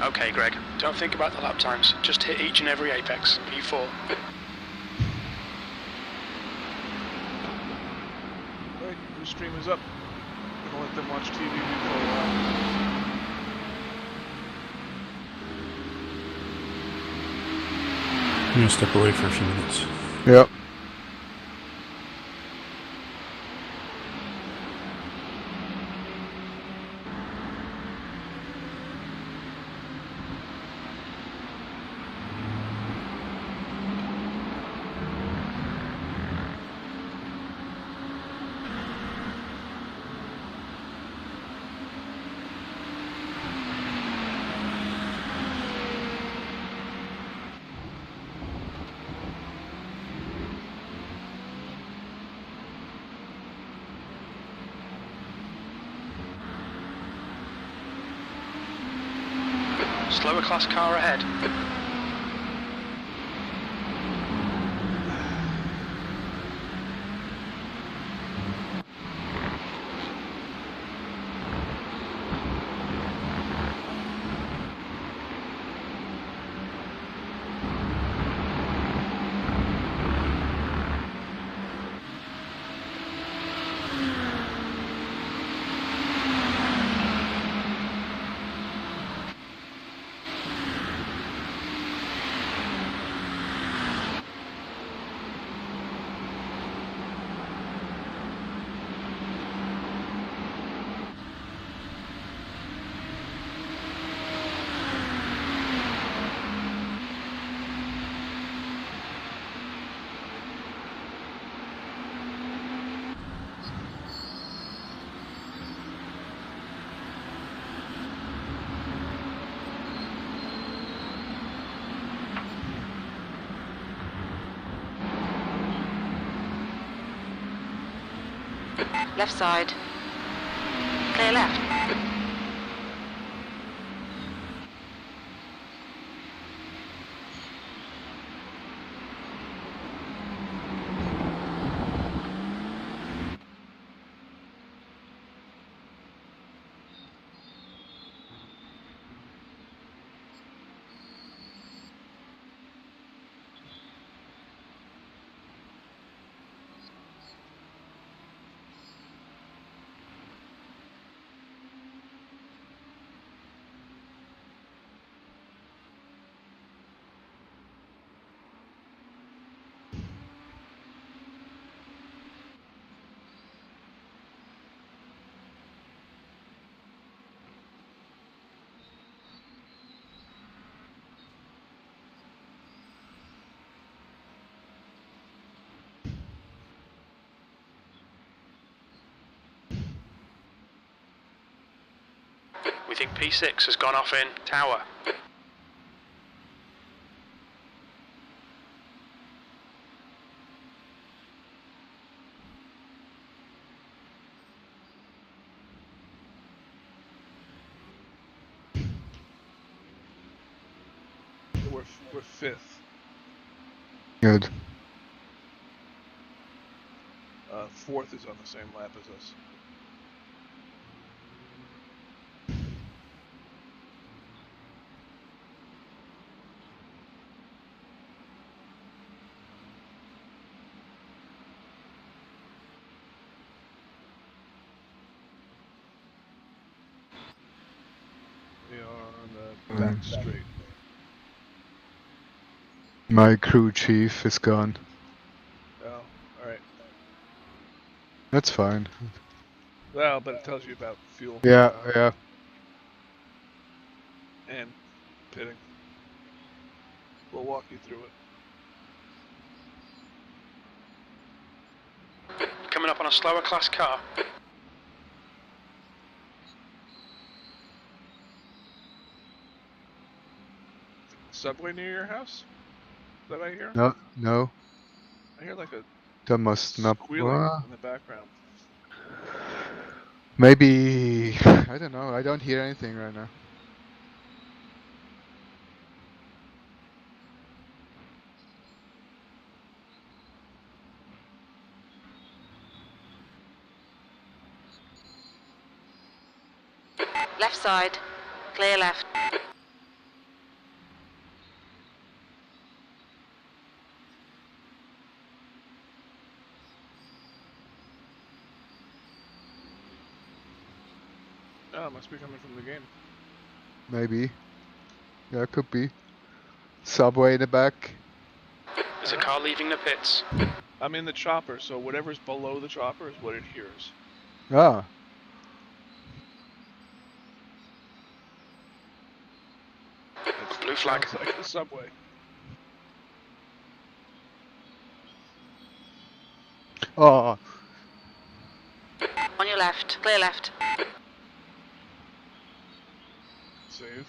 Okay, Greg. Don't think about the lap times. Just hit each and every apex. P4. Alright, the stream is up. I'm gonna let them watch TV for a while. I'm gonna step away for a few minutes. Yep. Slower class car ahead. Left side. Clear left. We think P6 has gone off in tower. We're fifth. Good. Fourth is on the same lap as us. We are on the back straight. My crew chief is gone. Oh, alright. That's fine. Well, but it tells you about fuel Yeah, yeah. and pitting. We'll walk you through it. Coming up on a slower class car. Subway near your house? Is that what I hear? No, no. I hear like a That must not. squealing in the background. Maybe. I don't know. I don't hear anything right now. Left side. Clear left. must be coming from the game. Maybe. Yeah, it could be. Subway in the back. There's a car leaving the pits. I'm in the chopper, so whatever's below the chopper is what it hears. Ah. Blue flag. Sounds like the subway. Oh. On your left. Clear left. Save.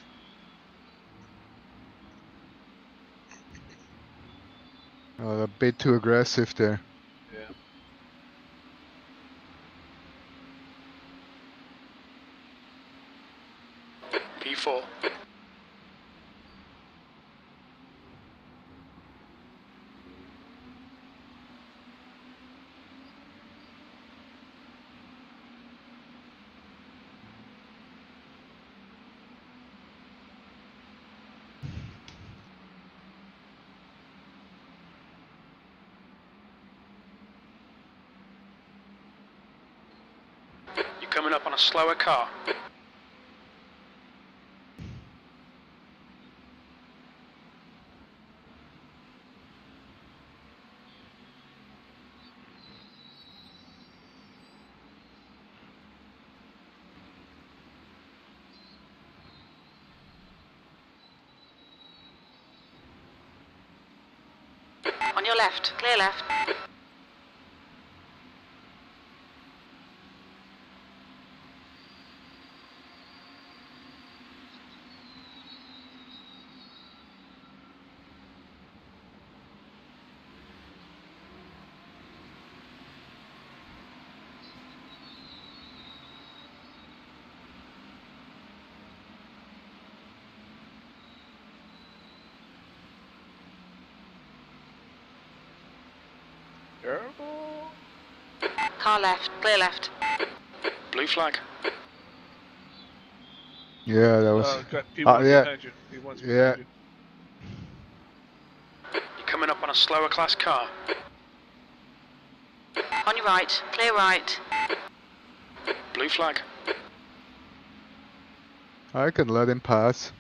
Oh, a bit too aggressive there. Yeah. P4. You're coming up on a slower car. On your left. Clear left. Terrible. Car left. Clear left. Blue flag. Yeah, that was. Got P1 yeah. behind you. P1's Yeah. behind you. You're coming up on a slower class car. On your right. Clear right. Blue flag. I can let him pass.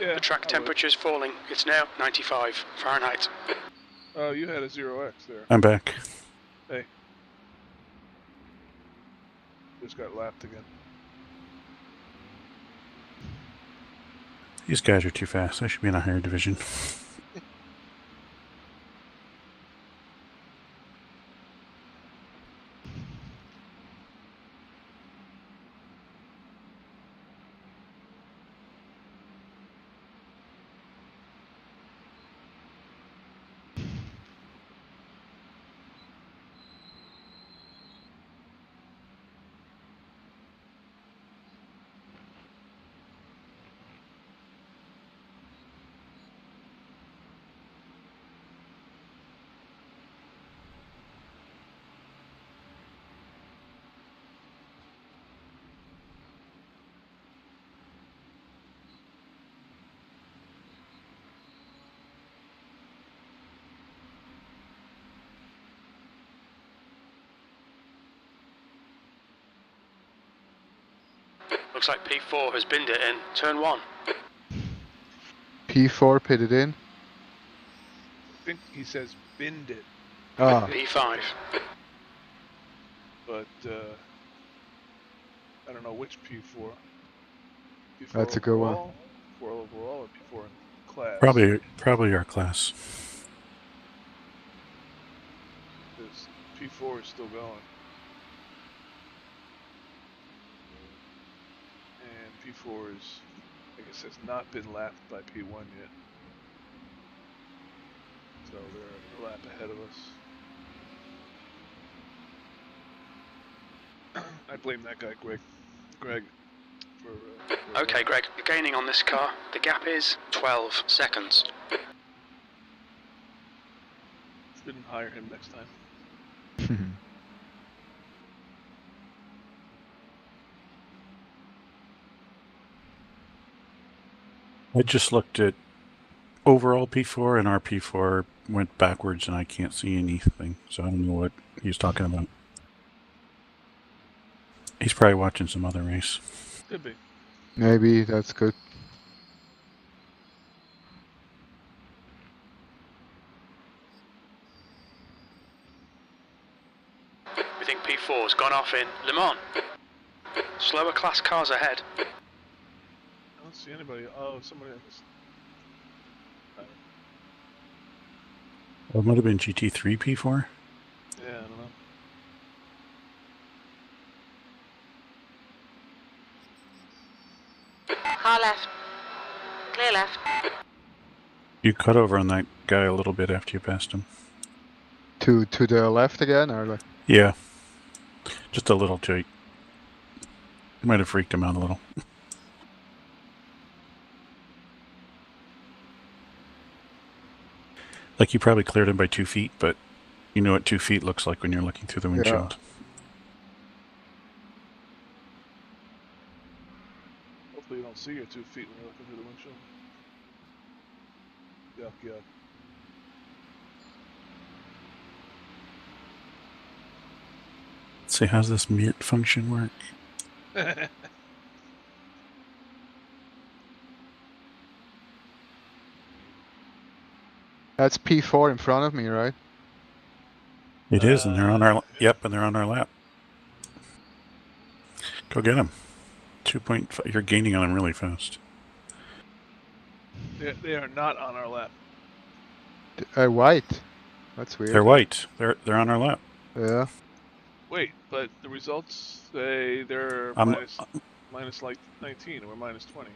Yeah. The track temperature is falling. It's now 95 Fahrenheit. Oh, you had a 0x there. I'm back. Hey. Just got lapped again. These guys are too fast. I should be in a higher division. Looks like P4 has binned it in turn 1. P4 pitted in. I think he says binned it, Ah. P5. but I don't know which P4. P4 That's a good one. overall, P4 overall, or P4 in class? Probably our class. Because P4 is still going. And P4 is, I guess, has not been lapped by P1 yet. So they're a lap ahead of us. I blame that guy, Greg, for Okay, Greg, you're gaining on this car. The gap is 12 seconds. Shouldn't hire him next time. I just looked at overall P4 and our P4 went backwards and I can't see anything. So I don't know what he's talking about. He's probably watching some other race. Could be. Maybe that's good. We think P4's gone off in Le Mans. Slower class cars ahead. I don't see anybody. Oh, somebody else. Well, it might have been GT3 P4. Yeah, I don't know. Car left. Clear left. You cut over on that guy a little bit after you passed him. To the left again, or like? Yeah. Just a little, Jake. You might have freaked him out a little. Like you probably cleared him by 2 feet, but you know what 2 feet looks like when you're looking through the windshield. Hopefully you don't see your 2 feet when you're looking through the windshield. Yuck, yuck. Let's see, how's this mute function work? That's P4 in front of me, right? It is, and they're on our and they're on our lap. Go get them. 2.5. You're gaining on them really fast. They are not on our lap. White. That's weird. They're white. They're on our lap. Yeah. Wait, but the results say they're minus like 19 or minus 20.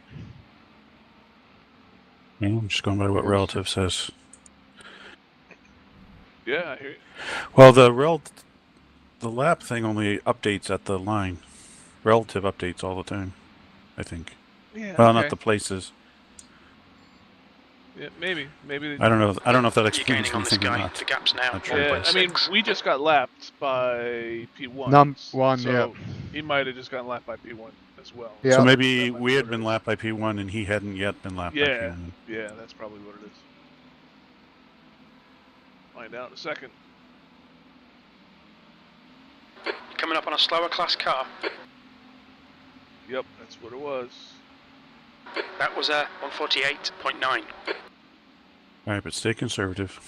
I'm just going by what relative says. Yeah, I hear you. Well, the lap thing only updates at the line. Relative updates all the time, I think. Yeah. Well, okay. not the places. Yeah, maybe. I don't know. I don't know if that You're explains gaining on this anything or guy. not. The gap's now Not sure. Yeah, I mean, 1.6. we just got lapped by P1. One, so yeah. He might have just gotten lapped by P1 as well. Yeah. So maybe That might we be had what it been is. lapped by P1 and he hadn't yet been lapped by Yeah, P1. yeah, that's probably what it is. Find out in a second. Coming up on a slower class car. Yep, that's what it was. That was a 148.9. All right, but stay conservative.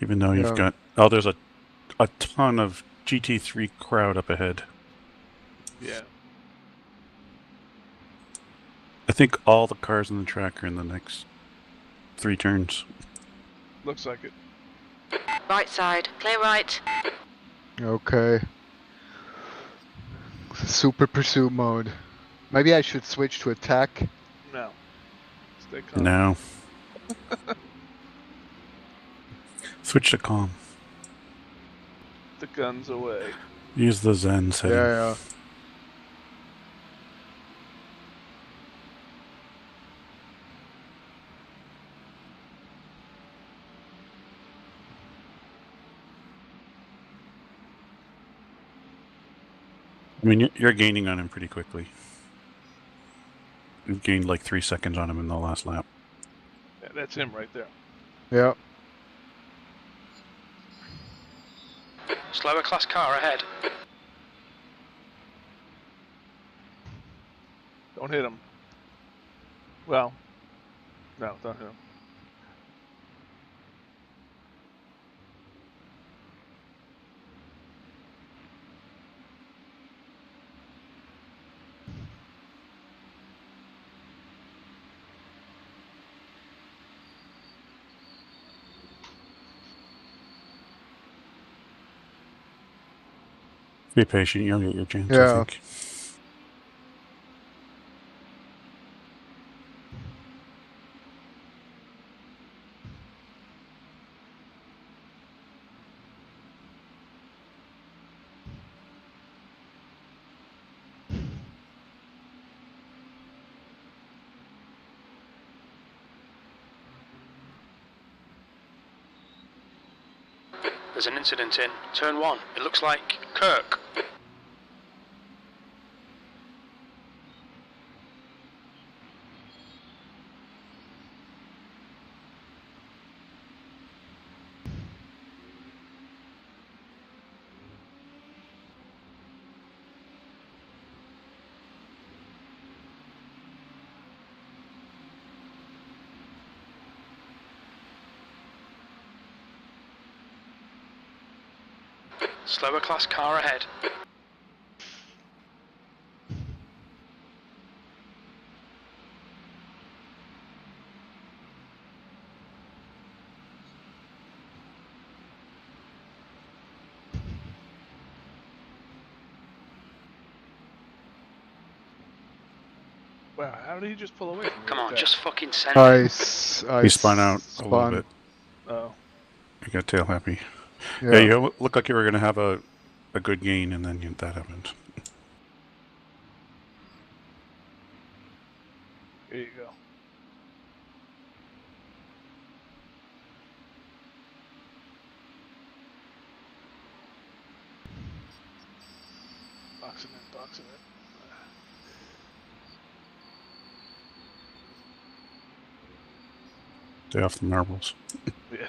Even though you've got... Oh, there's a ton of GT3 crowd up ahead. Yeah. I think all the cars in the track are in the next 3 turns. Looks like it. Right side. Clear right. Okay. Super pursuit mode. Maybe I should switch to attack. No. Stay calm. No. Switch to calm. The guns away. Use the Zen setting. Yeah. I mean, you're gaining on him pretty quickly. You've gained like 3 seconds on him in the last lap. Yeah, that's him right there. Yeah. Slower class car ahead. Don't hit him. Well, no, don't hit him. Be patient, you'll get your chance, I Yeah. think. There's an incident in turn 1. It looks like Kirk. Slower class car ahead. Wow, how did he just pull away from me? Come like on, that? just fucking send I it. He spun out a little spun. bit. Oh. You got tail happy. Yeah. Yeah, you look like you were going to have a good gain, and then that happened. There you go. Box him in, box him in. Stay off the marbles. Yeah.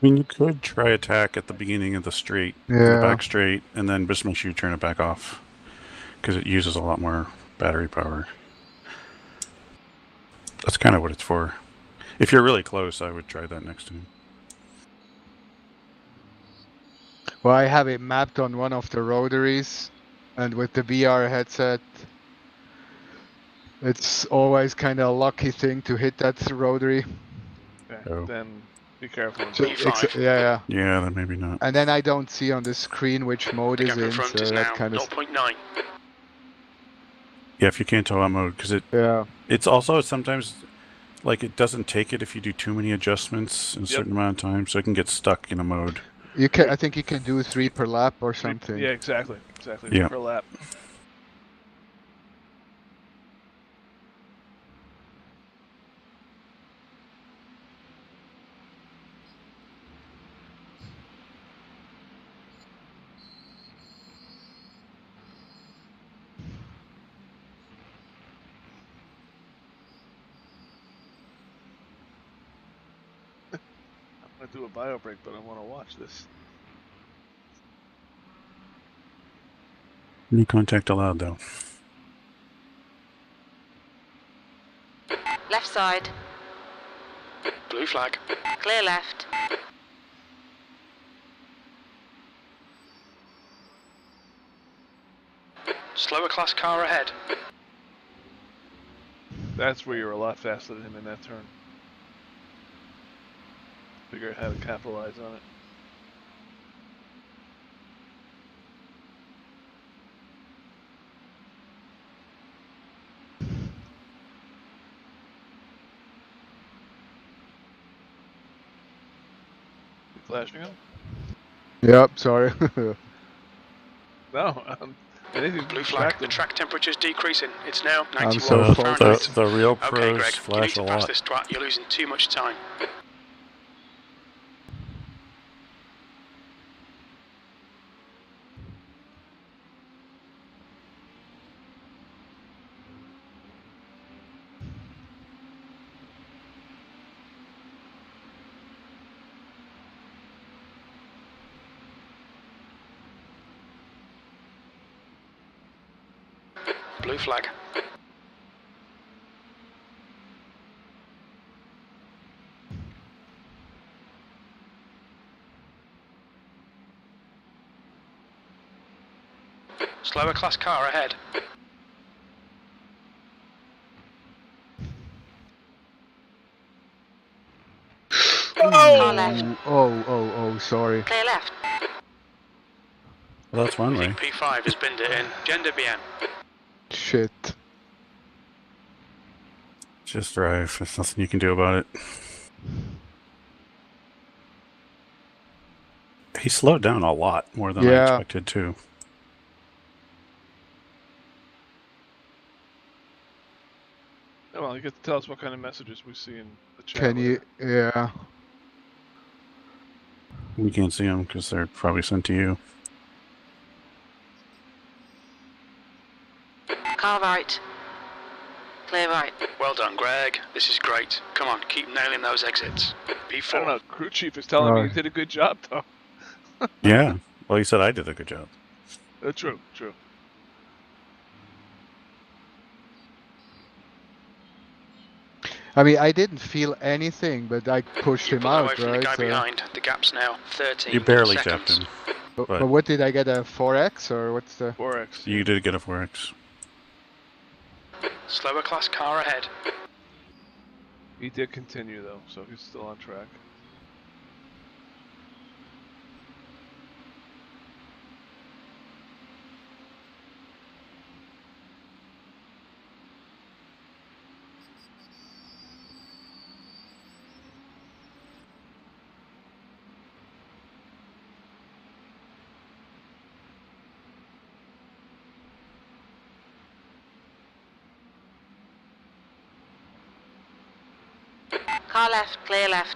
I mean, you could try attack at the beginning of the straight, Yeah. the back straight, and then just make sure you turn it back off, because it uses a lot more battery power. That's kind of what it's for. If you're really close, I would try that next time. Well, I have it mapped on one of the rotaries, and with the VR headset, it's always kind of a lucky thing to hit that rotary. Okay. Oh. Then be careful. And So don't- P5. yeah. Yeah, then maybe not. And then I don't see on the screen which mode The is gap in in, front so is that now kind of 0.9. Yeah, if you can't tell what mode, because yeah. it's also sometimes like it doesn't take it if you do too many adjustments in a certain amount of time, so it can get stuck in a mode. You can. I think you can do 3 per lap or something. Yeah, exactly. Exactly. Yeah. Per lap. I'm gonna do a bio break, but I want to watch this. New contact allowed, though. Left side. Blue flag. Clear left. Slower class car ahead. That's where you're a lot faster than him in that turn. Figure out how to capitalize on it. You flashing him? Yep. Sorry. No. Anything Blue to flag. distract The him. track temperature's decreasing. It's now I'm 91 so Fahrenheit. The real Okay, pros Greg, you need flash to a pass lot. this twat. You're losing too much time. Blue flag. Slower class car ahead. Car left. Oh. Sorry. Clear left. Well, that's one I way. think P5 has binned it in. Gender bien. Shit. Just drive. There's nothing you can do about it. He slowed down a lot more than I Yeah. expected to. Oh, well, you get to tell us what kind of messages we see in the chat. Can you? later. Yeah. We can't see them because they're probably sent to you. Car right. Clear right. Well done, Greg. This is great. Come on, keep nailing those exits. I don't P4. know. Crew chief is telling me you Right. did a good job, though. Yeah. Well, he said I did a good job. True. True. I mean, I didn't feel anything, but I pushed You him pulled away out, from the right? guy So, behind. The gap's now 13 You barely seconds. tapped him, but but what did I get, a 4x or what's the? 4x. you did get a 4x. Slower class car ahead. He did continue though, so he's still on track. Car left, clear left.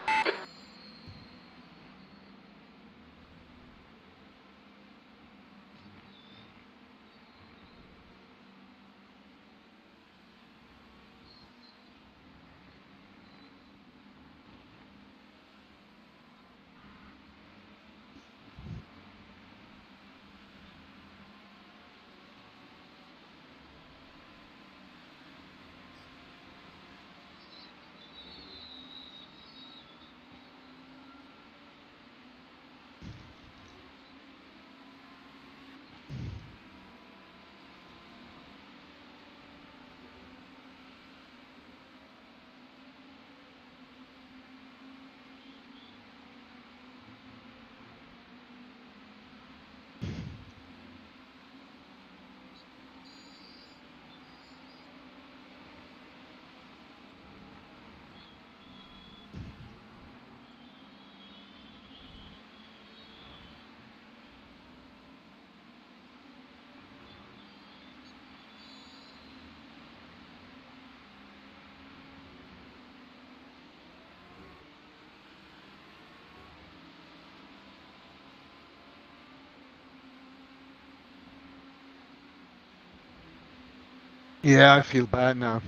Yeah, I feel bad now.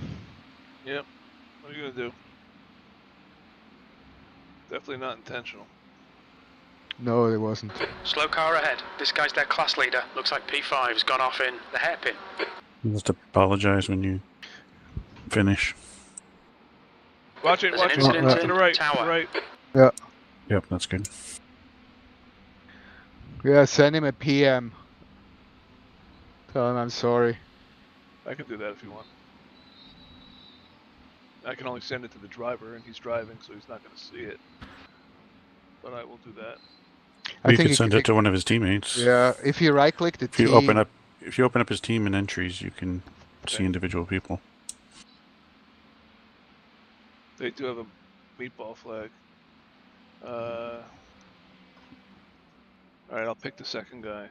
Yep. What are you gonna do? Definitely not intentional. No, it wasn't. Slow car ahead. This guy's their class leader. Looks like P5's gone off in the hairpin. You just apologize when you finish. Watch it, There's an watch it. incident To in the right, tower. to the right. Yeah. Yep, that's good. Yeah, send him a PM. Tell him I'm sorry. I can do that if you want. I can only send it to the driver, and he's driving, so he's not going to see it. But I will do that. I You think could send it to one of his teammates. Yeah, if you right-click the If you team. open up his team in entries, you can see individual people. They do have a meatball flag. Alright, I'll pick the second guy.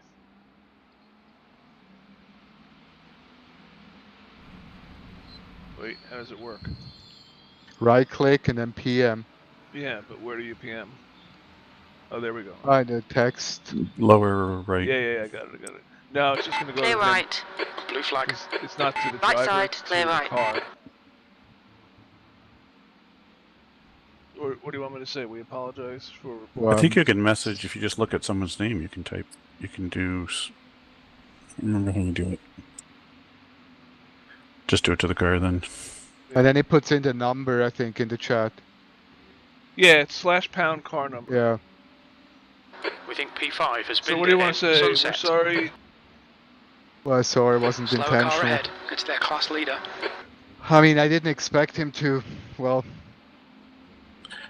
Wait, how does it work? Right-click and then PM. Yeah, but where do you PM? Oh, there we go. The text. Lower right. Yeah, I got it. No, it's just going to go Clear to him. right. Blue flag. It's not to the Right driver, side, it's to clear the right. car. Or what do you want me to say? We apologize for... I think you can message, if you just look at someone's name, you can type, you can do, I remember how you do it. Just do it to the car then. And then it puts in the number, I think, in the chat. Yeah, it's /pound car number. Yeah. We think P5 has been So what do you want to say? sunset. We're sorry. Well, sorry, it wasn't Slower intentional. car ahead. It's their class leader. I mean, I didn't expect him to, well...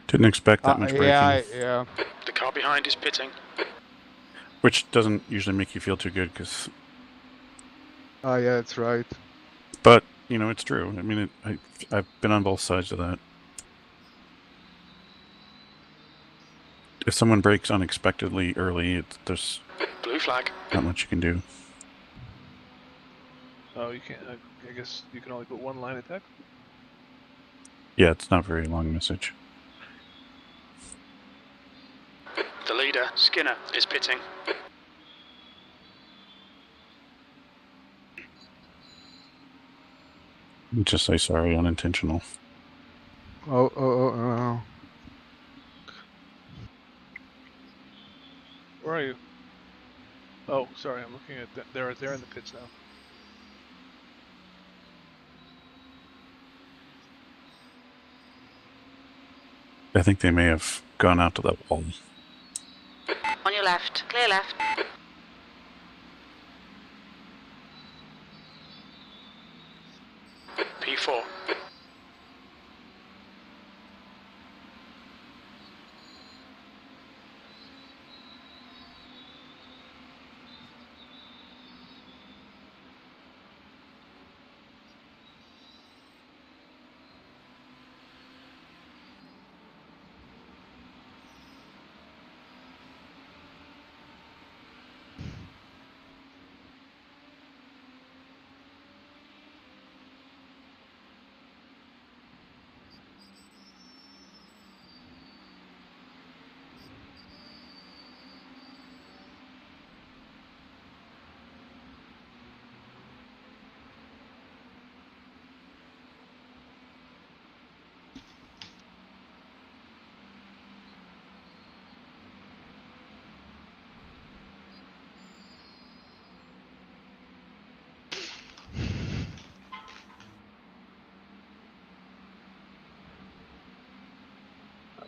Didn't expect that much braking. Yeah. The car behind is pitting. Which doesn't usually make you feel too good, because... Oh, yeah, that's right. But, you know, it's true. I mean, I've been on both sides of that. If someone brakes unexpectedly early, there's Blue flag. not much you can do. Oh, you can't. I guess you can only put one line of text. Yeah, it's not a very long message. The leader, Skinner, is pitting. Just say sorry, unintentional. Oh. Where are you? Oh, sorry, I'm looking at that. They're in the pits now. I think they may have gone out to that wall. On your left. Clear left. P4.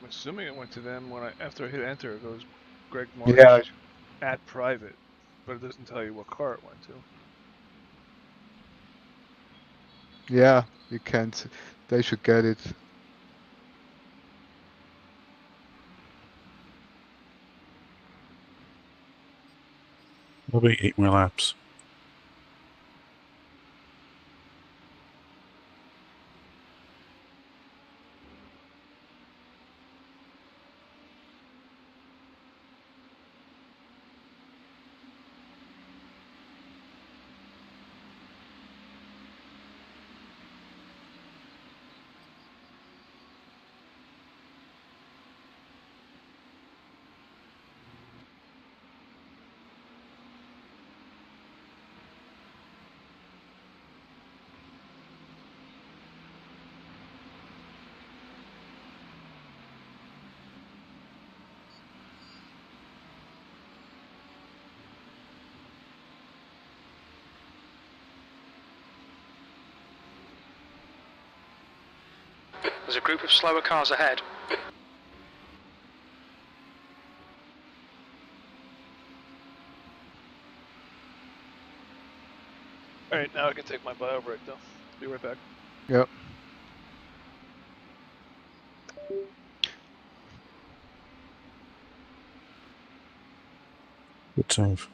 I'm assuming it went to them when after I hit enter, it goes Greg Marsh Yeah, at private, but it doesn't tell you what car it went to. yeah, you can't. They should get it. Probably 8 more laps. There's a group of slower cars ahead. Alright, now I can take my bio break though. Be right back. Yep. Good save.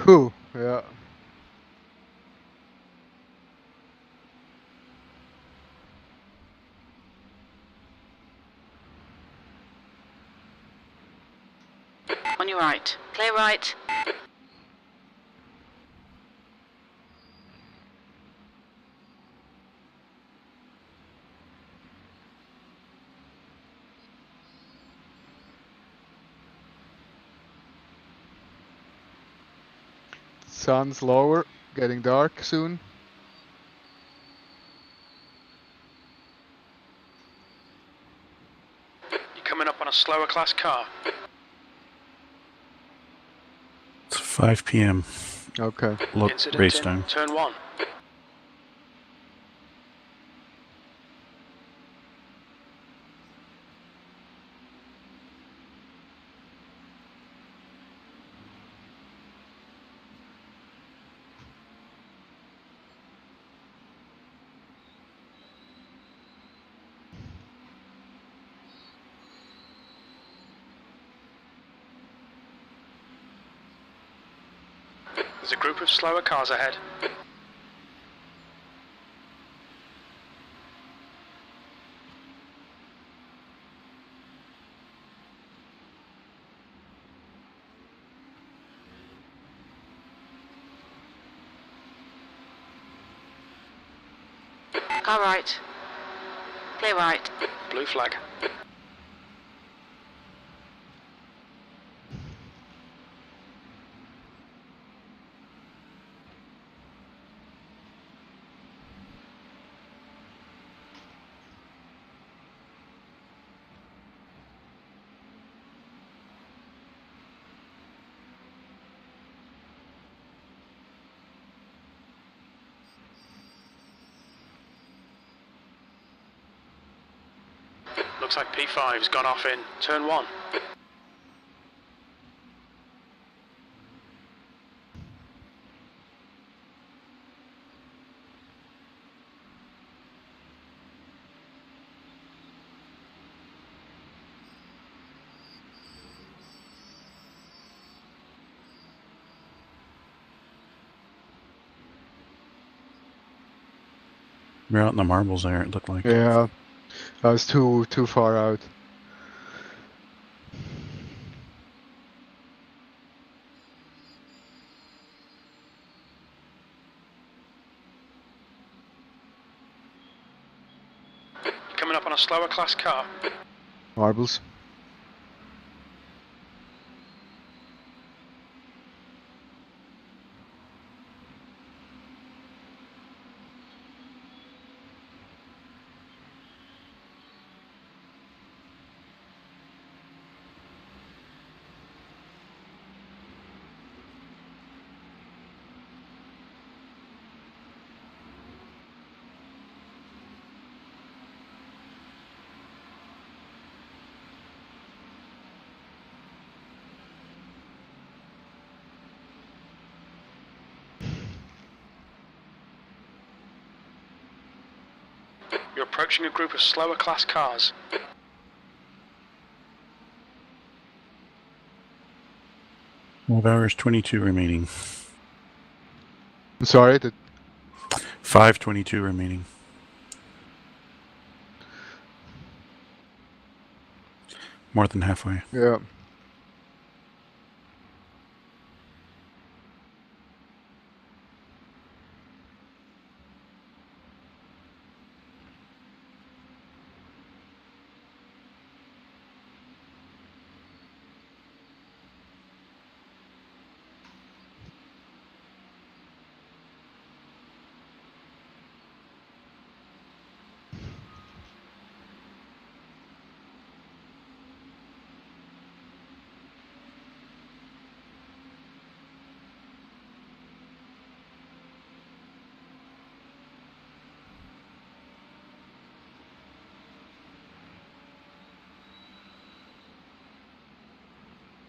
Whew. Yeah. On your right. Clear right. Sun's lower, getting dark soon. You're coming up on a slower class car. It's 5 p.m. Okay. Look, Incident race in time. turn 1. There's a group of slower cars ahead. Car right. Clear right. Blue flag. Looks like P5's gone off in turn 1. We're out in the marbles there, it looked like. Yeah, I was too far out. Coming up on a slower class car. Marbles. You're approaching a group of slower class cars. Hours 22 remaining. I'm sorry, 5:22 remaining. More than halfway. yeah.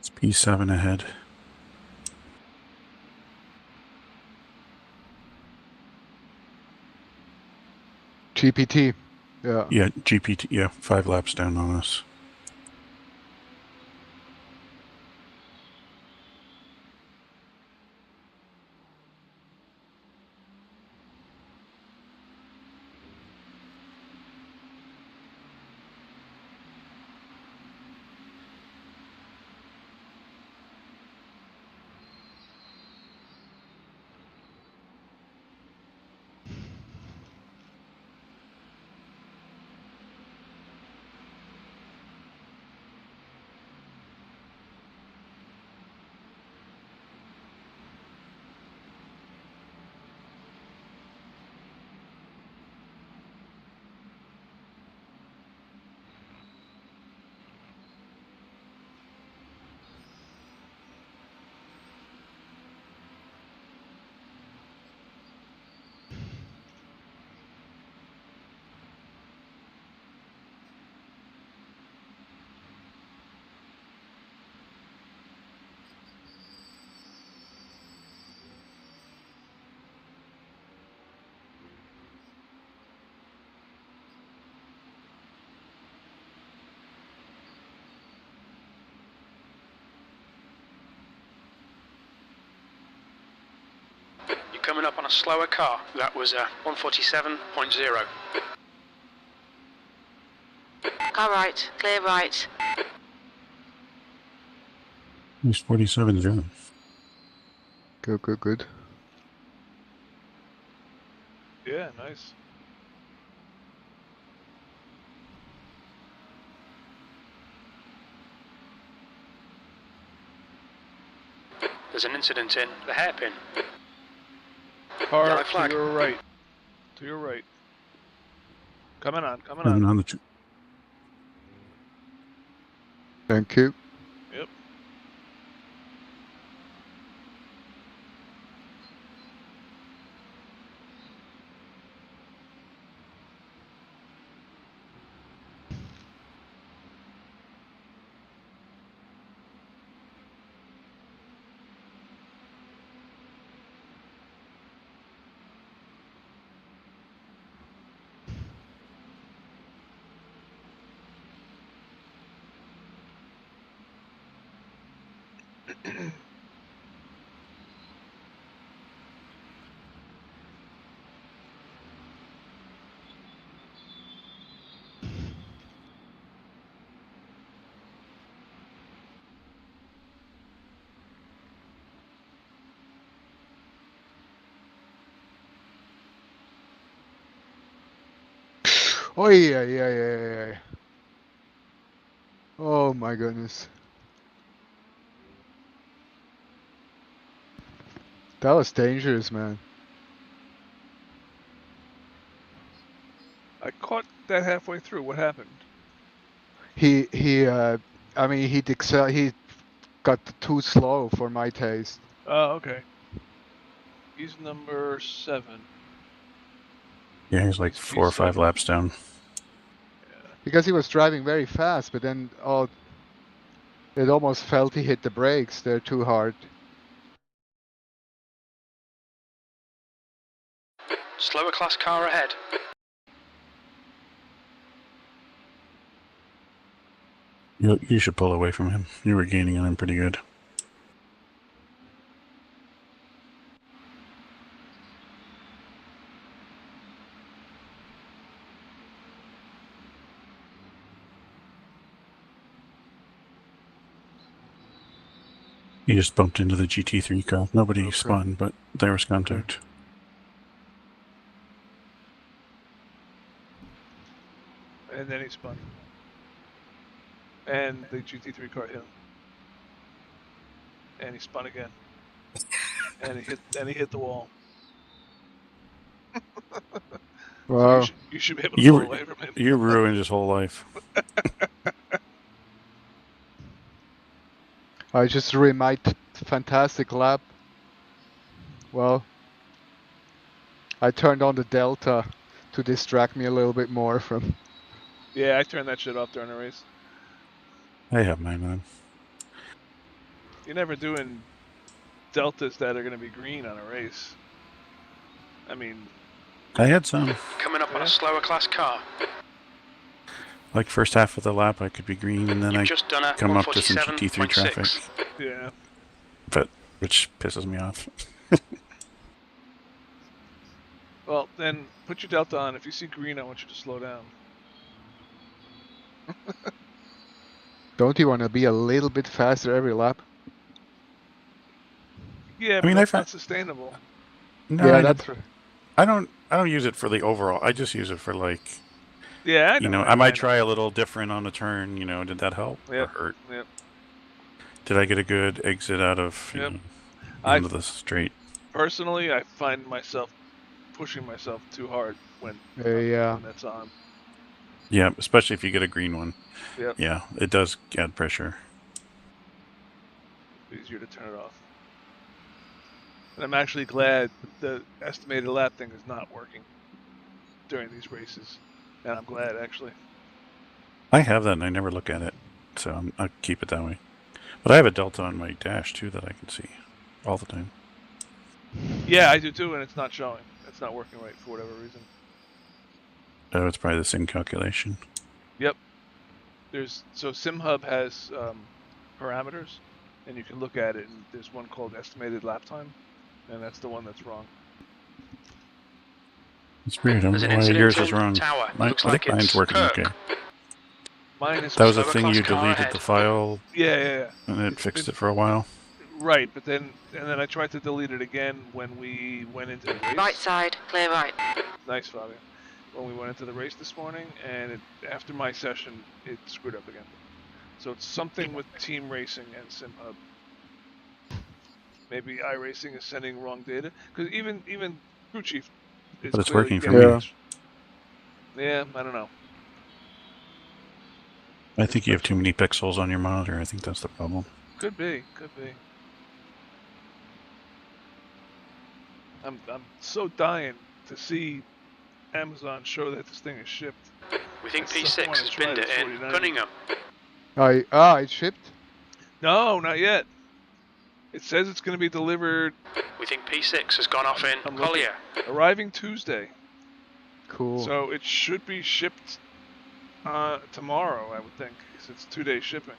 It's P7 ahead. GPT. Yeah. Yeah, GPT. Yeah, 5 laps down on us. You're coming up on a slower car. That was 147.0. Car right, clear right. He's 47.0. Good. Yeah, nice. There's an incident in the hairpin. Car Yellow to flag. your right. To your right. Coming on, coming Coming on. on the. Thank you. Yep. Oh yeah. Oh my goodness. That was dangerous, man. I caught that halfway through. What happened? I mean, he got too slow for my taste. Oh, okay. He's number 7. Yeah, he's like He's 4 or 5 P7. laps down. Yeah. Because he was driving very fast, but then it almost felt he hit the brakes. They're too hard. Slower class car ahead. You should pull away from him. You were gaining on him pretty good. He just bumped into the GT3 car. Nobody spun, but there was contact. And then he spun. And the GT3 car hit him. And he spun again. And he hit the wall. Wow. So you should be able to pull away from him. You ruined his whole life. I just ruined my fantastic lap. Well, I turned on the Delta to distract me a little bit more from... Yeah, I turned that shit off during the race. I have mine on. You're never doing deltas that are going to be green on a race. I mean... I had some. Coming up on a slower class car. Like first half of the lap, I could be green, and then You've I just done a come up to some GT3 traffic. Yeah. But which pisses me off. Well, then put your delta on. If you see green, I want you to slow down. Don't you want to be a little bit faster every lap? Yeah, but that's not sustainable. No, yeah, that's right. I don't use it for the overall. I just use it for like. Yeah, I know. I might try a little different on a turn. Did that help or hurt? Yep. Did I get a good exit out of into the straight? Personally, I find myself pushing myself too hard when that's on. Yeah, especially if you get a green one. Yep. Yeah, it does add pressure. It's easier to turn it off. And I'm actually glad the estimated lap thing is not working during these races. And I'm glad, actually. I have that and I never look at it, so I'll keep it that way. But I have a delta on my dash, too, that I can see all the time. Yeah, I do, too, and it's not showing. It's not working right for whatever reason. Oh, it's probably the same calculation. Yep. So SimHub has parameters, and you can look at it, and there's one called estimated lap time, and that's the one that's wrong. It's weird. I don't know why yours is wrong. I think mine's working okay. Mine is that was a thing you deleted the file. Yeah. And it fixed it for a while. Right, but then I tried to delete it again when we went into the race. Right side, clear right. Nice, Fabio. When we went into the race this morning, and after my session, it screwed up again. So it's something with Team Racing and SimHub. Maybe iRacing is sending wrong data, because even Crew Chief is. But it's working for me. Yeah, I don't know. I think you have too many pixels on your monitor. I think that's the problem. Could be. I'm so dying to see Amazon show that this thing is shipped. We think P6 has binned it in Cunningham. It shipped? No, not yet. It says it's going to be delivered. We think P6 has gone off in Collier. Arriving Tuesday. Cool. So it should be shipped tomorrow, I would think, because it's 2-day shipping.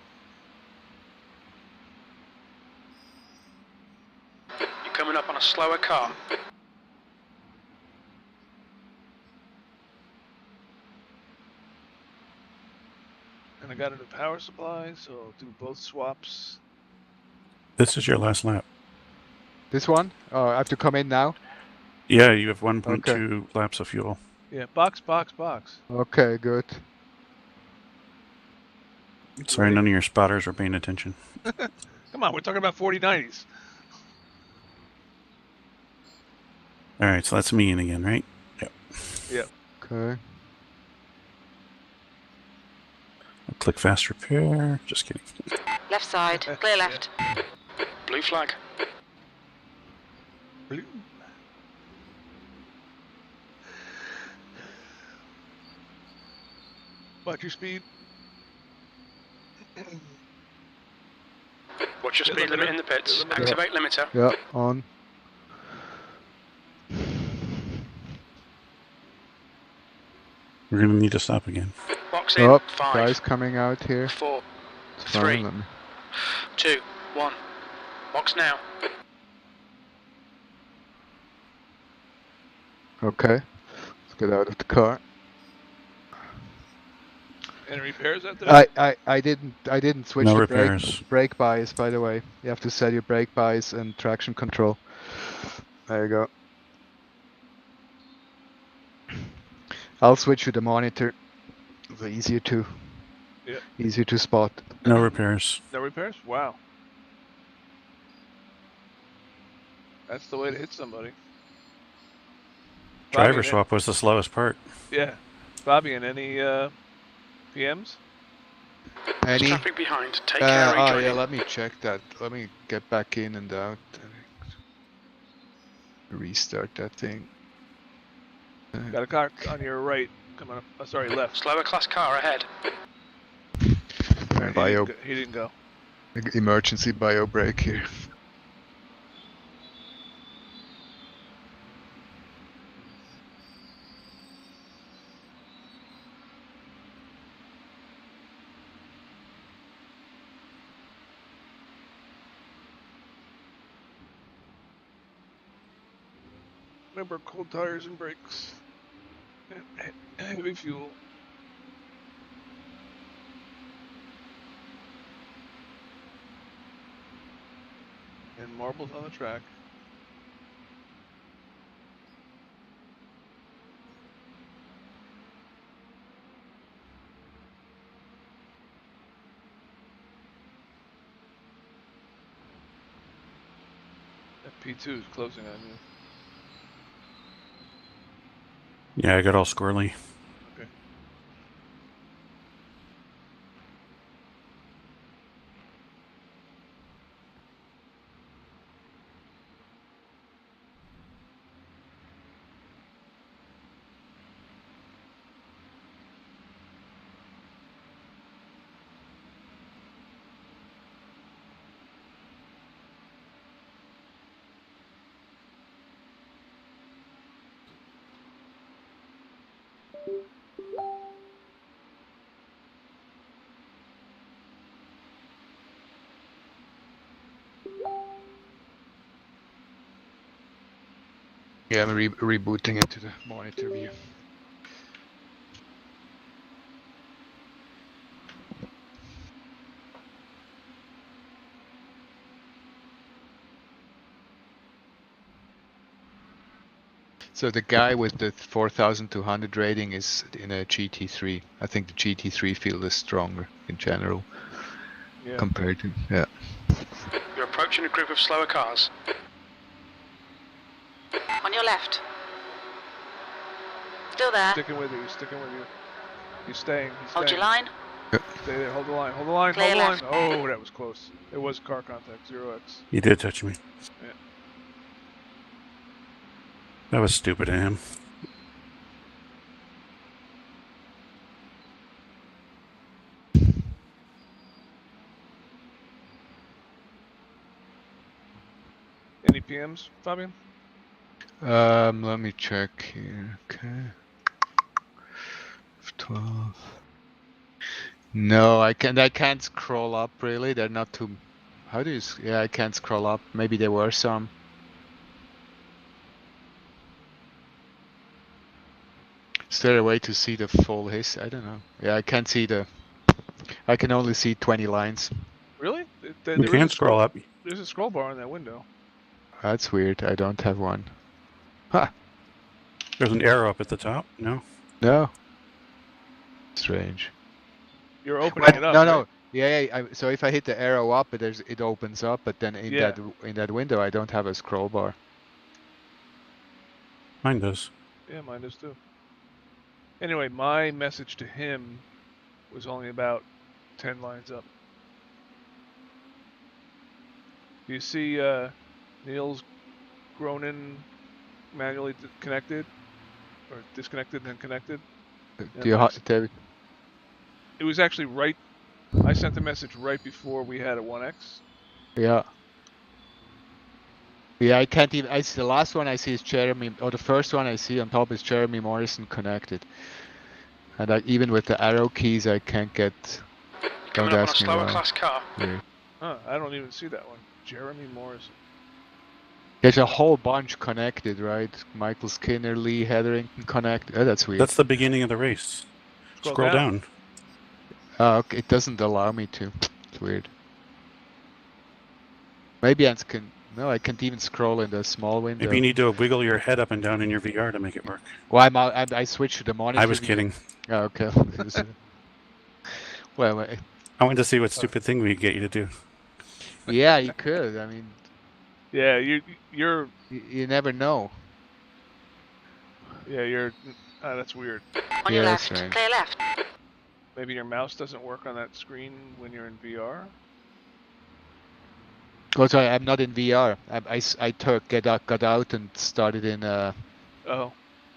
on a slower car. And I got a new power supply, so I'll do both swaps. This is your last lap. This one? Oh, I have to come in now? Yeah, you have 1.2 laps of fuel. Yeah, box. Okay, good. Sorry, none of your spotters were paying attention. Come on, we're talking about 4090s. All right, so that's me in again, right? Yep. Yep. Okay. I'll click fast repair. Just kidding. Left side. Clear left. Blue flag. Blue. Watch your speed. Watch your speed limit in the pits. Limiter. Activate limiter. Yeah, on. We're gonna need to stop again. Box in. Oh, 5, guys coming out here. 4, It's 3, fine. 2, 1. Box now. Okay. Let's get out of the car. Any repairs out there? I didn't switch No the repairs. brake bias, by the way. You have to set your brake bias and traction control. There you go. I'll switch to the monitor. It's easier to spot. No repairs. No repairs? Wow. That's the way to hit somebody. Driver Bobby, swap was the slowest part. Yeah. Bobby, and any PMs? There's Any? traffic behind. Take care of Oh rejoining. yeah, let me check that. Let me get back in and out. Restart that thing. Got a car on your right. Coming up. Oh, sorry, left. Slower class car ahead. Alright, Bio he didn't go. emergency bio brake here. Remember, cold tires and brakes. And heavy fuel. And marbles on the track. FP2 is closing on you. Yeah, I got all squirrely. Okay. Yeah, I'm rebooting into the monitor view. So the guy with the 4,200 rating is in a GT3. I think the GT3 field is stronger in general compared to You're approaching a group of slower cars. On your left. Still there. Sticking with you. He's staying. Hold your line. Stay there. Hold the line. Clear left. Oh, that was close. It was car contact. 0x. He did touch me. Yeah. That was stupid of him. Any PMs, Fabian? Let me check here. Okay. 12. No, I can't scroll up really. They're not too. How do you? Yeah, I can't scroll up. Maybe there were some. Is there a way to see the full history? I don't know. Yeah, I can't see I can only see 20 lines. Really? You There is can a scroll up. There's a scroll bar on that window. That's weird. I don't have one. Huh. There's an arrow up at the top. No. No. Strange. You're opening it up, no, right? no. Yeah. So if I hit the arrow up, it opens up. But then in Yeah. that window, I don't have a scroll bar. Mine does. Yeah, mine does too. Anyway, my message to him was only about 10 lines up. Do you see Neil's Gronin manually connected? Or disconnected and then connected? Do you David? It was actually right. I sent the message right before we had a 1X. Yeah. Yeah, I can't even. The last one I see is Jeremy, or the first one I see on top is Jeremy Morrison connected. And even with the arrow keys, I can't get. Coming Don't up on a ask me slower why. class car. Weird. Huh, I don't even see that one. Jeremy Morrison. There's a whole bunch connected, right? Michael Skinner, Lee Hetherington connected. Oh, that's weird. That's the beginning of the race. Scroll down. Oh, okay. It doesn't allow me to. It's weird. Maybe I can. No, I can't even scroll in the small window. Maybe you need to wiggle your head up and down in your VR to make it work. Well, I switched to the monitor. I was kidding. Oh, okay. Well, I wanted to see what stupid thing we could get you to do. yeah, you could. I mean, yeah, you're. You never know. Yeah, you're. That's weird. On your left, clear left. Maybe your mouse doesn't work on that screen when you're in VR. Oh, sorry, I'm not in VR. Got out and started in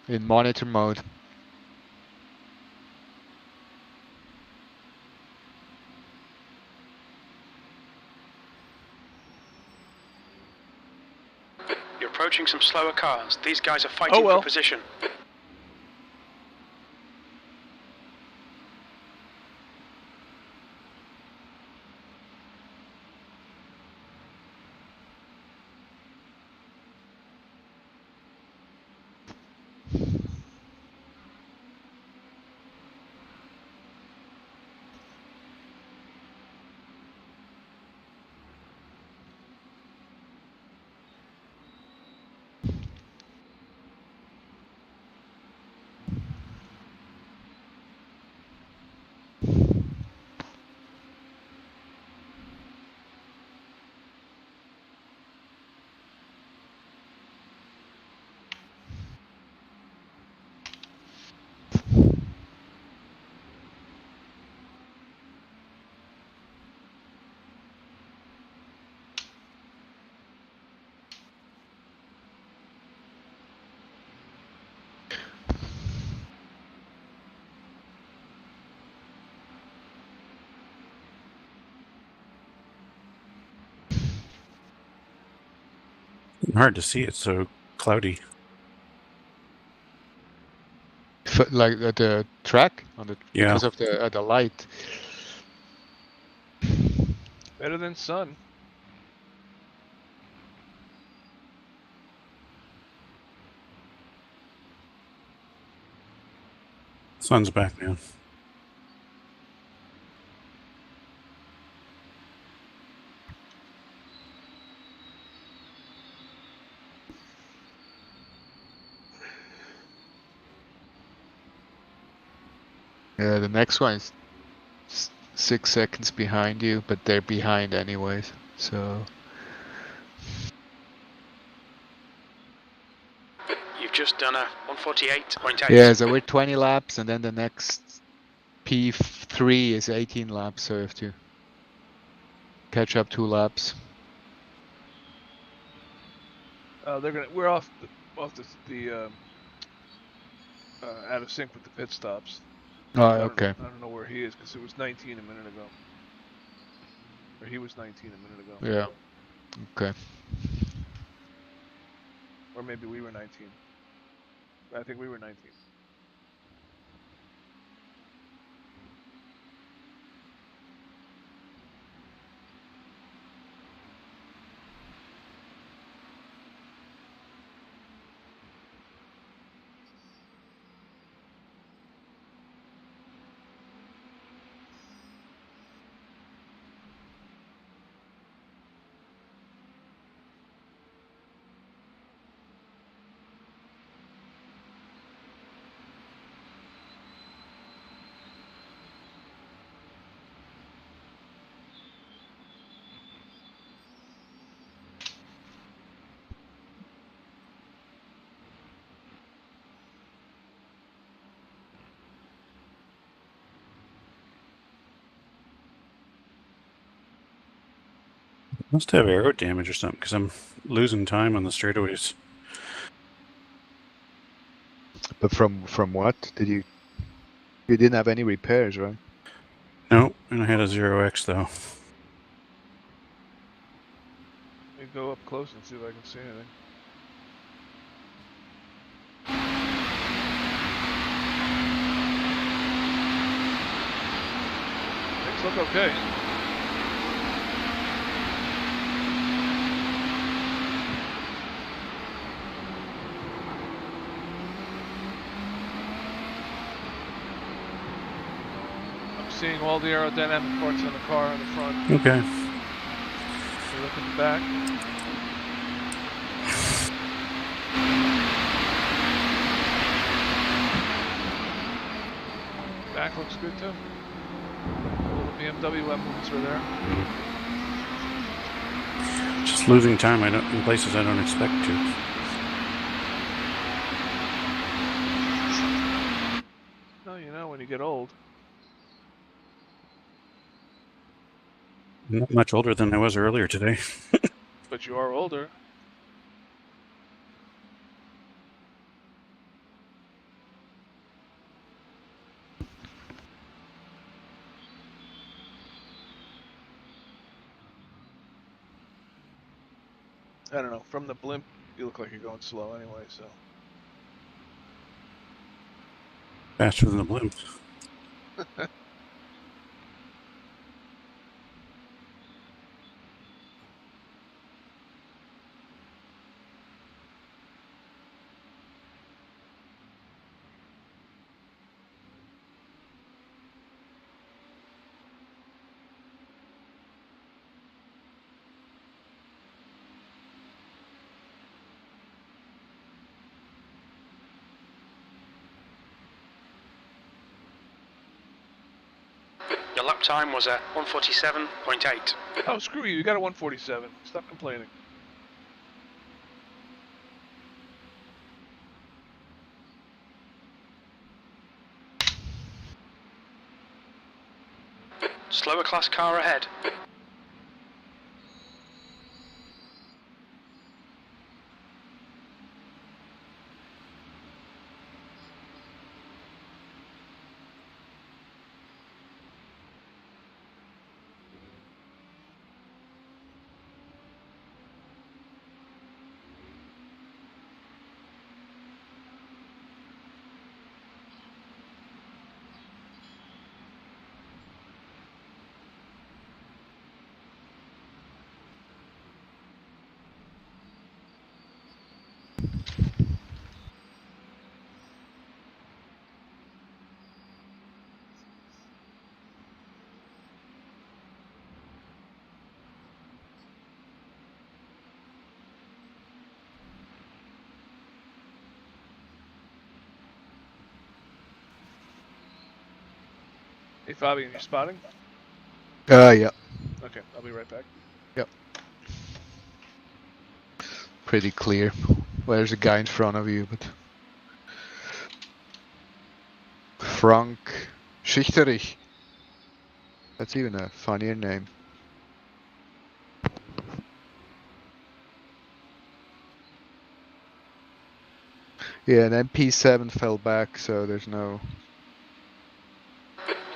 in monitor mode. You're approaching some slower cars. These guys are fighting for position. Hard to see. It's so cloudy. Like at the track because of the light. Better than sun. Sun's back now. Yeah, the next one is 6 seconds behind you, but they're behind anyways. So You've just done a 148.8. yeah, so we're 20 laps, and then the next P3 is 18 laps, so you have to catch up 2 laps. We're off the out of sync with the pit stops. Oh, okay. I don't know where he is because it was 19 a minute ago. Or he was 19 a minute ago. Yeah. Okay. Or maybe we were 19. I think we were 19. Must have aero damage or something, because I'm losing time on the straightaways. But from what? You didn't have any repairs, right? No, and I had a 0x though. Let me go up close and see if I can see anything. Things look okay. I'm seeing all the aerodynamic parts on the car in the front. Okay. You look at the back. Back looks good too. All the BMW emblems are there. Just losing time in places I don't expect to. No, you know, when you get old. I'm not much older than I was earlier today. But you are older. I don't know. From the blimp, you look like you're going slow anyway, so. Faster than the blimp. Your lap time was at 1:47.8. Oh, screw you. You got a 147. Stop complaining. Slower class car ahead. Hey, Fabian, you spotting? Yeah. Okay, I'll be right back. Yep. Pretty clear. Well, there's a guy in front of you, but Frank Schichterich. That's even a funnier name. Yeah, and then P7 fell back, so there's no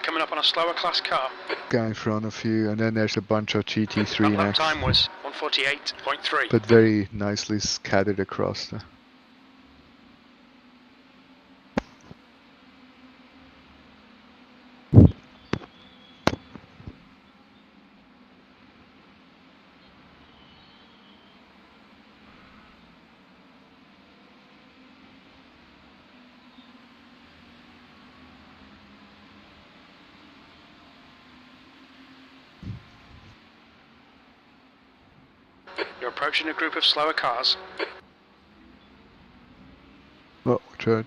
Coming up on a slower class car. guy in front of you, and then there's a bunch of GT3 That lap next. time was 1:48.3. But very nicely scattered across the. You're approaching a group of slower cars. Oh, watch out.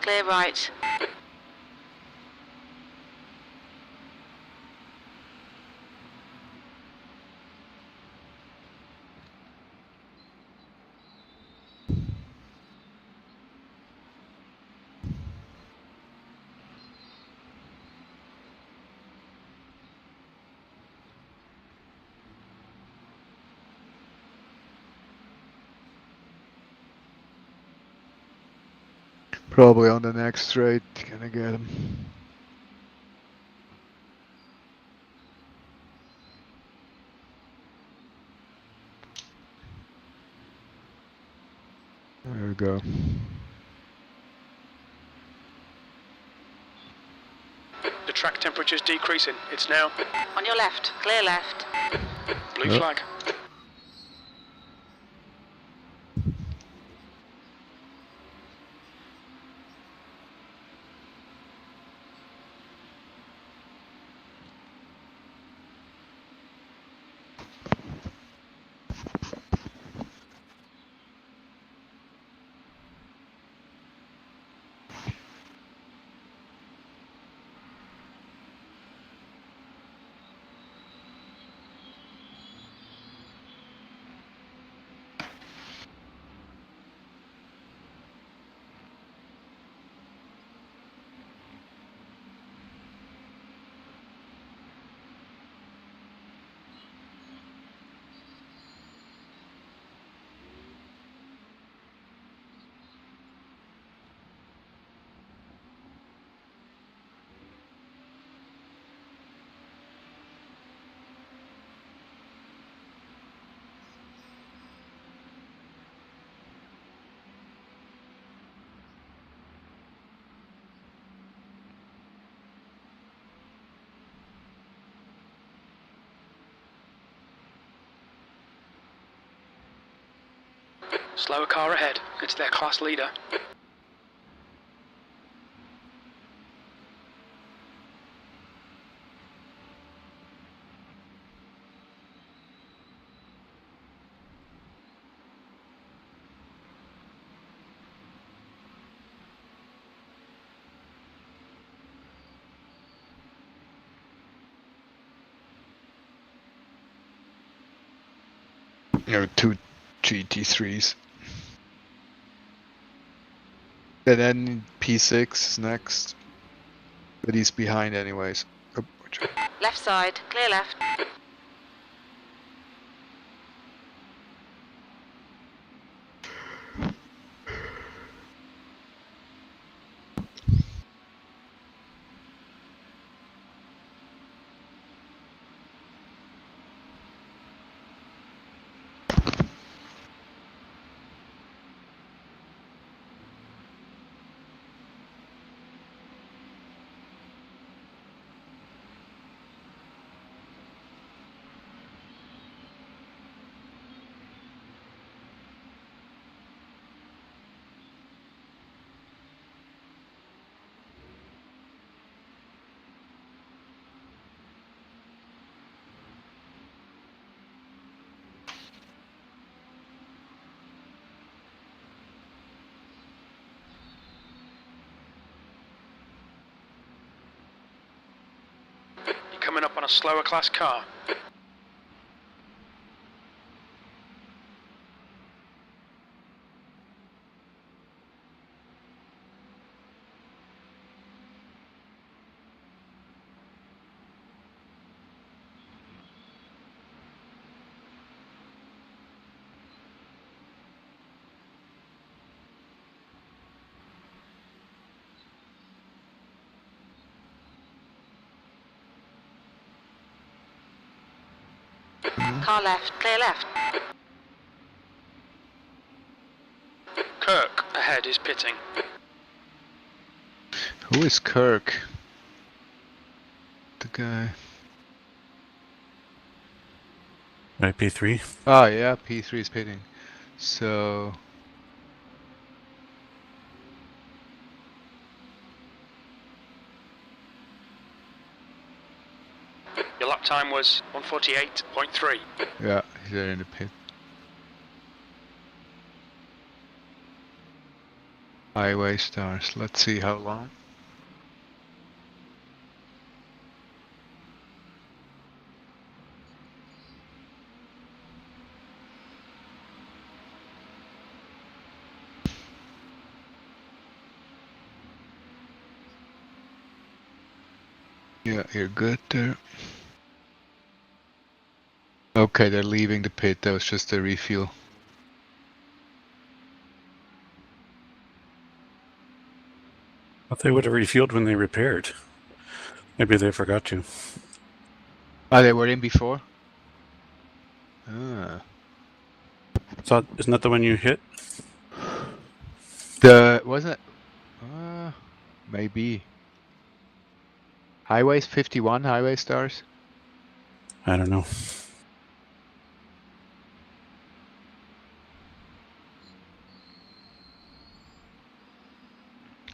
Clear right. Probably on the next straight, gonna get him. There we go. The track temperature's decreasing. It's now On your left. Clear left. blue Yep. flag. Slower car ahead. It's their class leader. You know, 2 GT3s. And then P6 is next. But he's behind anyways. Oh, Left side. Clear left. You're coming up on a slower class car. Car left. Clear left. Kirk ahead is pitting. who is Kirk? The guy. Right, P3. Ah, yeah, P3 is pitting. So Your lap time was 1:48.3. yeah, he's there in the pit. Highway stars. Let's see how long. Yeah, you're good there. Okay, they're leaving the pit. That was just a refuel. thought they would have refueled when they repaired. Maybe they forgot to. Oh, they were in before? Ah. So, isn't that the one you hit? Wasn't it? Maybe. Highways 51 highway stars. I don't know.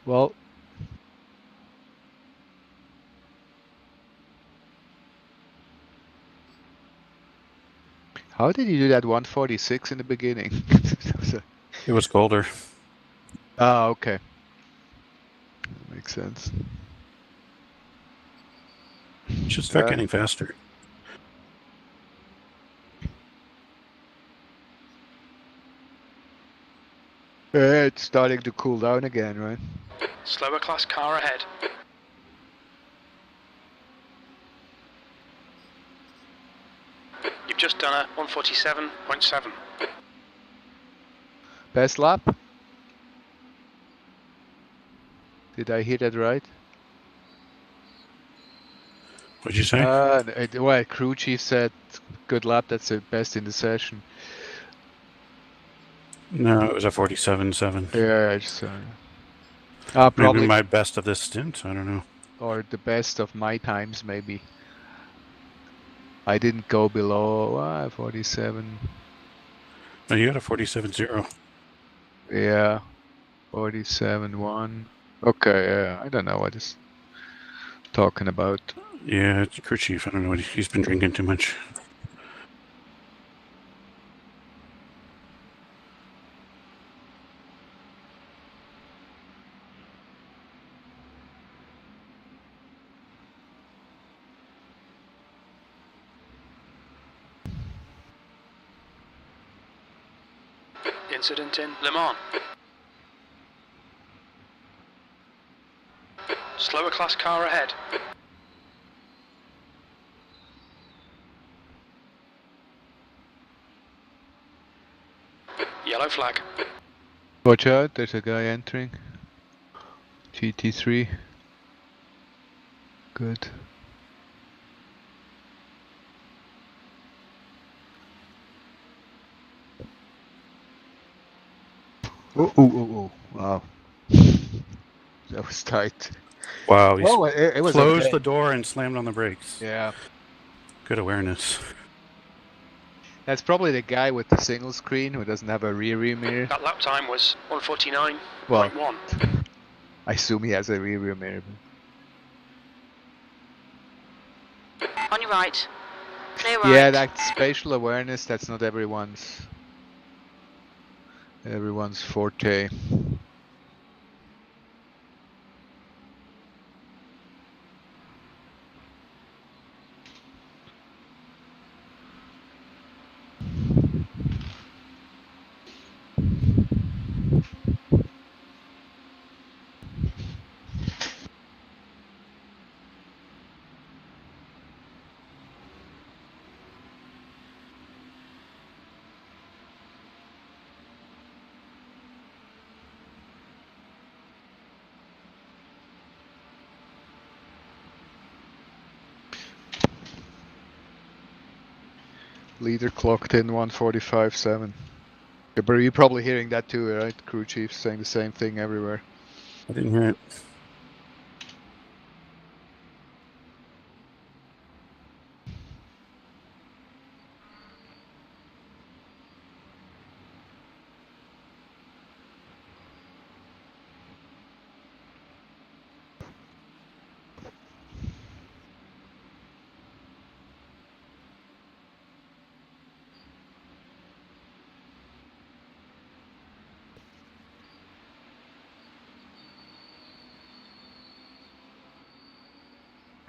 Well, how did you do that 146 in the beginning? It was colder. Oh, okay. That makes sense. Should start getting faster. It's starting to cool down again, right? Slower class car ahead. You've just done a 147.7. Best lap? Did I hear that right? What'd you say? Well, crew chief said good lap, that's the best in the session. No, it was a 47.7. Yeah, I just Maybe probably my best of this stint. I don't know. or the best of my times, maybe. I didn't go below 47. No, you got a 47.0. Yeah, 47.1. Okay, yeah, I don't know what he's talking about. Yeah, it's crew chief. I don't know what he's been drinking too much. Incident in Le Mans. Slower class car ahead. Yellow flag. Watch out, there's a guy entering. GT3. Good. Oh, wow. That was tight. Wow, he Well, it was closed okay. the door and slammed on the brakes. Yeah. Good awareness. That's probably the guy with the single screen who doesn't have a rear mirror. That lap time was 149.1. Well, I assume he has a rear mirror. On your right. Clear right. Yeah, that spatial awareness, that's not everyone's forte. Leader clocked in 145.7. You're probably hearing that too, right? Crew chief saying the same thing everywhere. I didn't hear it.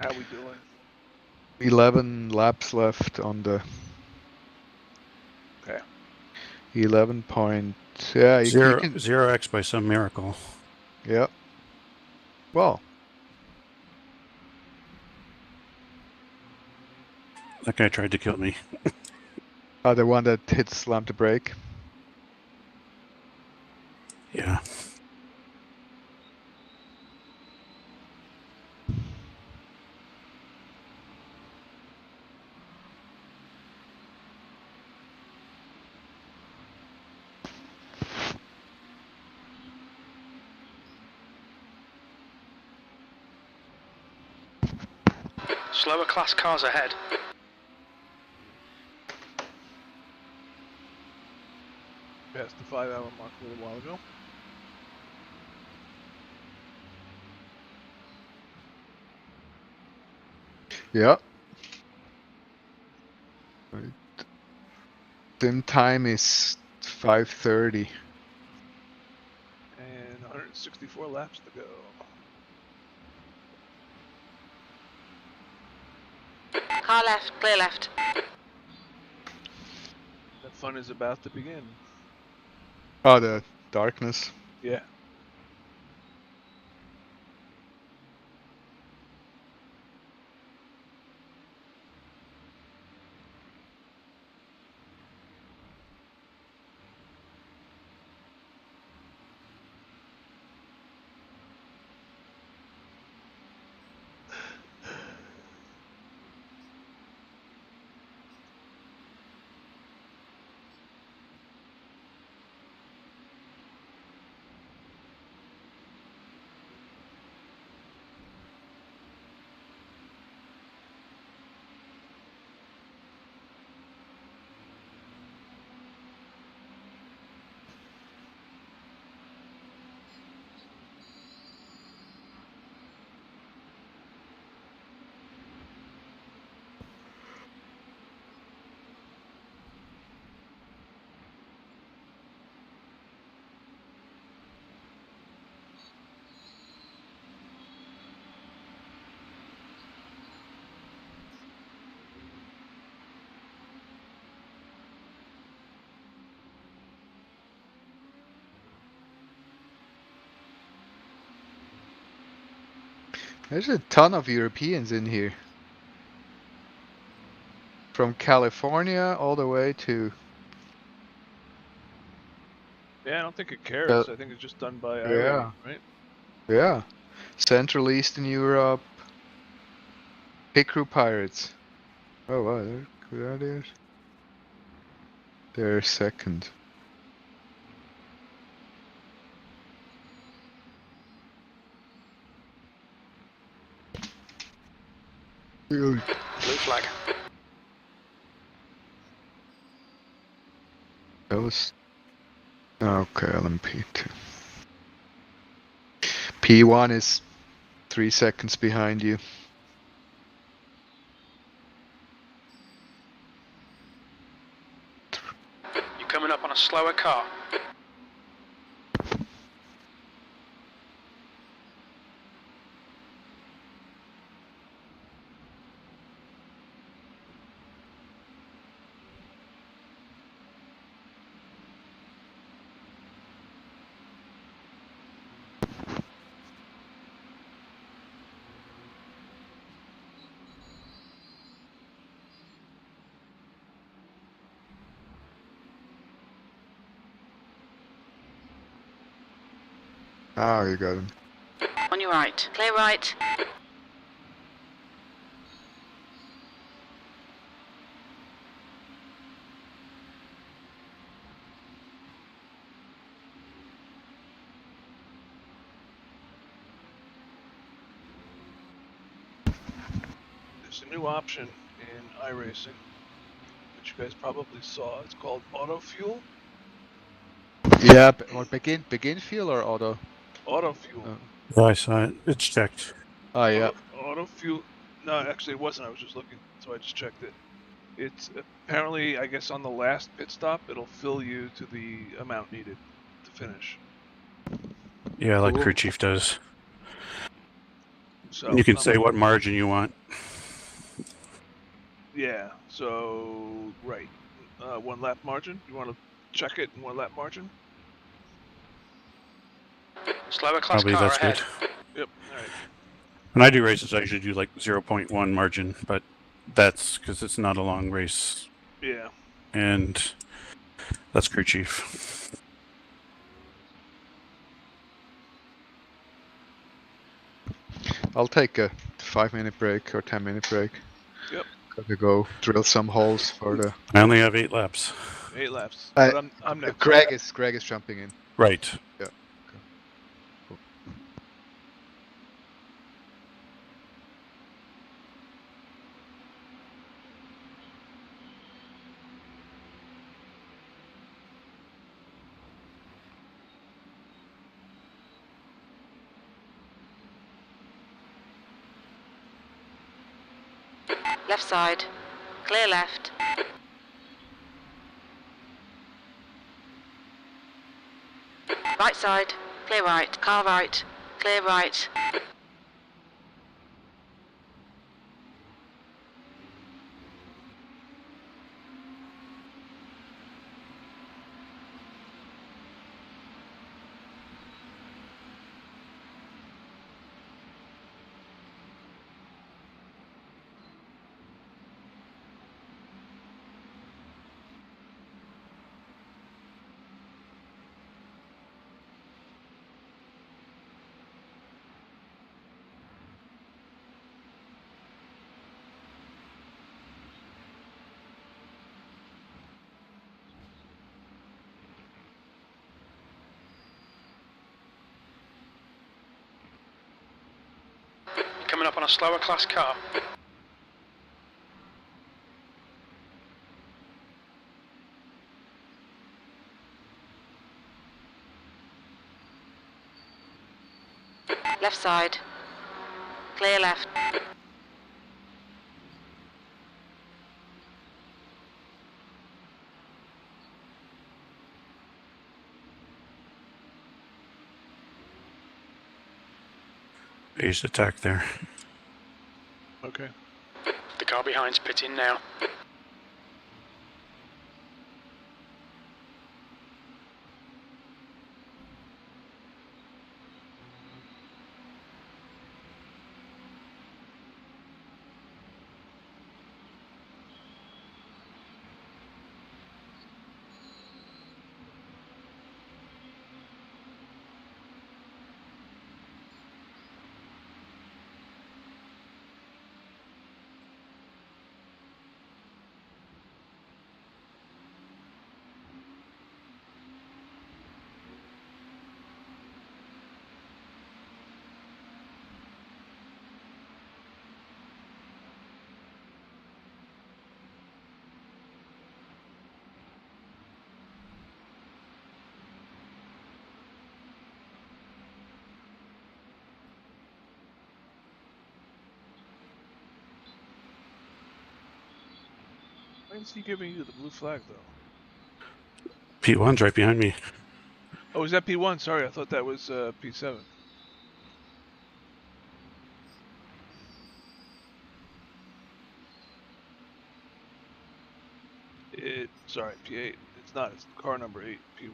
How we doing? 11 laps left on the. Okay. 11 point. Yeah, you can. 0x by some miracle. Yeah. Well, That guy tried to kill me. the one that slammed the brake. Yeah. Slower class cars ahead. Past the 5-hour mark a little while ago. Yeah. Right. Dim time is 5:30. And 164 laps to go. Car left, clear left. The fun is about to begin. Oh, the darkness. Yeah. There's a ton of Europeans in here. From California all the way to... Yeah, I don't think it cares. I think it's just done by yeah. iRating, right? Yeah. Central Eastern Europe. Pit Crew Pirates. Oh wow, they're good ideas. They're second. Blue flag. That was... Okay, LMP2. P1 is 3 seconds behind you. You're coming up on a slower car. Oh, you got him. On your right, clear right. There's a new option in iRacing, which you guys probably saw. It's called auto fuel. Yeah, or begin fuel or auto? Auto fuel. Oh. Yeah, I saw it. It's checked. Oh yeah. Auto fuel. No, actually, it wasn't. I was just looking, so I just checked it. It's apparently, I guess, on the last pit stop, it'll fill you to the amount needed to finish. Yeah, like Cool. crew chief does. So You can say what margin you want. Yeah. So right, 1 lap margin. You want to check it in 1 lap margin? Slower class Probably car that's ahead. good. Yep. All right. When I do races, I usually do like 0.1 margin, but that's because it's not a long race, Yeah. and that's crew chief. I'll take a 5-minute break or 10-minute break. Yep. Gotta go drill some holes for the... I only have 8 laps. 8 laps. But I'm next. Greg is jumping in. Right. Yeah. Okay. Cool. Left side. Clear left. Right side. Clear right. Car right. Clear right. Coming up on a slower class car. Left side. Clear left. He's attacked there. Okay. The car behind's pitting now. Why is he giving you the blue flag, though? P1's right behind me. Oh, is that P1? Sorry, I thought that was P7. Sorry, P8. It's not. It's car number 8, P1.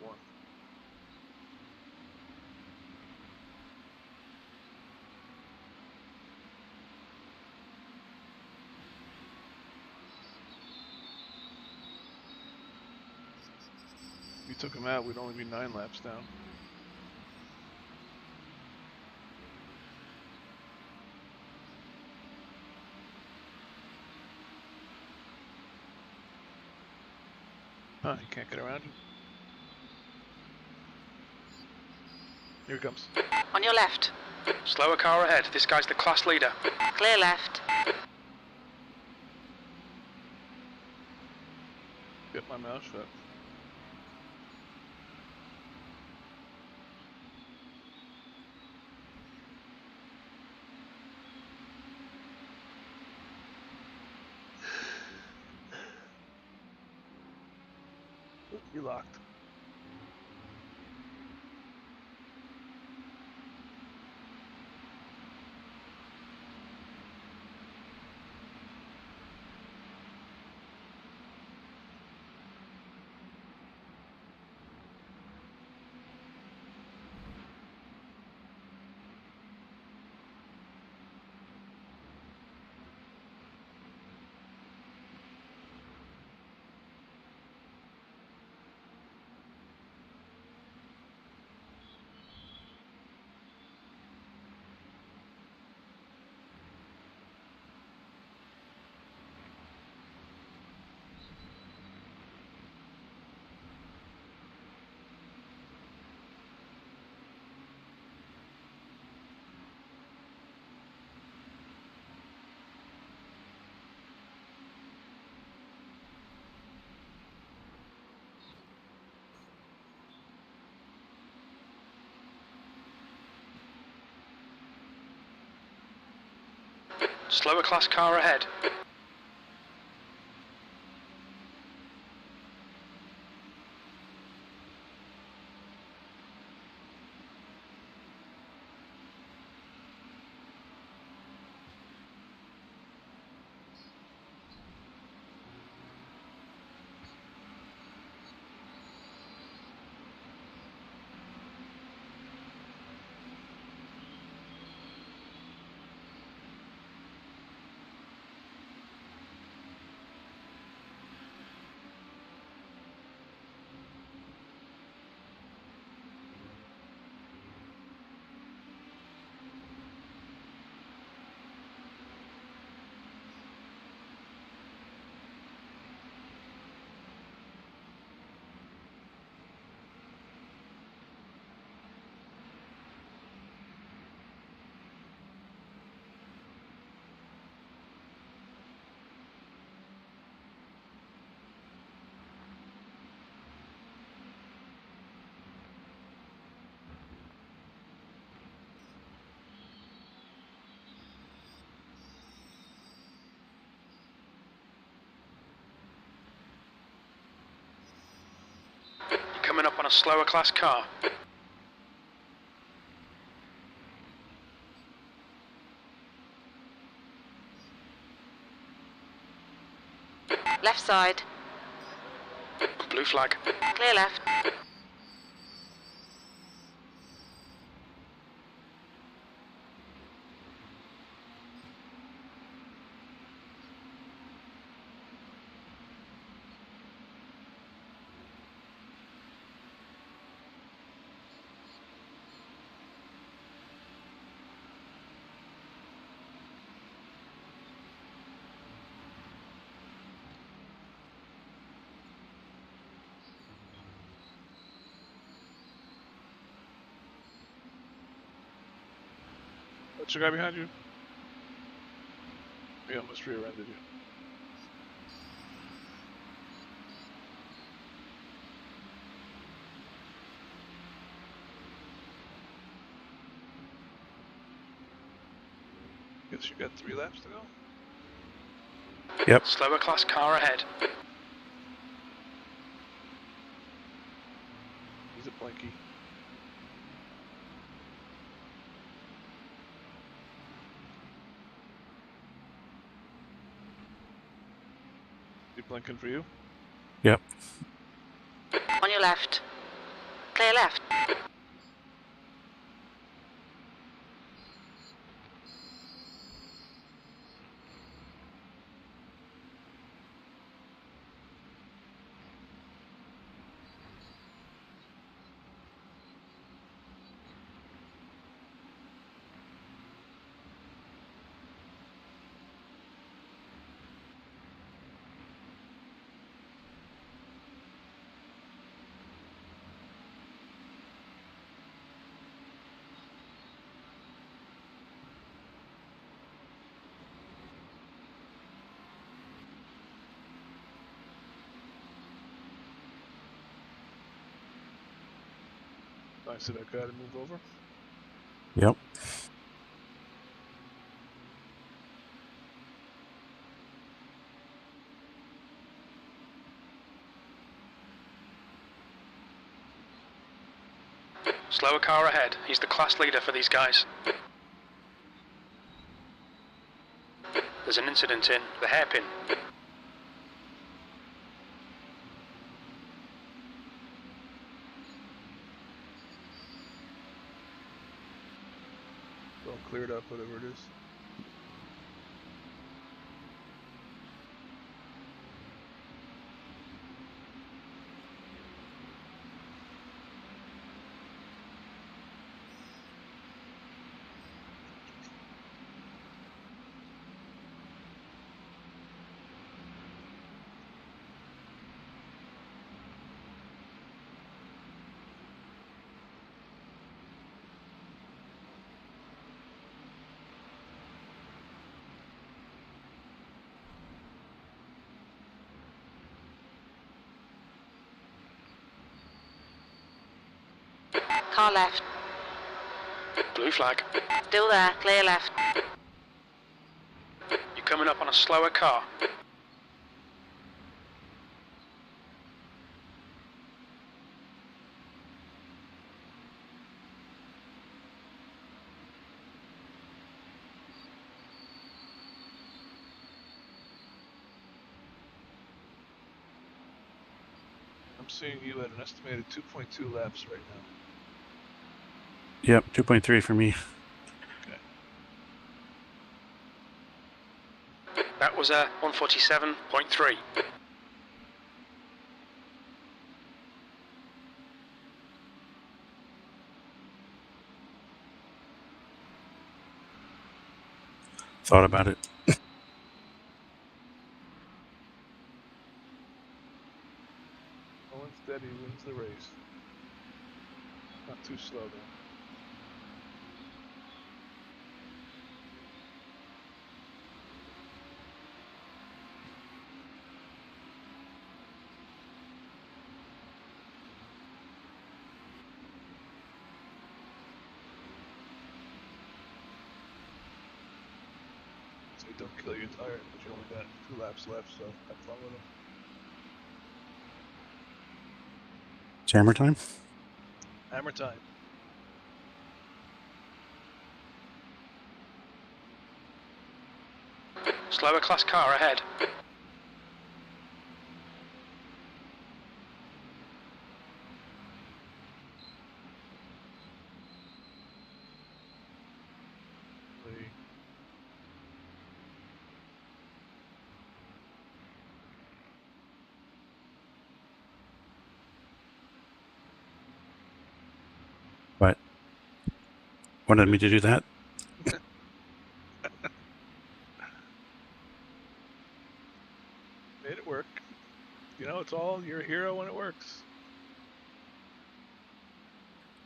If we took him out, we'd only be 9 laps down. Huh, he can't get around you. Here he comes. On your left. Slower car ahead. This guy's the class leader. Clear left. Get my mouth shut. You locked. Slower class car ahead. coming up on a slower class car. Left side. Blue flag. Clear left. What's the guy behind you? He almost rear-ended you. Guess you got 3 laps to go. Yep. Slower class car ahead. He's a blinky. He blinking for you? Yep. On your left. Clear left. I said I gotta move over. Yep. Slower car ahead. He's the class leader for these guys. There's an incident in the hairpin. Well, cleared up, whatever it is. Car left. Blue flag. Still there. Clear left. You're coming up on a slower car. I'm seeing you at an estimated 2.2 laps right now. Yep. 2.3 for me. Okay. That was a 147.3. Thought about it. Slow and steady wins the race. Not too slow though. So don't kill your tire, but you only got 2 laps left, so have fun with them. It's hammer time? Hammer time. Slower class car ahead. What? Wanted me to do that? Made it work. You know, it's all you're a hero when it works.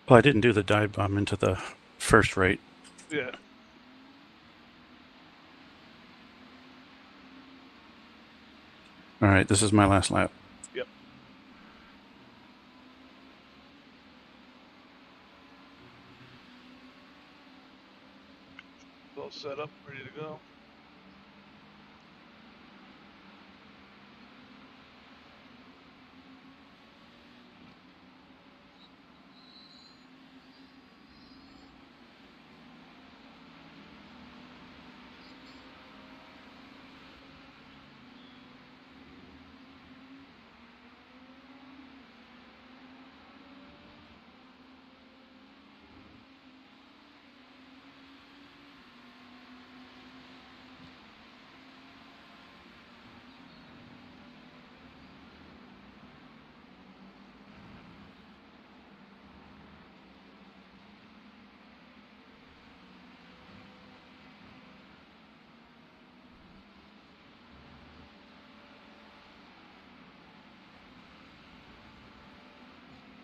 Well, I didn't do the dive bomb into the first right. Yeah. All right, this is my last lap. Yep. All set up, ready to go.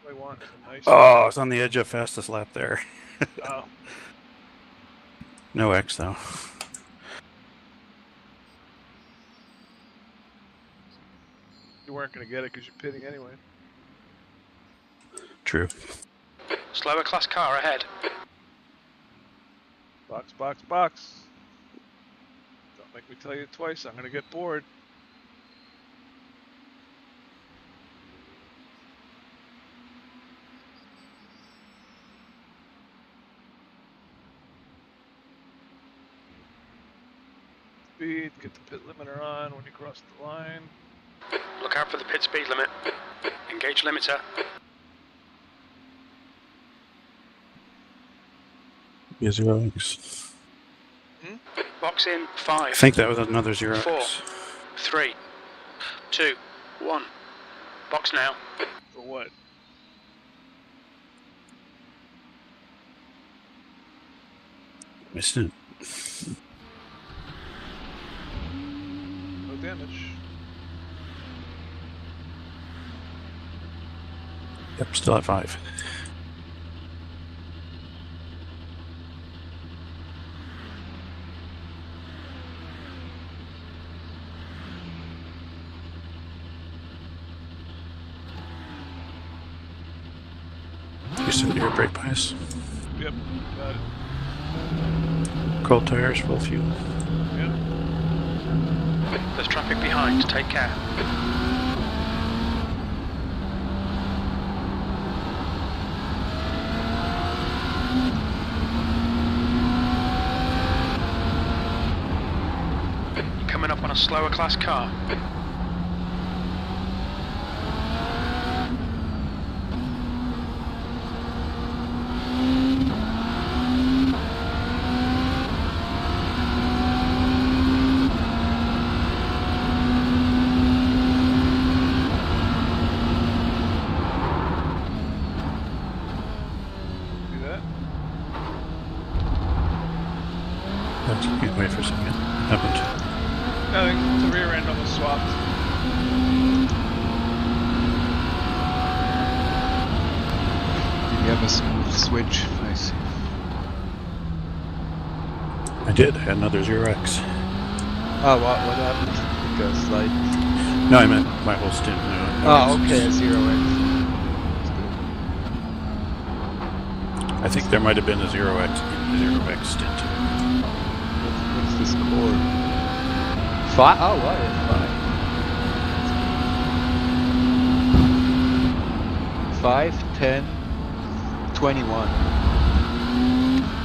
I want a nice. Oh, it's on the edge of fastest lap there. Oh. No X though. You weren't going to get it because you're pitting anyway. True. Slower class car ahead. Box, box, box. Don't make me tell you twice. I'm going to get bored. Speed, get the pit limiter on when you cross the line. Look out for the pit speed limit. Engage limiter. Yeah, 0X. Box in 5. I think that was another 0X. 4, 3, 2, 1. Box now. For what? Missed it. No damage. Yep, still at 5. You still do your brake bias? Yep, got it. Cold tires, full fuel. Yep. There's traffic behind. Take care. You're coming up on a slower class car. See that? Wait for a second. Happened. Nothing. The rear end almost swapped. Did you have a smooth switch? I see. I did. I had another 0X. Oh, what happened? Because like. No, I meant my whole stint. No Oh, X's. okay, 0X. I think there might have been a 0X stint. What's the score? 5? Oh, wow, 5. 5, 10, 21.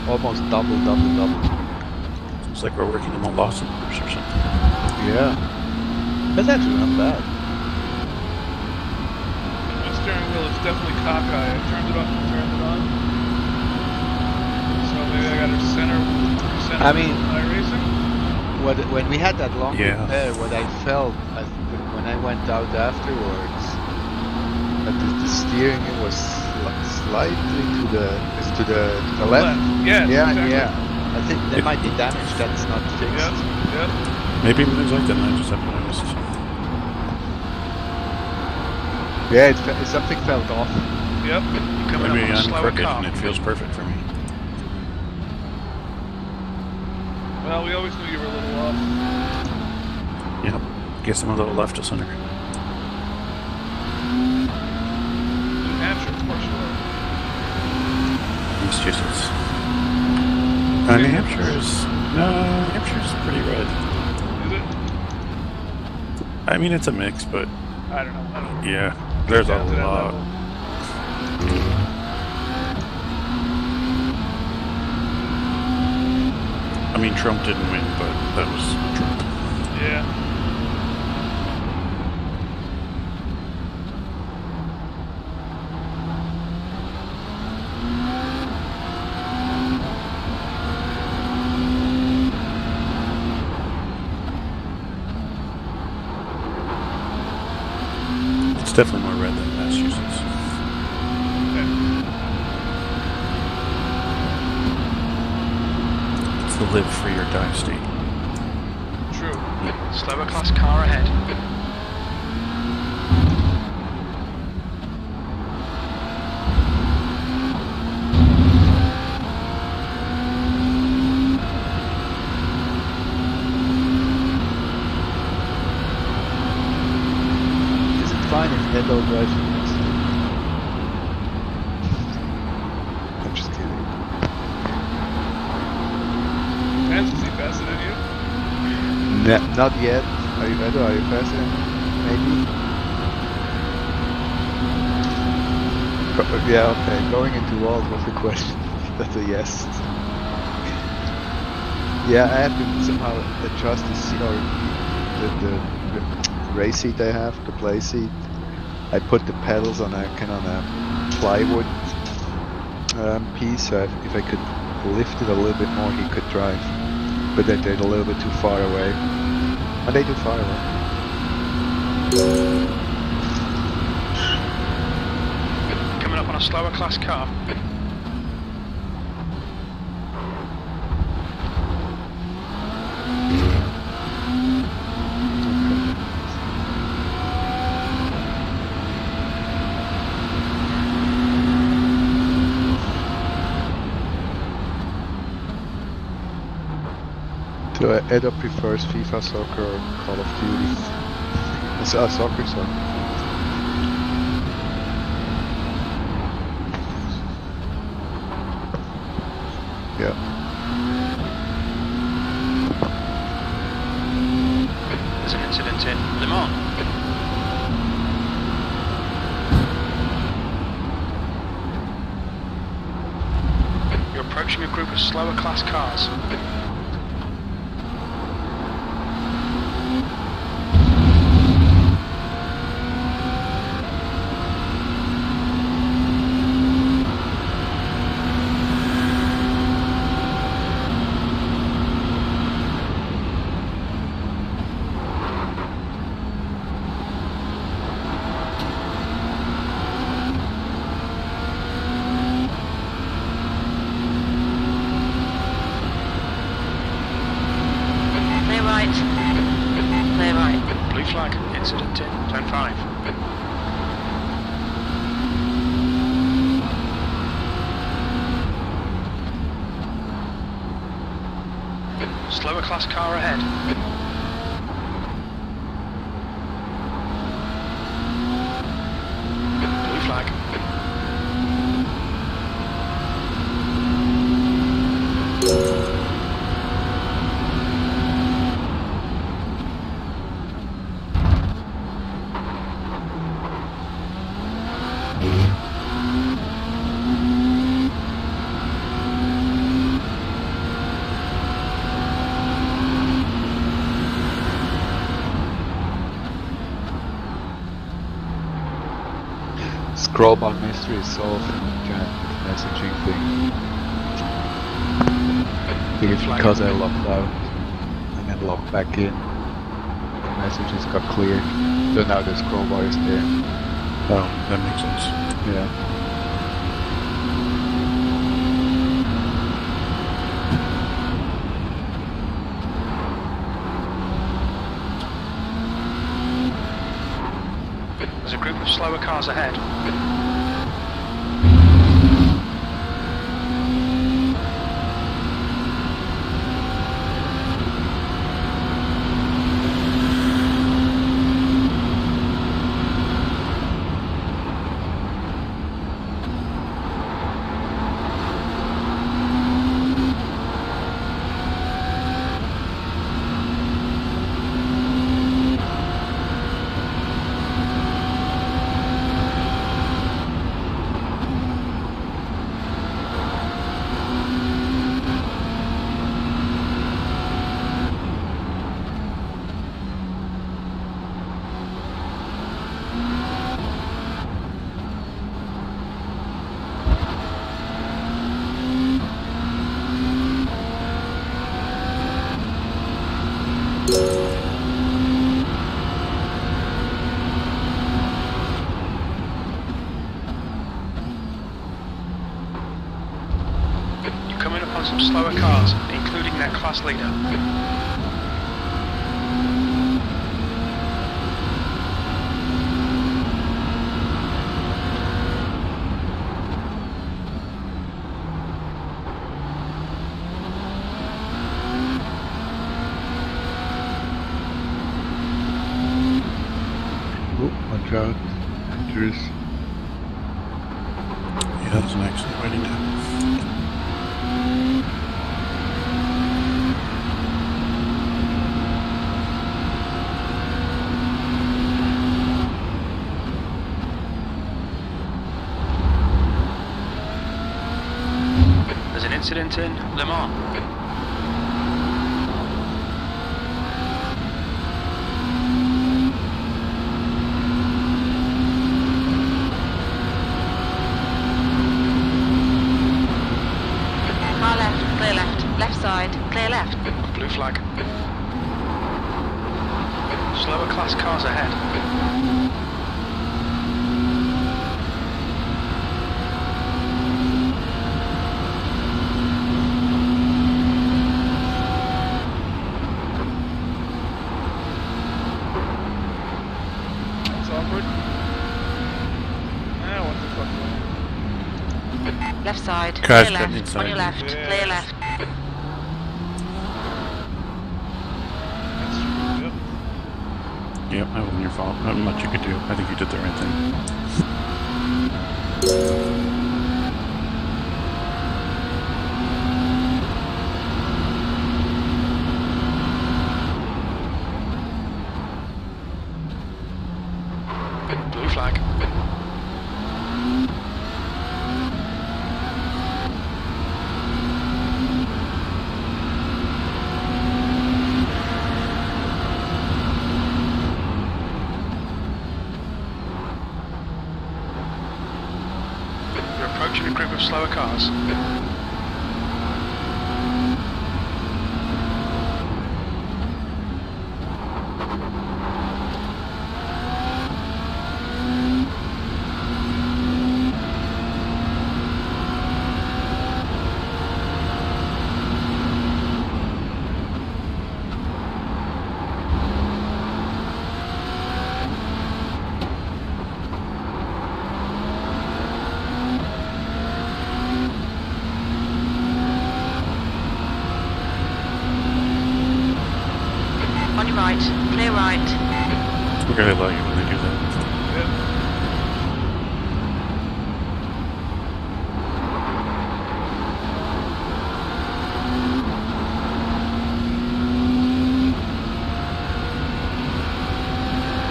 Almost double. It's like we're working in the Lawson groups or something. Yeah. That's actually not bad. My steering wheel is definitely cockeye. I turned it off and turned it on. So maybe I got a center I mean, iRacing? when we had that long Yeah. repair, what I felt when I went out afterwards, that the steering was slightly to the left. Yes, Yeah, exactly. yeah. I think there might be damage that's not fixed. Yep. Maybe it was like that and I just haven't noticed. Yeah, something felt off. Yep. Coming Maybe up on a I'm slower crooked car. and it feels perfect for me. Well, we always knew you were a little off. Yep. Guess I'm a little left of center. New Hampshire, of course you are. Massachusetts. New Hampshire's pretty red. Is it? I mean, it's a mix, but I don't know. yeah, there's a Down to that lot. level. I mean, Trump didn't win, but that was Trump. Yeah. It's definitely more red than Massachusetts. It's the live free or die state. True. Slower class car ahead. Is it fine if Edo drives the next? I'm just kidding. Depends, is he faster than you? Not yet. Are you Edo? Are you faster? Maybe? Yeah, okay. Going into walls was the question. That's a yes. Yeah, I have to somehow adjust the seat or the race seat I have, the play seat. I put the pedals on a kind of a plywood piece, so if I could lift it a little bit more, he could drive. But they're a little bit too far away. Are they too far away? Coming up on a slower class car. So Edo prefers FIFA Soccer or Call of Duty. Soccer, sorry. Yeah. There's an incident in Le Mans. You're approaching a group of slower class cars. Clear right. Blue flag, incident in turn 5. Slower class car ahead. Blue flag. scrollbar mystery is solved in the chat messaging thing. I think it's because I logged out and then logged back in. The messages got cleared. So now the scrollbar is there. Oh, that makes sense. Yeah. There's a group of slower cars ahead. Some slower cars, including their class leader. Oh, watch out. Dangerous. Yeah, there's an accident waiting to happen. Incident in Le Mans. Car left, clear left. Left side, clear left. Blue flag. Slower class cars ahead. Left side, Cars clear cutting left. inside. On your left, Yeah. clear left. Yep, that wasn't your fault. Not much you could do. I think you did the right thing. Blue flag. You're approaching a group of slower cars. On your right, clear right. We're gonna allow you when they do that.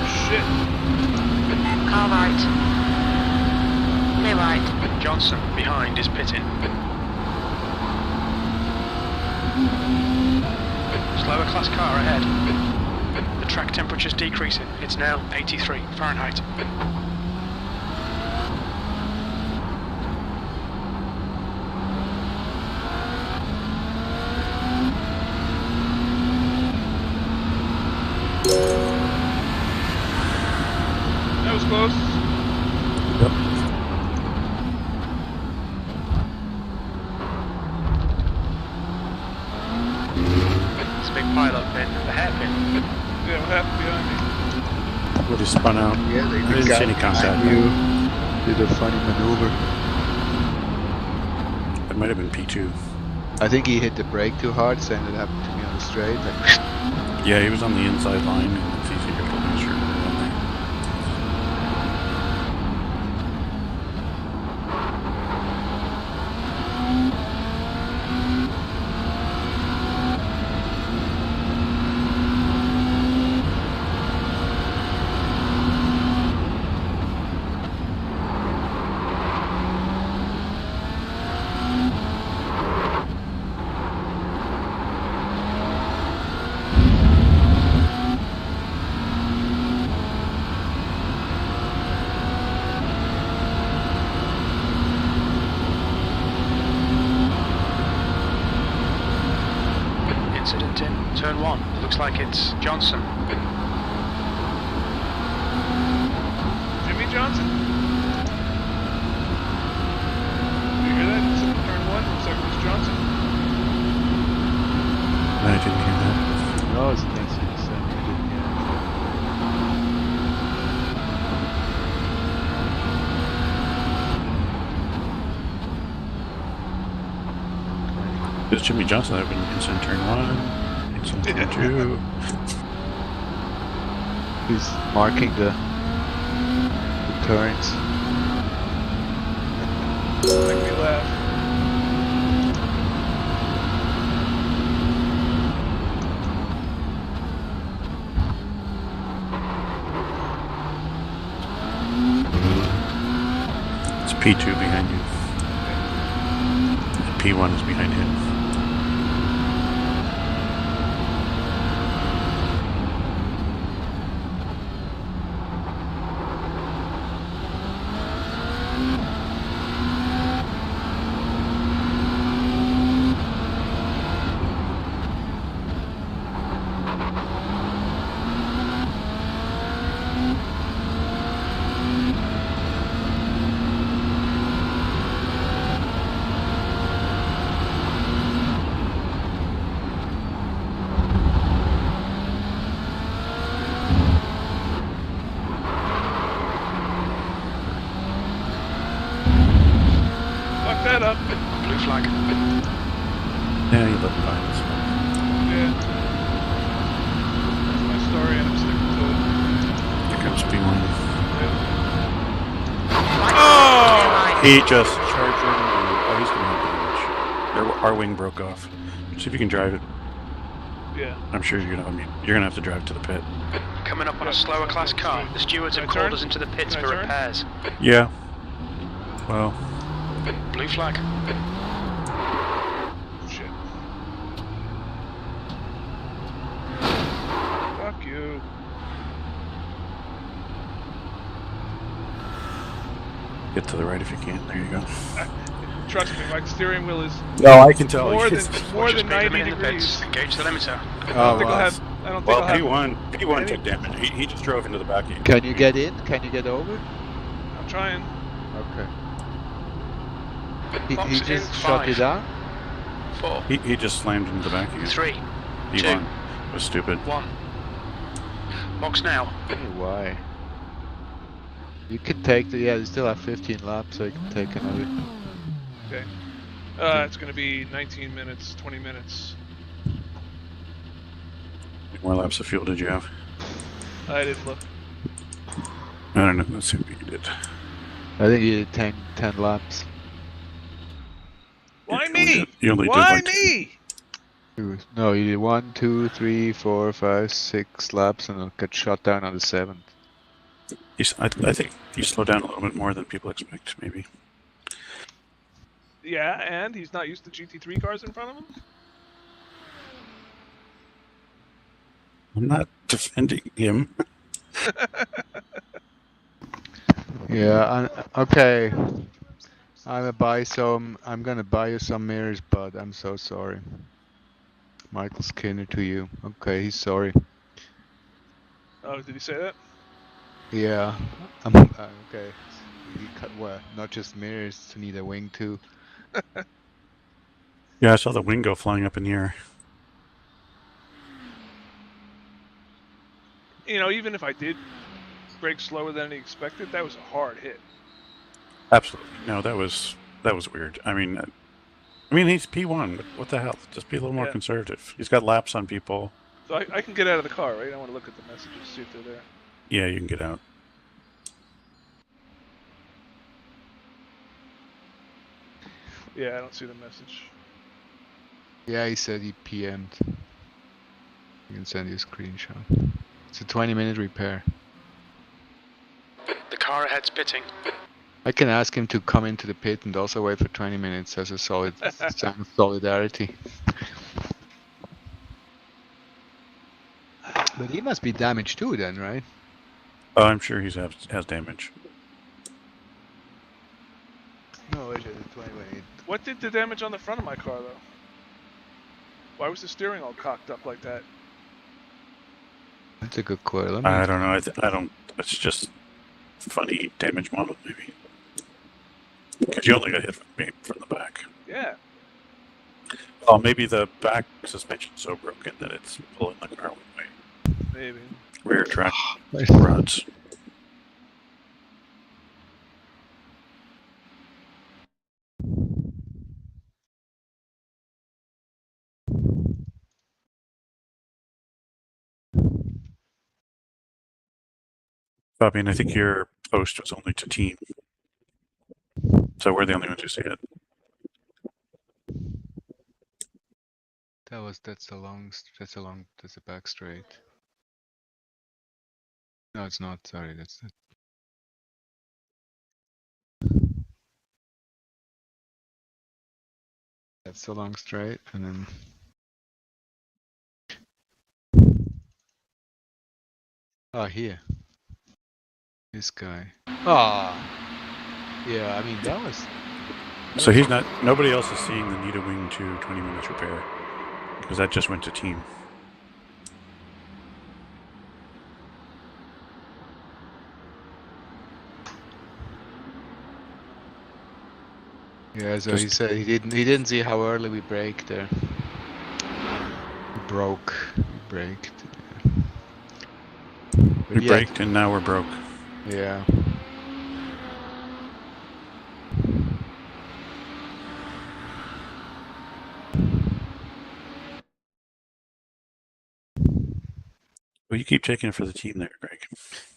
Shit. Car right. Clear right. Johnson, behind, is pitting. Slower class car ahead. The track temperature's decreasing. It's now 83 Fahrenheit. close? Yep. It's a big pile-up pin, the hairpin. Yeah, what happened behind me? Would he spun out? Yeah, they I didn't see any contact. you did a funny maneuver. It might have been P2. I think he hit the brake too hard, saying it happened to me on the straight. Like, Yeah, he was on the inside line, and it's easier to measure on there. Incident in turn 1. It looks like it's Johnson. Jimmy Johnson? Did you hear that? Incident in turn 1. Looks like it was Johnson. I didn't hear that. no, it's against you. So you didn't hear It's Jimmy Johnson. That would have been instant turn 1, instant turn 2. He's marking the turns. Make me laugh. It's P2 behind you. And P1 is behind him. Fuck that up. Blue flag. Yeah, you look fine. It's fine. Yeah. That's my story and I'm sticking to it. Here comes P1. Right Oh! side, clear right. He just charged in. Oh, he's going to have damage. Our wing broke off. See if you can drive it. Yeah. I'm sure you're gonna have to drive to the pit. Coming up on a slower class car. The stewards have called us into the pits Can I for turn? repairs. Yeah. Well, Blue flag. Shit. Fuck you. get to the right if you can. There you go. Trust me, my steering wheel is No, I can tell. more It's- than more Watch than us beat them 90 in the degrees. pits. Engage the limiter. I don't think I'll have. I don't think Well, I'll have. P1 took damage. He just drove into the back of you. Can you get in? Can you get over? I'm trying. Okay. He Box in just shot you 5. down? 4, He just slammed into the back of you. 3, He 2. won. It was stupid. 1. Box now. Hey, why? You can take the, yeah, you still have 15 laps, so you can take another. Okay. It's gonna be 19 minutes, 20 minutes. How many more laps of fuel did you have? I didn't look. I don't know. Let's see what you did. I think you did 10 laps. Why You only me? did- you only did Why like me? No, you did 1, 2, 3, 4, 5, 6 laps and it'll get shot down on the 7th. I think you slowed down a little bit more than people expect, maybe. Yeah, and he's not used to GT3 cars in front of him? I'm not defending him. Yeah, okay. I'm gonna buy you some mirrors, bud. I'm so sorry. Michael Skinner to you. Okay, he's sorry. Oh, did he say that? Yeah. Okay. You cut well, not just mirrors, to need a wing too. Yeah, I saw the wing go flying up in the air. You know, even if I did brake slower than he expected, that was a hard hit. Absolutely. No, that was weird. I mean, he's P1. What the hell? Just be a little more Yeah. conservative. He's got laps on people. So I can get out of the car, right? I want to look at the messages, see if they're there. Yeah, you can get out. Yeah, I don't see the message. Yeah, he said he PM'd. You can send you a screenshot. It's a 20-minute repair. The car ahead's pitting. I can ask him to come into the pit and also wait for 20 minutes as a solid sign of solidarity. But he must be damaged too then, right? Oh, I'm sure he has damage. No, wait, 20 What did the damage on the front of my car, though? Why was the steering all cocked up like that? That's a good quote. I don't know. I don't. It's just funny damage model, maybe. Because you only got hit from the back. Yeah. Oh, maybe the back suspension's so broken that it's pulling the car one way. Maybe. Rear track rods. Fabian, I think your post was only to team. So we're the only ones who see it. That's a back straight. No, it's not. Sorry, that's the long straight, and then. Oh, here. This guy. Ah. Yeah, I mean that was. So he's not. Nobody else is seeing the need a wing to 20 minutes repair because that just went to team. Yeah, so he said he didn't see how early we braked there. We braked. But We braked and now we're broke. Yeah. Well, you keep checking for the team there, Greg.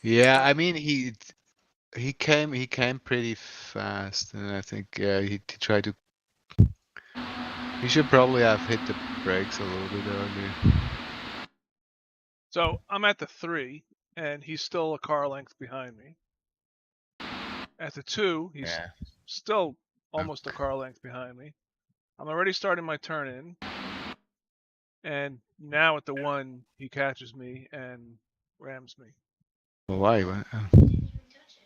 Yeah, I mean he came pretty fast, and I think he tried to. He should probably have hit the brakes a little bit earlier. So I'm at the 3, and he's still a car length behind me. At the 2, he's still almost a car length behind me. I'm already starting my turn in. And now at the 1, he catches me and rams me. Why?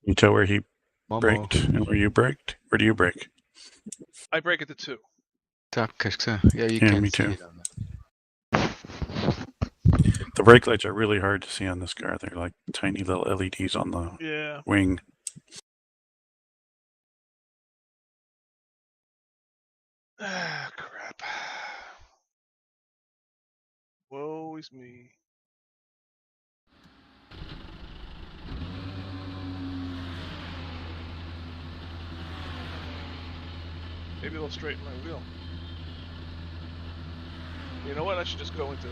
You tell where he braked and where you braked? Where do you brake? I brake at the 2. Yeah, you can me see too. it on that. The brake lights are really hard to see on this car. They're like tiny little LEDs on the wing. Ah, crap. Woe is me. Maybe they'll straighten my wheel. You know what? I should just go into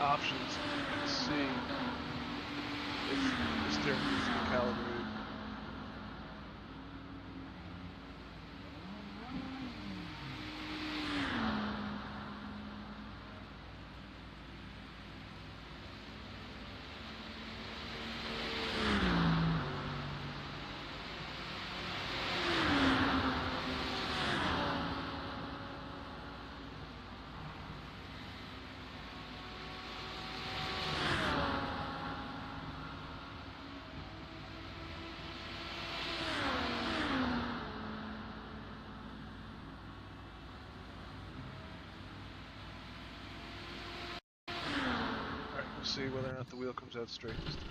options and see if the steering needs to be calibrated. see whether or not the wheel comes out straight this time.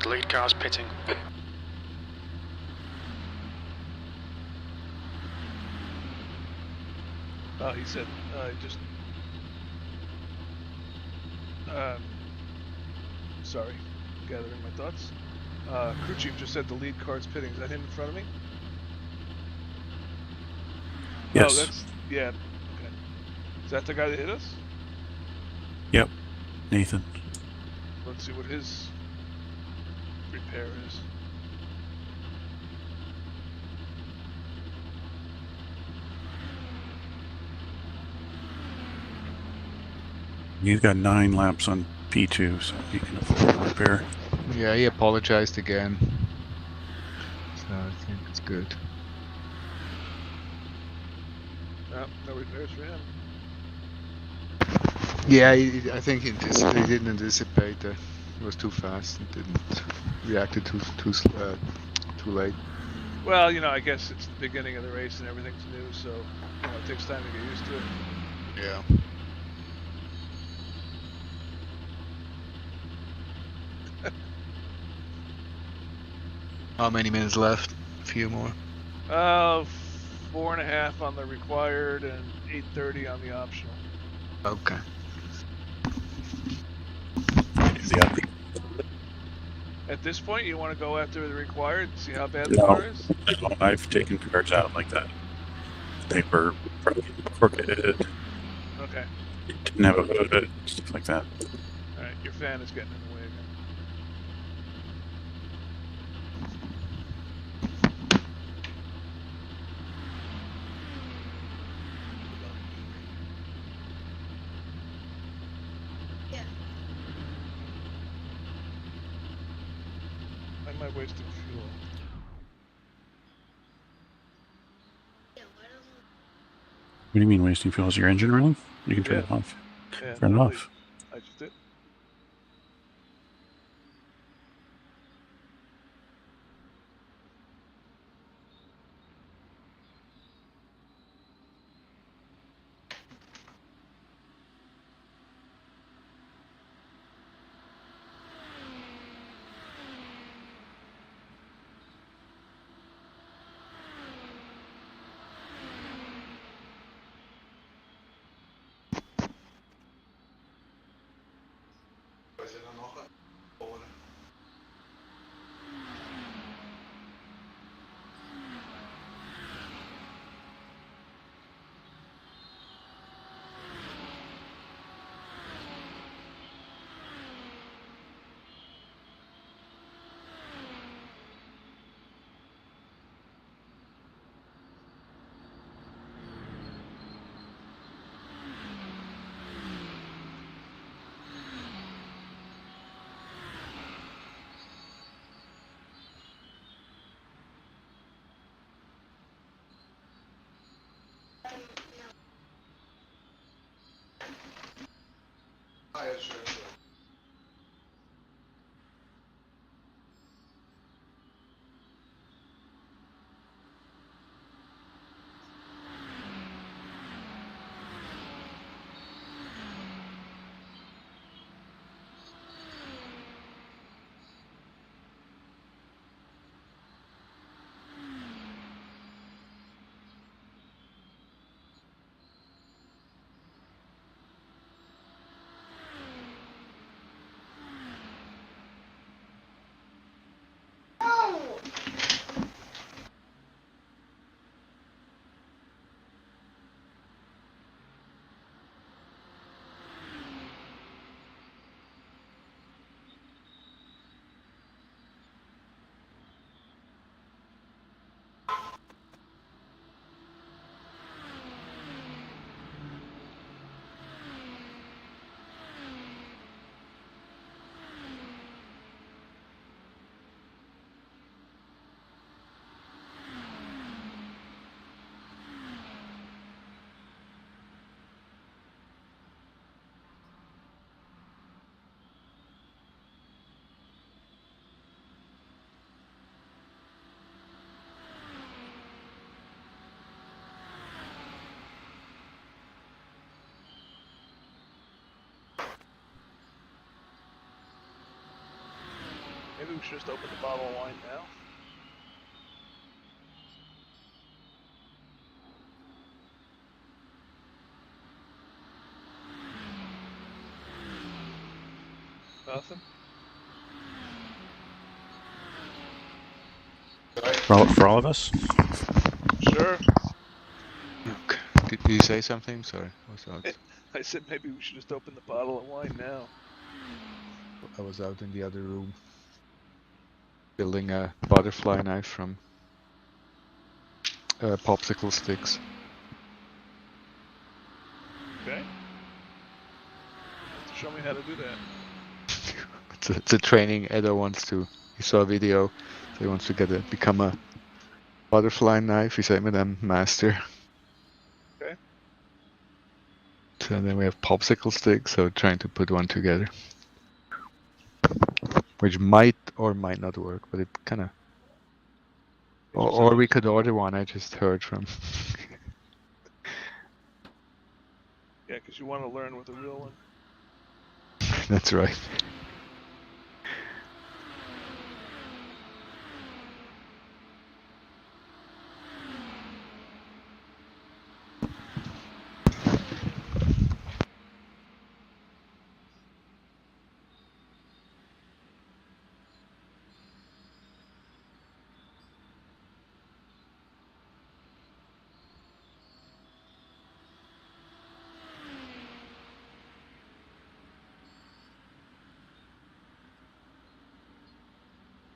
The lead car's pitting. Oh, he said, just... sorry, gathering my thoughts. Crew chief just said the lead car's pitting. Is that him in front of me? Yes. Oh, that's... yeah, okay. Is that the guy that hit us? Yep. Nathan. Let's see what his repair is. He's got 9 laps on P2, so he can afford a repair. Yeah, he apologized again. So I think it's good. No repairs for him. Yeah, I think he didn't anticipate that. It was too fast. It didn't reacted too late. Well, you know, I guess it's the beginning of the race and everything's new, so you know, it takes time to get used to it. Yeah. How many minutes left? A few more. 4.5 on the required and 8:30 on the optional. Okay. At this point, you want to go after the required and see how bad the No. car is? No, I've taken cars out like that. They were probably crooked, Okay. didn't have a hood, stuff like that. Alright, your fan is getting in the way again. Am I wasting fuel? What do you mean wasting fuel? Is your engine running? You can turn Yeah. it off. Yeah, Turn it off. I just did. we should just open the bottle of wine now. Nothing? For all of us? Sure. Okay. Did you say something? Sorry. I said maybe we should just open the bottle of wine now. I was out in the other room building a butterfly knife from popsicle sticks. Okay. Show me how to do that. It's a training. Edo wants to. He saw a video. So he wants to become a butterfly knife. He's a master. Okay. So then we have popsicle sticks. So trying to put one together, which might or might not work, but it kind of. Or we could order one. I just heard from. Yeah, because you want to learn with a real one. That's right.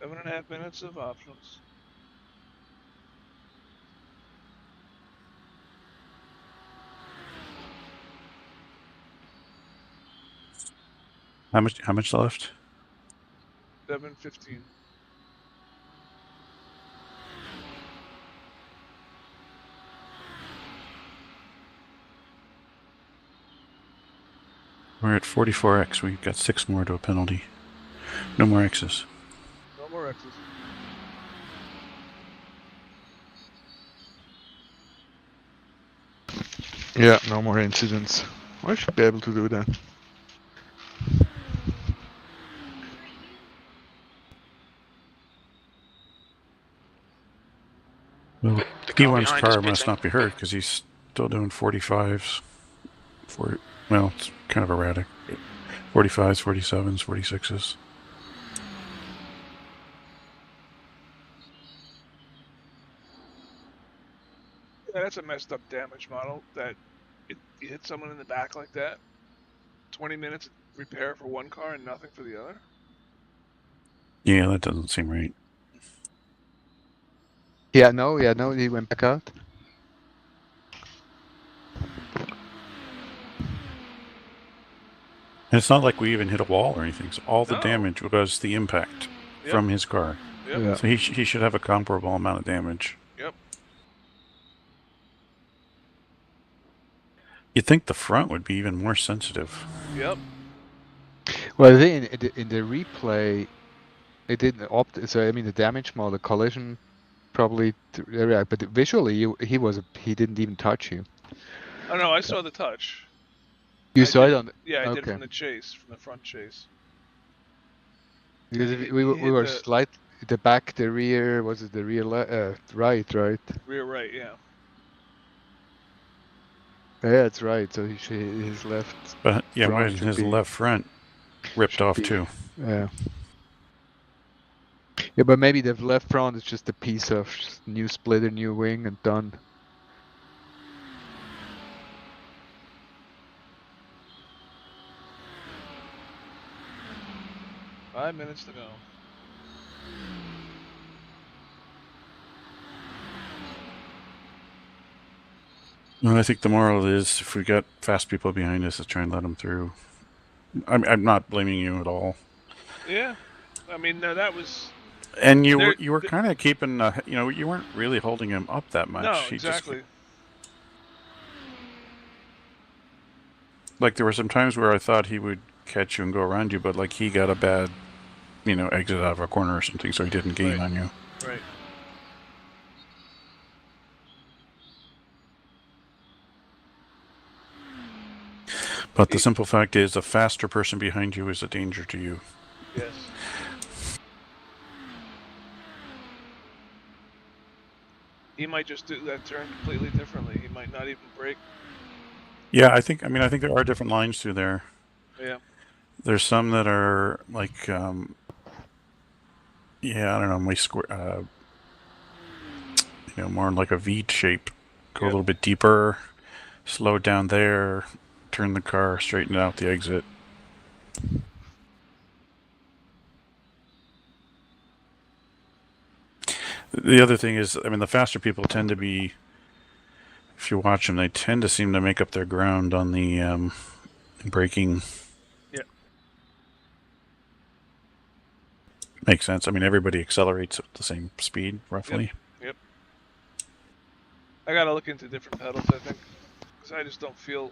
Seven and a half minutes of options. How much left? 7:15. We're at 44x. We've got 6 more to a penalty. No more X's. No more X's. Yeah, no more incidents. I should be able to do that. Well, P1's car must not be hurt because he's still doing 45s. Well, it's kind of erratic. 45s, 47s, 46s. Yeah, that's a messed up damage model that you hit someone in the back like that. 20 minutes repair for one car and nothing for the other. Yeah, that doesn't seem right. Yeah, no, he went back out. And it's not like we even hit a wall or anything. So all the damage was the impact from his car. Yep. Yeah. So he should have a comparable amount of damage. Yep. You'd think the front would be even more sensitive. Yep. Well, in the replay, it didn't opt. So I mean, the damage model, the collision, probably react. But visually, he didn't even touch you. Oh no, I saw the touch. You saw it on the... Yeah, I okay. did from the chase, from the front chase. Because we were slight. The back, the rear. Was it the rear? Right. Rear right, yeah. Yeah, that's right. So his left. But yeah, his left front ripped off too. Yeah. Yeah, but maybe the left front is just a piece of new splitter, new wing, and done. Five minutes to go. Well, I think the moral is if we got fast people behind us, let's try and let them through. I'm not blaming you at all. Yeah, I mean, no, that was. And you were kind of keeping, you weren't really holding him up that much. No, exactly. Like there were some times where I thought he would catch you and go around you, but like he got a bad, exit out of a corner or something, so he didn't gain on you. Right. But the simple fact is, a faster person behind you is a danger to you. Yes. he might just do that turn completely differently. He might not even brake. Yeah, I think there are different lines through there. Yeah. There's some that are like, yeah, I don't know, my square, more like a V shape. Go a little bit deeper, slow down there, turn the car, straighten out the exit. The other thing is, I mean, the faster people tend to be, if you watch them, they tend to seem to make up their ground on the braking. Yeah. Makes sense. I mean, everybody accelerates at the same speed, roughly. Yep. I gotta look into different pedals, I think, because I just don't feel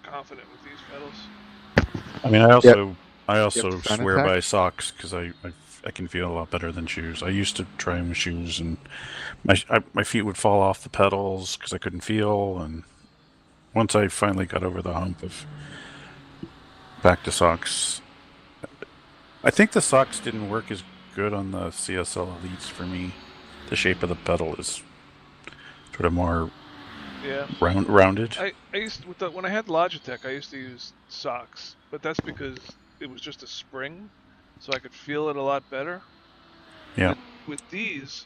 confident with these pedals. I mean, I also swear by socks because I can feel a lot better than shoes. I used to try them with shoes, and my feet would fall off the pedals because I couldn't feel. And once I finally got over the hump of back to socks, I think the socks didn't work as good on the CSL Elites for me. The shape of the pedal is sort of more rounded. I used when I had Logitech, I used to use socks, but that's because it was just a spring, so I could feel it a lot better. Yeah. With these,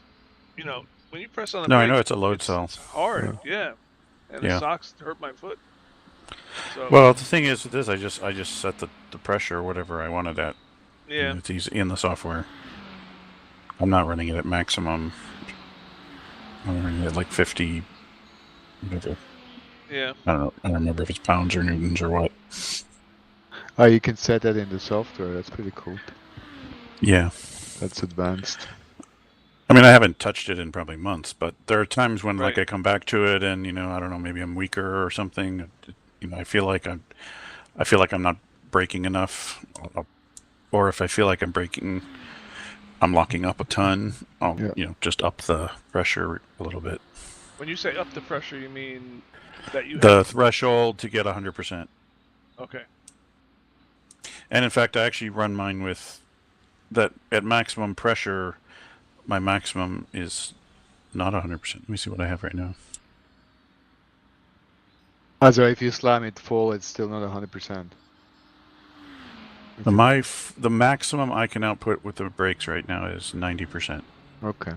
when you press on the brake, I know it's a load cell. It's hard, yeah. And the socks hurt my foot. So, well, the thing is with this, I just set the pressure whatever I wanted at. Yeah. It's easy in the software. I'm not running it at maximum. I'm running it at like 50. Whatever. Yeah. I don't know. I don't remember if it's pounds or newtons or what. Oh, you can set that in the software. That's pretty cool. Yeah. That's advanced. I mean, I haven't touched it in probably months, but there are times when like I come back to it and I don't know, maybe I'm weaker or something. I feel like I'm not braking enough, or if I feel like I'm braking, I'm locking up a ton. I'll just up the pressure a little bit. When you say up the pressure, you mean that you the threshold to get 100%. Okay. And in fact, I actually run mine with that at maximum pressure. My maximum is not 100%. Let me see what I have right now. So if you slam it full, it's still not 100%. The maximum I can output with the brakes right now is 90%. Okay.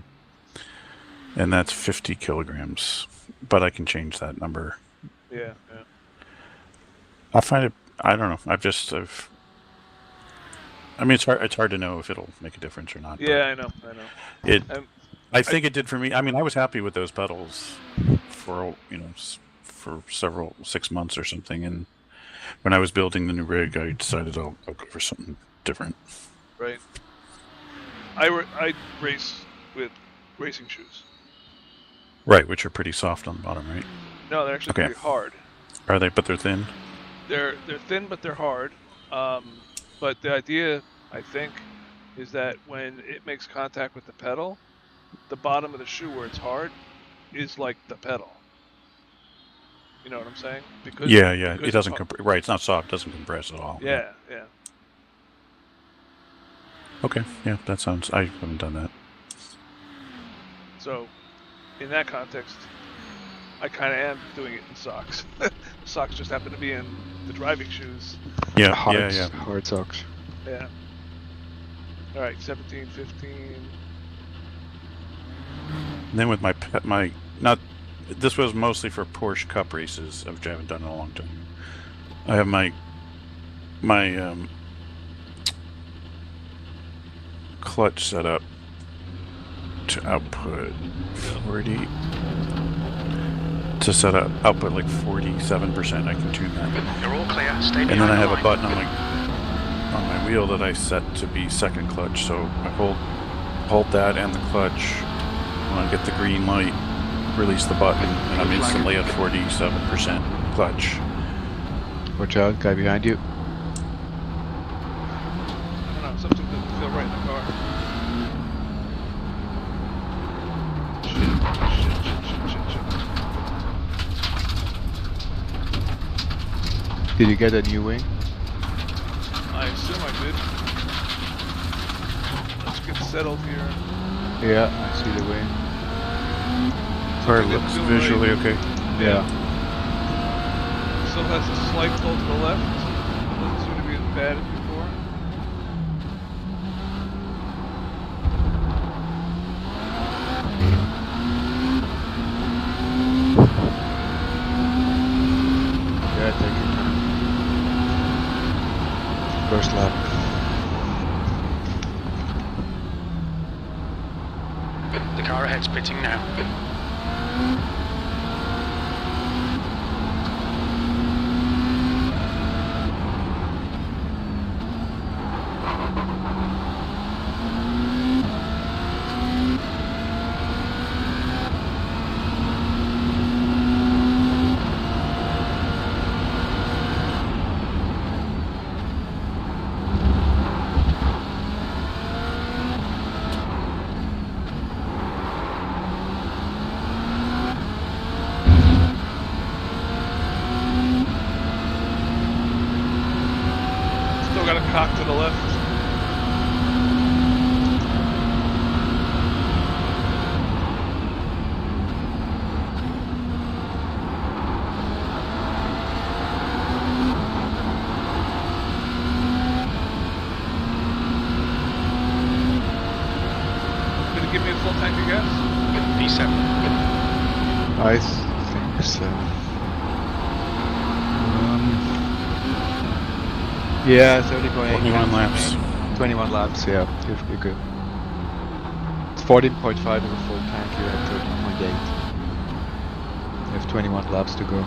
And that's 50 kilograms, but I can change that number. Yeah. I find it. I don't know. I mean, it's hard to know if it'll make a difference or not. Yeah, I know. I think it did for me. I mean, I was happy with those pedals for 6 months or something, and when I was building the new rig, I decided I'll go for something different. Right. I race with racing shoes. Right, which are pretty soft on the bottom, right? No, they're actually pretty hard. Are they? But they're thin? They're thin, but they're hard. But the idea, I think, is that when it makes contact with the pedal, the bottom of the shoe where it's hard is like the pedal. You know what I'm saying? Because it doesn't compress. Right, it's not soft. It doesn't compress at all. Yeah. Okay, yeah, that sounds. I haven't done that. So, in that context, I kind of am doing it in socks. Socks just happen to be in the driving shoes. Yeah, hard socks. Yeah. All right, 17, 15. And then with this was mostly for Porsche Cup races, which I haven't done in a long time. I have my clutch set up to output 40. To set up output like 47%, I can tune that. You're all clear. Stay and then I have a button on my wheel that I set to be second clutch. So I hold that and the clutch. When I get the green light, release the button, and I'm instantly at 47% clutch. Watch out, guy behind you. I don't know, something doesn't feel right in the car. Shit. Did you get a new wing? I assume I did. Let's get settled here. Yeah, I see the wing. Car looks visually okay. Yeah. Still has a slight pull to the left. Doesn't seem to be as bad as before. Yeah, take your time. First lap. The car ahead's pitting now. Still got a cock to the left. Gonna give me a full tank of gas? P7. I think so. Yeah, it's only going 21 laps. 21 laps, yeah, you're good. It's 14.5 is a full tank, you're at 13.8. You have 21 laps to go.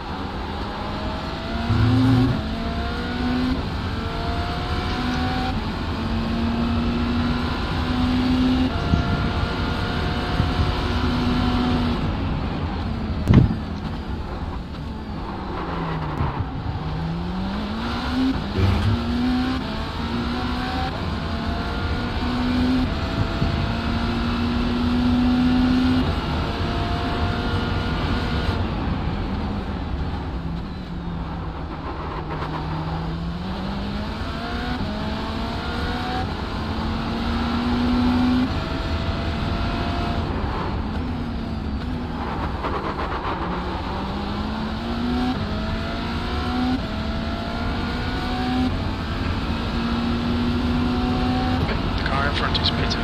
Front is pitting.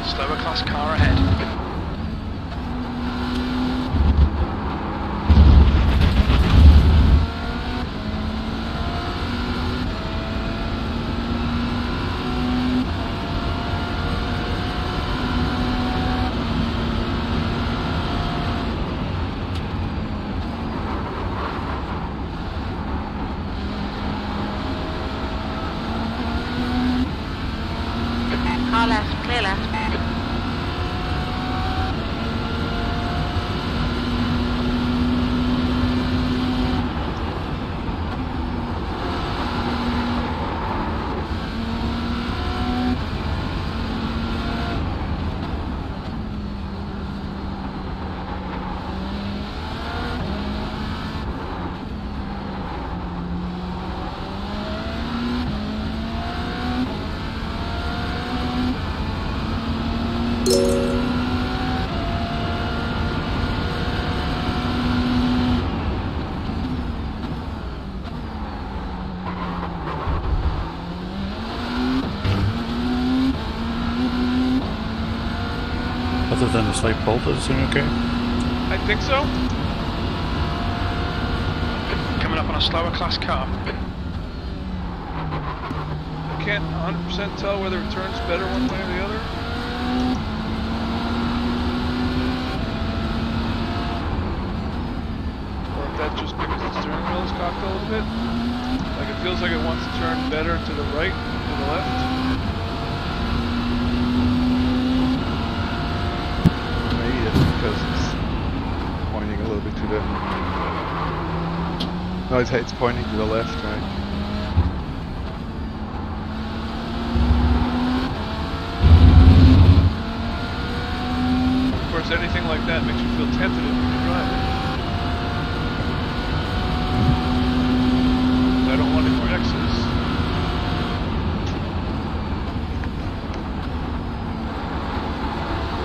Slower class car ahead. Car left, clear left. Other than a slight pull, does it seem okay? I think so. Coming up on a slower class car. I can't 100% tell whether it turns better one way or the other. Or if that's just because the steering wheel is cocked a little bit. Like it feels like it wants to turn better to the right than the left. Maybe that's because it's pointing a little bit to the... No, it's pointing to the left, right? Of course, anything like that makes you feel tentative when you drive. I don't want any more X's.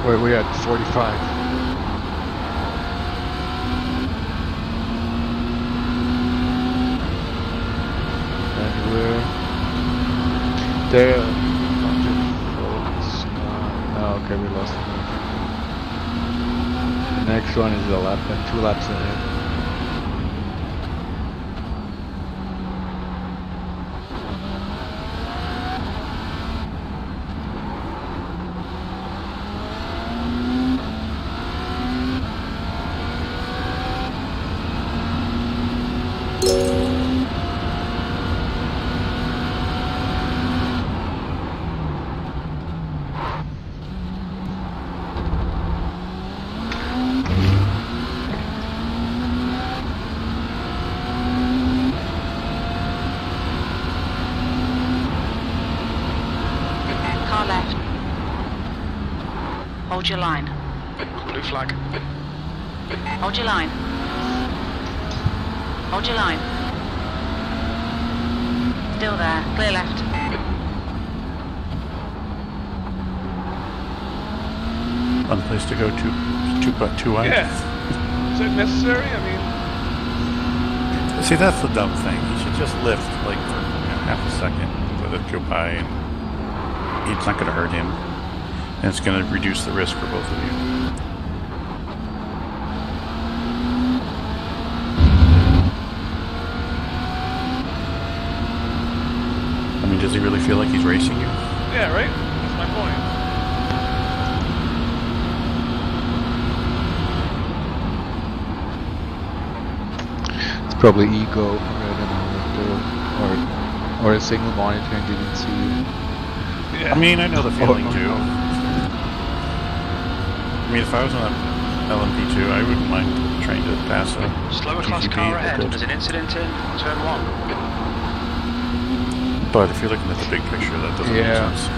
We're at 45. And we're there. Oh, okay, we lost him. The next one is a lap and 2 laps ahead. Car left. Hold your line. Blue flag. Hold your line. Hold your line. Still there. Clear left. Fun place to go two wide. Yeah. Is that necessary? I mean, See, that's the dumb thing. He should just lift like for half a second, let it go by, and it's not going to hurt him, and it's going to reduce the risk for both of you. I mean, does he really feel like he's racing you? yeah, right? That's my point. It's probably ego, I don't know, or a single monitor and didn't see you. Yeah. I mean, I know the feeling too. I mean, if I was on LMP2, I wouldn't mind trying to pass a Slower class GTP car if I ahead. could. There's an incident in turn 1. But if you're looking at the big picture, that doesn't make sense.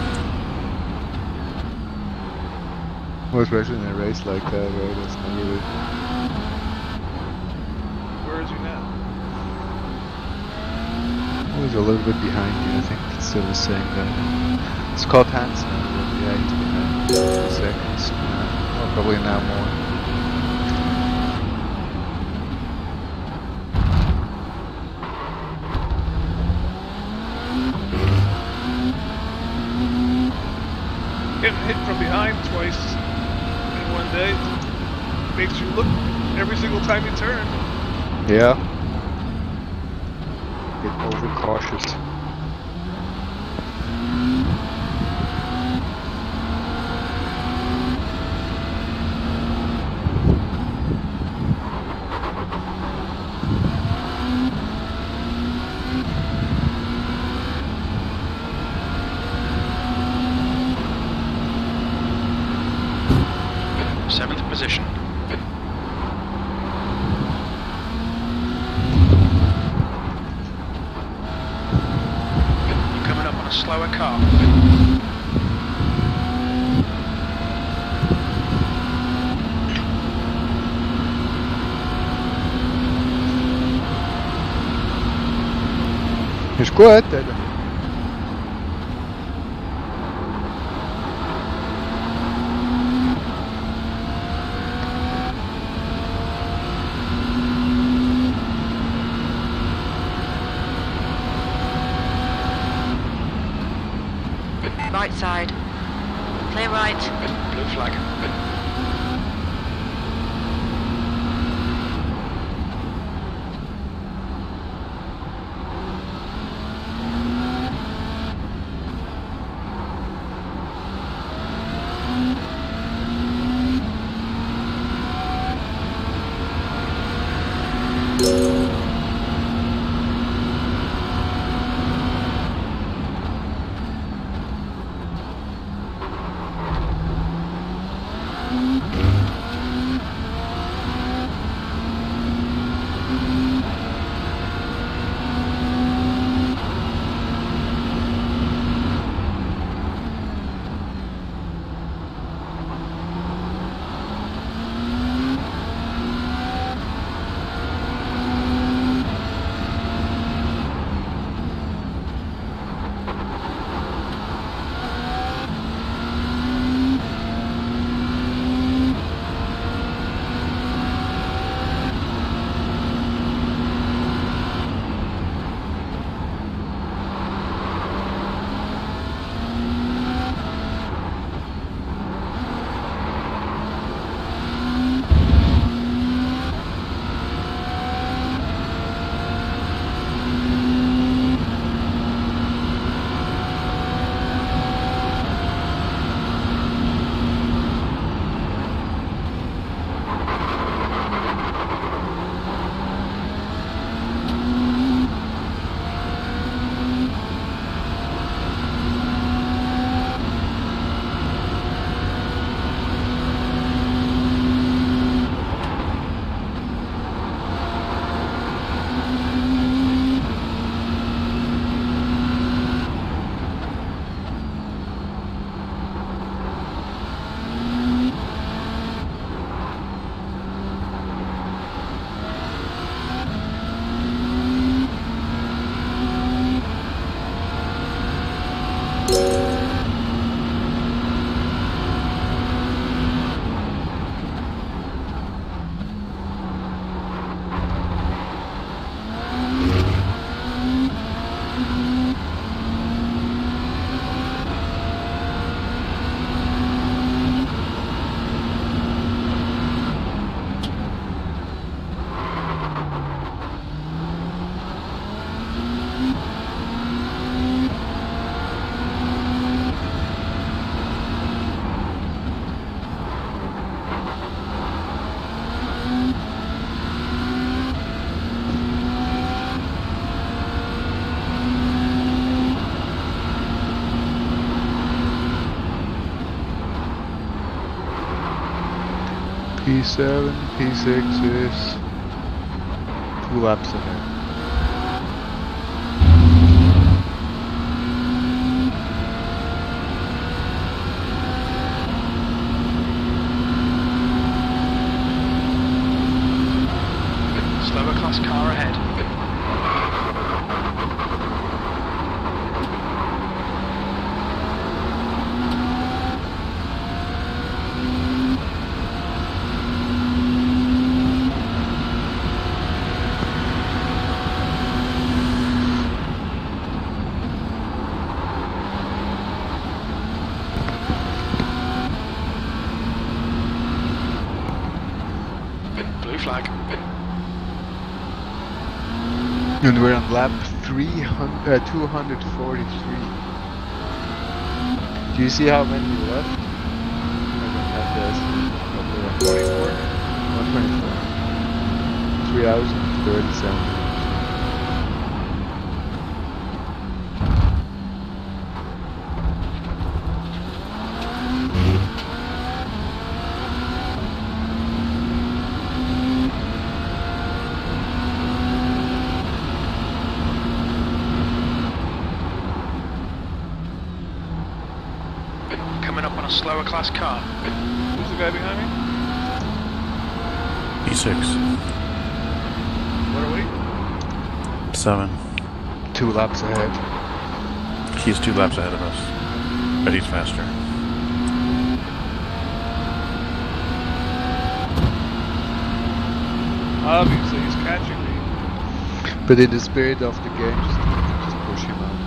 Well, especially in a race like that, right? That's not really. Where is he now? He's a little bit behind you, I think it's still the same guy. Scott Hansen, yeah, he's behind 2 seconds. Or probably now more. Getting hit from behind twice in one day makes you look every single time you turn. Yeah. Get overcautious. Seventh position. You're coming up on a slower car. Escuta. Right side. Clear right. Blue flag. P7, P6 is 2 laps ahead. Slower class car ahead. Blue flag. And we're on lap 243. Do you see how many left? I don't have the estimate. 124. 3 hours and 37 minutes. Coming up on a slower class car. Who's the guy behind me? P6. What are we? 7. 2 laps ahead. He's 2 laps ahead of us, but he's faster. Obviously, he's catching me. But in the spirit of the game, just push him out.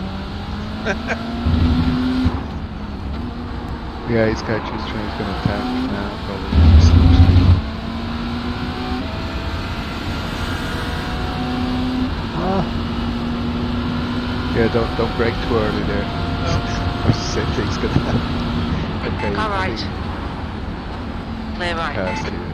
Yeah, he's catching his train, he's gonna attack me now, probably. Ah. Yeah, don't break too early there. No. Or the same thing's gonna happen. Okay. Car right. Clear right. Past here.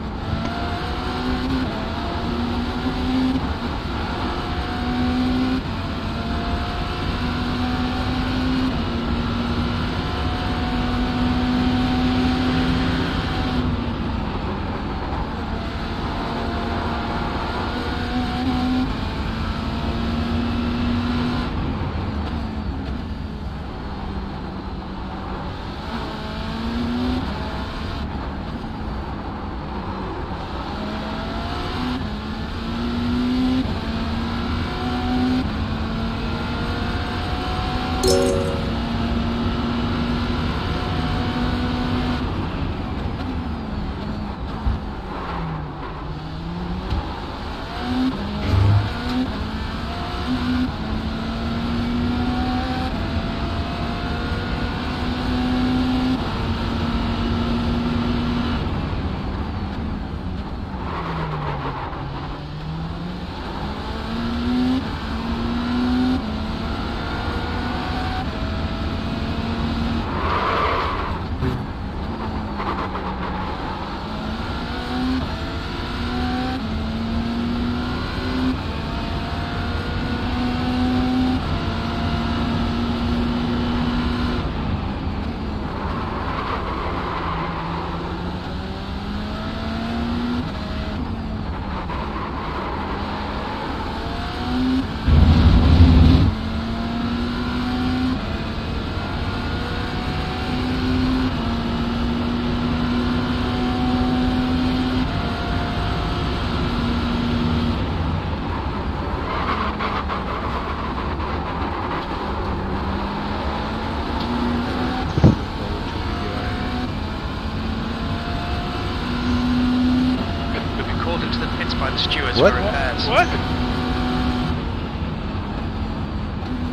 By the stewards What? for repairs. What?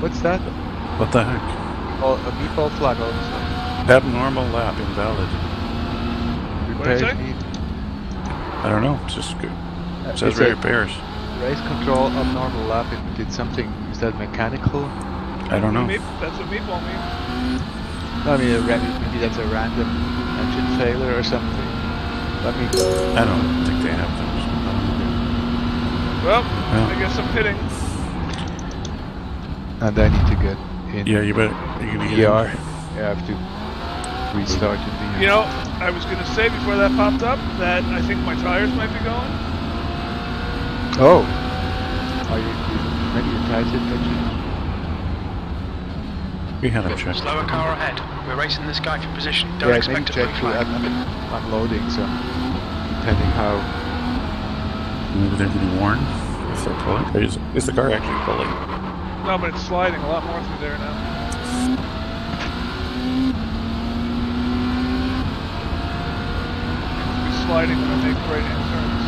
What's that? What the heck? Oh, a meatball flag all of a sudden. Abnormal lap invalid. What did it Repair say? need. I don't know. It's just good. It says It said repairs. race control abnormal lap. It did something. Is that mechanical? I don't know. That's what meatball means. I mean, maybe that's a random engine failure or something. Let me. I don't think they have those. Well, Yeah. I guess I'm pitting. And I need to get in. Yeah, you better. You gonna get ER. in? Yeah, I have to. restarted the... You know, I was going to say before that popped up that I think my tires might be going. Oh! Are you maybe your tires didn't get changed? We had him checked. Slower car ahead. We're racing this guy for position. Don't Yeah, expect maybe a blue check too. flag. I'm loading, so depending how... Maybe they're getting warned if they're pulling. Is the car actually pulling? No, but it's sliding a lot more through there now. It's sliding when I make right-hand turns.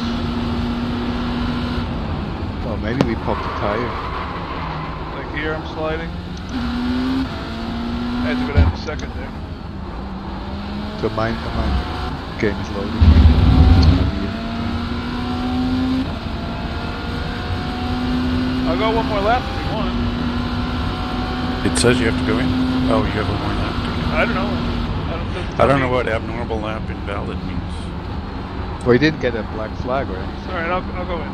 Oh, maybe we popped the tire. Like here, I'm sliding. I had to go down a second there. So my game is loading. I'll go one more lap if you want. It says you have to go in. Oh, you have one more lap to go. I don't know. I don't know what abnormal lap invalid means. We didn't get a black flag or anything. Alright, I'll go in.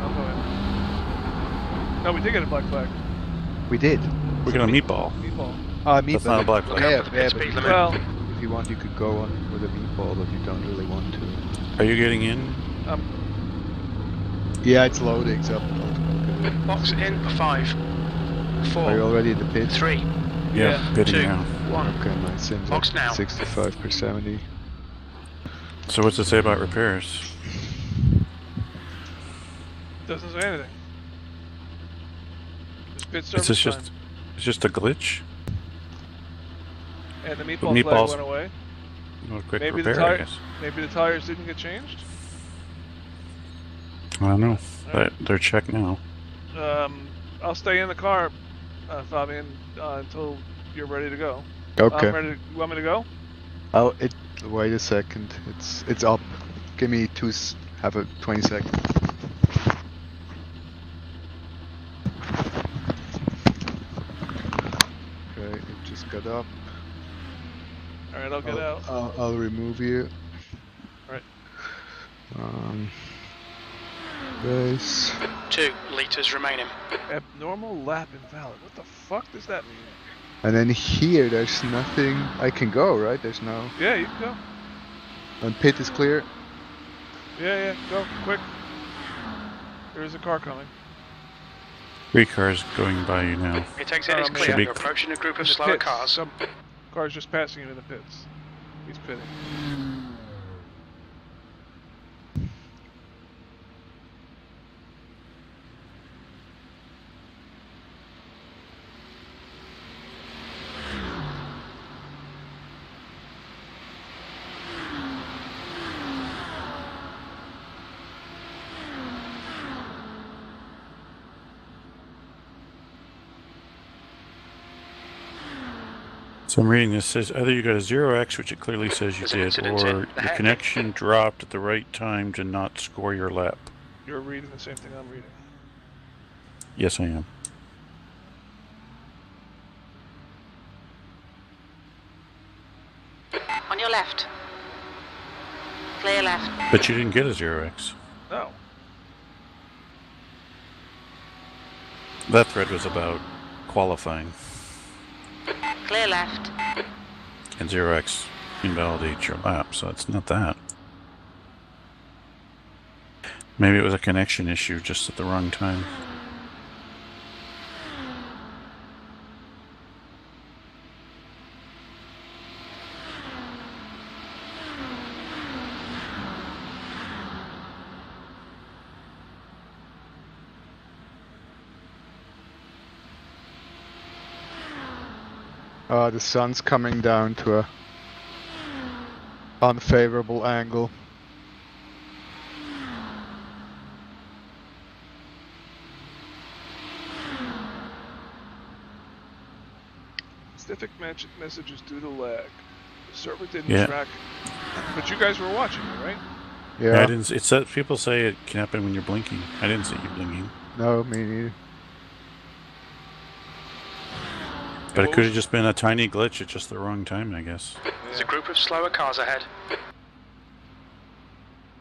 No, we did get a black flag. We did. We got a meatball. Meatball. That's not a black flag. Yeah, Look yeah, at the but speed limit. Well, if you want, you could go on with a meatball, but you don't really want to. Are you getting in? Yeah, it's loading, so... Box in for 5, Are you 4, already in the pit? 3, Yeah. Bidding 2, now. 1. Okay, my sim's Box like now. 65 per 70. So what's it say about repairs? doesn't say anything. It's pit Is service this time. it's just a glitch? And the meatball flag meatballs- went away. Well, quick Maybe repair, the I tire, guess. maybe the tires didn't get changed. I don't know. They're checked now. I'll stay in the car, Fabian, until you're ready to go. Okay. I'm ready. You want me to go? Wait a second. It's up. Give me have a 20 seconds. Okay, it just got up. All right, I'll get out. I'll remove you. All right. Race. 2 litres remaining. Abnormal lap invalid. What the fuck does that mean? And then here, there's nothing. I can go, right? There's no. Yeah, you can go. And pit is clear. Yeah, go quick. There's a car coming. 3 cars going by you now. Pit exit is Should clear. be- You're approaching a group of In the slower pits. cars. Some car's just passing you in the pits. He's pitting. So I'm reading this, says either you got a 0x, which it clearly says you There's an did, incident or in the your head. connection dropped at the right time to not score your lap. You're reading the same thing I'm reading. Yes, I am. On your left. Clear left. But you didn't get a 0x. No. That thread was about qualifying, Clear left. and 0x invalidates your lap, so it's not that. Maybe it was a connection issue just at the wrong time. The sun's coming down to a unfavorable angle. Specific messages due to lag. The server didn't Yeah. track. But you guys were watching me, right? Yeah. I didn't. It said people say it can happen when you're blinking. I didn't see you blinking, No, me neither. but it could have just been a tiny glitch at just the wrong time, I guess. There's a group of slower cars ahead.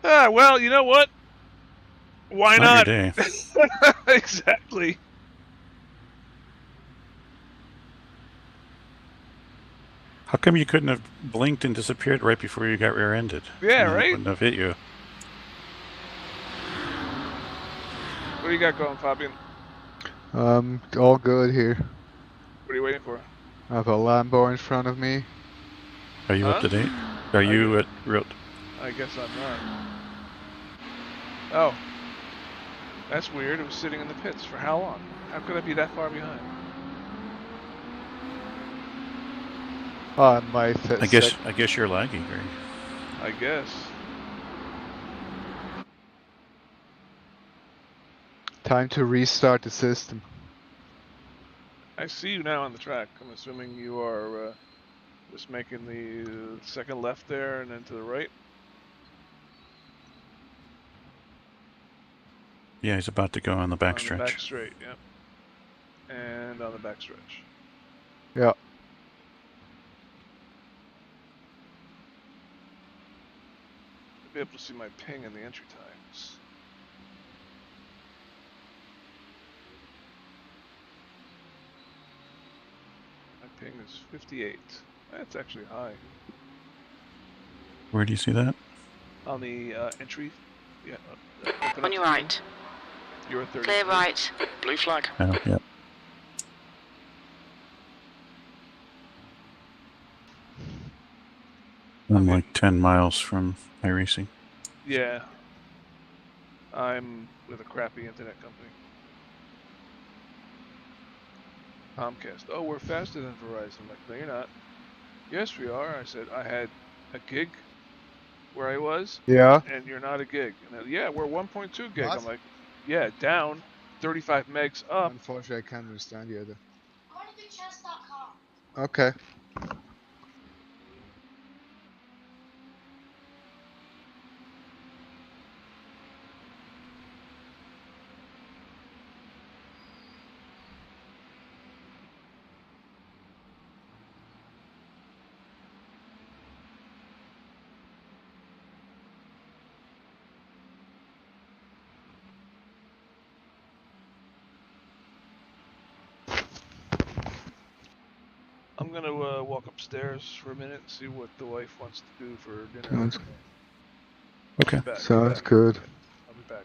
Well, you know what? Why Not not? your day. How come you couldn't have blinked and disappeared right before you got rear-ended? Yeah, And right? it wouldn't have hit you. What do you got going, Fabian? All good here. What are you waiting for? I have a Lambo in front of me. Are you up to date? Are I you guess- at real? I guess I'm not. Oh. That's weird. It was sitting in the pits for how long? How could I be that far behind? My I guess you're lagging, Greg. I guess. Time to restart the system. I see you now on the track. I'm assuming you are just making the second left there and then to the right. Yeah, he's about to go on the back On stretch. the back straight, yep. And on the back stretch. Yeah. I'll be able to see my ping and the entry times. My ping is 58. That's actually high. Where do you see that? On the entry. Yeah. On your right. You're 30. Clear right. Blue flag. Oh, yeah. I'm like 10 miles from iRacing. Yeah. I'm with a crappy internet company. Comcast. Oh, we're faster than Verizon. I'm like, no, you're not. Yes, we are. I said I had a gig where I was. Yeah. And you're not a gig. And yeah, we're 1.2 gig. What? I'm like, yeah, down 35 megs up. Unfortunately, I can't understand you either. Okay. I'm gonna walk upstairs for a minute and see what the wife wants to do for dinner. Okay. Sounds good. I'll be back.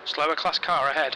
Slower class car ahead.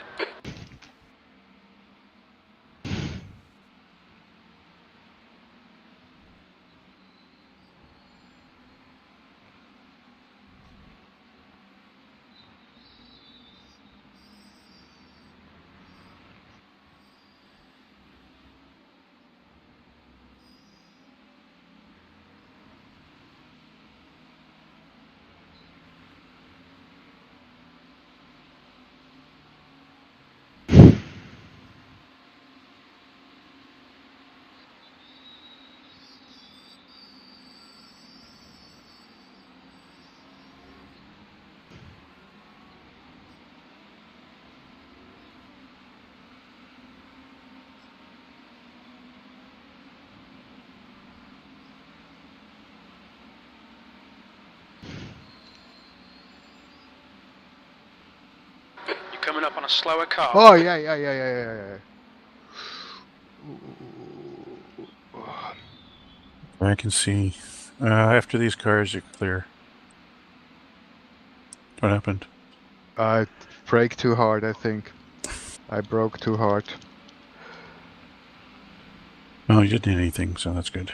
Coming up on a slower car. Oh, yeah. I can see. After these cars, you're clear. What happened? I braked too hard, I think. I broke too hard. Oh, you didn't hit anything, so that's good.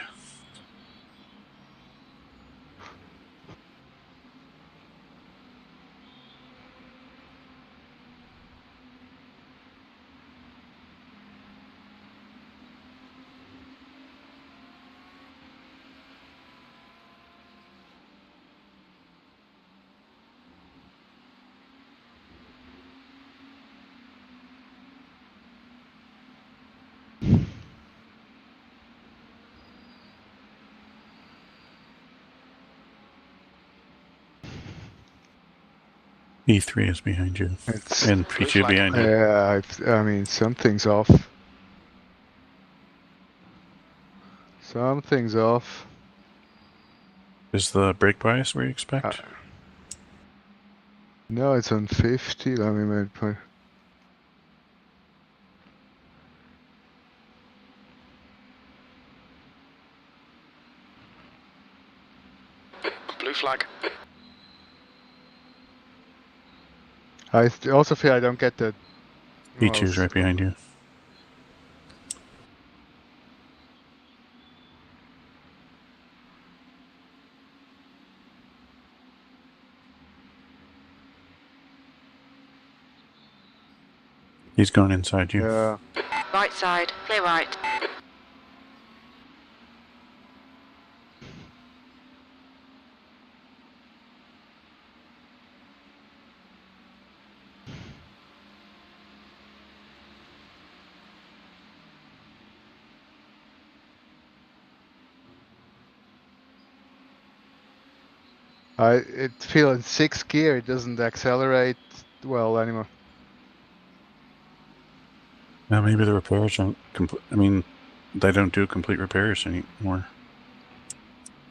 E3 is behind you. It's, And P2 behind you. yeah, I mean, something's off. Something's off. Is the brake bias where you expect? No, it's on 50. Let me put. Blue flag. I also feel I don't get the. P2's right behind you. He's going inside you. Yeah. Right side, clear right. It feel in 6th gear, it doesn't accelerate well anymore. Now maybe the repairs don't I mean, they don't do complete repairs anymore.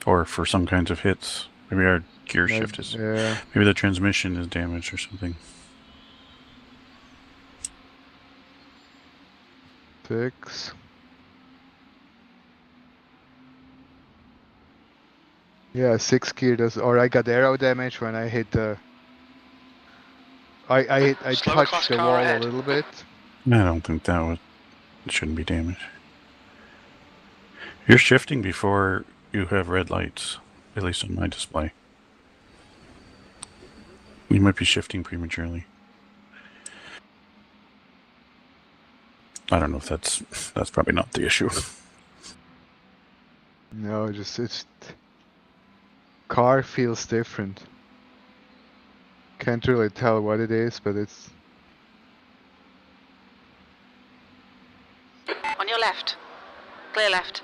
Or for some kinds of hits. Maybe our gear shift is. Yeah. Maybe the transmission is damaged or something. 6. Yeah, 6th gear does, or I got aero damage when I hit the. I touched the wall a little bit. I don't think that would. It shouldn't be damaged. You're shifting before you have red lights, at least on my display. You might be shifting prematurely. I don't know if that's probably not the issue. No, it's car feels different. Can't really tell what it is, but it's. On your left. Clear left.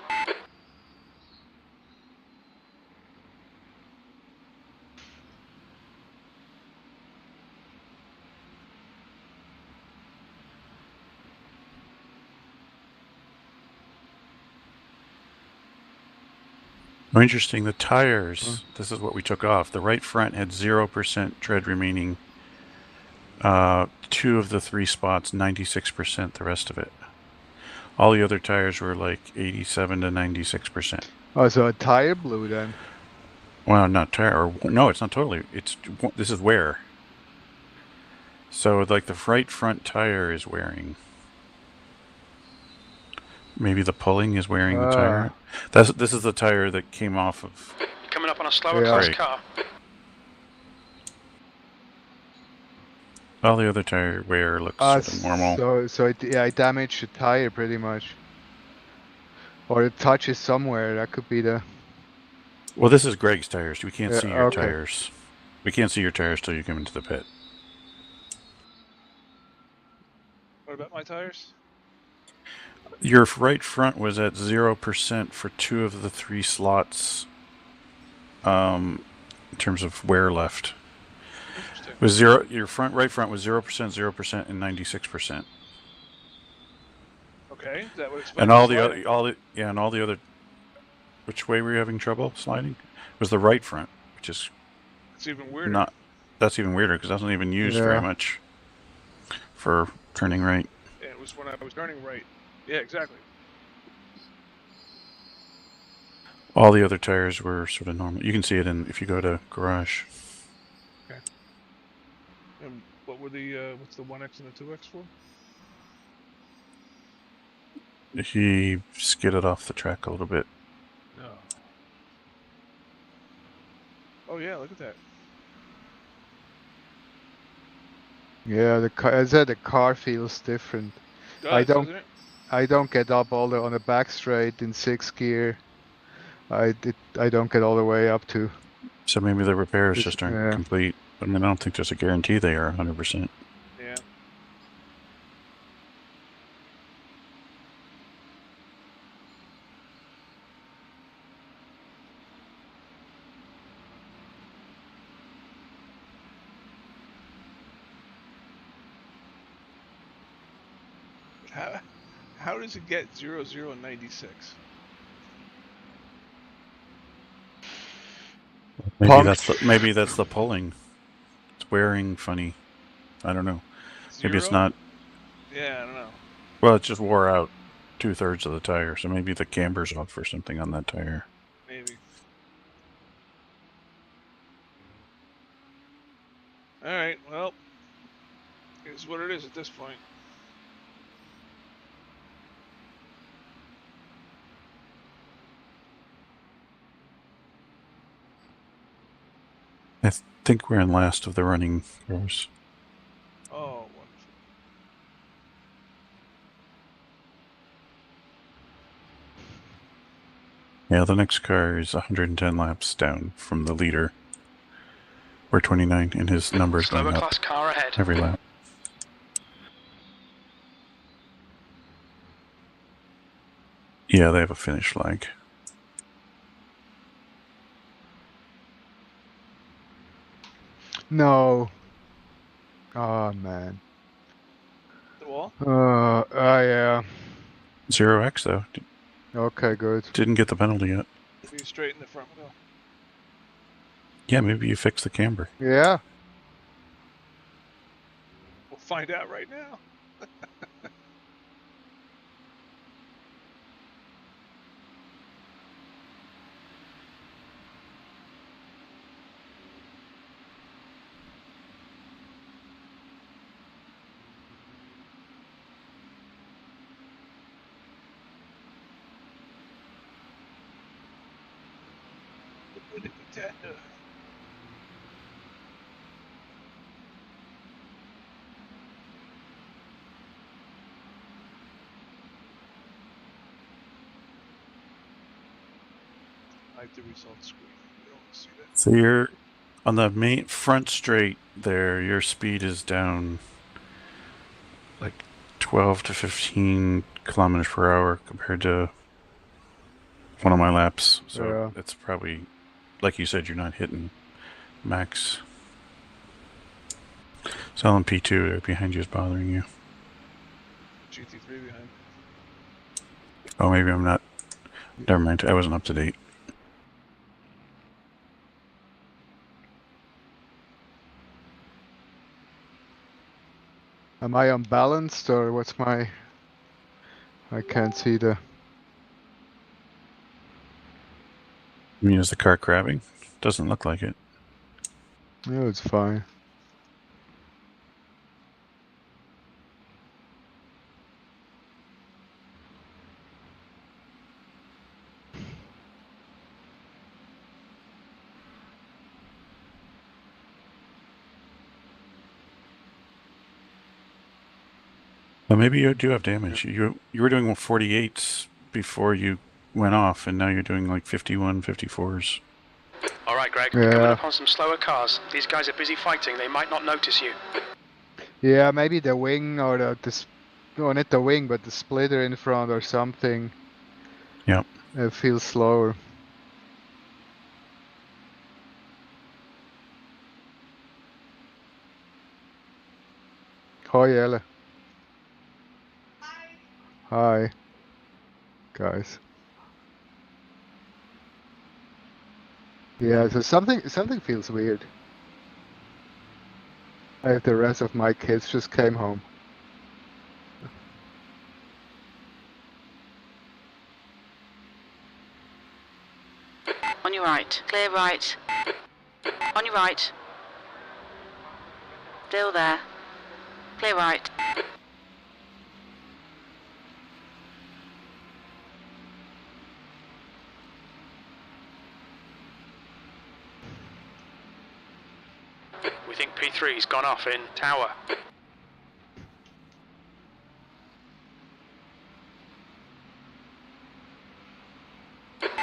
Oh, interesting. The tires. This is what we took off. The right front had 0% tread remaining. 2 of the 3 spots, 96%. The rest of it. All the other tires were like 87 to 96%. Oh, so a tire blew then? Well, not tire. Or, no, it's not totally. This is wear. So like the right front tire is wearing. Maybe the pulling is wearing the tire. This is the tire that came off of. Coming up on a slower class car. All the other tire wear looks sort of normal. So I damaged the tire pretty much. Or it touches somewhere. That could be the. Well, this is Greg's tires. We can't see your tires. We can't see your tires till you come into the pit. What about my tires? Your right front was at 0% for 2 of the 3 slots. In terms of wear left. Was 0. Your right front was 0%, 0%, and 96%. Okay, that would explain. And all the other. Which way were you having trouble sliding? It was the right front, which is. It's even weirder. That's even weirder because that's not even used very much. for turning right. And it was when I was turning right. Yeah, exactly. All the other tires were sort of normal. You can see it if you go to garage. Okay. And what were the what's the 1X and the 2X for? He skidded off the track a little bit. No. Oh yeah, look at that. Yeah, I said the car feels different. Doesn't it? I don't get up on the back straight in 6th gear. I don't get all the way up to. So maybe the repairs just aren't complete. I mean, I don't think there's a guarantee they are 100%. Yeah. How does it get 00 and 96? Maybe that's the pulling. It's wearing funny. I don't know. 0? Maybe it's not. Yeah, I don't know. Well, it just wore out 2/3 of the tire, so maybe the camber's off or something on that tire. Maybe. All right. Well, it's what it is at this point. I think we're in last of the running cars. Oh, wonderful. Yeah, the next car is 110 laps down from the leader. We're 29, and his number's going up class car ahead. every lap. Yeah, they have a finish lag. No. Oh man. The wall? Yeah. 0x though. Okay, good. Didn't get the penalty yet. Be straight in the front wheel. Yeah, maybe you fix the camber. Yeah. We'll find out right now. Hide the results screen. We don't see that. So you're on the main front straight there. Your speed is down like 12 to 15 kilometers per hour compared to one of my laps. So it's probably, like you said, you're not hitting max. So LMP2 behind you is bothering you. GT3 behind. Oh, maybe I'm not. Never mind. I wasn't up to date. Am I unbalanced or what's my... I can't see the... You mean, is the car crabbing? Doesn't look like it. No, it's fine. Well, maybe you do have damage. You were doing 48s before you went off, and now you're doing like 51, 54s. All right, Greg. Coming up on some slower cars. These guys are busy fighting. They might not notice you. Yeah, maybe the wing or no, not the wing, but the splitter in front or something. Yep. It feels slower. Hi, Ella. Hi, guys. Yeah, so something feels weird. The rest of my kids just came home. your right. Clear right. On your right. Still there. Clear right. We think P3's gone off in tower.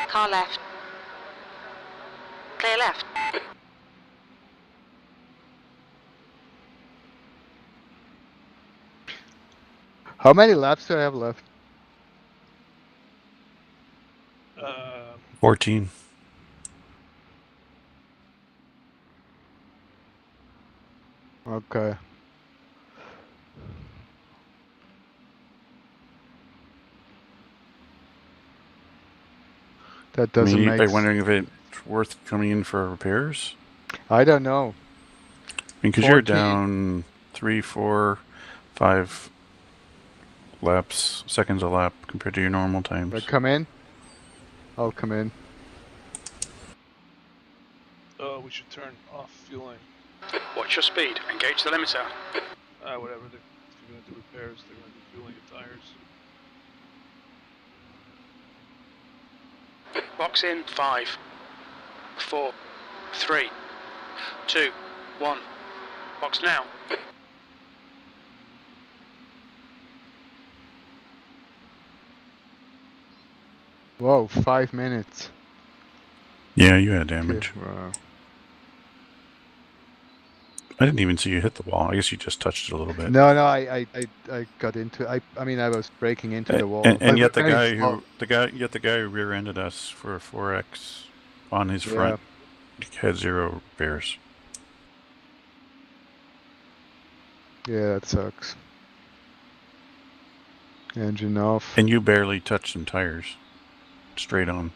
Car left. Clear left. How many laps do I have left? 14. Okay. That doesn't make I'm wondering if it's worth coming in for repairs. I don't know. Because you're down 3, 4, 5 seconds a lap compared to your normal times. I come in? I'll come in. Oh, we should turn off fueling. Watch your speed. Engage the limiter. Whatever. If you're going to do repairs, they're going to do fueling your tires. Box in 5, 4, 3, 2, 1. Box now. Whoa, 5 minutes. Yeah, you had damage. Okay, wow. I didn't even see you hit the wall. I guess you just touched it a little bit. No, I got into. I mean, I was breaking into the wall. And yet the guy who rear-ended us for a 4X on his front had 0 repairs. Yeah, that sucks. Engine off. And you barely touched some tires. Straight on.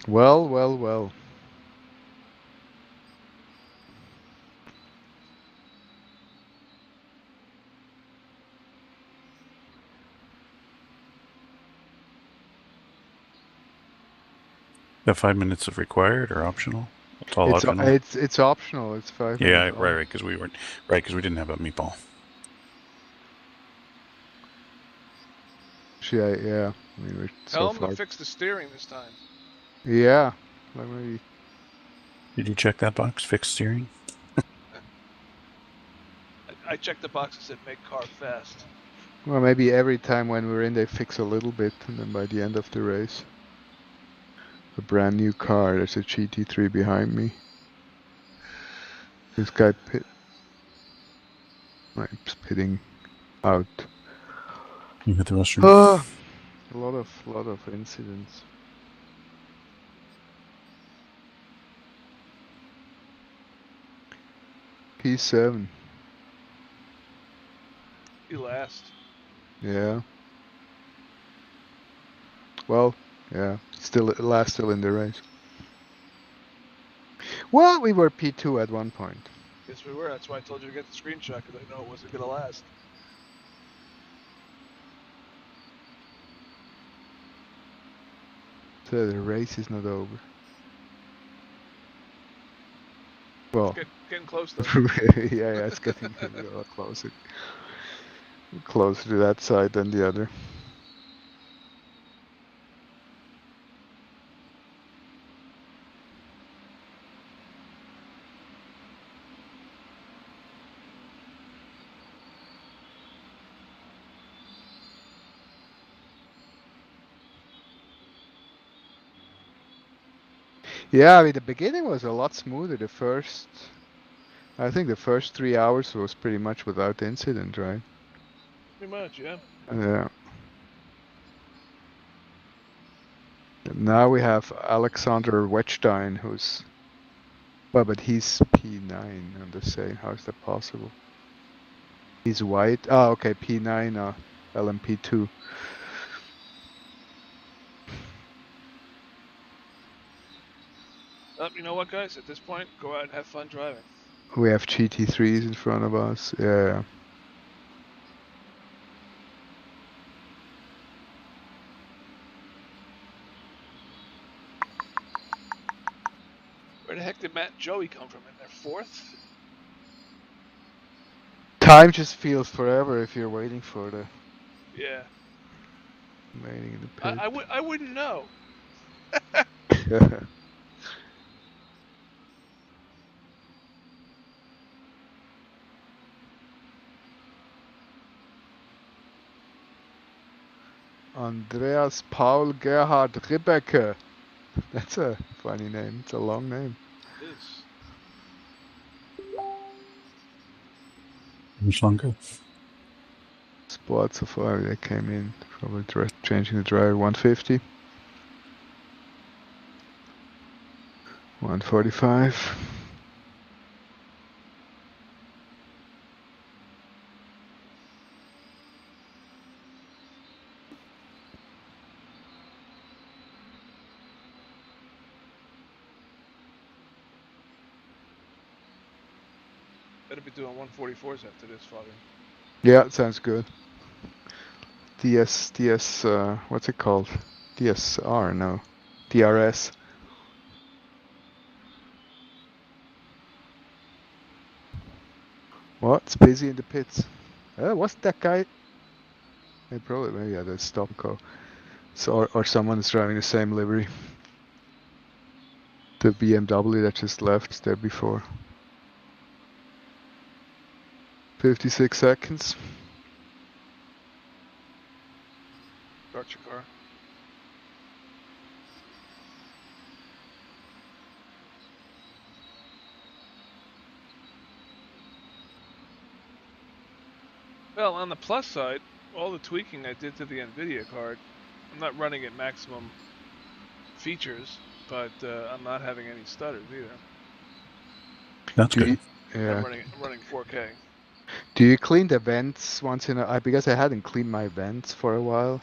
Well. The 5 minutes of required or optional? It's all optional. It's optional. It's 5 minutes. Yeah, right. Because we didn't have a meatball. Yeah. I mean, we're Tell them to fix the steering this time. Yeah. Maybe. Did you check that box? Fix steering? I checked the box that said make car fast. Well, maybe every time when we're in, they fix a little bit, and then by the end of the race, a brand new car. There's a GT3 behind me. This guy pitting out. You hit the restroom. A lot of incidents. P7. You last. Yeah. Well, yeah. Still in the race. Well, we were P2 at one point. Yes, we were. That's why I told you to get the screenshot, because I know it wasn't going to last. So the race is not over. Well, getting close though. yeah, it's getting a lot closer. Closer to that side than the other. Yeah, I mean, the beginning was a lot smoother. I think the first 3 hours was pretty much without incident, right? Pretty much, yeah. Yeah. And now we have Alexander Wechstein, who's... Well, but he's P9, I'm just saying, how is that possible? He's white. Oh, okay, P9, LMP2. You know what, guys? At this point, go out and have fun driving. We have GT3s in front of us. Yeah. Where the heck did Matt and Joey come from in their fourth? Time just feels forever if you're waiting for the. Yeah. Waiting in the pit. I wouldn't know. Andreas Paul Gerhard Ribecke. That's a funny name. It's a long name. It is. Much longer. Sport Safari, they came in. Probably changing the driver. 150. 145. Better be doing 144s after this, Father. Yeah, sounds good. DS, what's it called? DSR, no. DRS. What? It's busy in the pits. Wasn't that guy? Maybe had a stop call. So, or someone is driving the same livery. The BMW that just left is there before. 56 seconds. Start your car. Well, on the plus side, all the tweaking I did to the NVIDIA card, I'm not running at maximum features, but I'm not having any stutters either. That's good. Yeah. I'm running 4K. Do you clean the vents once in a because I hadn't cleaned my vents for a while.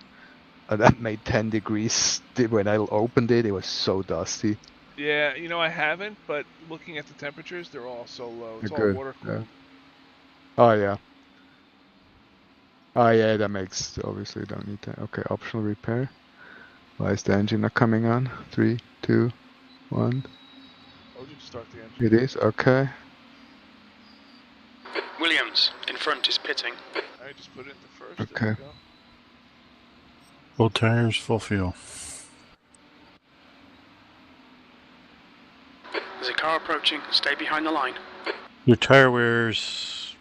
That made 10 degrees. When I opened it, it was so dusty. Yeah, I haven't, but looking at the temperatures, they're all so low. It's all Good. water cooled. Yeah. Oh yeah. Oh yeah, that makes, obviously don't need that. Okay, optional repair. Why is the engine not coming on? 3, 2, 1. Oh, just start the engine. It is, okay. Williams, in front, is pitting. I just put it into first. Okay. There we go. Full tires, full fuel. There's a car approaching. Stay behind the line. Your tire wear's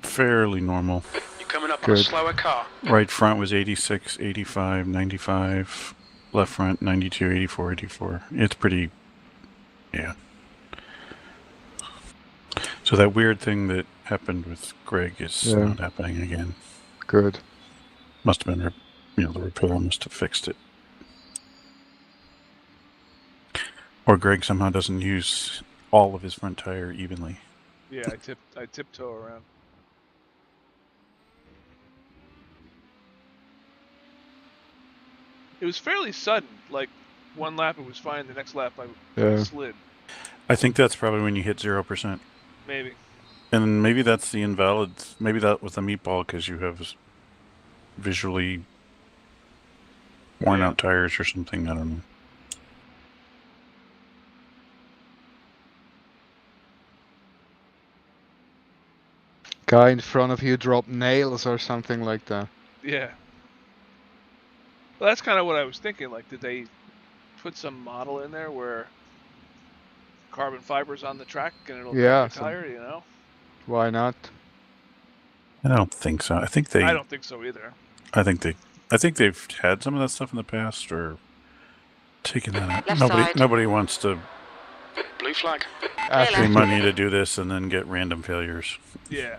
fairly normal. You're coming up on a slower car. Right front was 86, 85, 95. Left front 92, 84, 84. It's pretty, yeah. So that weird thing that happened with Greg is not happening again. Good. Must have been, the repair must have fixed it. Or Greg somehow doesn't use all of his front tire evenly. Yeah, I tiptoe around. It was fairly sudden. Like, one lap it was fine, the next lap I slid. I think that's probably when you hit 0%. Maybe. And maybe that's the invalid. Maybe that was the meatball because you have visually worn out tires or something. I don't know. Guy in front of you dropped nails or something like that. Yeah. Well, that's kind of what I was thinking. Like, did they put some model in there where carbon fiber's on the track and it'll crack the tire, Why not? I don't think so. I don't think so either. I think they've had some of that stuff in the past or taken that out. Nobody wants to blue flag. Pay money to do this and then get random failures. Yeah.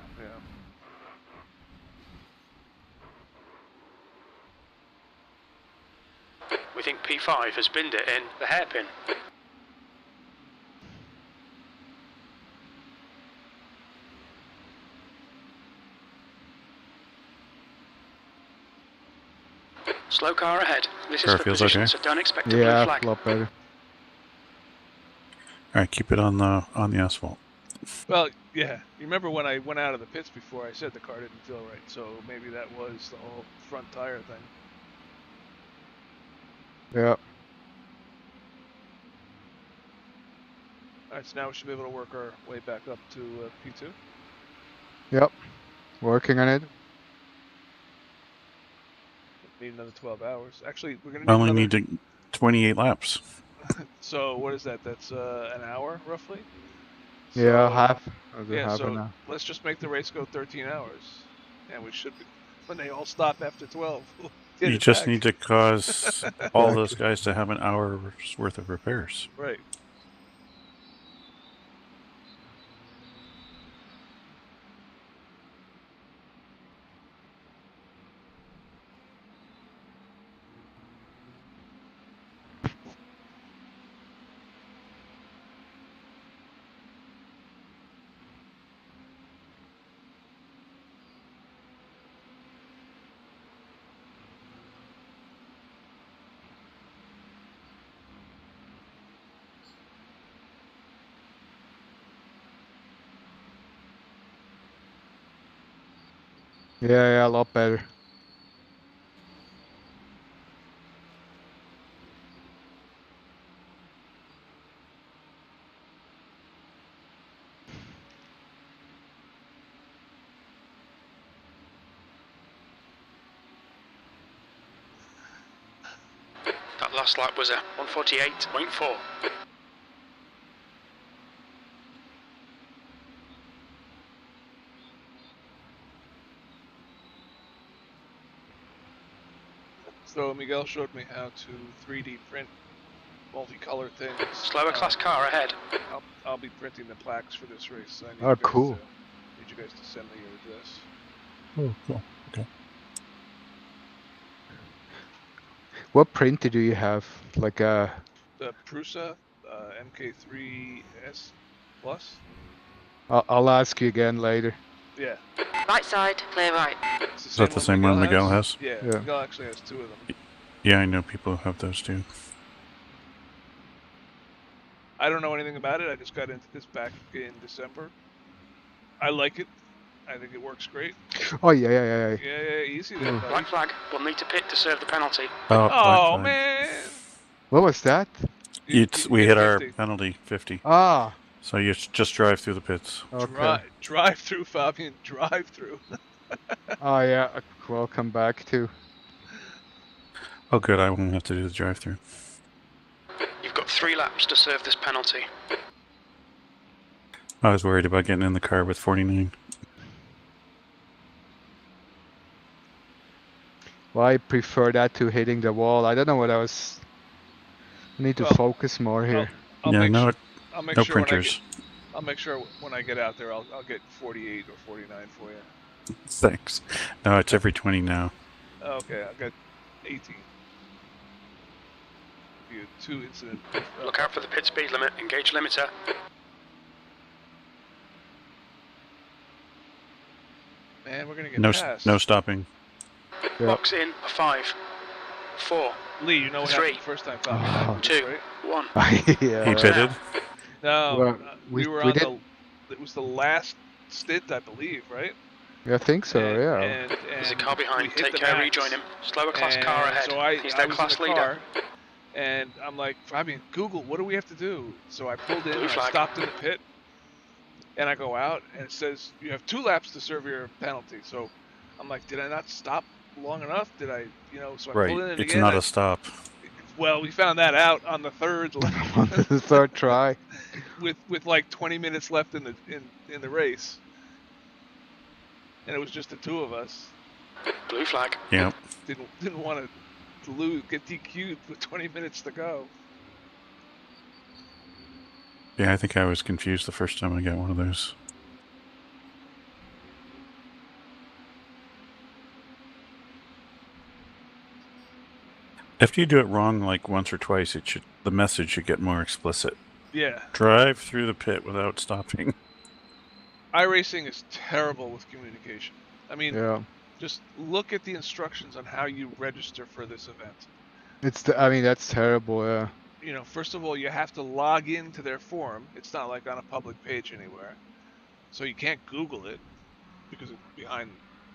We think P5 has binned it in the hairpin. Slow car ahead. This is the position, so don't expect a blue flag. Yeah, a lot better. Alright, keep it on the asphalt. Well, yeah. You remember when I went out of the pits before, I said the car didn't feel right, so maybe that was the whole front tire thing. Yeah. Alright, so now we should be able to work our way back up to P2. Yep. Working on it. Need another 12 hours. Actually, we're gonna I need only another... need 28 laps. So what is that? That's an hour roughly. Yeah, So, half. Yeah, Half so an hour. let's just make the race go 13 hours, and we should be. When they all stop after 12, we'll get You it just back. need to cause all those Exactly. guys to have an hour's worth of repairs. Right. Yeah, a lot better. That last lap was a 148.4. So Miguel showed me how to 3D print multicolor things. Slower class car ahead. I'll be printing the plaques for this race. So I need Oh, you guys cool. Need you guys to send me your address. Oh, cool. Okay. What printer do you have? Like a... The Prusa MK3S Plus. I'll ask you again later. Yeah. Right side, clear right. It's the Is that the same one Miguel has? Yeah, Yeah. Miguel actually has 2 of them. Yeah, I know people who have those too. I don't know anything about it. I just got into this back in December. I like it. I think it works great. Oh, yeah. Yeah, easy there, buddy. Black flag. We'll need to pit to serve the penalty. Oh, Oh, man! What was that? We hit our 50. penalty 50. Ah, So you just drive through the pits. okay. Drive through, Fabian. Drive through. Oh, yeah. Welcome back to... Oh, good. I won't have to do the drive-through. You've got 3 laps to serve this penalty. I was worried about getting in the car with 49. Well, I prefer that to hitting the wall. I don't know what I was... I need to focus more here. I'll Yeah, make no, I'll make no sure printers. I'll make sure when I get out there, I'll get 48 or 49 for you. Thanks. No, it's every 20 now. Okay, I got 18. You 2 incident. Look out for the pit speed limit. Engage limiter. Man, we're gonna get No, past. no stopping. Yeah. Box in a 5, 4, Lee, you know what 3, happened the first time, Fabian? 2, Right? 1. Yeah. He pitted. No, Well, we were we on did... the. It was the last stint, I believe, right? I think so, yeah. And There's a car behind. we hit Take the care, max. rejoin him. Slower class And car ahead. So He's I their was class in the leader. car, and I'm like, Fabian, Google, what do we have to do? So I pulled in, Blue and I flag. stopped in the pit, and I go out, and it says you have 2 laps to serve your penalty. So I'm like, did I not stop long enough? Did I, so I Right. pulled in and It's again. not a stop. Well, we found that out on the 3rd lap. On the 3rd try. with like 20 minutes left in the race, and it was just the 2 of us. Blue flag. Yeah. Didn't want to lose, get DQ'd with 20 minutes to go. Yeah, I think I was confused the first time I got one of those. After you do it wrong like once or twice, the message should get more explicit. Yeah. Drive through the pit without stopping. iRacing is terrible with communication. I mean, Yeah. just look at the instructions on how you register for this event. I mean, that's terrible, yeah. First of all, you have to log into their forum. It's not like on a public page anywhere. So you can't Google it because it's behind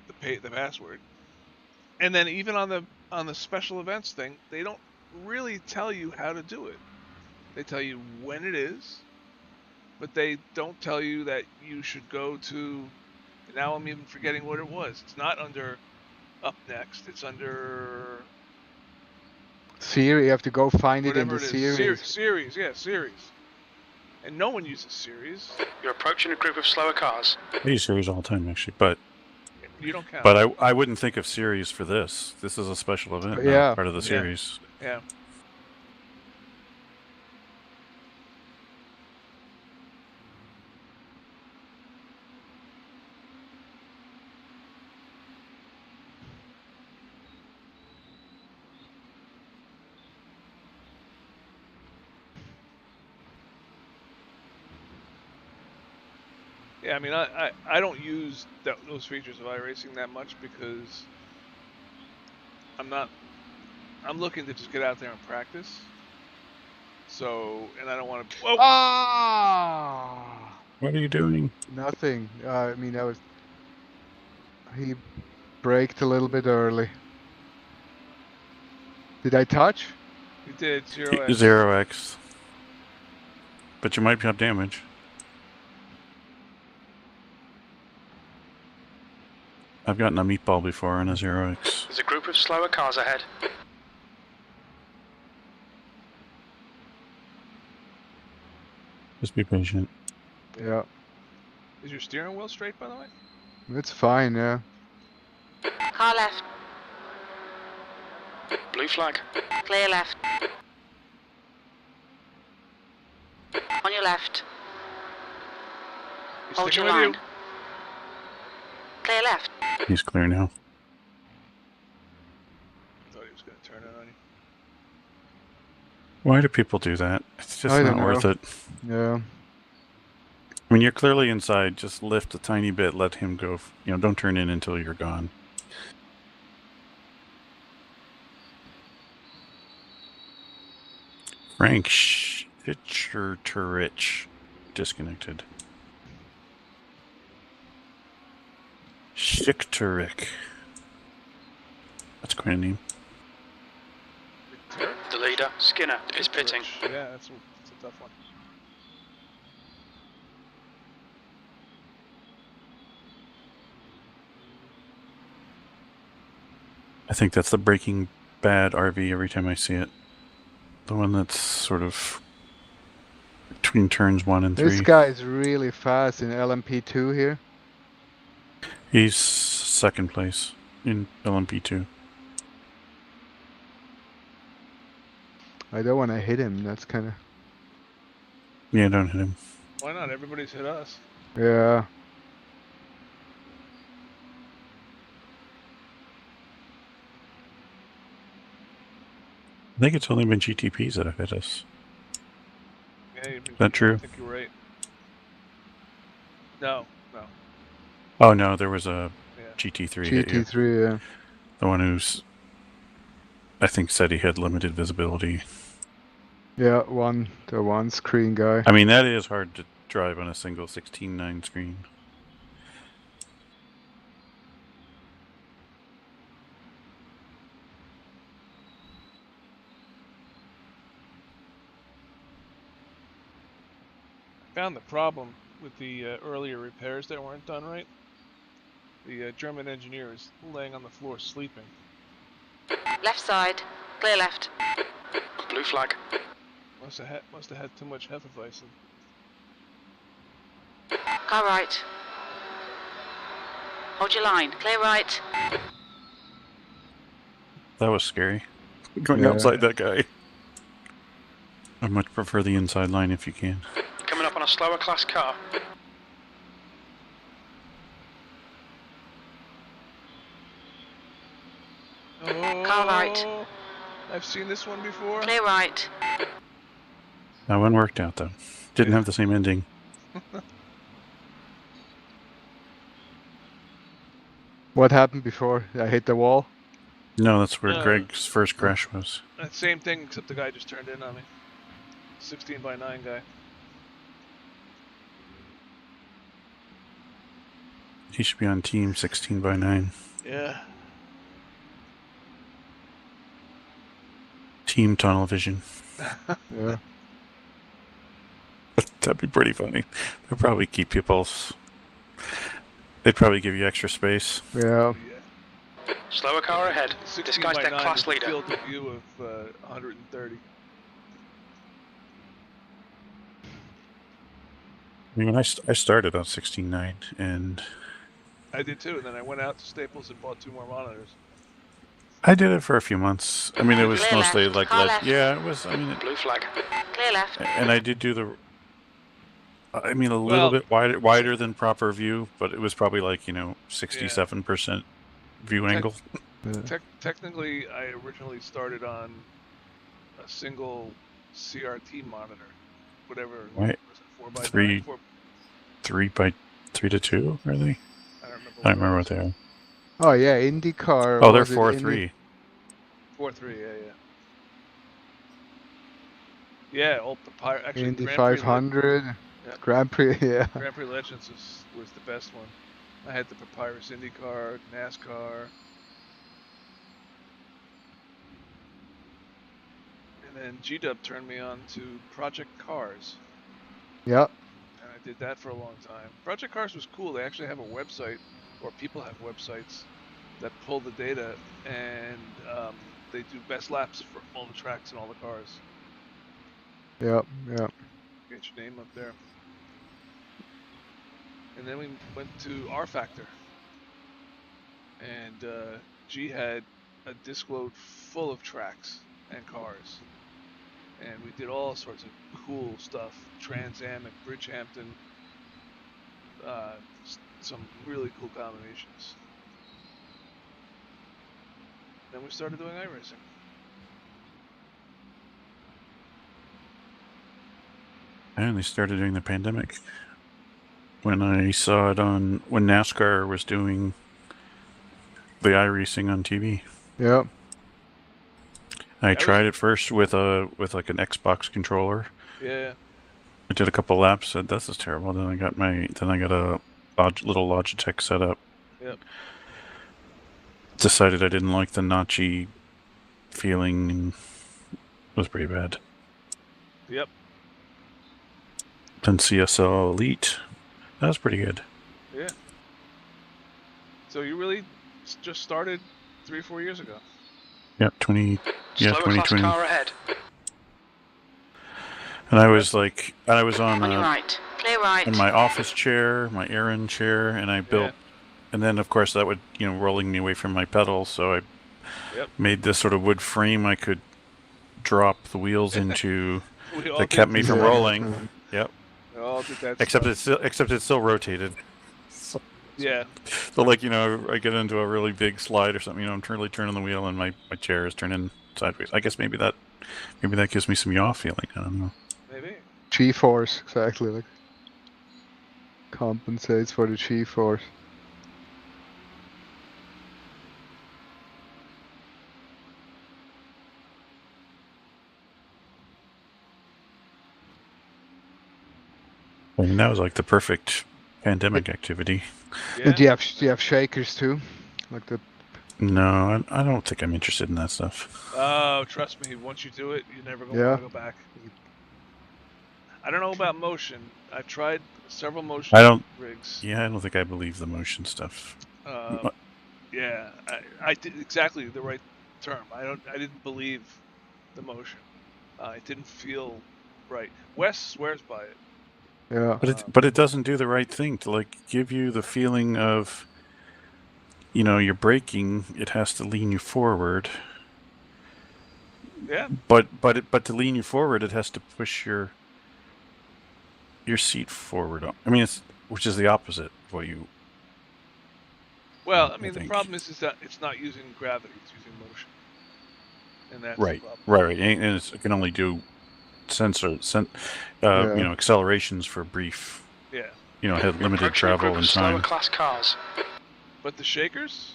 the password. And then even on the special events thing, they don't really tell you how to do it. They tell you when it is, but they don't tell you that you should go to. Now I'm even forgetting what it was. It's not under Up Next. It's under Siri, you have to go find it in whatever the it is. series. Series, yeah, series. And no one uses series. You're approaching a group of slower cars. I use series all the time, actually, but You don't count. But I wouldn't think of series for this. This is a special event, Yeah. not part of the Yeah. series. Yeah. Yeah, I mean, I don't use those features of iRacing that much because I'm looking to just get out there and practice. So, and I don't want to. Whoa! Ah! What are you doing? Nothing. I mean, he braked a little bit early. Did I touch? You did 0x. 0x. But you might have damage. I've gotten a meatball before in a 0x. There's a group of slower cars ahead. Just be patient. Yeah. Is your steering wheel straight, by the way? It's fine, yeah. Car left. Blue flag. Clear left. On your left. He's Hold sticking your with line. you. Clear left. He's clear now. Thought he was going to turn it on you. Why do people do that? It's just I not don't know. worth it. Yeah. I mean, you're clearly inside. Just lift a tiny bit. Let him go. You know, don't turn in until you're gone. Frank Schitterich disconnected. Schitterich. That's quite a name. The leader, Skinner, is pitting. Yeah, that's a tough one. I think that's the Breaking Bad RV every time I see it. The one that's sort of between turns 1 and 3. This guy is really fast in LMP2 here. He's second place in LMP2. I don't want to hit him. That's kind of... Yeah, don't hit him. Why not? Everybody's hit us. Yeah. I think it's only been GTPs that have hit us. Yeah, Is that true? I think you're right. No. Oh no, there was a Yeah. GT3 hit you. GT3, yeah. The one who's, I think, said he had limited visibility. Yeah, the one screen guy. I mean, that is hard to drive on a single 16:9 screen. Found the problem with the earlier repairs that weren't done right. The German engineer is laying on the floor sleeping. Left side. Clear left. Blue flag. Must have had too much Hefeweizen. Car right. Hold your line. Clear right. That was scary. Going Yeah. outside that guy. I much prefer the inside line if you can. Coming up on a slower class car. Oh, Car right. I've seen this one before. Clear right. That one worked out though. Didn't have the same ending. What happened before I hit the wall? No, that's where No. Greg's first crash was. That same thing, except the guy just turned in on me. 16x9 guy. He should be on team 16x9. Yeah. Team tunnel vision. Yeah. That'd be pretty funny. They'd probably keep people's. They'd probably give you extra space. Yeah. Slower car ahead. This guy's their class leader. Field of view of 130. I mean, I started on 16.9, and I did too, and then I went out to Staples and bought 2 more monitors. I did it for a few months. I mean, it was Clear mostly left. like, Car left. yeah, it was. I mean, Blue flag. Clear left. and I did do the. I mean, a little bit wider than proper view, but it was probably like 67% view angle. Technically, I originally started on a single CRT monitor, whatever. Right. 4x9. 3x3 are they? I don't remember. I don't remember what they are. Oh yeah, IndyCar. Oh, they're was it 4.3. 4.3, yeah. Yeah, old Papyrus. Actually, Indy Grand Prix 500. Yeah. Grand Prix, yeah. Grand Prix Legends was the best one. I had the Papyrus IndyCar, NASCAR. And then G-Dub turned me on to Project Cars. Yep. And I did that for a long time. Project Cars was cool. They actually have a website, or people have websites that pull the data, and they do best laps for all the tracks and all the cars. Yep. Get your name up there. And then we went to R Factor. And G had a disc load full of tracks and cars. And we did all sorts of cool stuff. Trans Am at Bridgehampton. Some really cool combinations. Then we started doing iRacing. I only started doing the pandemic when I saw it when NASCAR was doing the iRacing on TV. Yep. I tried it first with like an Xbox controller. Yeah. I did a couple laps. Said this is terrible. Then I got a little Logitech setup. Yep. Decided I didn't like the notchy feeling. And it was pretty bad. Yep. Then CSL Elite. That was pretty good. Yeah. So you really just started 3 or 4 years ago. Yeah, 2020. Car ahead. And I was on On your right. Clear right. in my office chair, my errand chair, and I built, and then of course that would rolling me away from my pedals, so I made this sort of wood frame I could drop the wheels into that kept me from rolling. Yep. We all did that. Except it's still rotated. Yeah. So like I get into a really big slide or something, I'm really turning the wheel and my chair is turning sideways. I guess maybe that gives me some yaw feeling. I don't know. Maybe. G-force, exactly. Like compensates for the G-force. I mean, that was like the perfect pandemic activity. Yeah. And do you have shakers too? Like the. No, I don't think I'm interested in that stuff. Oh, trust me. Once you do it, you're never going to want to go back. I don't know about motion. I've tried several motion rigs. Yeah, I don't think I believe the motion stuff. Yeah, I did exactly the right term. I didn't believe the motion. It didn't feel right. Wes swears by it. Yeah. But it doesn't do the right thing to like give you the feeling of you're braking, it has to lean you forward. Yeah. But to lean you forward, it has to push your seat forward. I mean, which is the opposite of what you. Well, I mean, the problem is that it's not using gravity; it's using motion, and that's right, the problem. right, and it can only do accelerations for brief. Yeah. Had limited travel and time. Slower class cars. But the shakers,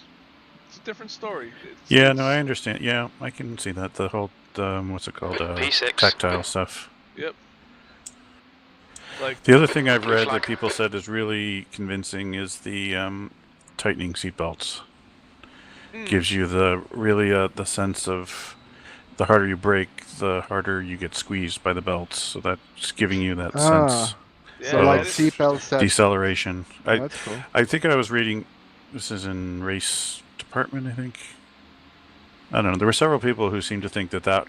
it's a different story. No, I understand. Yeah, I can see that. The whole what's it called? P6. Tactile stuff. Yep. Like the other thing I've read that people said is really convincing is the tightening seatbelts. Gives you the sense of the harder you brake, the harder you get squeezed by the belts. So that's giving you that sense Yeah, So like of seatbelt sets. deceleration. That's cool. I think I was reading. This is in race department, I think. I don't know. There were several people who seemed to think that that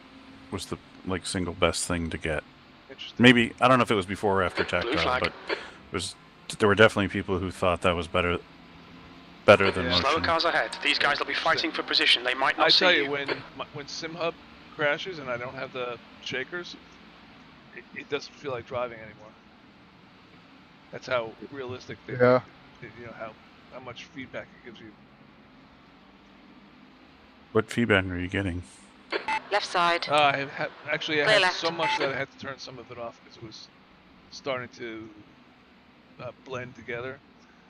was the single best thing to get. Interesting. Maybe I don't know if it was before or after tactile, but there were definitely people who thought that was better than motion. Slower cars ahead. These guys will be fighting for position. They might not see you. I tell you, when SimHub crashes and I don't have the shakers, it doesn't feel like driving anymore. That's how realistic they Yeah. you know how much feedback it gives you. What feedback are you getting? Left side. I had left. so much that I had to turn some of it off because it was starting to blend together.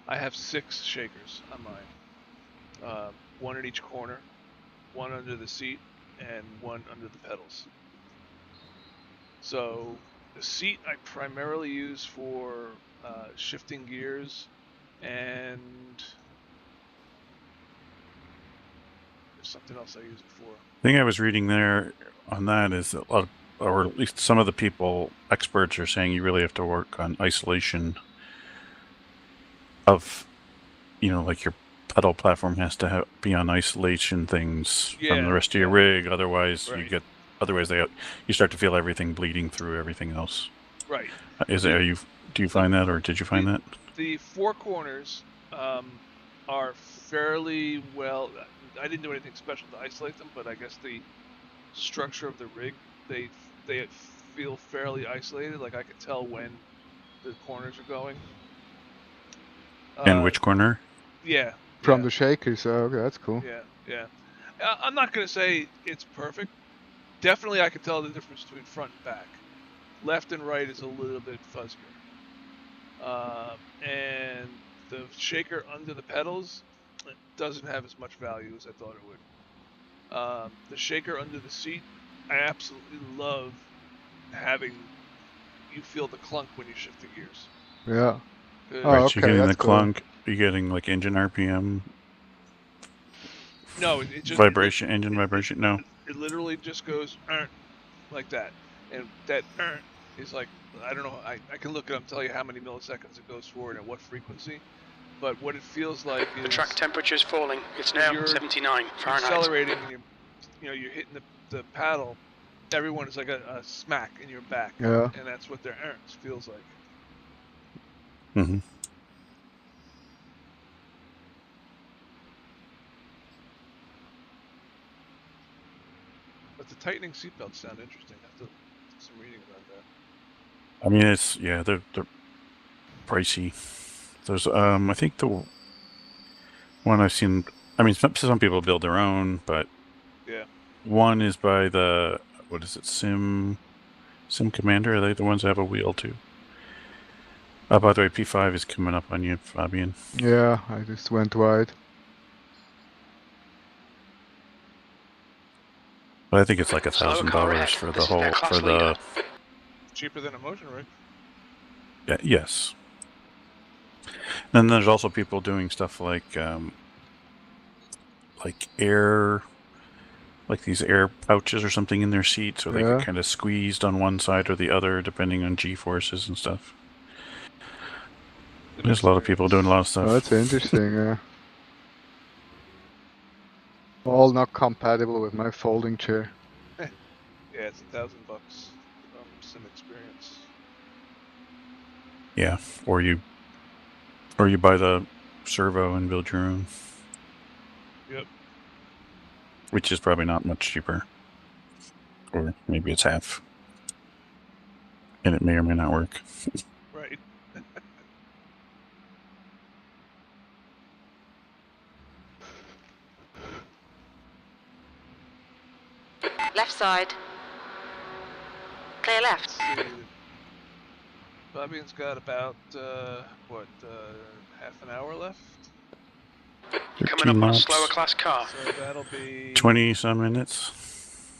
I have 6 shakers on mine. 1 in each corner, 1 under the seat, and 1 under the pedals. So the seat I primarily use for shifting gears, and there's something else I use it for. The thing I was reading there on that is that or at least some of the people, experts, are saying you really have to work on isolation of, like your pedal platform has to be on isolation things from the rest of your rig. Otherwise, right. you start to feel everything bleeding through everything else. Right. Do you find that, or did you find that? The 4 corners are fairly well. I didn't do anything special to isolate them, but I guess the structure of the rig, they feel fairly isolated. Like I can tell when the corners are going. And which corner? Yeah. From the shakers. Oh, okay, that's cool. Yeah. I'm not gonna say it's perfect. Definitely, I can tell the difference between front and back. Left and right is a little bit fuzzier. And the shaker under the pedals doesn't have as much value as I thought it would. The shaker under the seat, I absolutely love having you feel the clunk when you shift the gears. Yeah. Oh, right, okay, so you're getting the cool. clunk. You're getting like engine RPM. No, it just vibration, engine vibration. No, it literally just goes like that, and that is like, I don't know. I can look it up and tell you how many milliseconds it goes for and at what frequency. But what it feels like is the track temperature's falling. It's now 79 Fahrenheit. Accelerating, and you're hitting the paddle. Everyone is like a smack in your back. Yeah. And that's what their feels like. Mm-hmm. But the tightening seatbelts sound interesting. I have to do some reading about that. I mean, they're pricey. There's I think the one I've seen. I mean, some people build their own, but yeah, one is by the Sim Commander. Are they the ones that have a wheel too? By the way, P5 is coming up on you, Fabian. Yeah, I just went wide. But I think it's like $1,000 for the whole cheaper than a motion rig. Yeah. Yes. Then there's also people doing stuff like air, like these air pouches or something in their seats, so they get kind of squeezed on one side or the other depending on G-forces and stuff. There's a lot of people doing a lot of stuff. Oh, that's interesting. Yeah. All not compatible with my folding chair. Yeah, it's $1,000 sim experience. Yeah, or you buy the servo and build your own. Yep. Which is probably not much cheaper, or maybe it's half, and it may or may not work. Right. Left side. Clear left. Fabian's got about half an hour left. Coming up on a slower class car. So that'll be 20-some minutes.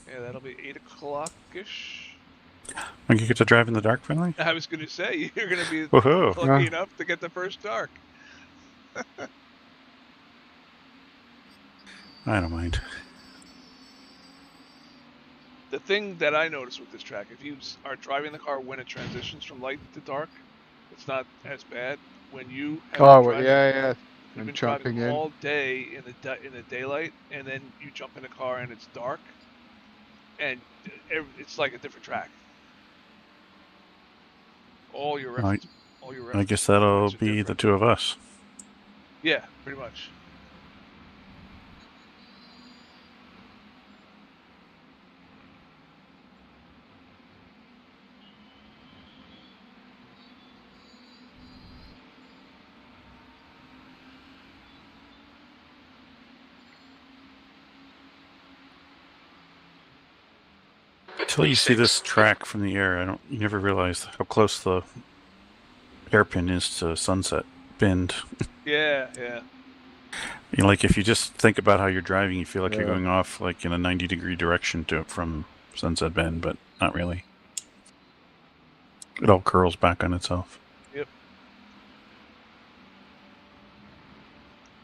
Yeah, that'll be 8 o'clock-ish. When you get to drive in the dark, finally? I was going to say, you're going to be Woohoo. lucky enough to get the first dark. I don't mind. The thing that I noticed with this track, if you are driving the car when it transitions from light to dark, it's not as bad. When you have been driving, yeah. you've been jumping driving in. all day in the daylight, and then you jump in a car and it's dark, and it's like a different track. All your reference I guess that'll be the two of us. Yeah, pretty much. Until you see this track from the air, you never realize how close the hairpin is to Sunset Bend. Yeah. You know, like if you just think about how you're driving, you feel like you're going off like in a 90-degree direction from Sunset Bend, but not really. It all curls back on itself. Yep.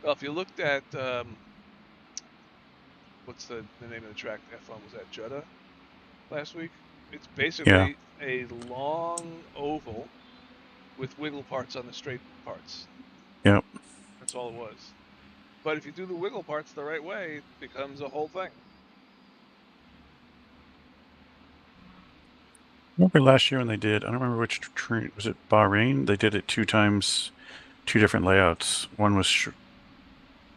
Well, if you looked at what's the name of the track F1 was at Jeddah last week? It's basically a long oval with wiggle parts on the straight parts. Yep. That's all it was. But if you do the wiggle parts the right way, it becomes a whole thing. Remember last year when they did, I don't remember which train, was it Bahrain? They did it 2 times, 2 different layouts. One was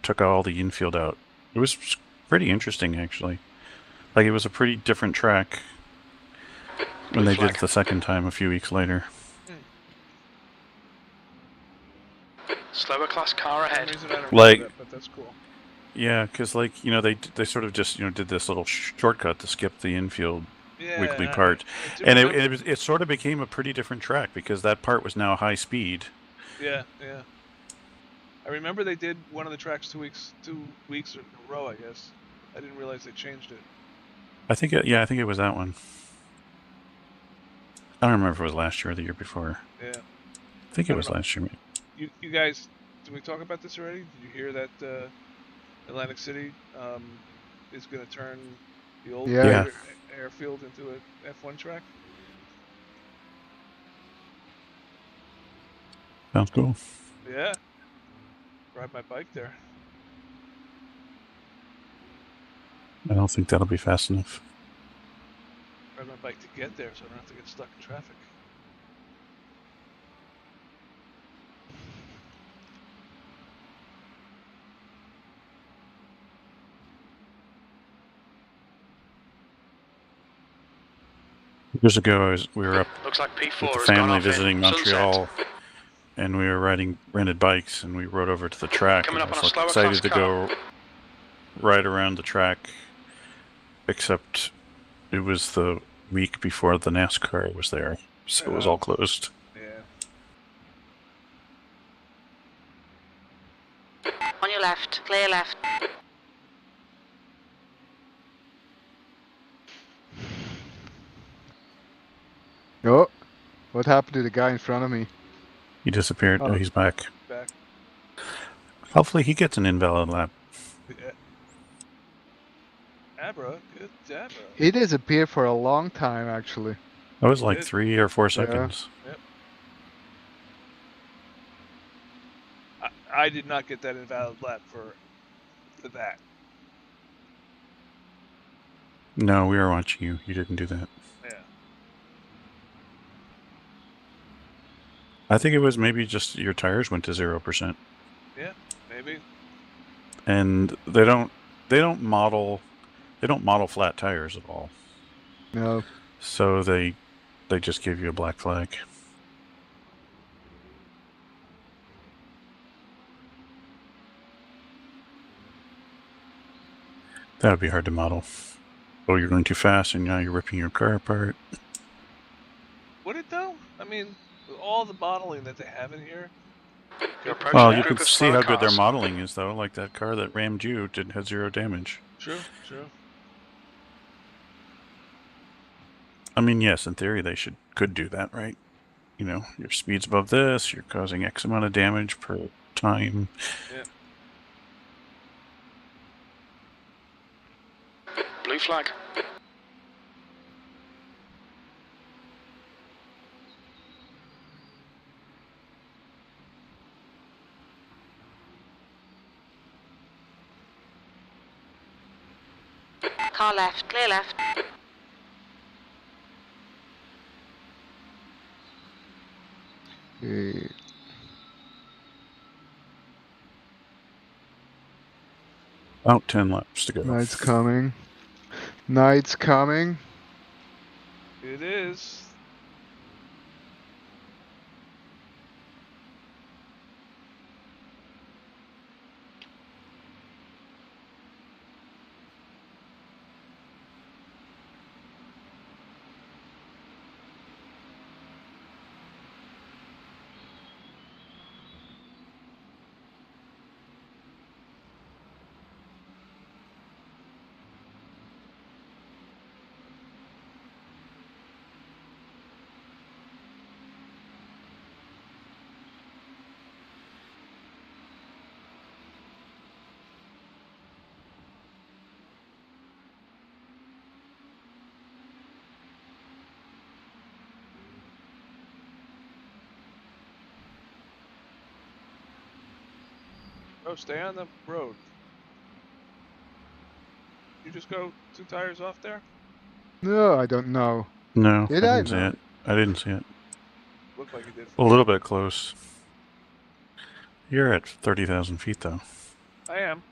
took all the infield out. It was pretty interesting, actually. Like, it was a pretty different track when they did it the second time a few weeks later. Slower class car ahead. Like, that, but that's cool. Yeah, because like, you know, they sort of just, you know, did this little shortcut to skip the infield wiggly part, and it sort of became a pretty different track because that part was now high speed. Yeah. I remember they did one of the tracks 2 weeks in a row. I guess I didn't realize they changed it. I think it was that one. I don't remember if it was last year or the year before. Yeah. I think it was last year. You guys, did we talk about this already? Did you hear that Atlantic City is going to turn the old airfield into an F1 track? Sounds cool. Yeah. Ride my bike there. I don't think that'll be fast enough. Ride my bike to get there so I don't have to get stuck in traffic. Years ago, we were up Looks like P4 with the family visiting Montreal, and we were riding rented bikes, and we rode over to the track. Coming up on a slower excited to go right around the track, except it was the week before the NASCAR was there, so it was all closed. Yeah. On your left, clear left. Oh, what happened to the guy in front of me? He disappeared. Oh, he's back. Back. Hopefully he gets an invalid lap. Yeah. Abra, good Abra. He disappeared for a long time, actually. That was like 3 or 4 seconds. Yep. I did not get that invalid lap for that. No, we were watching you. You didn't do that. Yeah. I think it was maybe just your tires went to 0%. Yeah, maybe. And they don't model flat tires at all. No. So they just give you a black flag. That would be hard to model. Oh, you're going too fast, and now you're ripping your car apart. Would it though? I mean, with all the modeling that they have in here. Well, you can see how good their modeling is, though. Like that car that rammed you had 0 damage. True. I mean, yes, in theory they could do that, right? You know, your speed's above this, you're causing X amount of damage per time. Yeah. Blue flag. Car left, clear left. About 10 laps to go. Night's coming. Night's coming. It is. Oh, stay on the road. You just go 2 tires off there? No, I don't know. No, Did I I? didn't see No. it. I didn't see it. Looked like you did. A little bit close. You're at 30,000 feet, though. I am.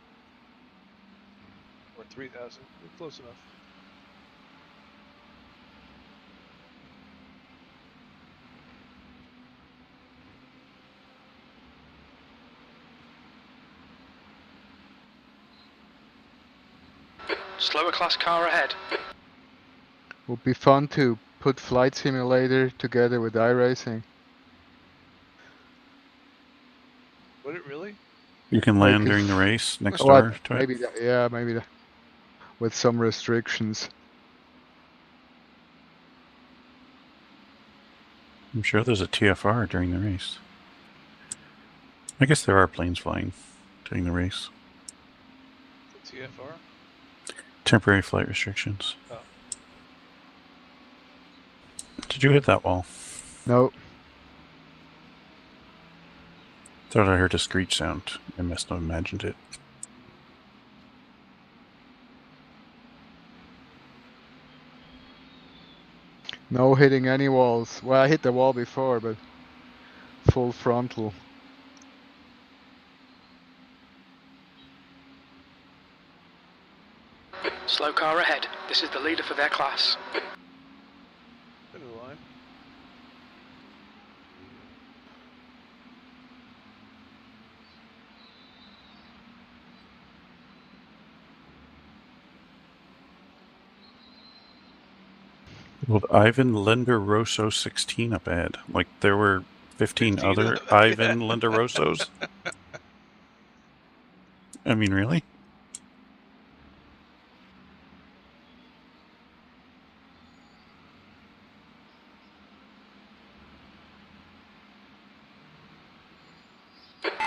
Or 3,000. You're close enough. Slower class car ahead. Would be fun to put Flight Simulator together with iRacing. Would it really? You can Like land if- during the race next Oh, door to it. maybe that, yeah, maybe that, with some restrictions. I'm sure there's a TFR during the race. I guess there are planes flying during the race. The TFR? Temporary flight restrictions. Oh. Did you hit that wall? No. Thought I heard a screech sound. I must have imagined it. No hitting any walls. Well, I hit the wall before, but full frontal. Slow car ahead. This is the leader for their class. Into the line. Well, Ivan Lender Rosso 16 up ahead. Like there were 15 other of them, Ivan Lender Rossos. I mean, really?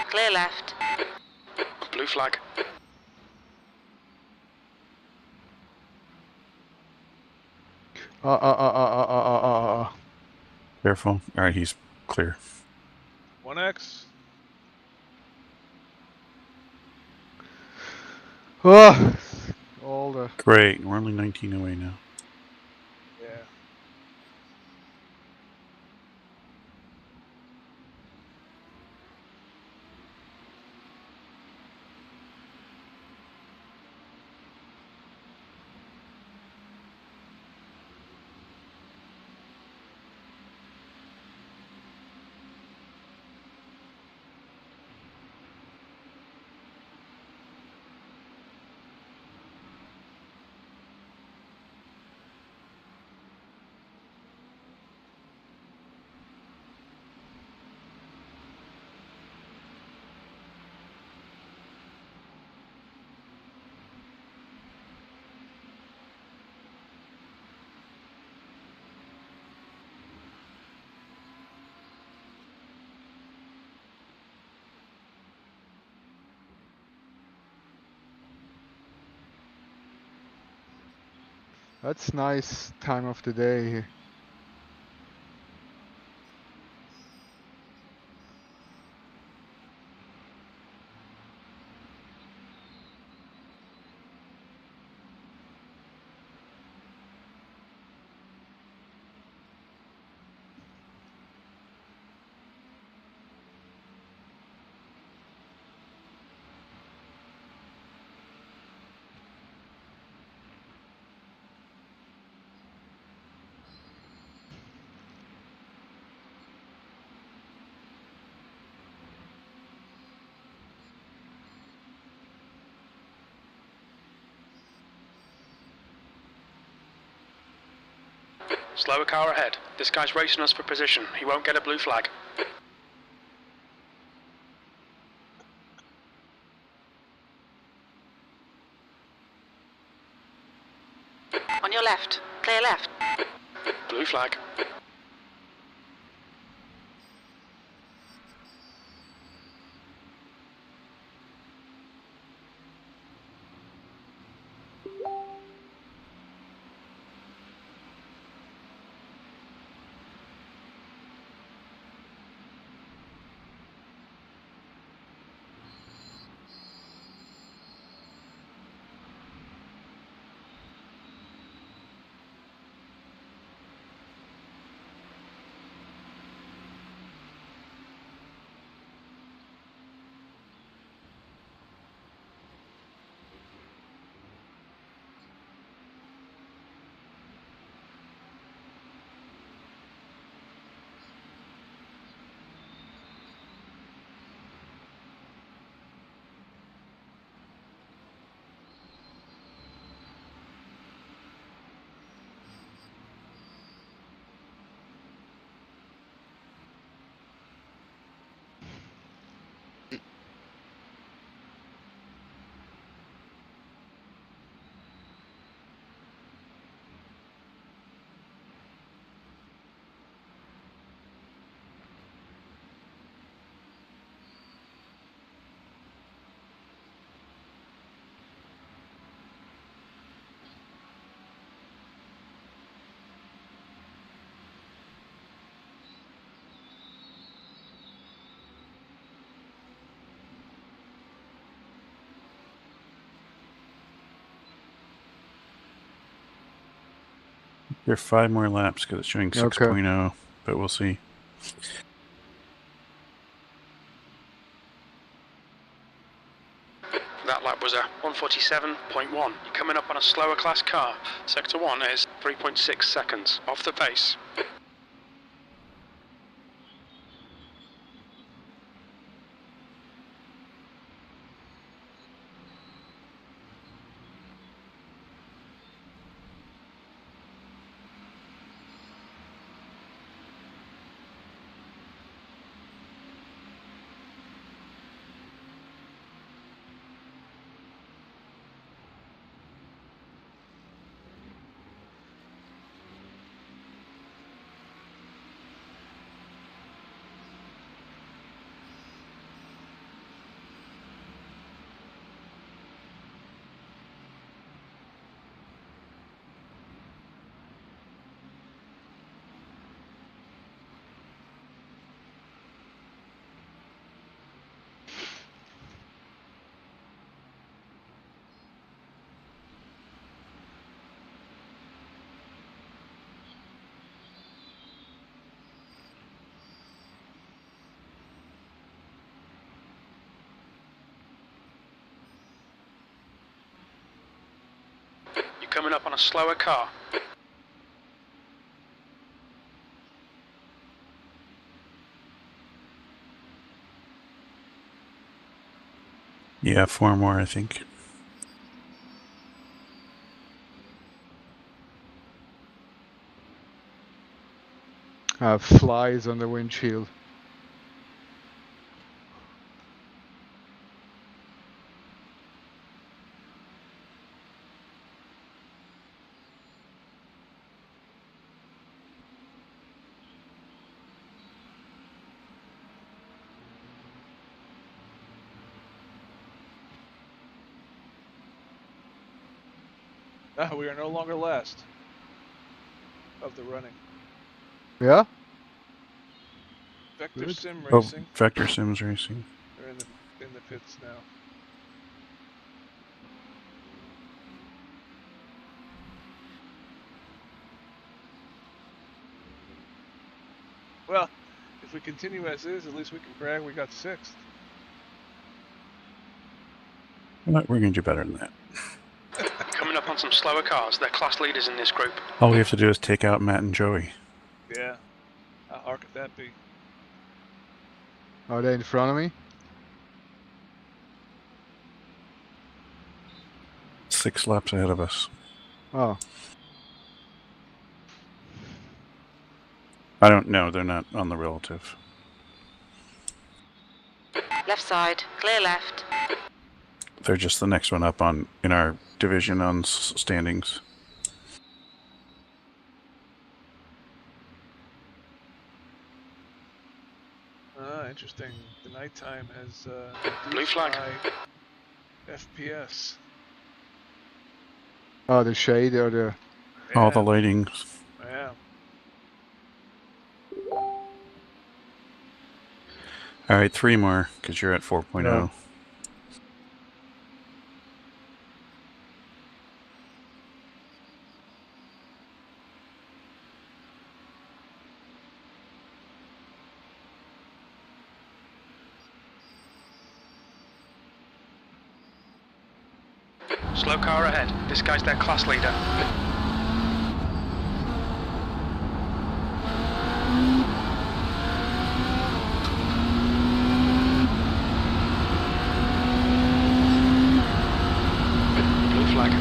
Clear left. Blue flag. Careful. All right, he's clear. 1X. Oh, all the Great. We're only 19 away now. Yeah. That's nice time of the day here. Slower car ahead. This guy's racing us for position. He won't get a blue flag. On your left. Clear left. Blue flag. There are 5 more laps because it's showing 6.0, but we'll see. That lap was a 147.1. You're coming up on a slower class car. Sector 1 is 3.6 seconds off the pace. Coming up on a slower car. Yeah, 4 more, I think. Flies on the windshield. We are no longer last of the running. Yeah? Vector Good. Sim Racing. Oh, Vector Sims Racing. They're in the pits now. Well, if we continue as is, at least we can brag we got 6th. We're going to do better than that. Coming up on some slower cars. They're class leaders in this group. All we have to do is take out Matt and Joey. Yeah. How hard could that be? Are they in front of me? 6 laps ahead of us. Oh. I don't know. They're not on the relative. Left side, clear left. They're just the next one up in our division on standings. Interesting. The nighttime has blue flag. FPS. Oh, the shade or the... Yeah. All the lighting. Yeah. All right, 3 more, because you're at 4.0. Yeah. Slow car ahead. This guy's their class leader. Blue flag.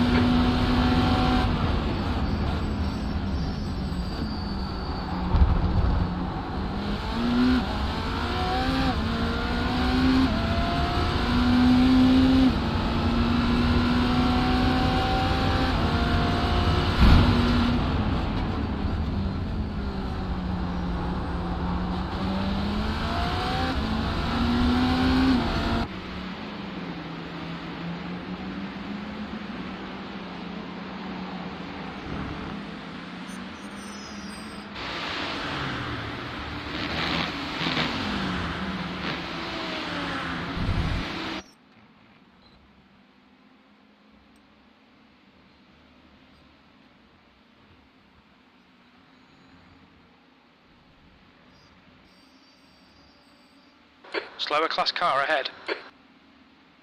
Slower class car ahead.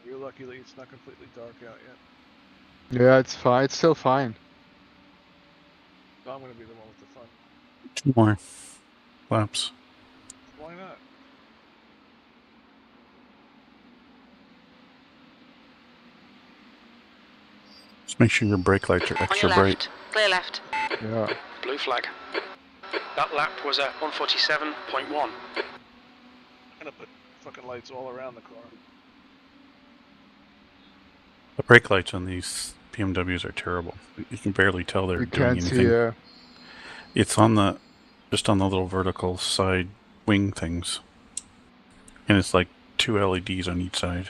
You're lucky that it's not completely dark out yet. Yeah, it's fine. It's still fine. So I'm going to be the one with the fun. 2 more laps. Why not? Just make sure your brake lights are extra On your bright. left, clear left. Yeah. Blue flag. That lap was at 147.1. I'm going to put fucking lights all around the car. The brake lights on these BMWs are terrible. You can barely tell they're You doing can't anything. see... It's on just on the little vertical side wing things. And it's like 2 LEDs on each side.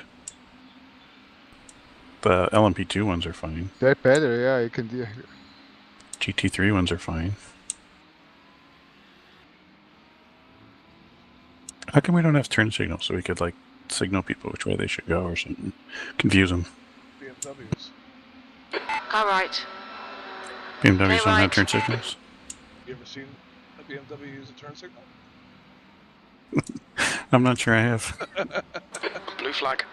The LMP2 ones are fine. They're better, yeah. You can do... GT3 ones are fine. How come we don't have turn signals so we could, like, signal people which way they should go or something? Confuse them. BMWs. Car right. BMWs Clear don't have right. turn signals? You ever seen a BMW use a turn signal? I'm not sure I have. Blue flag.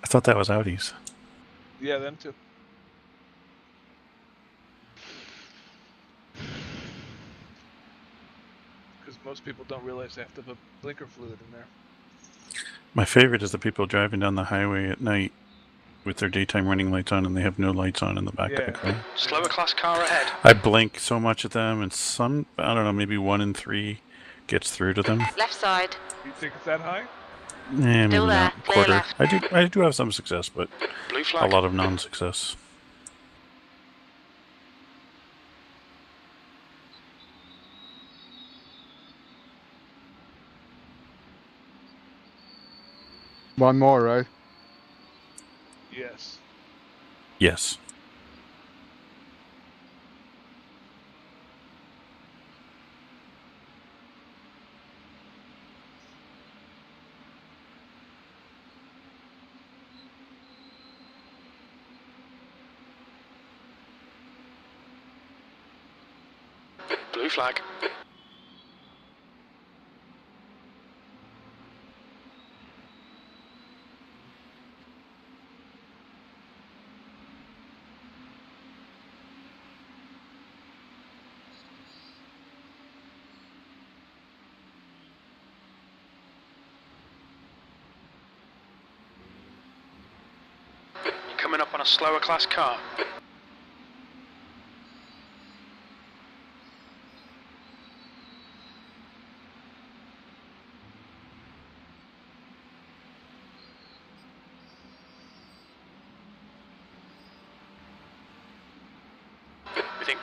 I thought that was Audis. Yeah, them too. Because most people don't realize they have to put blinker fluid in there. My favorite is the people driving down the highway at night with their daytime running lights on and they have no lights on in the back of the car. Slower class car ahead. I blink so much at them and some, I don't know, maybe 1 in 3 gets through to them. Left side. You think it's that high? Maybe Still there. not. Clear Quarter. left. I do have some success, but Blue a flag. lot of non-success. One more, right? Yes. Yes. Blue flag. You're coming up on a slower class car.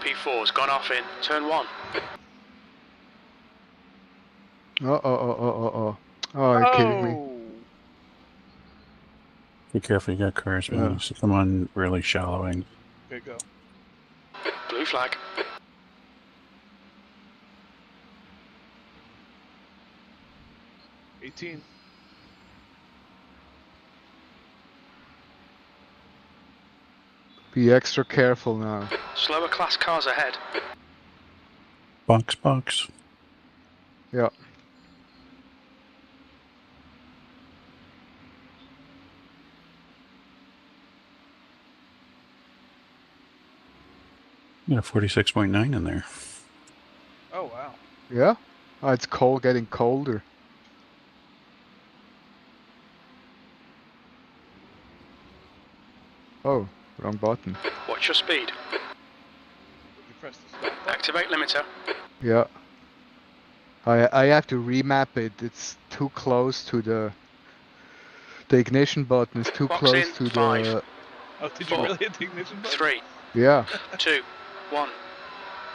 P4's gone off in turn 1. Oh, you're kidding me. Be careful, you got cars behind you, so come on really shallowing. Okay, go. Blue flag. $18. Be extra careful now. Slower class cars ahead. Box. Yeah. You got a 46.9 in there. Oh, wow. Yeah? Oh, it's cold, getting colder. Oh, wrong button. Watch your speed. You press the stop button. Activate limiter. Yeah. I have to remap it. It's too close to the ignition button is too Box close in, to 5. the... Oh, did 4, you really hit the ignition button? 3, Yeah. 2, 1.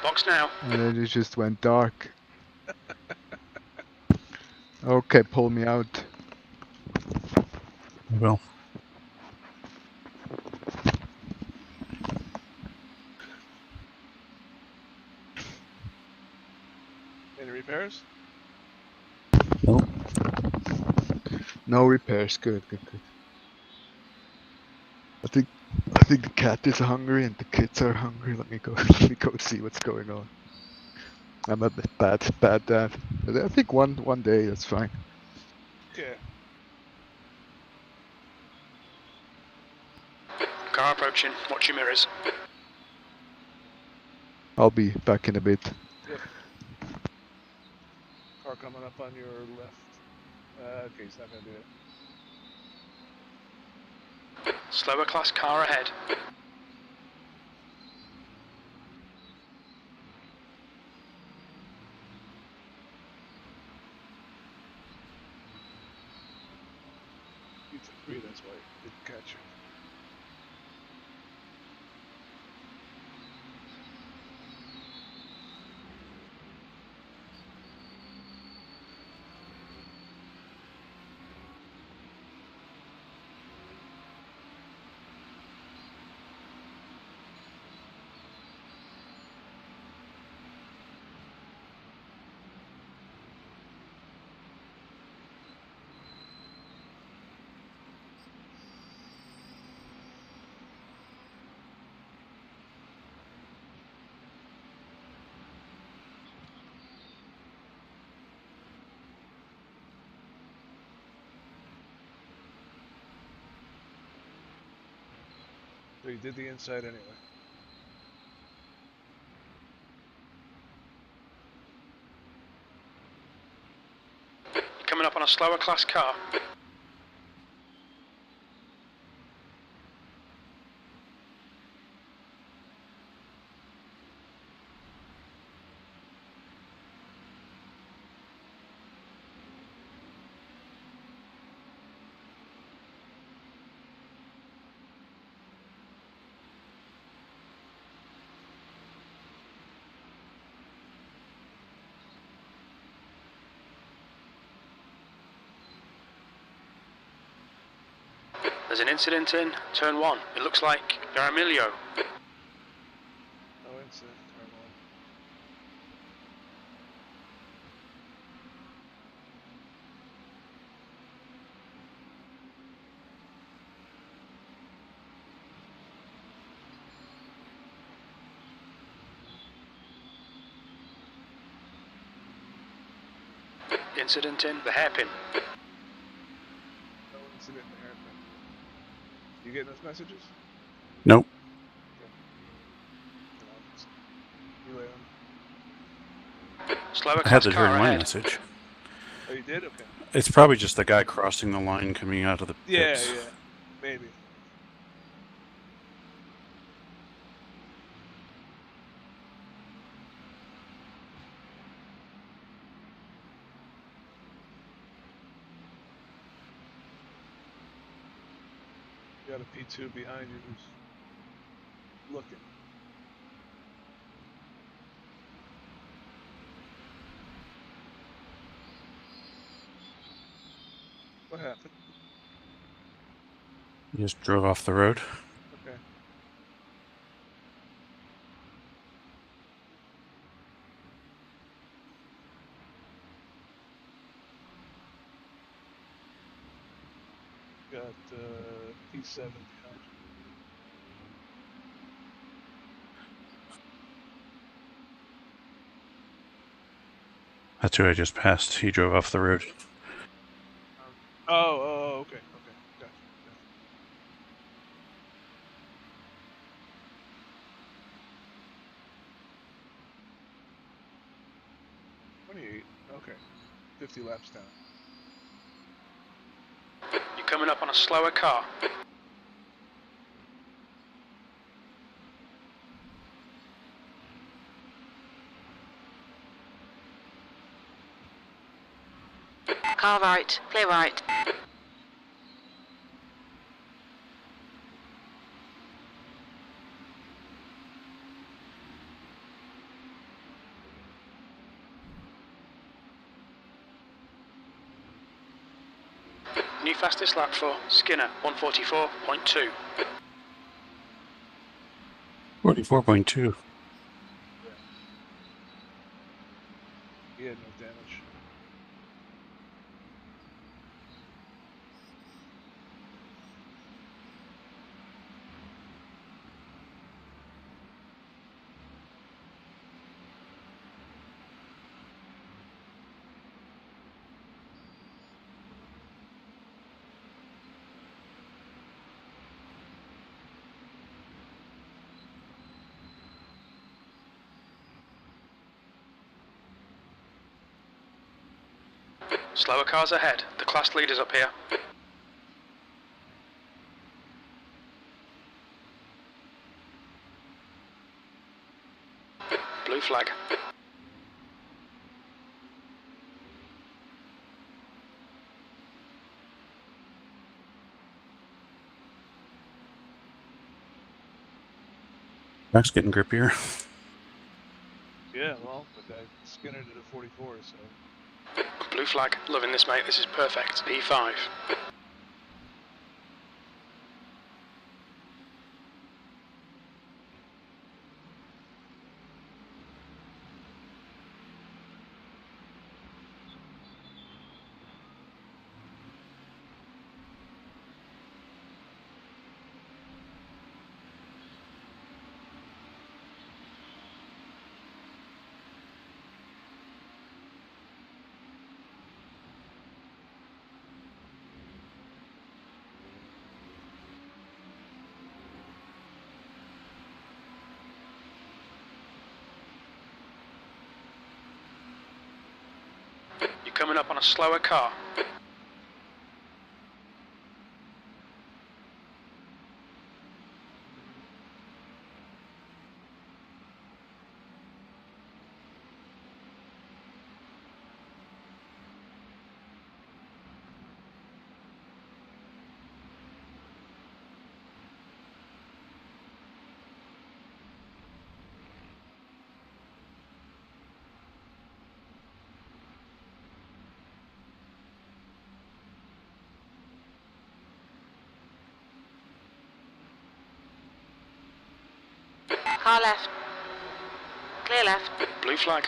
Box now. And then it just went dark. Okay, pull me out. Well, Any repairs? nope. No repairs. Good. I think the cat is hungry and the kids are hungry. Let me go see what's going on. I'm a bit bad dad. But I think one day that's fine. Yeah. Car approaching. Watch your mirrors. I'll be back in a bit. Yep. Car coming up on your left. Okay, he's not gonna do it. Slower class car ahead. You took 3, that's why it didn't catch you. So you did the inside anyway. You're coming up on a slower class car. There's an incident in turn 1. It looks like Garamilio. No incident, turn 1. Incident in the hairpin. No incident in the hairpin. You getting those messages? Nope. And I'll just relay them. Slower I had class the car turn 1 ahead. message. Oh, you did? Okay. It's probably just the guy crossing the line coming out of the pits. Yeah. Maybe. You got a P2 behind you who's looking. What happened? You just drove off the road. Okay. Got P7 behind you. That's who I just passed. He drove off the road. Okay. Gotcha. 28. Okay. 50 laps down. You're coming up on a slower car. Car right, clear right. New fastest lap for Skinner, 144.2. 44.2. He had no damage. Slower cars ahead. The class leader's up here. Blue flag. That's getting grippier. Yeah, well, the guy Skinner did a 44, so. Blue flag. Loving this, mate. This is perfect. P5. You're coming up on a slower car. Car left. Clear left. Blue flag.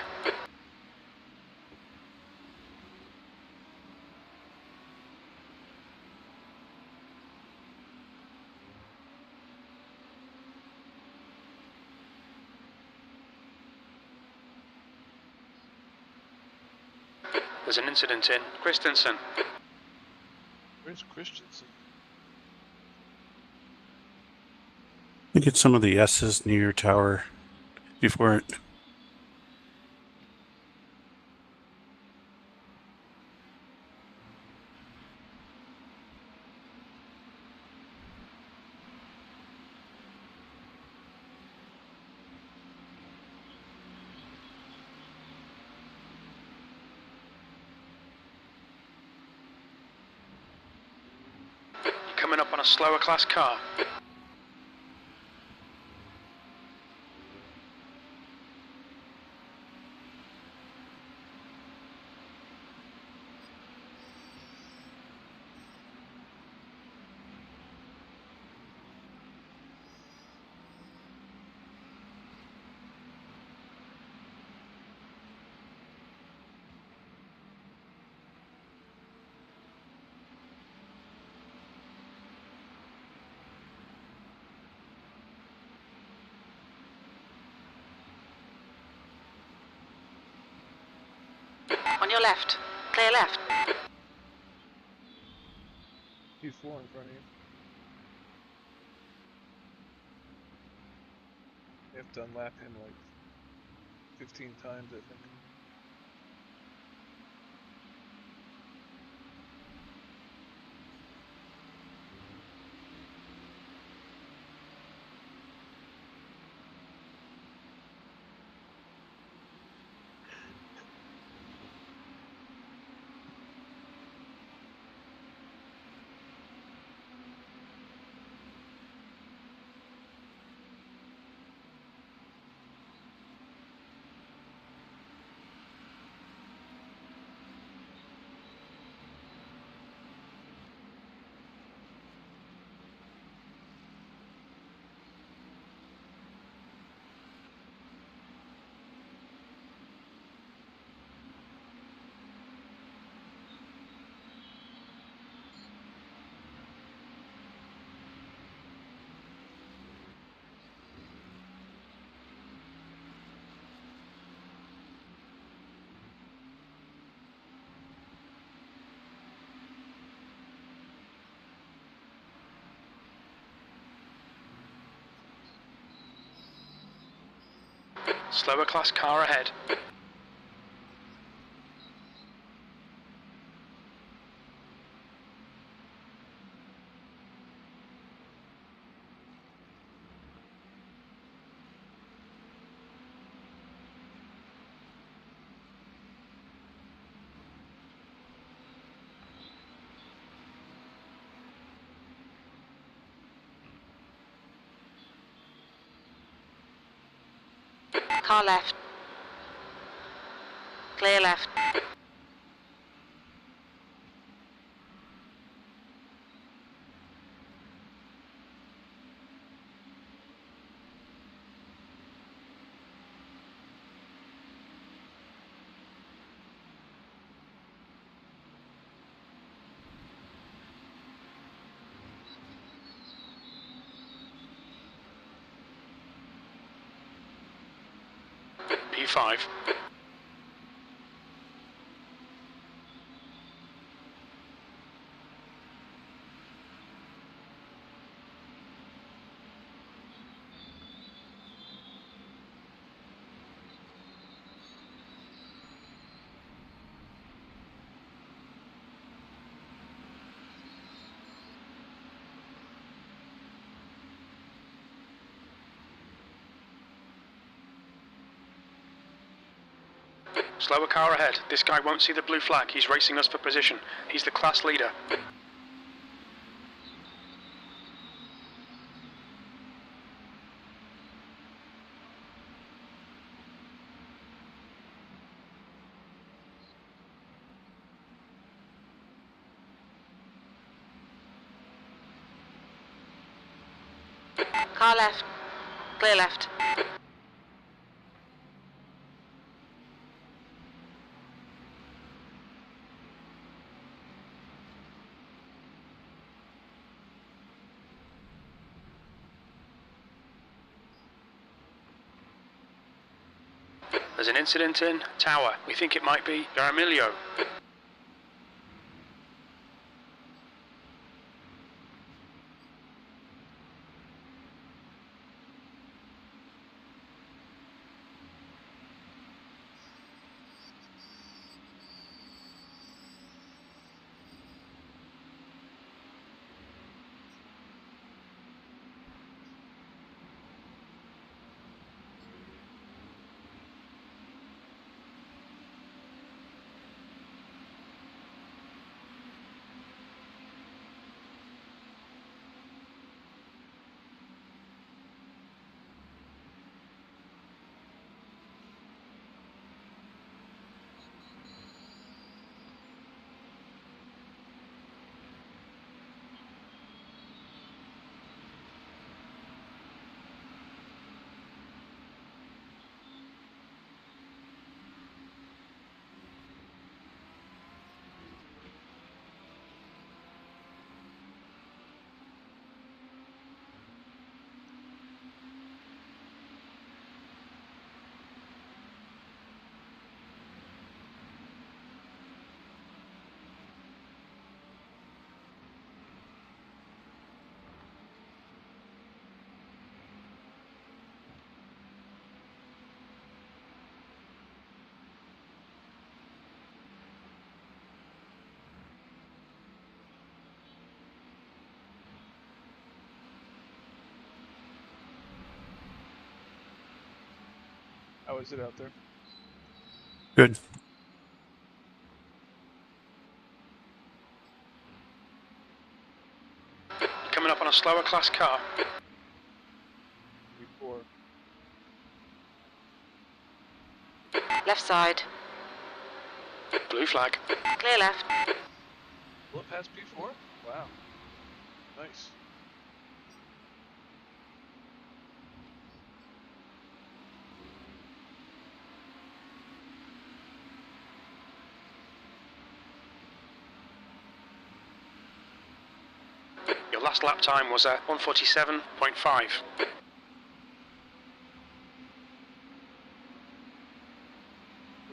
There's an incident in Christensen. Where's Christensen? I think it's some of the S's near your tower before it. You're coming up on a slower class car. On your left. Clear left. P4 in front of you. You have to unlap him like 15 times, I think. Slower class car ahead. Car left. Clear left. P5. Slower car ahead. This guy won't see the blue flag. He's racing us for position. He's the class leader. Car left. Clear left. There's an incident in Tower. We think it might be Garamilio. How is it out there? Good. You're coming up on a slower class car. Before. Left side. Blue flag. Clear left. Will it pass P4? Wow. Nice. Your last lap time was at 1:47.5.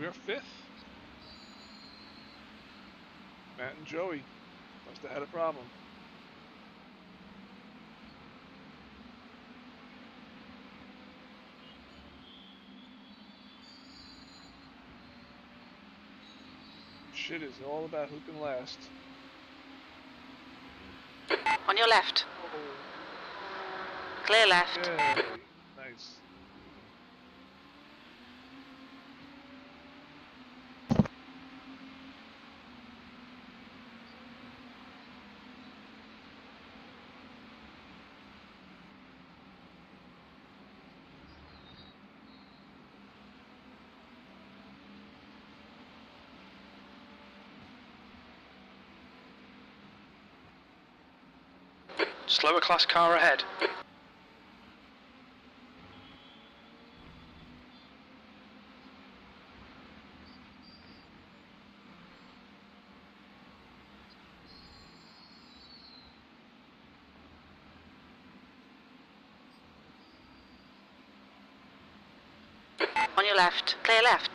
We are 5th. Matt and Joey must have had a problem. Shit is all about who can last. On your left. Clear left. Yay. Nice. Slower class car ahead. On your left. Clear left.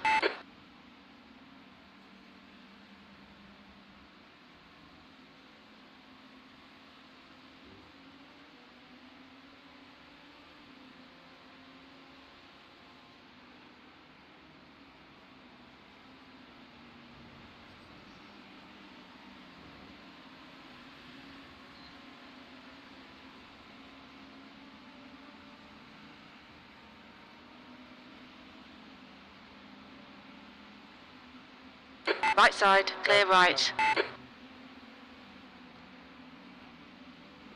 Right side. Clear right.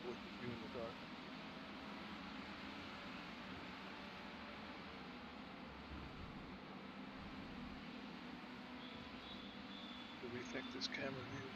With you in the dark. To rethink this camera view.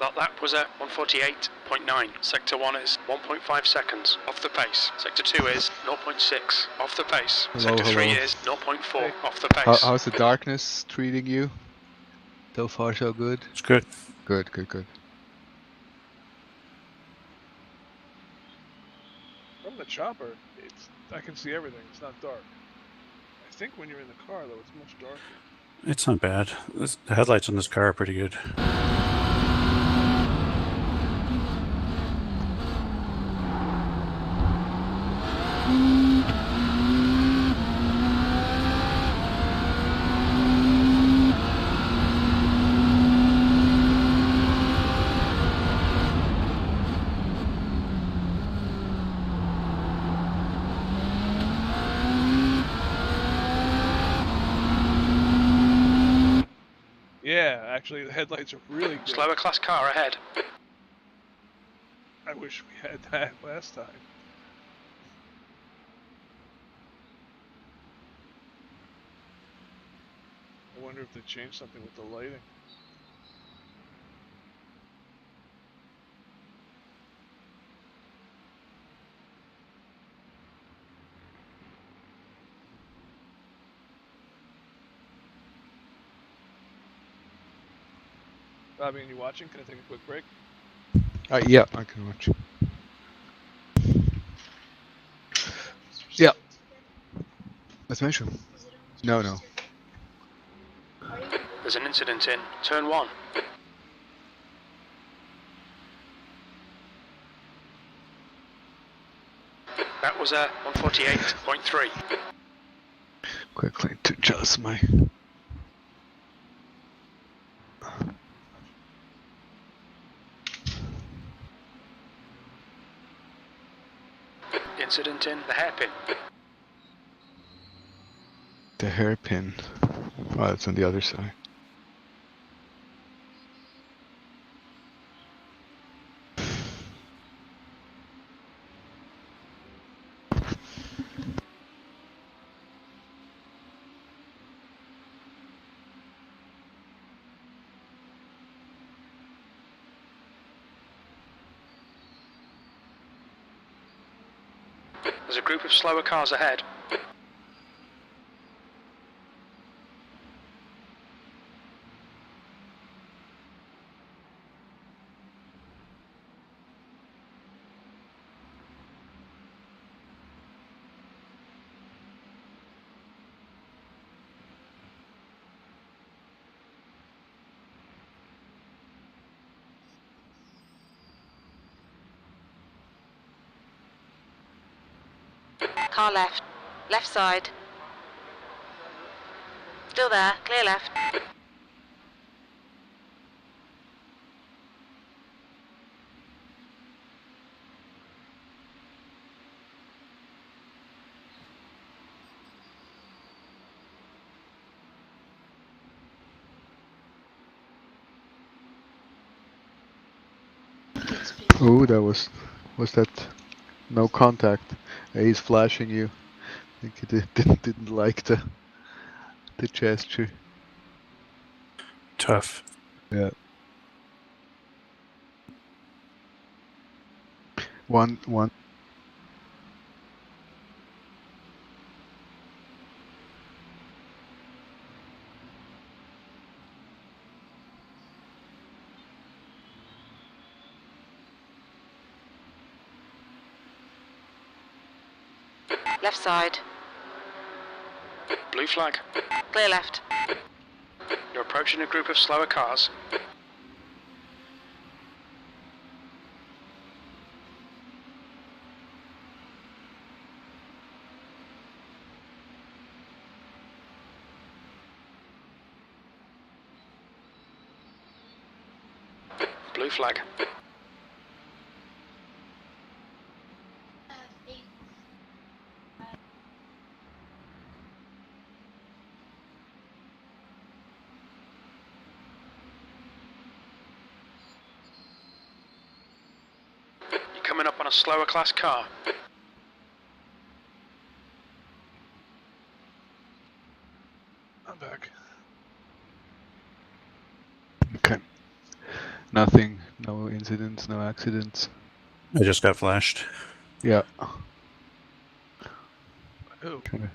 That lap was at 1:48.9. Sector 1 is 1.5 seconds off the pace. Sector 2 is 0.6 off the pace. Hello, Sector 3 hello. is 0.4 off the pace. How's the darkness treating you? So far, so good? It's good. Good, good, good. From the chopper, I can see everything. It's not dark. I think when you're in the car, though, it's much darker. It's not bad. The headlights on this car are pretty good. Actually, the headlights are really good. Slower class car ahead. I wish we had that last time. I wonder if they changed something with the lighting. Bobby, are you watching? Can I take a quick break? Yeah, I can watch. Yeah. Let's measure. No. There's an incident in turn 1. That was a 148.3. Quickly to adjust my. Incident in the hairpin. The hairpin. Oh, it's on the other side. There's a group of slower cars ahead. Car left. Left side. Still there. Clear left. Oh, that was that no contact? He's flashing you. I think he didn't like the gesture. Tough. Yeah. One. Left side. Blue flag. Clear left. You're approaching a group of slower cars. Blue flag. You're coming up on a slower class car. I'm back. Okay. Nothing. No incidents. No accidents. I just got flashed. Yeah. Who? Kinda.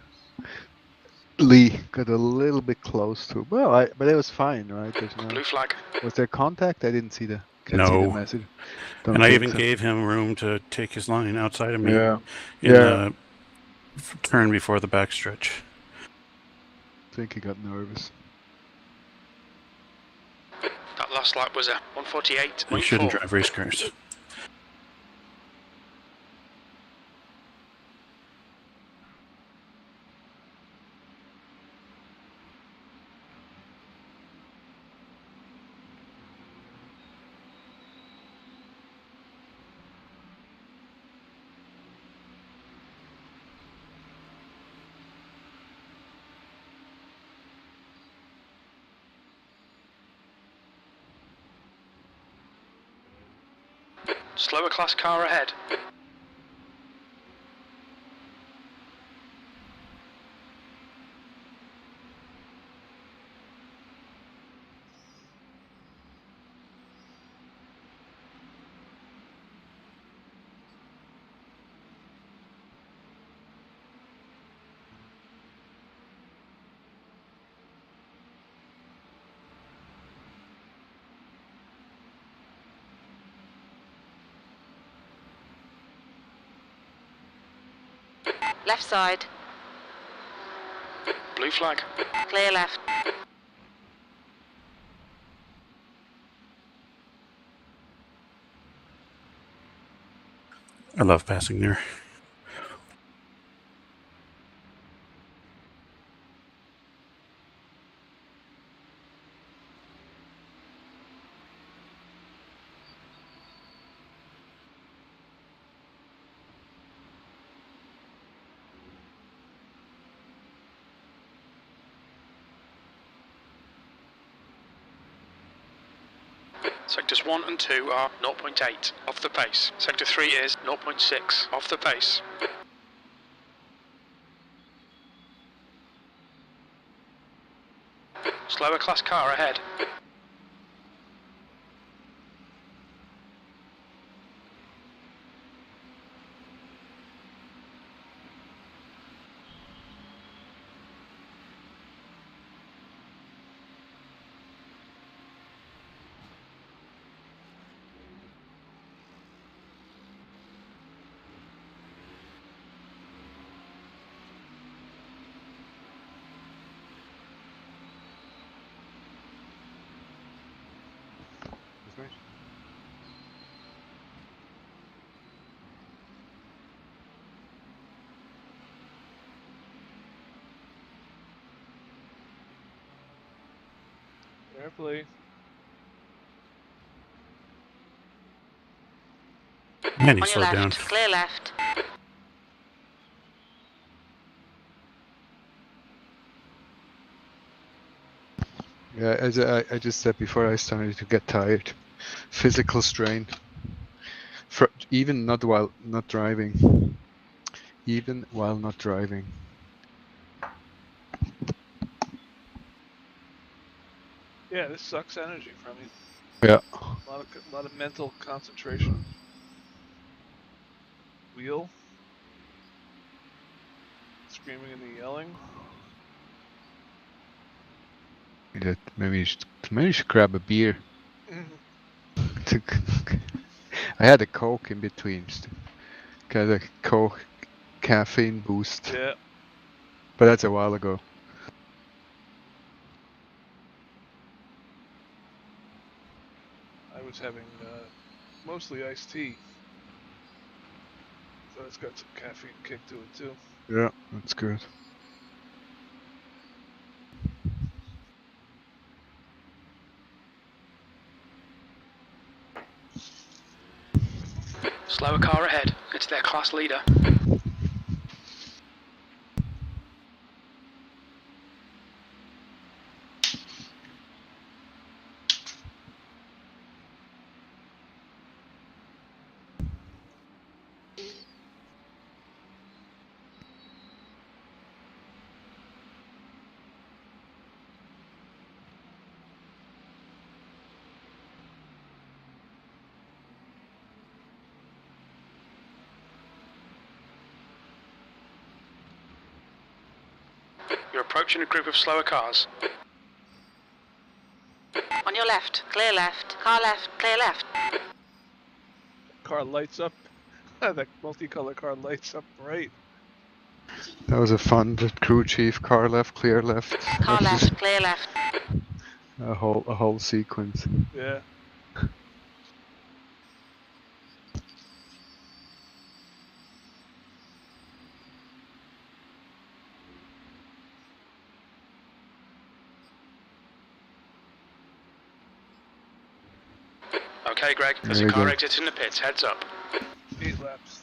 Lee got a little bit close to. Well, but it was fine, right? There's no. Blue flag. Was there contact? I didn't see the. Can't see the No. message. Don't And I think even so. gave him room to take his line outside of me Yeah. in the turn before the backstretch. I think he got nervous. That last lap was a 148.4. I shouldn't drive race cars. Slower class car ahead. Left side. Blue flag. Clear left. I love passing there. Sectors 1 and 2 are 0.8 off the pace. Sector 3 is 0.6 off the pace. Slower class car ahead. Carefully. Man, he On your slowed left. down. Clear left. Yeah, as I just said before, I started to get tired. Physical strain. Even not while not driving. Even while not driving. Yeah, this sucks energy from you. Yeah. A lot of mental concentration. Wheel. Screaming and yelling. Maybe you should grab a beer. I had a Coke in between. Got a Coke caffeine boost. Yeah. But that's a while ago. I was having mostly iced tea. So it's got some caffeine kick to it too. Yeah, that's good. Slower car ahead. It's their class leader. You're approaching a group of slower cars. On your left. Clear left. Car left. Clear left. Car lights up. That multicolor car lights up bright. That was a fun crew chief. Car left, clear left. Car left. Clear left. A whole sequence. Yeah. Okay, Greg, there's a car exiting the pits. Heads up. 8 laps.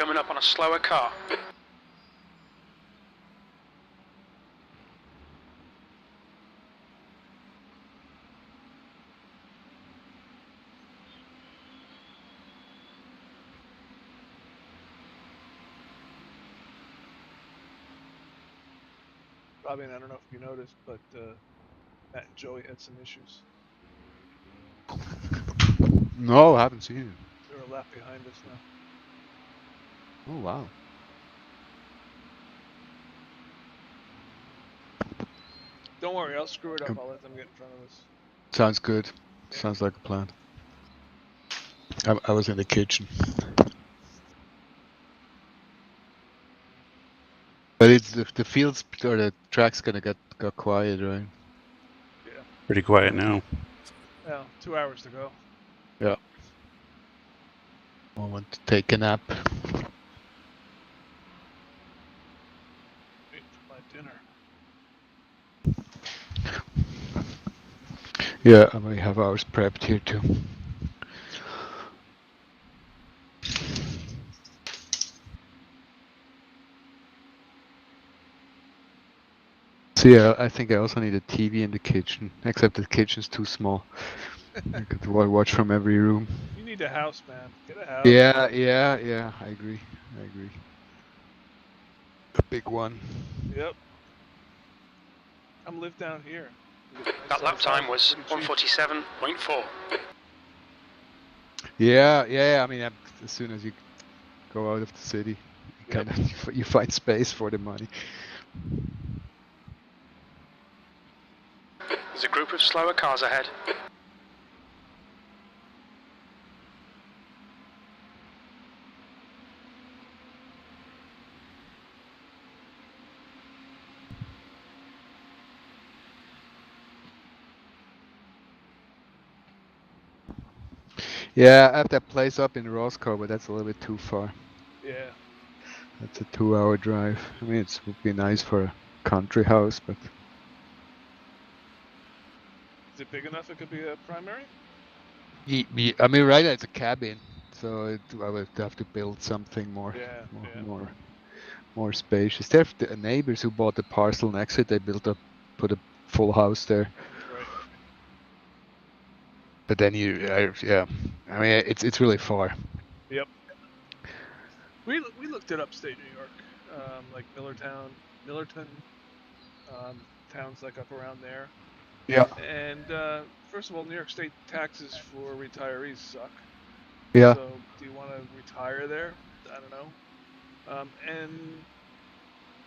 coming up on a slower car. Robin, I don't know if you noticed, but Matt and Joey had some issues. No, I haven't seen it. They're a lap behind us now. Oh, wow. Don't worry, I'll screw it up. I'll let them get in front of us. Sounds good. Sounds like a plan. I was in the kitchen. But it's the fields or the track's gonna get quiet, right? Yeah. Pretty quiet now. Well, 2 hours to go. Yeah. I want to take a nap. Wait for my dinner. Yeah, I may have ours prepped here too. So yeah, I think I also need a TV in the kitchen, except the kitchen's too small. I could watch from every room. You need a house, man. Get a house. Yeah, I agree. A big one. Yep. I'm live down here. That lap time was 147.4. Yeah. I mean, as soon as you go out of the city, Yep. you find space for the money. There's a group of slower cars ahead. Yeah, I have that place up in Roscoe, but that's a little bit too far. Yeah. That's a 2-hour drive. I mean, it would be nice for a country house, but... Is it big enough it could be a primary? I mean, right now it's a cabin, so I would have to build something more spacious. There are neighbors who bought the parcel next to it. They put a full house there. Right. But then yeah, I mean, it's really far. Yep. We looked at upstate New York, like Millerton, towns like up around there. Yeah. And first of all, New York State taxes for retirees suck. Yeah. So do you want to retire there? I don't know. And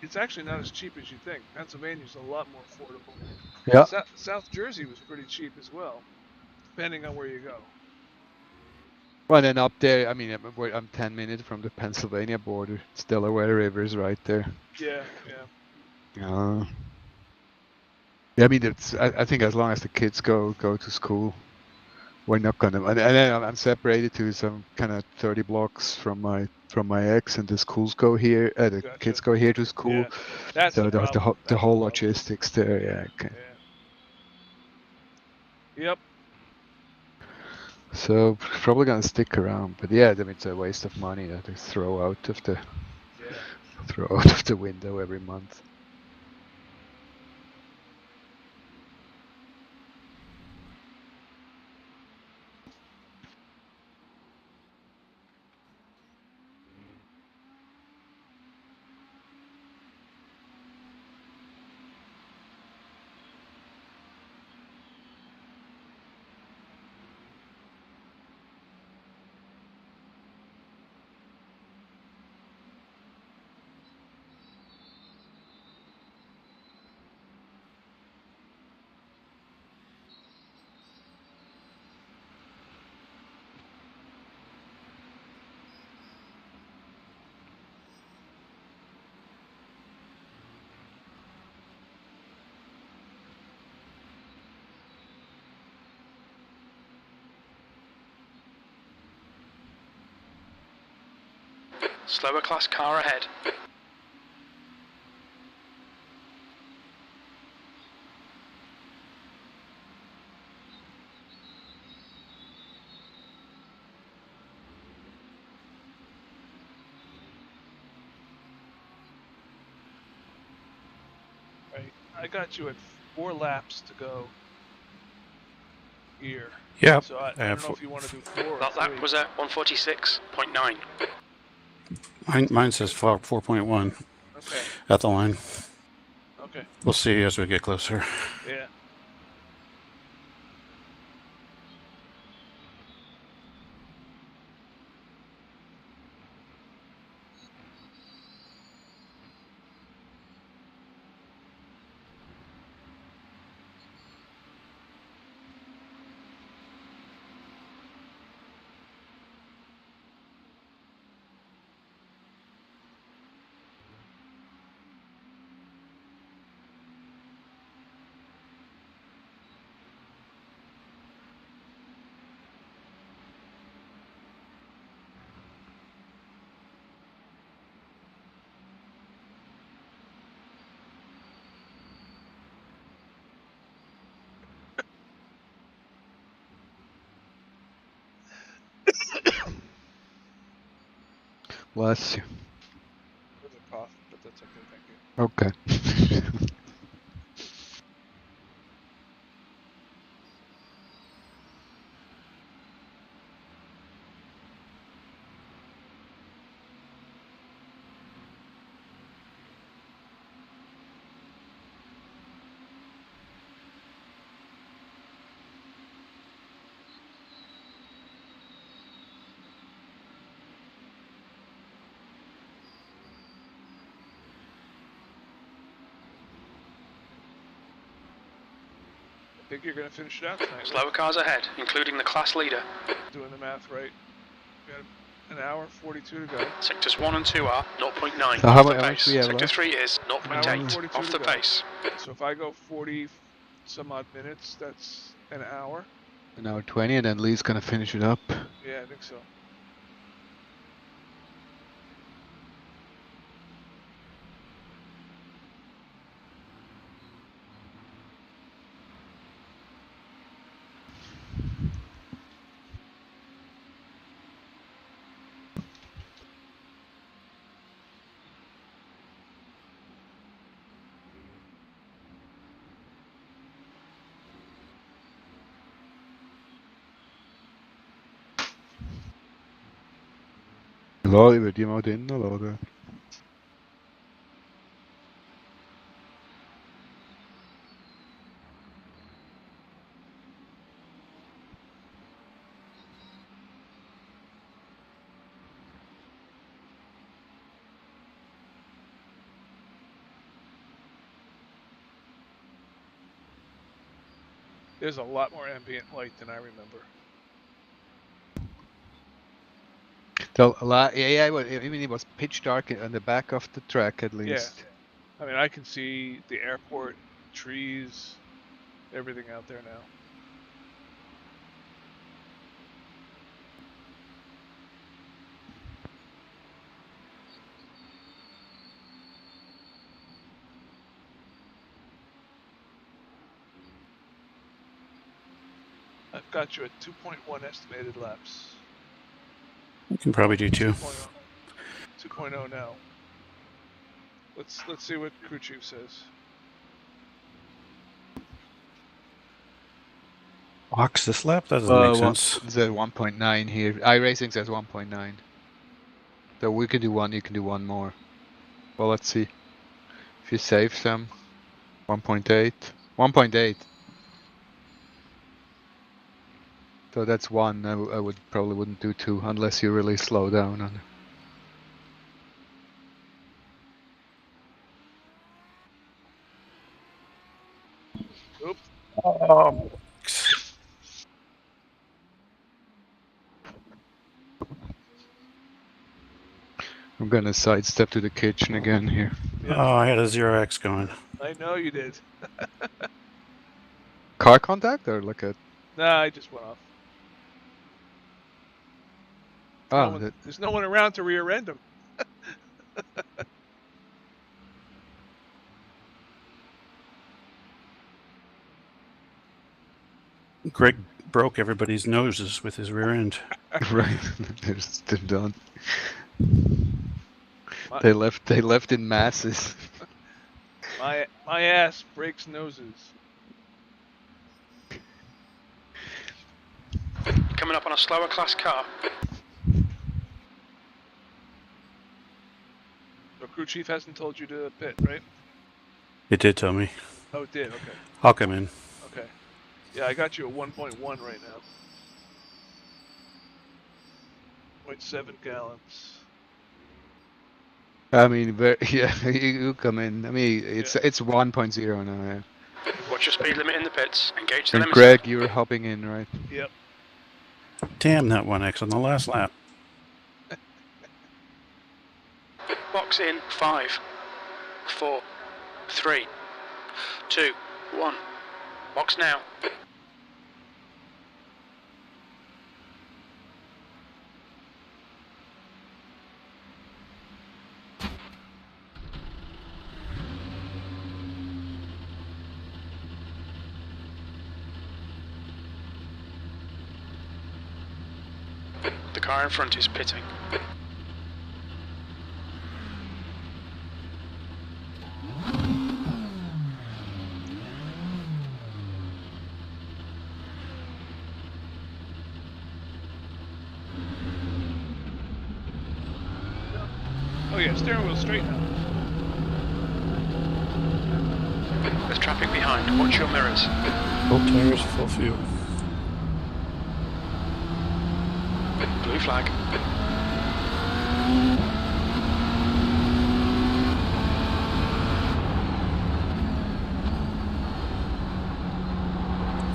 it's actually not as cheap as you think. Pennsylvania's a lot more affordable. Yeah. South Jersey was pretty cheap as well, depending on where you go. Well, then up there, I mean, I'm 10 minutes from the Pennsylvania border. It's Delaware River's right there. Yeah. Yeah, I mean, I think as long as the kids go to school, we're not gonna. And then I'm separated to some kind of 30 blocks from my ex, and the schools go here. The Gotcha. kids go here to school. Yeah. That's so the whole problem. logistics there. Yeah. Okay. Yeah. Yep. So probably gonna stick around, but yeah, I mean, it's a waste of money that they throw out of the window every month. Slower class car ahead. I got you at 4 laps to go here. Yeah. So I don't know if you want to do 4 or 3. That was at 146.9. Mine says 4.1 Okay. at the line. Okay. We'll see as we get closer. Yeah. Bless you. There's a cough, but that's okay. Thank you. Okay. I think you're going to finish it out tonight. Slower cars ahead, including the class leader. Doing the math right. We got an hour 42 to go. Sectors 1 and 2 are 0.9 So off how the much pace. we have Sector left? 3 is 0.8 off the pace. So if I go 40 some odd minutes, that's an hour. An hour 20, and then Lee's gonna finish it up. Yeah, I think so. Ja, über die mal drinnen oder? There's a lot more ambient light than I remember. Yeah, well, I mean, it was pitch dark on the back of the track at least. Yeah. I mean, I can see the airport, trees, everything out there now. I've got you at 2.1 estimated laps. We can probably do 2. 2.0 now. Let's see what crew chief says. Ox this lap? That doesn't make sense. It says 1.9 here. iRacing says 1.9. So we can do one, you can do one more. Well, let's see. If you save some. 1.8. 1.8. So that's one. I would probably wouldn't do 2 unless you really slow down on it. Oops. I'm gonna sidestep to the kitchen again here. Yeah. Oh, I had a 0x going. I know you did. Car contact or like a... Nah, I just went off. Oh, There's no one around to rear end him. Greg broke everybody's noses with his rear end. right. They're done. They left in masses. My ass breaks noses. Coming up on a slower class car. So crew chief hasn't told you to pit, right? It did tell me. Oh, it did. Okay. I'll come in. Okay. Yeah, I got you at 1.1 right now. 0.7 gallons. I mean, yeah, you come in. I mean, it's 1.0 now. Yeah. Watch your speed limit in the pits. Engage the And limit. Greg, you're hopping in, right? Yep. Damn that 1X on the last lap. Box in 5, 4, 3, 2, 1. Box now. The car in front is pitting. Oh yeah, steering wheel straight now. There's traffic behind. Watch your mirrors. Both tires full fuel. Blue flag.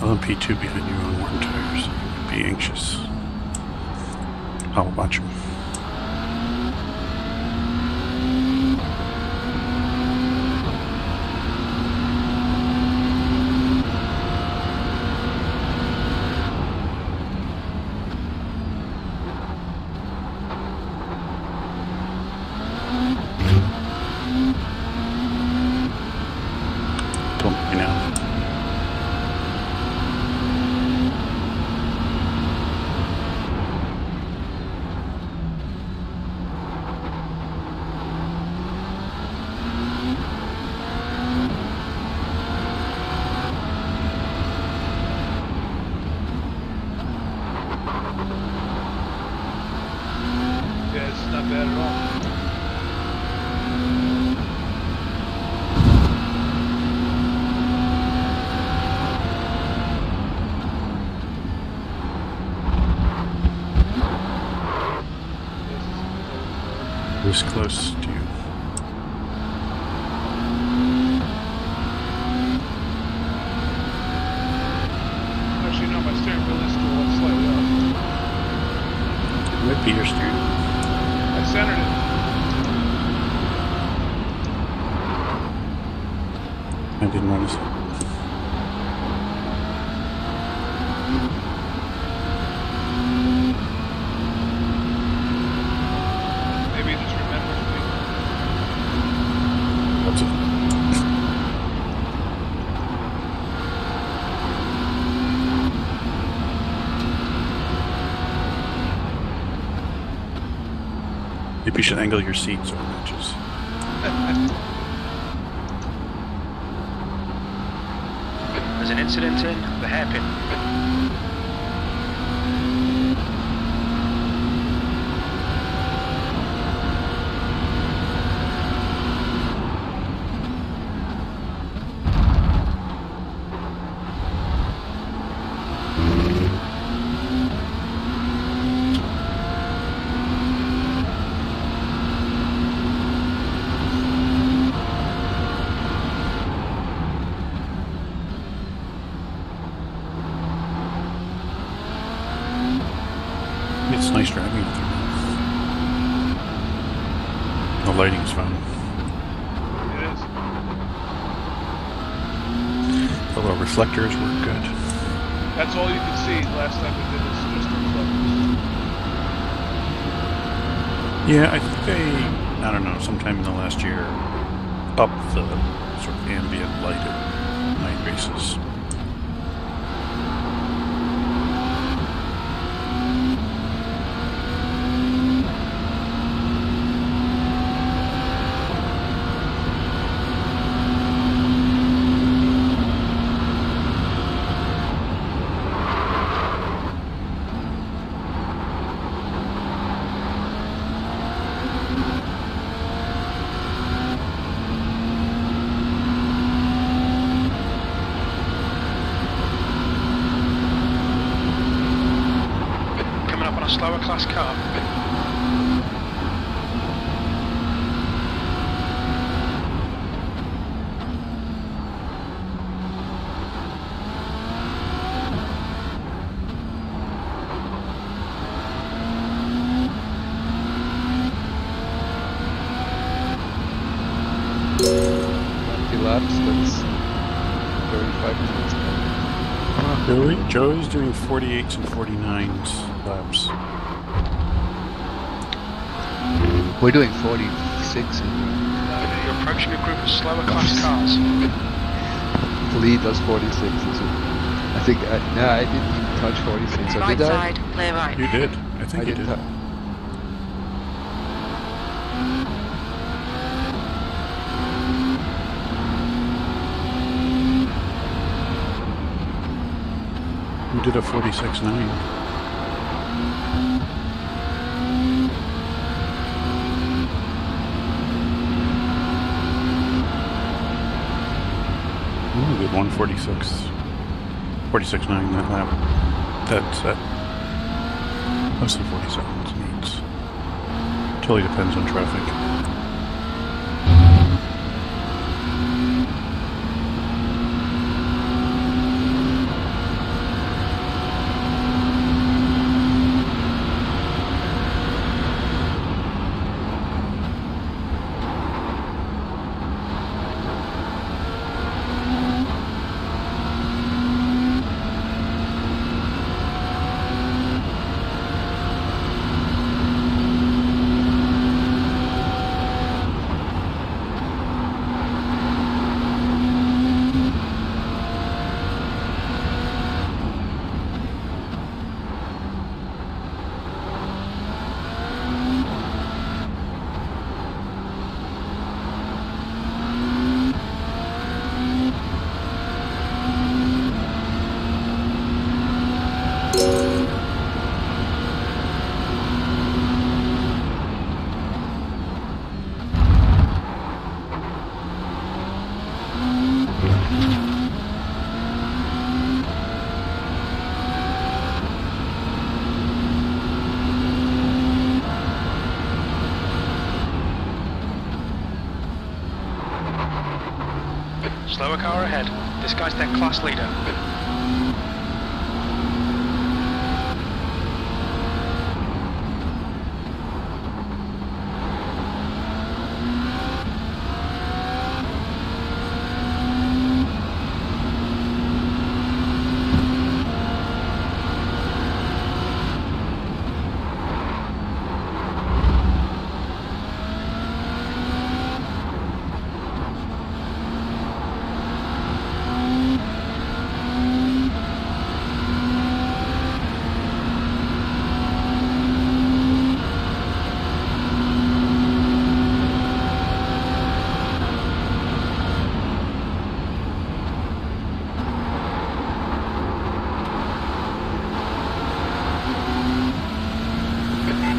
I'm P2 behind you on one tire, so you could be anxious. I'll watch him. Don't me now. Yeah, it's not bad at all. Who's close to you? Actually, no, my steering wheel is still slightly off. It might be your steering. I centered it. I didn't want to say. Maybe it just remembers me. What's it? Maybe you should angle your seat so it matches. There's an incident in the hairpin. It's nice driving with you. The lighting's fine. It is. The little reflectors work good. That's all you could see last time we did this, just reflectors. Yeah, I think I don't know, sometime in the last year, upped the sort of ambient light at night races. slower class car. Laps, that's 35 minutes. Joey's doing 48s and 49s laps. We're doing 46. You're approaching a group of slower class cars. Lee does 46. I think, I didn't even touch 46. So Right did I? side, clear right. You did. I think you did. You did a 46.9. Ooh, did 146. 46.9 that lap. That's mostly 47s needs. Totally depends on traffic. Slower car ahead. This guy's their class leader.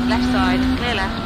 Left side, clear left.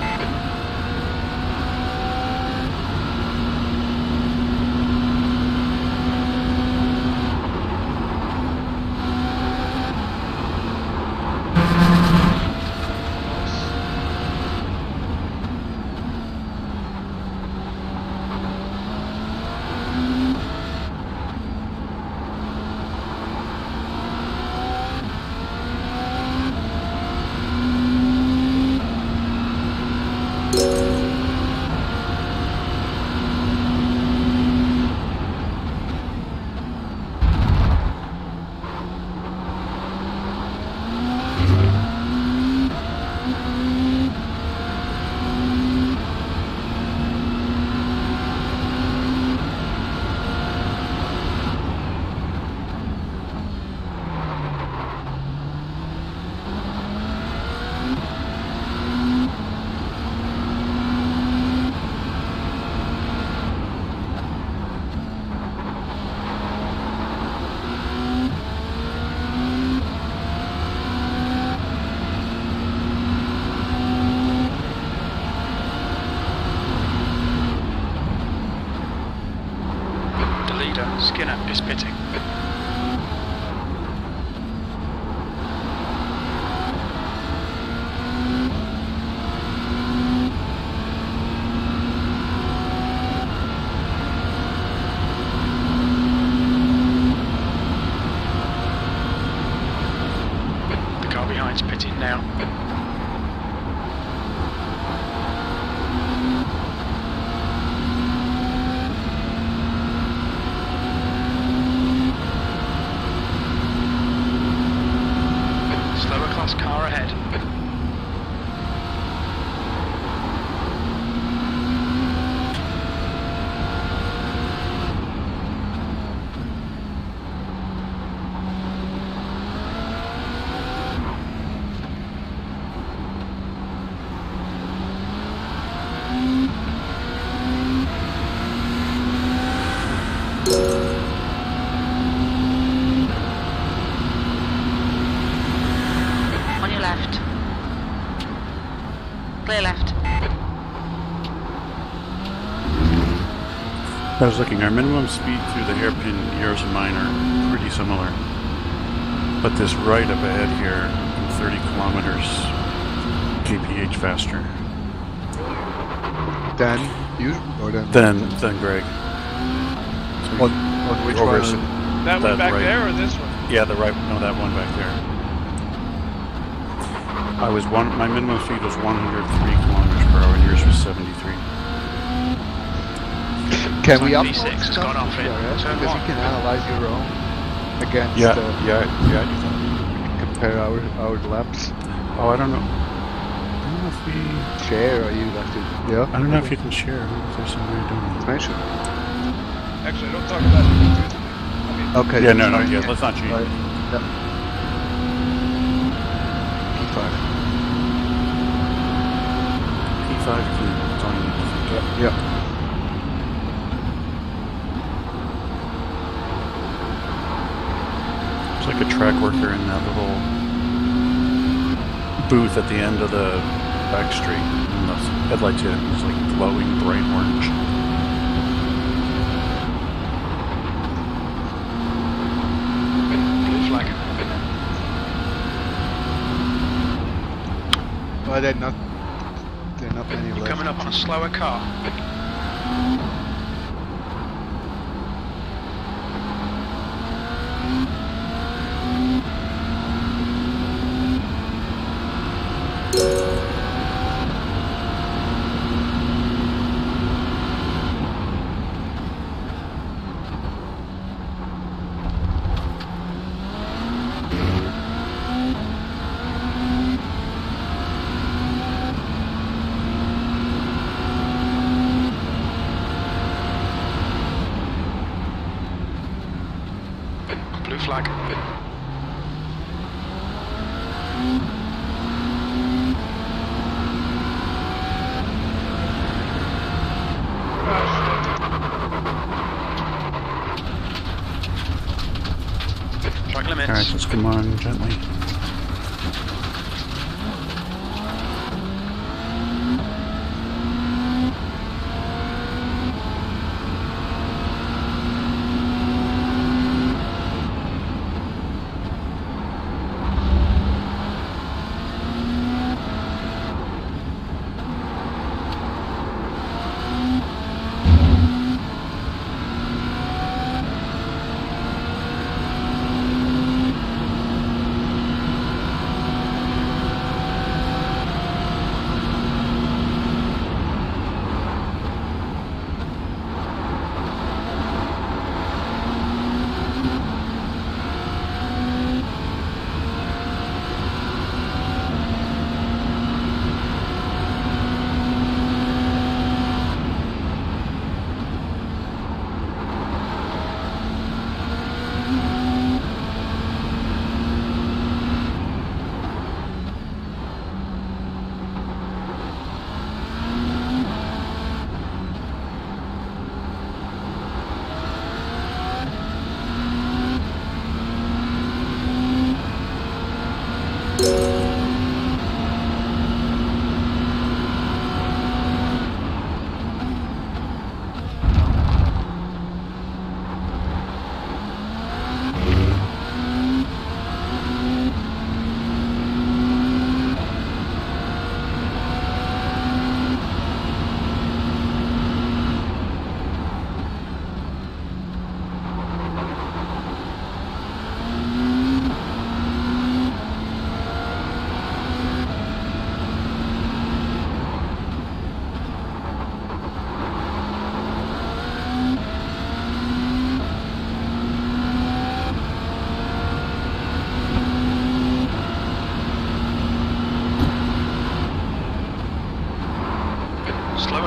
Skinner is pitting. Pitting now. Slower class car ahead. On your left. Clear left. I was looking, our minimum speed through the hairpin, yours and mine are pretty similar. But this right up ahead here, 30 kilometers kph faster. Dan, you or then? Then Greg. So On which over one? That one That back right. there or this one? yeah, the right, no, that one back there. My minimum speed was 103 kilometers per hour, and yours was 73. Can we Like upload V6 has stuff gone off to in TSRL? turn Because one. you can analyze your own against Yeah, the, yeah, you can. compare our laps. Oh, I don't know. I don't know if we... Share or you like to? Yeah. I don't know if you can share. I don't know if there's some way of doing it. Mention. Actually, don't talk about it. I mean, Okay. Yeah, no, fine. yeah, let's not cheat. Right. Yeah. P5. P5 key, that's all you need to think. Yeah. It's like a track worker in that little booth at the end of the back street. And the headlights hit him. It's like glowing bright orange. Blue flag. Well, they're not many You're left. coming up on a slower car. Blue flag. Track limits. Alright, let's come on gently.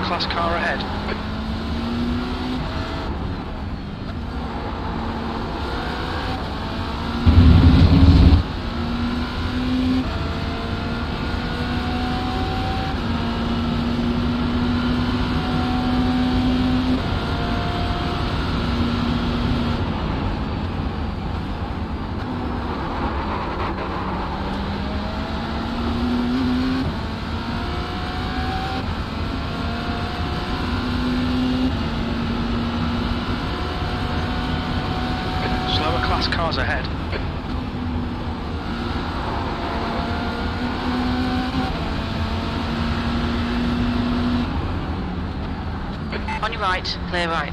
class car ahead. Cars ahead. On your right, clear right.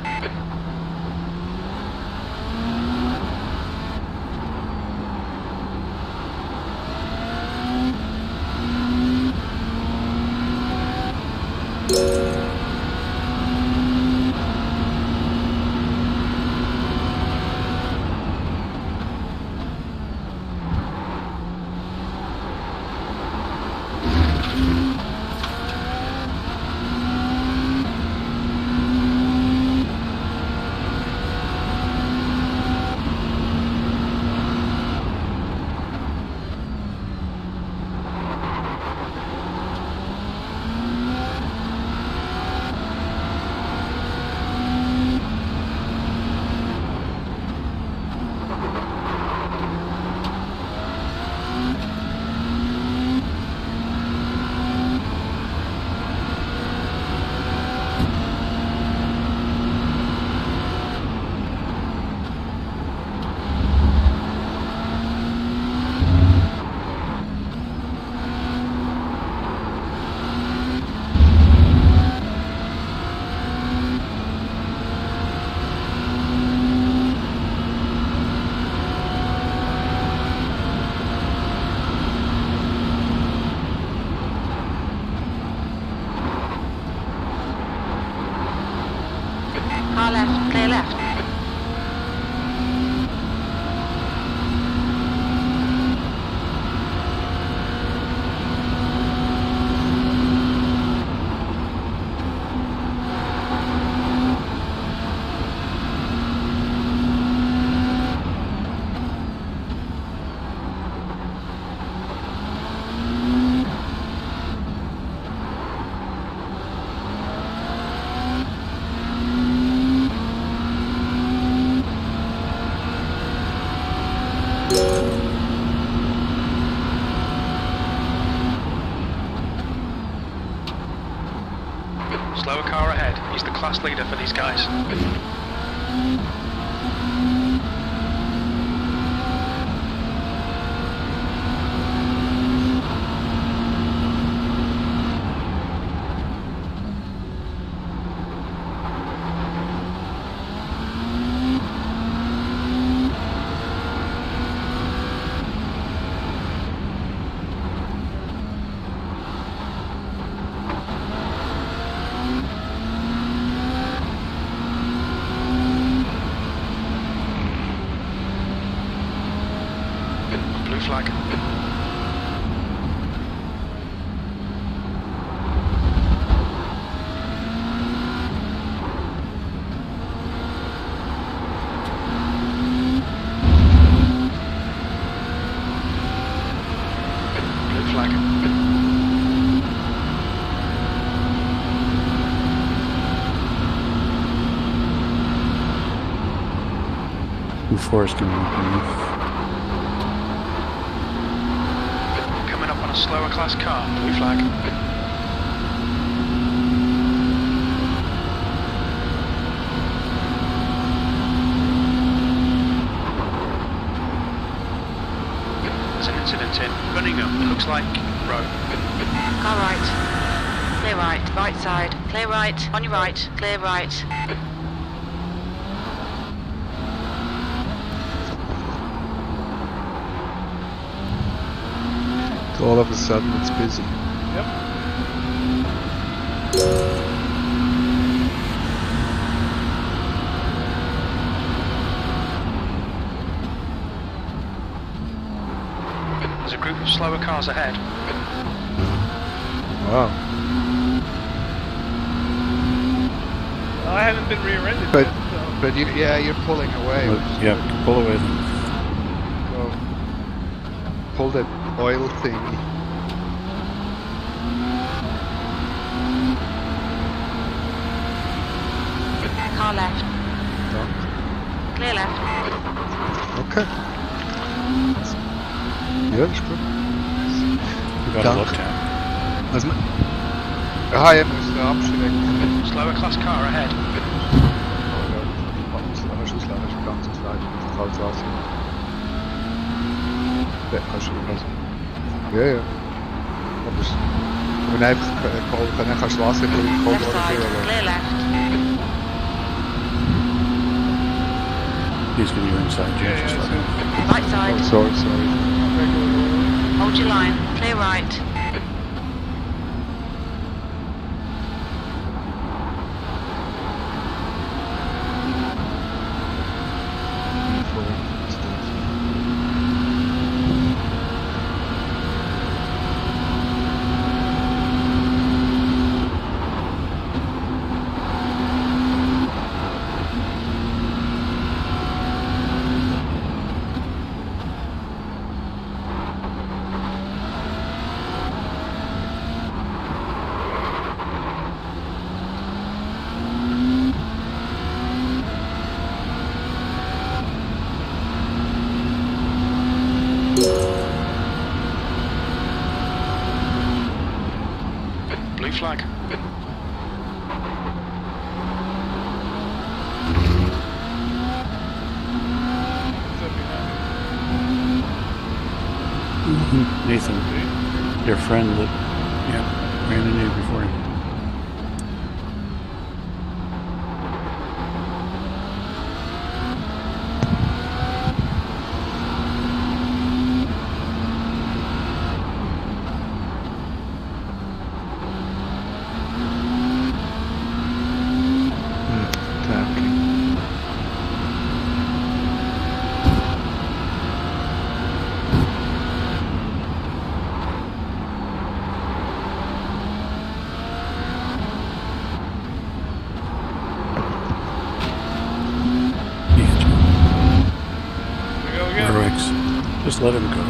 Car left, clear left. Slower car ahead. He's the class leader for these guys. Blue flag. Blue flag. Before it's going to Coming up on a slower class car. Blue flag. There's an incident in Birmingham. It looks like road. Car right. Clear right. Right side. Clear right. On your right. Clear right. All of a sudden it's busy. Yep. There's a group of slower cars ahead. Wow. I haven't been rear-ended But- yet, so. But you're pulling away. Well, yeah, pull away then. Go. Pull that oil thingy. Car left. Done. Clear left. Okay. Ja, ist gut. We got a Danke. look tap. Aha, je müsst abschrecken. Slower class car ahead. Kannst du auslaufen, ist ganz auslaufen. Kaltes Wasser. Ja, kannst du also. Ja, ja. Aber es... Wenn du einfach dann kannst du das Wasser in den Cold Left Water side. führen. Clear left. He's going to be inside you. Yeah, just yeah, let so- him. Right side. Oh, sorry. Hold your line. Clear right. Blue flag. Who's up behind Nathan, me? your friend that ran into you before him. Tapping. He hit you. We go again. Rex, just let him go.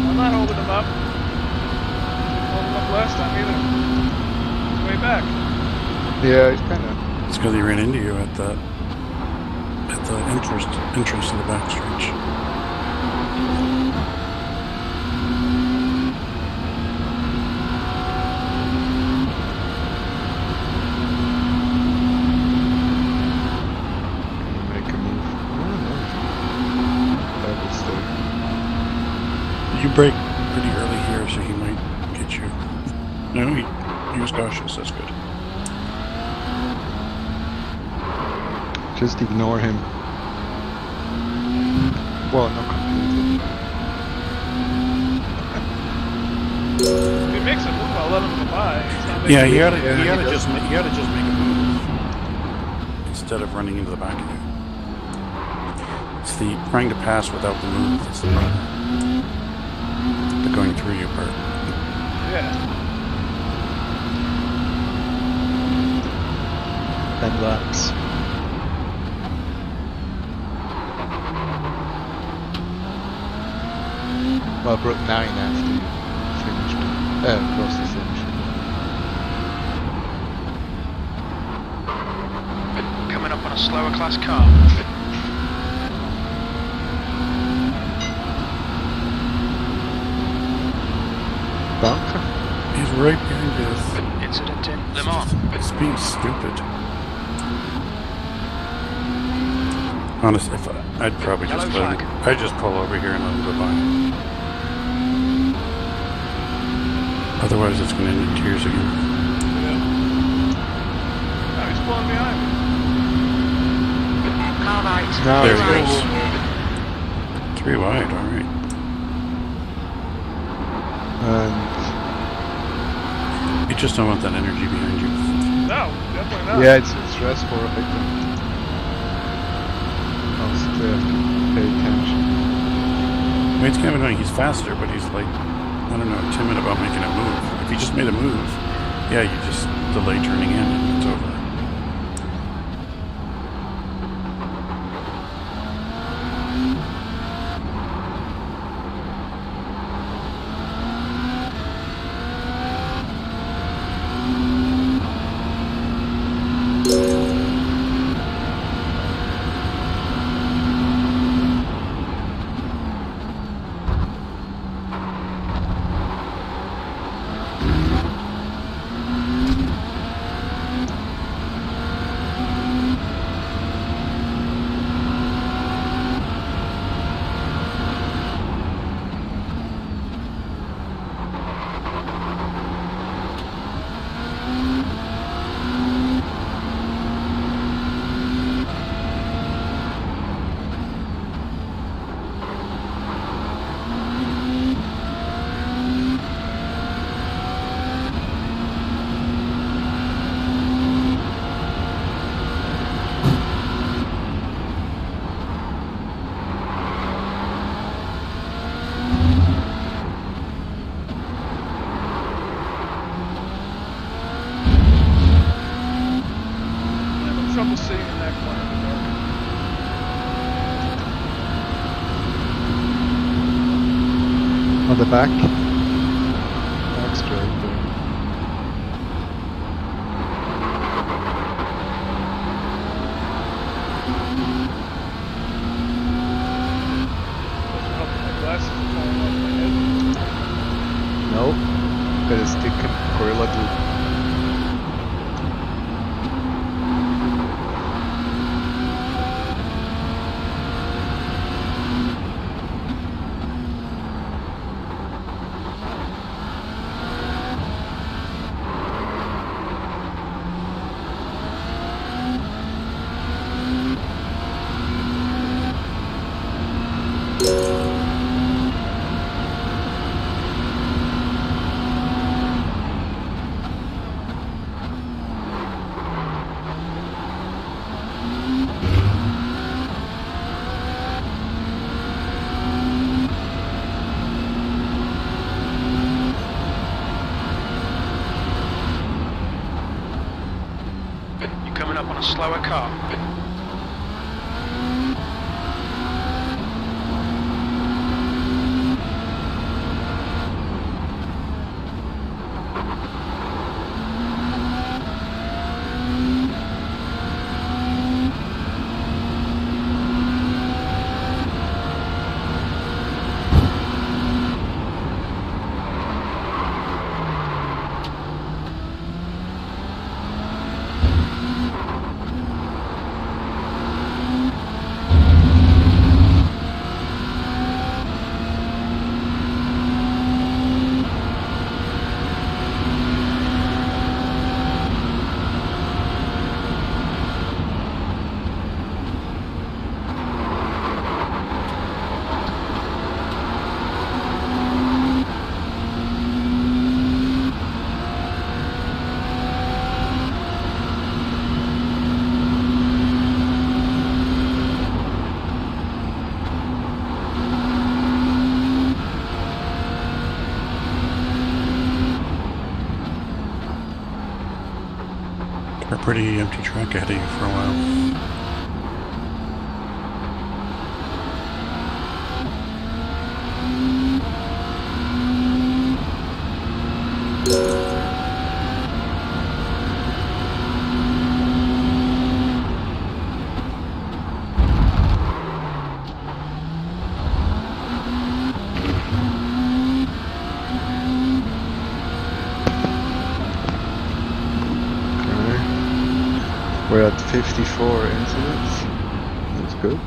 I'm not holding him up. Didn't hold him up last time either. He's way back. Yeah, it's kind of... It's because he ran into you at the entrance to the backstretch. Make a move. That was the... You brake pretty early here, so he might get you. No, he was cautious. That's good. Just ignore him. Well, not completely. If he makes a move, I'll let him go by. He's not Yeah, making you a gotta, move. you gotta just make a move instead of running into the back of you. It's the trying to pass without the move that's the problem. The going through you part. Yeah. 10 laps. Well, broke 9 after you finished. Crossed the finish. Coming up on a slower class car. Bunker? He's right behind you. Incident in Le Mans. It's being stupid. Honestly, I'd probably just Yellow let him, flag. I'd just pull over here and let him go by. Otherwise, it's going to end in tears again. Yeah. Now he's pulling behind me. Car right. No, There Clear he right. goes. 3 wide, alright. And You just don't want that energy behind you. No, definitely not. yeah, it's stressful, right? Constantly have to pay attention. I mean, it's kind of annoying. He's faster, but he's like, I don't know, timid about making a move. If he just made a move, yeah, you just delay turning in and it's over. Trouble seeing in that corner in the dark. On the back. Back straight there. Doesn't help that my glasses are falling off my head. No. Gotta stick him Gorilla Glue. Coming up on a slower car. A pretty empty track ahead of you for a while. We're at 54 incidents. That's good.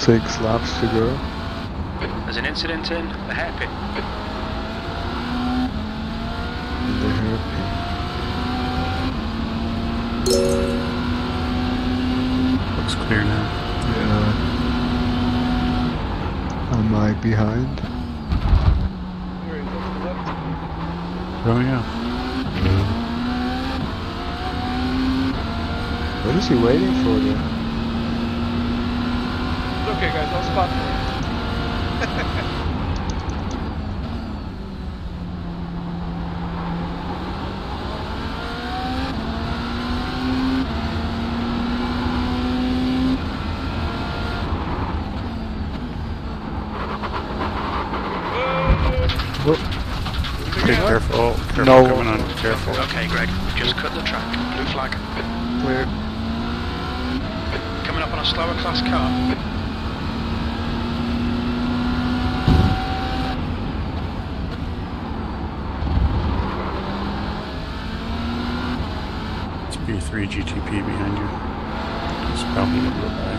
6 laps to go. There's an incident in the hairpin. In the hairpin. Looks clear now. Yeah. Am I behind? Here he's off the left. Oh yeah. What is he waiting for there? It's okay, guys. I'll spot for you. Be careful. Careful No. coming on. Careful. Okay, Greg, just cut the track. Blue flag. Clear. Coming up on a slower class car. It's B3 GTP behind you. It's probably gonna go by.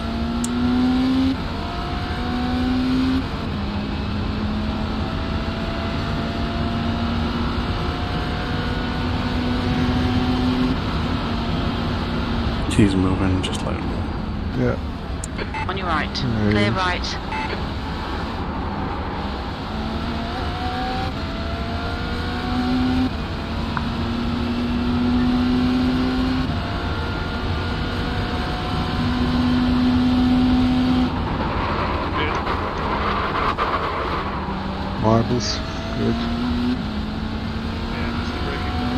He's moving, just let him go. Yeah. On your right. There Clear he is. right. Marbles. Good. Yeah, missed the braking point.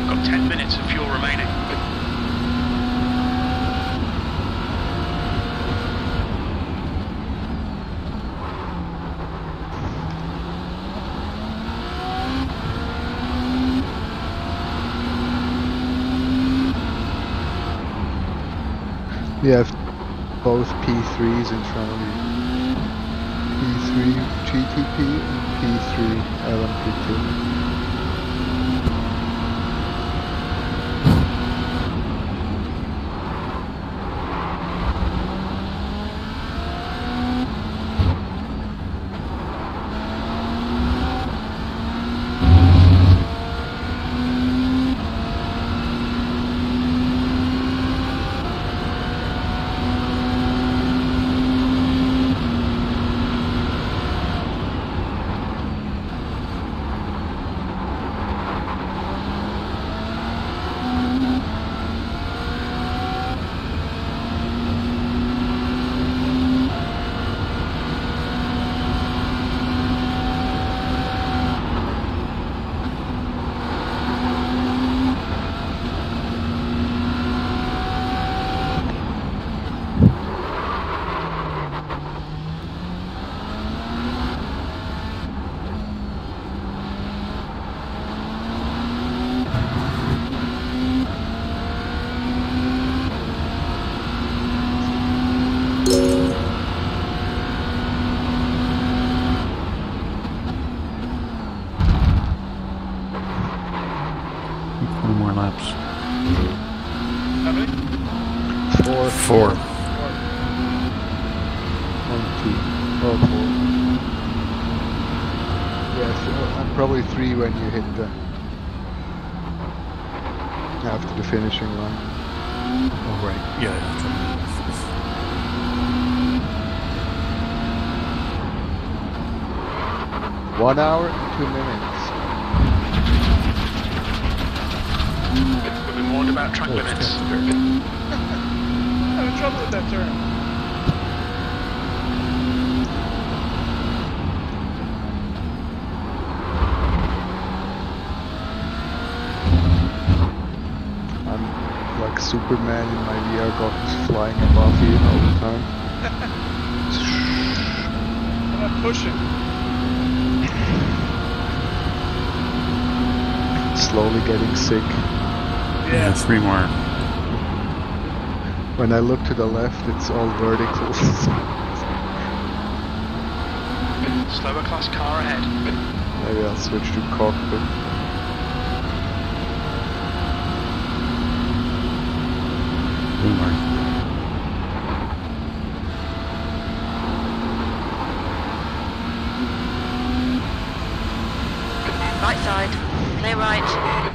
Got 10 minutes of fuel remaining. You have both P3s in front of you. P3 GTP and P3 LMP2. More laps. How many? 4. 1, 2, oh, 4. Yes, and probably 3 when you hit the after the finishing line. Oh right. Yeah. 1 hour and 2 minutes. We've been warned about track limits. Having trouble with that turn. I'm like Superman in my VR goggles flying above you all the time. I'm not pushing. Slowly getting sick. Yeah, 3 more. When I look to the left, it's all vertical. Slower class car ahead. Maybe I'll switch to cockpit. 2 more. Right side. Clear right.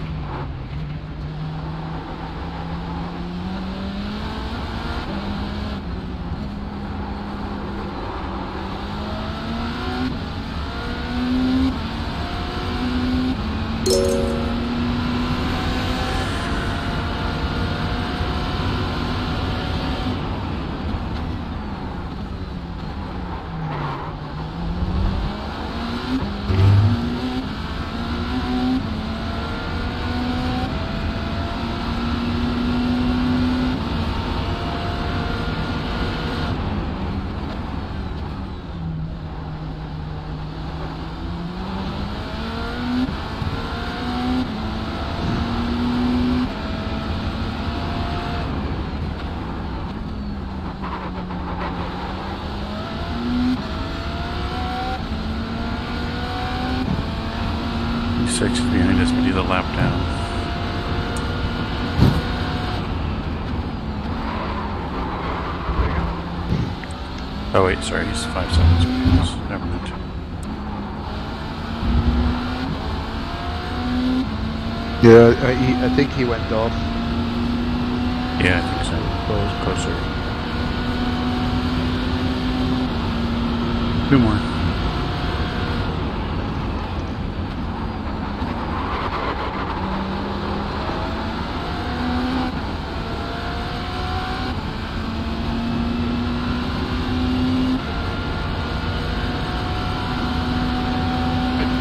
Six is behind us, we do the lap down. Oh wait, sorry, he's 5 seconds behind us. Never mind. Yeah, I think he went off. Yeah, I think so. Closer. 2 more.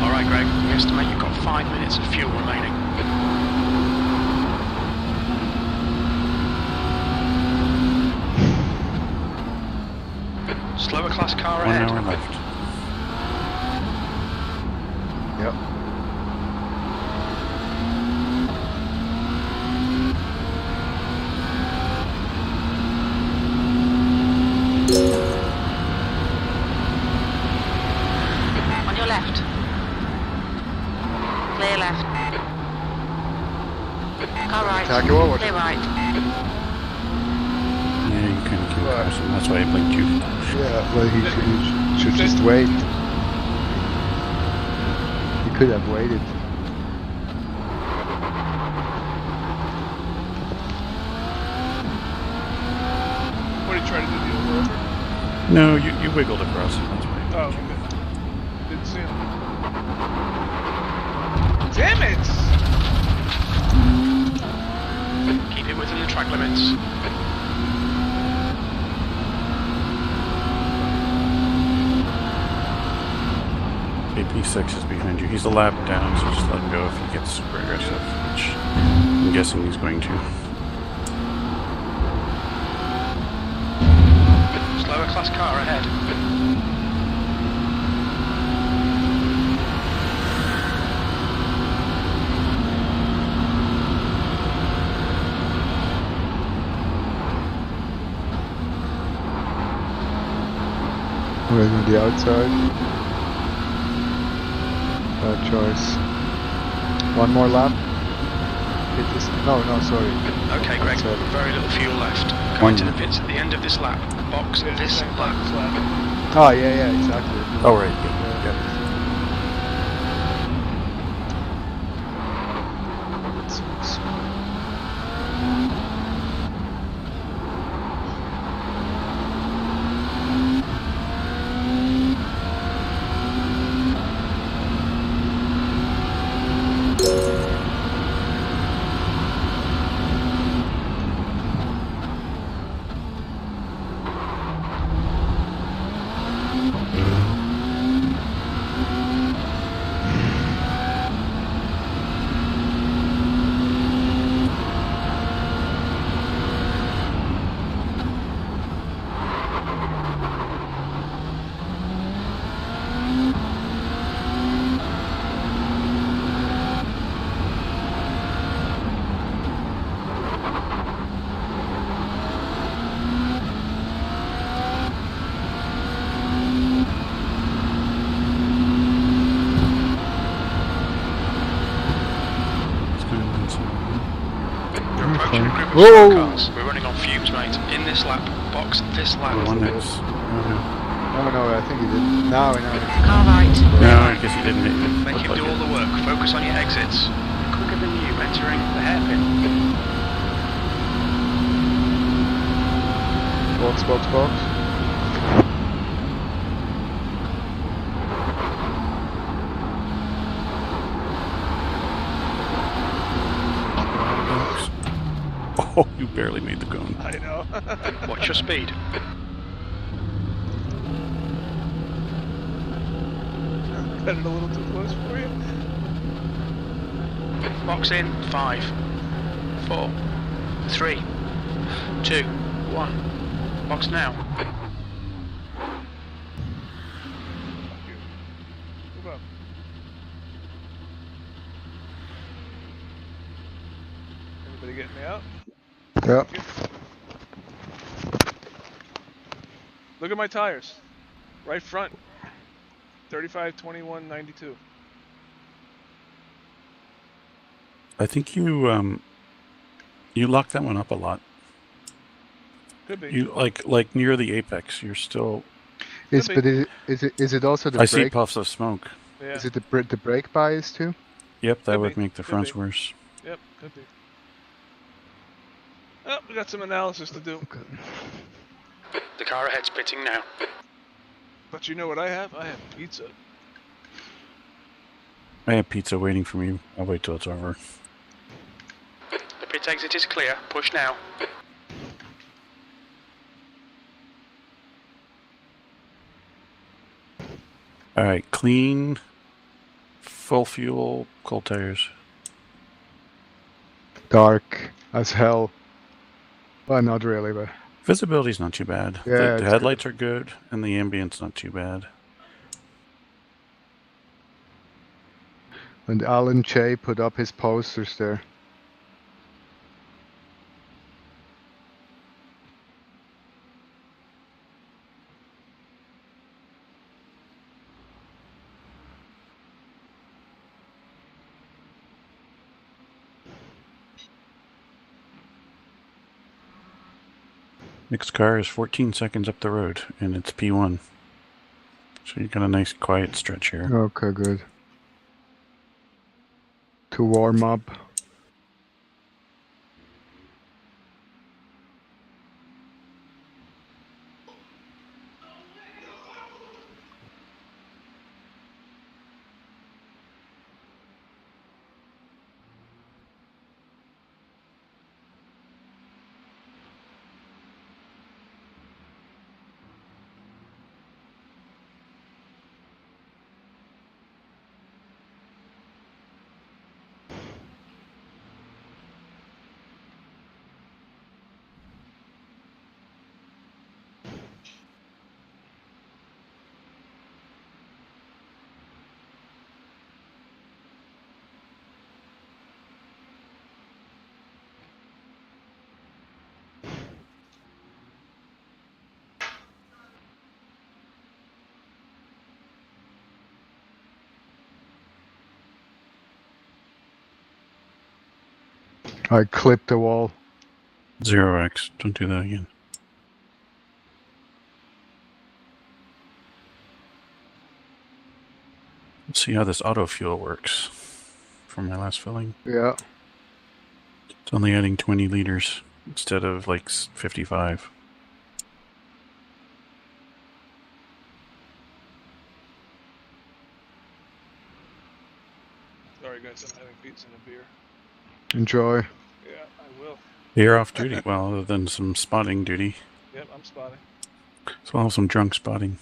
Alright, Greg, we estimate you've got 5 minutes of fuel remaining. Slower class car 1 ahead. hour left. Yep. On your left. Clear left. Car right. Tack over. Clear right. Yeah, you kind of keep crossing. That's why I blinked you. Yeah, well, he should just wait. He could have waited. What are you trying to do? The over? No, you wiggled across it. That's why. Oh, okay. Didn't see him. Damn it! Keep it within the track limits. AP6 is behind you. He's a lap down, so just let him go if he gets super aggressive, which I'm guessing he's going to. Slower class car ahead. We're on the outside. Bad choice. One more lap. Hit this. No, sorry. Okay, Greg, Outside. very little fuel left. Going to the pits at the end of this lap. Box this lap. Oh, yeah, exactly. Oh, right. Yeah. slower cars. We're running on fumes, mate. In this lap. Box this lap. The one that's... Oh no, I think he didn't. No. Car right. No, I guess he didn't. Make him do all the work. Focus on your exits. Quicker than you entering the hairpin. Box. Oh, you barely made the cone. I know. Watch your speed. Got it a little too close for you. Box in 5, 4, 3, 2, 1. Box now. Move up. Anybody getting me out? Yeah. Look at my tires. Right front. 35, 21, 92. I think you locked that one up a lot. Could be. You like near the apex. You're still. Is it also the I see brake? puffs of smoke. Yeah. Is it the brake bias too? Yep, that Could would be, make the could fronts be. worse. Yep, could be. Oh, we got some analysis to do. Okay. The car ahead's pitting now. But you know what I have? I have pizza. I have pizza waiting for me. I'll wait till it's over. The pit exit is clear. Push now. All right, clean, full fuel, cold tires. Dark as hell. Well, not really, but Visibility's not too bad. Yeah, the it's headlights are good, and the ambient's not too bad. and Alan Che put up his posters there. Next car is 14 seconds up the road, and it's P1. So you got a nice quiet stretch here. Okay, good. To warm up. I clipped the wall. 0x. Don't do that again. Let's see how this auto fuel works from my last filling. Yeah. It's only adding 20 liters instead of like 55. Sorry guys, I'm having pizza and a beer. Enjoy. Yeah, I will. You're off duty. Well, other than some spotting duty. Yep, I'm spotting. As well as some drunk spotting.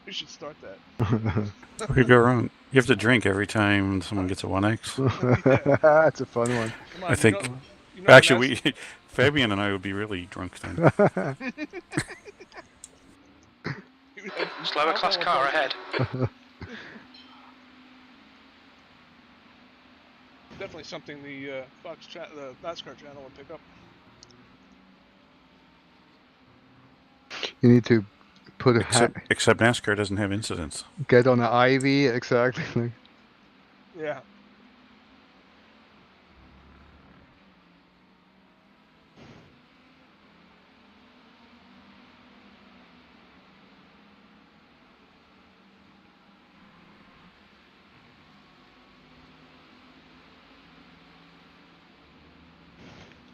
We should start that. What could go wrong? You have to drink every time someone gets a 1x. That's a fun one. Come on, I think. you know Actually, Fabian and I would be really drunk then. Slower class car ahead. Definitely something the the NASCAR channel would pick up. You need to put a Except NASCAR doesn't have incidents. get on an Ivy, exactly. Yeah.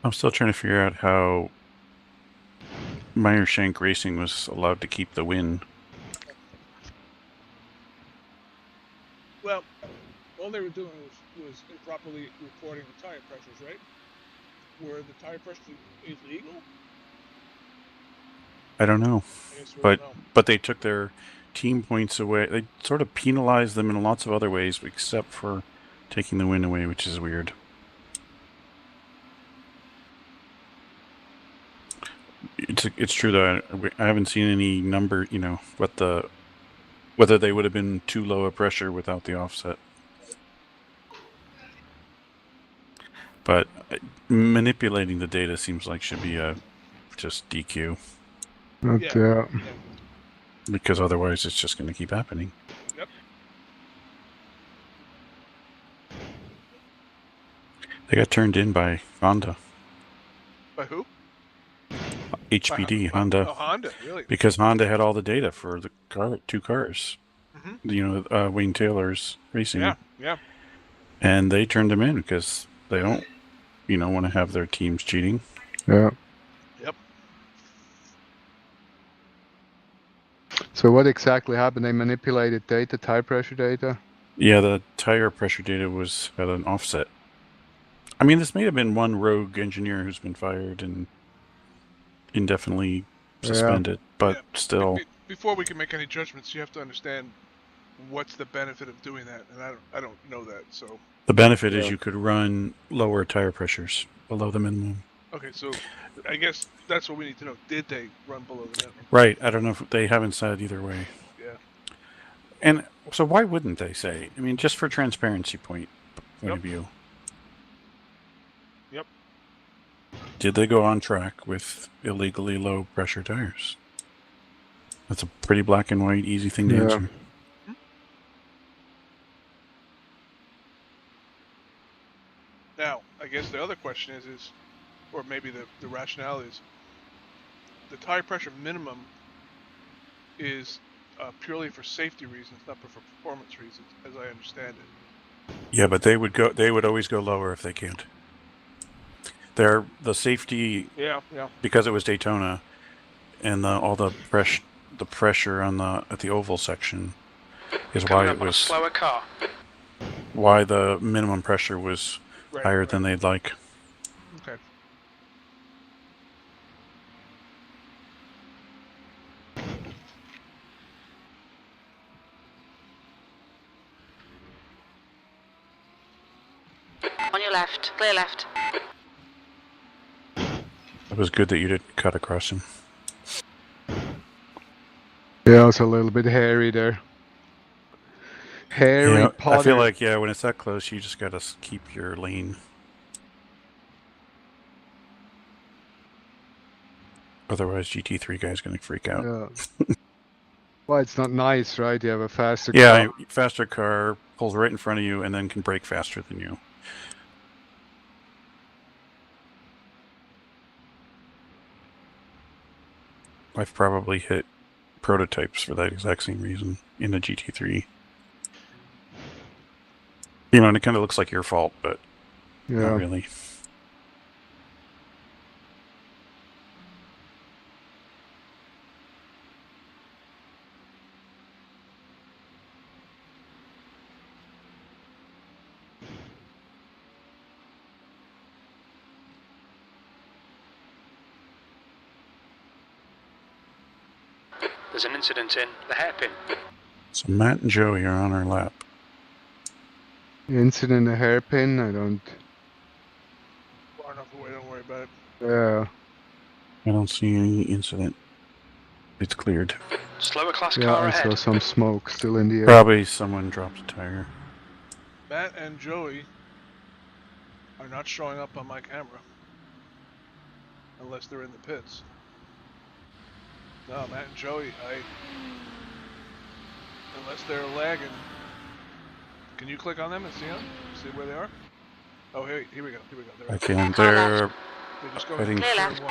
I'm still trying to figure out how Meyershank Racing was allowed to keep the win. Well, all they were doing was improperly reporting the tire pressures, right? Were the tire pressures illegal? I don't know. I guess we don't know. But they took their team points away. They sort of penalized them in lots of other ways, except for taking the win away, which is weird. It's true though. I haven't seen any number. You know whether they would have been too low a pressure without the offset. But manipulating the data seems like should be just DQ. Okay. Because otherwise it's just going to keep happening. Yep. They got turned in by Honda. By who? HPD, Honda. Oh, Honda, really? Because Honda had all the data for the two cars. Mm-hmm. You know, Wayne Taylor's racing. Yeah. And they turned them in because they don't, want to have their teams cheating. Yeah. Yep. So what exactly happened? They manipulated data, tire pressure data? Yeah, the tire pressure data was at an offset. I mean, this may have been one rogue engineer who's been fired and indefinitely suspended, but still. Before we can make any judgments, you have to understand what's the benefit of doing that, and I don't know that. So the benefit is you could run lower tire pressures below the minimum. Okay, so I guess that's what we need to know. Did they run below the minimum? Right. I don't know if they haven't said either way. Yeah. And so why wouldn't they say? I mean, just for transparency point of view. Yep. Did they go on track with illegally low pressure tires? That's a pretty black and white, easy thing to answer. Now, I guess the other question is, or maybe the rationale is, the tire pressure minimum is purely for safety reasons, not for performance reasons, as I understand it. Yeah, but they would always go lower if they can't. The safety. Yeah. Because it was Daytona, and all the pressure on at the oval section is why it was a slower car. Why the minimum pressure was higher than they'd like. Okay. On your left, clear left. It was good that you didn't cut across him. Yeah, it's a little bit hairy there. Harry Potter. I feel like, when it's that close, you just gotta keep your lane. Otherwise, GT3 guy's gonna freak out. Yeah. Well, it's not nice, right? You have a faster car. Yeah, faster car, pulls right in front of you, and then can brake faster than you. I've probably hit prototypes for that exact same reason in the GT3. And it kind of looks like your fault, but not really. There's an incident in the hairpin. So Matt and Joey are on our lap. Incident a hairpin? I don't... Far enough away, don't worry about it. Yeah. I don't see any incident. It's cleared. Slower class car ahead. I saw some smoke still in the air. Probably someone dropped a tire. Matt and Joey are not showing up on my camera. Unless they're in the pits. No, Matt and Joey, unless they're lagging. Can you click on them and see them? See where they are? Oh, here we go. I can. They're just go heading. Clear left.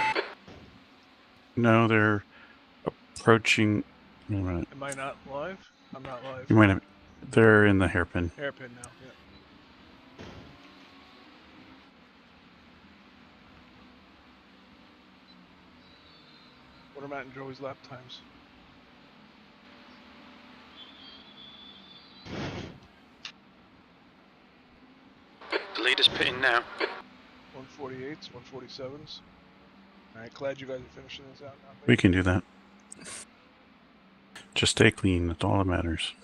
No, they're approaching. Wait a minute. Am I not live? I'm not live. You might have. They're in the hairpin. Hairpin now, yeah. What are Matt and Joey's lap times? The leader's pitting now. 148s, 147s. Alright, glad you guys are finishing this out now. We can do that. Just stay clean. That's all that matters.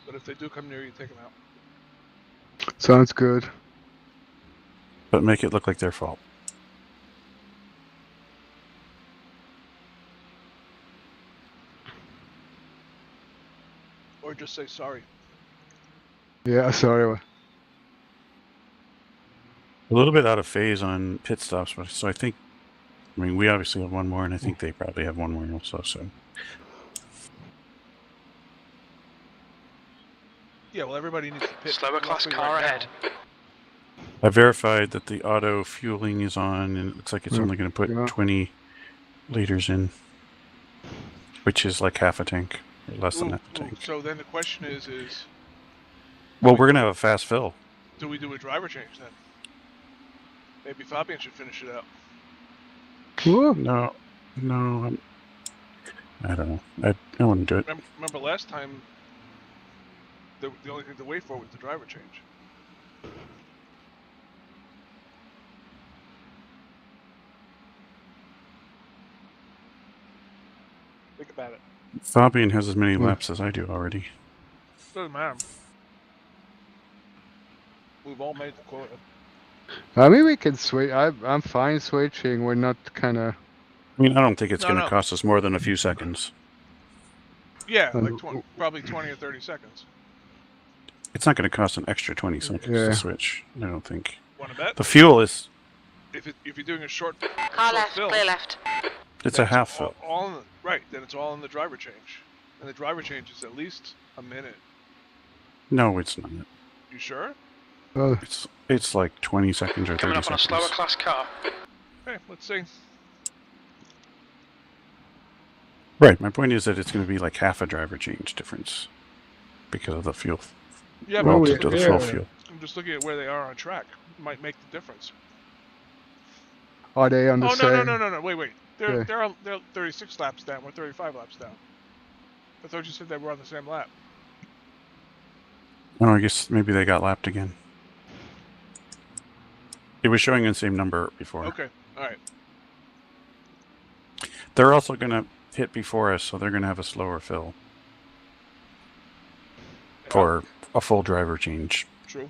But if they do come near you, take them out. Sounds good. But make it look like their fault. Or just say sorry. Yeah, sorry. A little bit out of phase on pit stops, but so I think. I mean, we obviously have one more, and I think they probably have one more also. So. Yeah, well, everybody needs to pit. Slower class roughly car right ahead. now. I verified that the auto fueling is on, and it looks like it's only going to put Yeah. 20 liters in, which is like half a tank, or less than half a tank. So then the question is Well, we're going to have a fast fill. do we do a driver change then? Maybe Fabian should finish it out. Woo. No, I don't know. I wouldn't do it. Remember last time, the only thing to wait for was the driver change. Think about it. Fabian has as many laps as I do already. Doesn't matter. We've all made the quota. I mean, we can switch. I'm fine switching. We're not kind of. I mean, I don't think it's No, going to no. cost us more than a few seconds. Yeah, like probably 20 or 30 seconds. It's not going to cost an extra 20 seconds Yeah. to switch. I don't think. Want to bet? The fuel is. If you're doing a short Car left, fill, clear left. It's a half fill. all in the, right, then it's all in the driver change. And the driver change is at least a minute. No, it's not. You sure? It's like 20 seconds or 30 Coming up on a slower seconds. class car. Okay, let's see. Right. My point is that it's going to be like half a driver change difference because of the fuel. Yeah, Well, but Relative to the full fuel. I'm just looking at where they are on track. Might make the difference. Are they on the Oh same? no! Wait. Yeah. They're 36 laps down. We're 35 laps down. I thought you said they were on the same lap. Oh, I guess maybe they got lapped again. It was showing the same number before. Okay, all right. They're also going to hit before us, so they're going to have a slower fill. For a full driver change. True.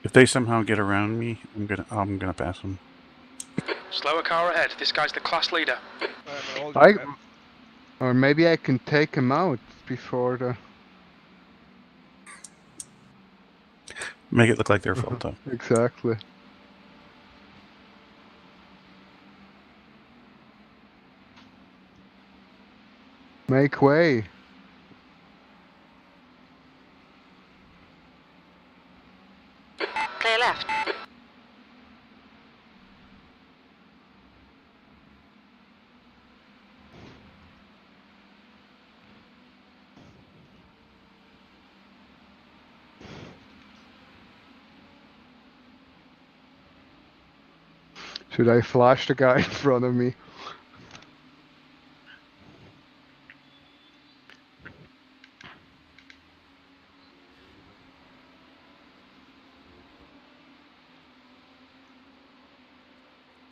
If they somehow get around me, I'm gonna pass them. Slower car ahead. This guy's the class leader. Or maybe I can take him out before the. Make it look like their fault, though. Exactly. Make way. Clear left. Should I flash the guy in front of me?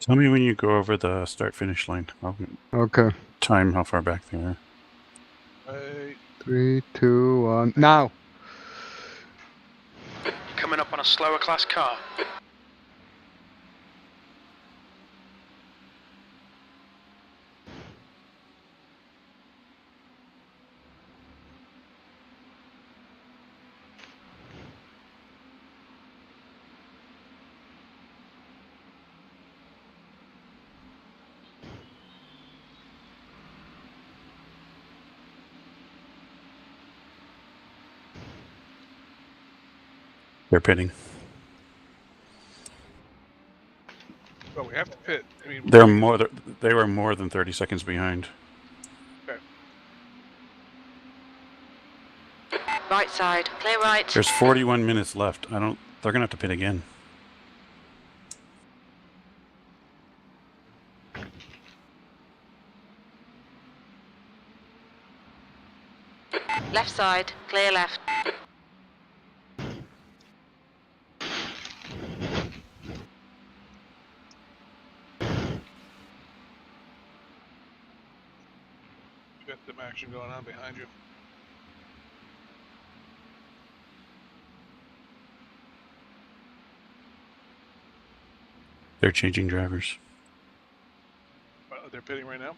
Tell me when you go over the start-finish line. I'll Okay. time how far back they are. 3, 2, 1. Now. Coming up on a slower class car. They're pitting. Well, we have to pit. I mean, They were more than 30 seconds behind. okay. Right side, clear right. There's 41 minutes left. I don't They're going to have to pit again. Left side, clear left. You got some action going on behind you. They're changing drivers. They're pitting right now?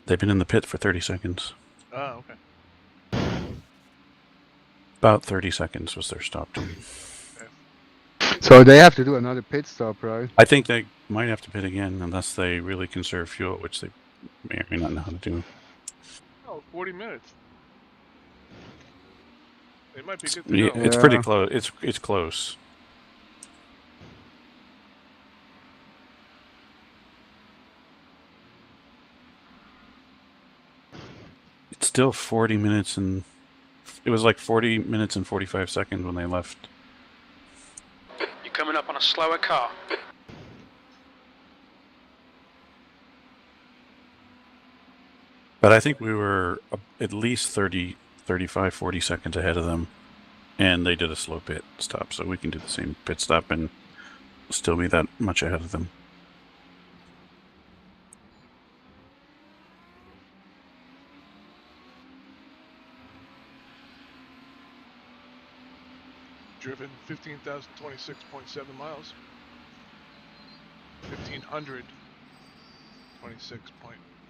They've been in the pit for 30 seconds. Oh, okay. About 30 seconds was their stop time. Okay. So they have to do another pit stop, right? I think they might have to pit again unless they really conserve fuel, which they may or may not know how to do. Oh, 40 minutes. They might be good to Yeah, go. it's pretty close. It's close. It's still 40 minutes and it was like 40 minutes and 45 seconds when they left. You're coming up on a slower car. But I think we were at least 30, 35, 40 seconds ahead of them. And they did a slow pit stop, so we can do the same pit stop and still be that much ahead of them. Driven 15,026.7 miles. 1,526.9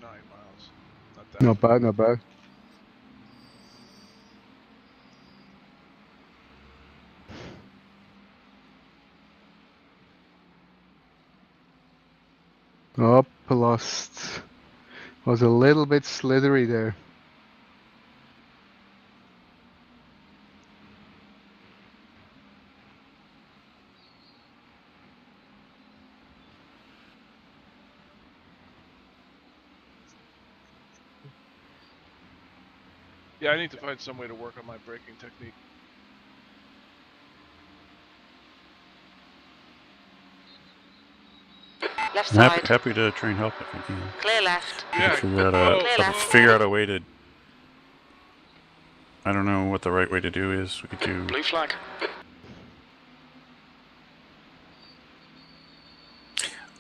miles. Not that. Not bad, not bad. Oh, lost. Was a little bit slithery there. Yeah, I need to find some way to work on my braking technique. Left I'm side. happy to try and help if I can. Clear left. Yeah. Clear left. Figure out a way to. I don't know what the right way to do is. We could do. Blue flag.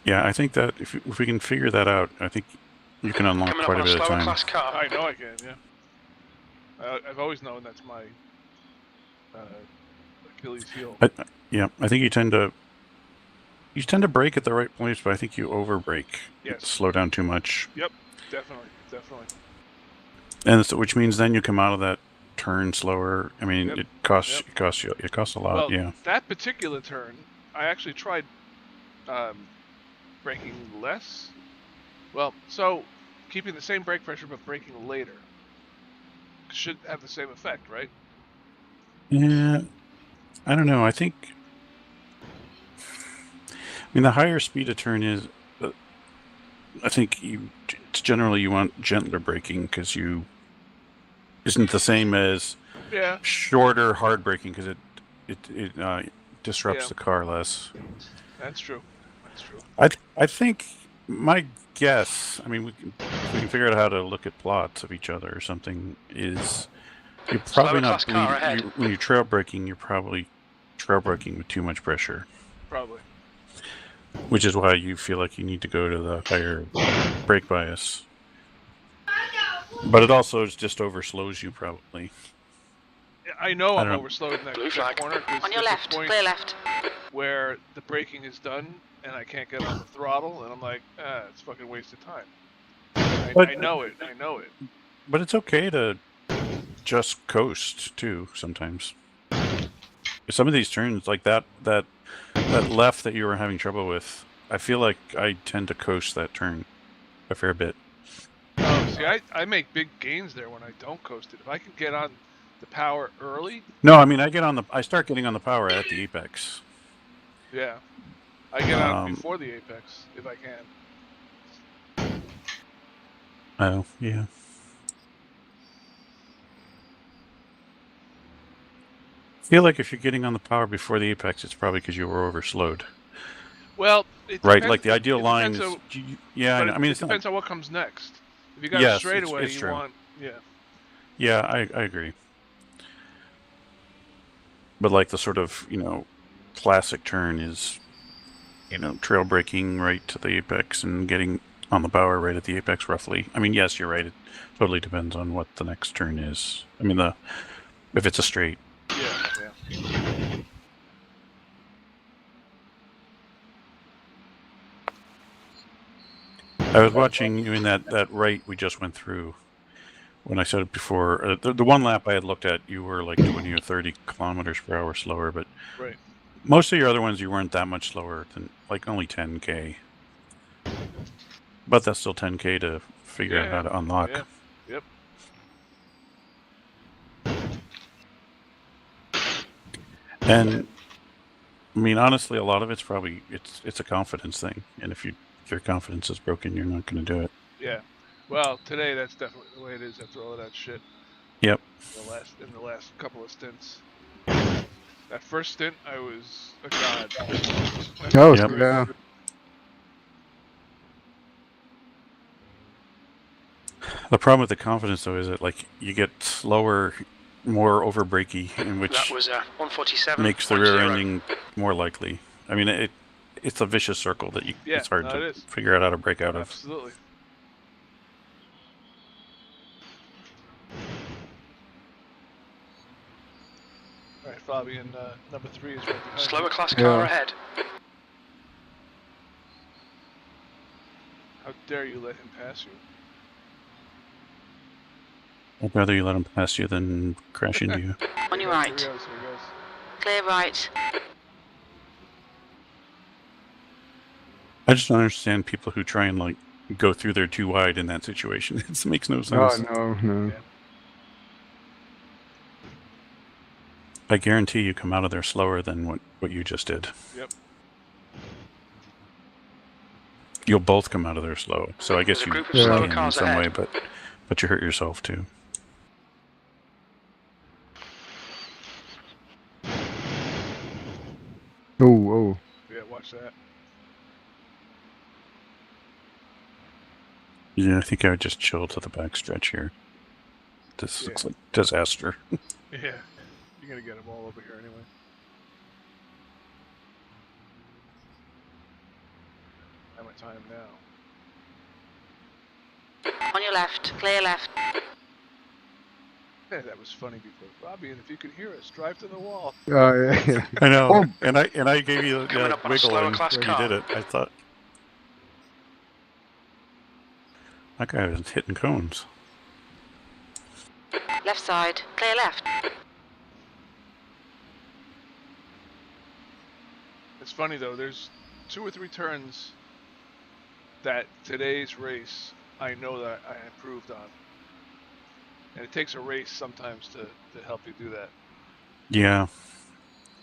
Yeah, I think that if we can figure that out, I think you can unlock Coming up quite on a a bit of slower time. class car. I know I can, yeah. I've always known that's my Achilles heel. Yeah, I think you tend to brake at the right place, but I think you over brake. Yes. Slow down too much. Yep, definitely, definitely. And so, which means then you come out of that turn slower. I mean, Yep. it costs a lot. Well, yeah. that particular turn, I actually tried braking less. Well, so keeping the same brake pressure but braking later should have the same effect, right? Yeah, I don't know. I mean, the higher speed a turn is, I think it's generally you want gentler braking because you isn't the same as shorter hard braking because it disrupts the car less. That's true. That's true. I think my guess. I mean, if we can figure out how to look at plots of each other or something. Is you're probably not when you're trail braking. You're probably trail braking with too much pressure. Probably. Which is why you feel like you need to go to the higher brake bias. But it also just overslows you, probably. I know I'm overslowed in that corner. On your left, clear left. Where the braking is done and I can't get on the throttle, and I'm like, it's fucking a waste of time. I know it. But it's okay to just coast too sometimes. Some of these turns, like that left that you were having trouble with, I feel like I tend to coast that turn a fair bit. Oh, see, I make big gains there when I don't coast it. If I can get on the power early. No, I mean I start getting on the power at the apex. Yeah, I get on before the apex if I can. Oh yeah. feel like if you're getting on the power before the apex, it's probably because you were overslowed. Well, it right, depends, like the ideal line is, yeah, I know. I mean, it depends on what comes next. If you got yes, a straightaway, it's you true. want, yeah. Yeah, I agree. But like the sort of, classic turn is, trail breaking right to the apex and getting on the power right at the apex roughly. I mean, yes, you're right. It totally depends on what the next turn is. I mean, if it's a straight. Yeah. I was watching you in that right we just went through. When I said it before, the one lap I had looked at, you were like 20 or 30 kilometers per hour slower, but right. Most of your other ones, you weren't that much slower than, like, only 10K. But that's still 10K to figure out how to unlock. Yeah. Yep. And I mean, honestly, a lot of it's probably it's a confidence thing. And if your confidence is broken, you're not going to do it. Yeah. Well, today that's definitely the way it is after all of that shit. Yep. In the last couple of stints. That first stint, I was a god. Oh, Yep. yeah. The problem with the confidence, though, is that like you get slower, more over breaky, in which that was 147. makes the rear ending more likely. I mean, it's a vicious circle that it's hard to figure out how to break out of. Absolutely. All right, Fabian, number 3 is right behind Slower you. class car ahead. How dare you let him pass you? I'd rather you let him pass you than crash into you. On your right. Here he goes. Clear right. I just don't understand people who try and like go through there too wide in that situation. It makes no sense. Oh, no. Yeah. I guarantee you come out of there slower than what you just did. Yep. You'll both come out of there slow. So I guess you can in some way, but you hurt yourself too. Oh. Yeah, watch that. Yeah, I think I would just chill to the back stretch here. This looks like disaster. Yeah. You're going to get them all over here anyway. How much time now? On your left. Clear left. Yeah, that was funny before. Fabian, if you could hear us, drive to the wall. Yeah. I know. And I gave you that wiggle when you did it. I thought that guy was hitting cones. Left side. Clear left. It's funny though, there's 2 or 3 turns that today's race I know that I improved on. And it takes a race sometimes to help you do that. Yeah.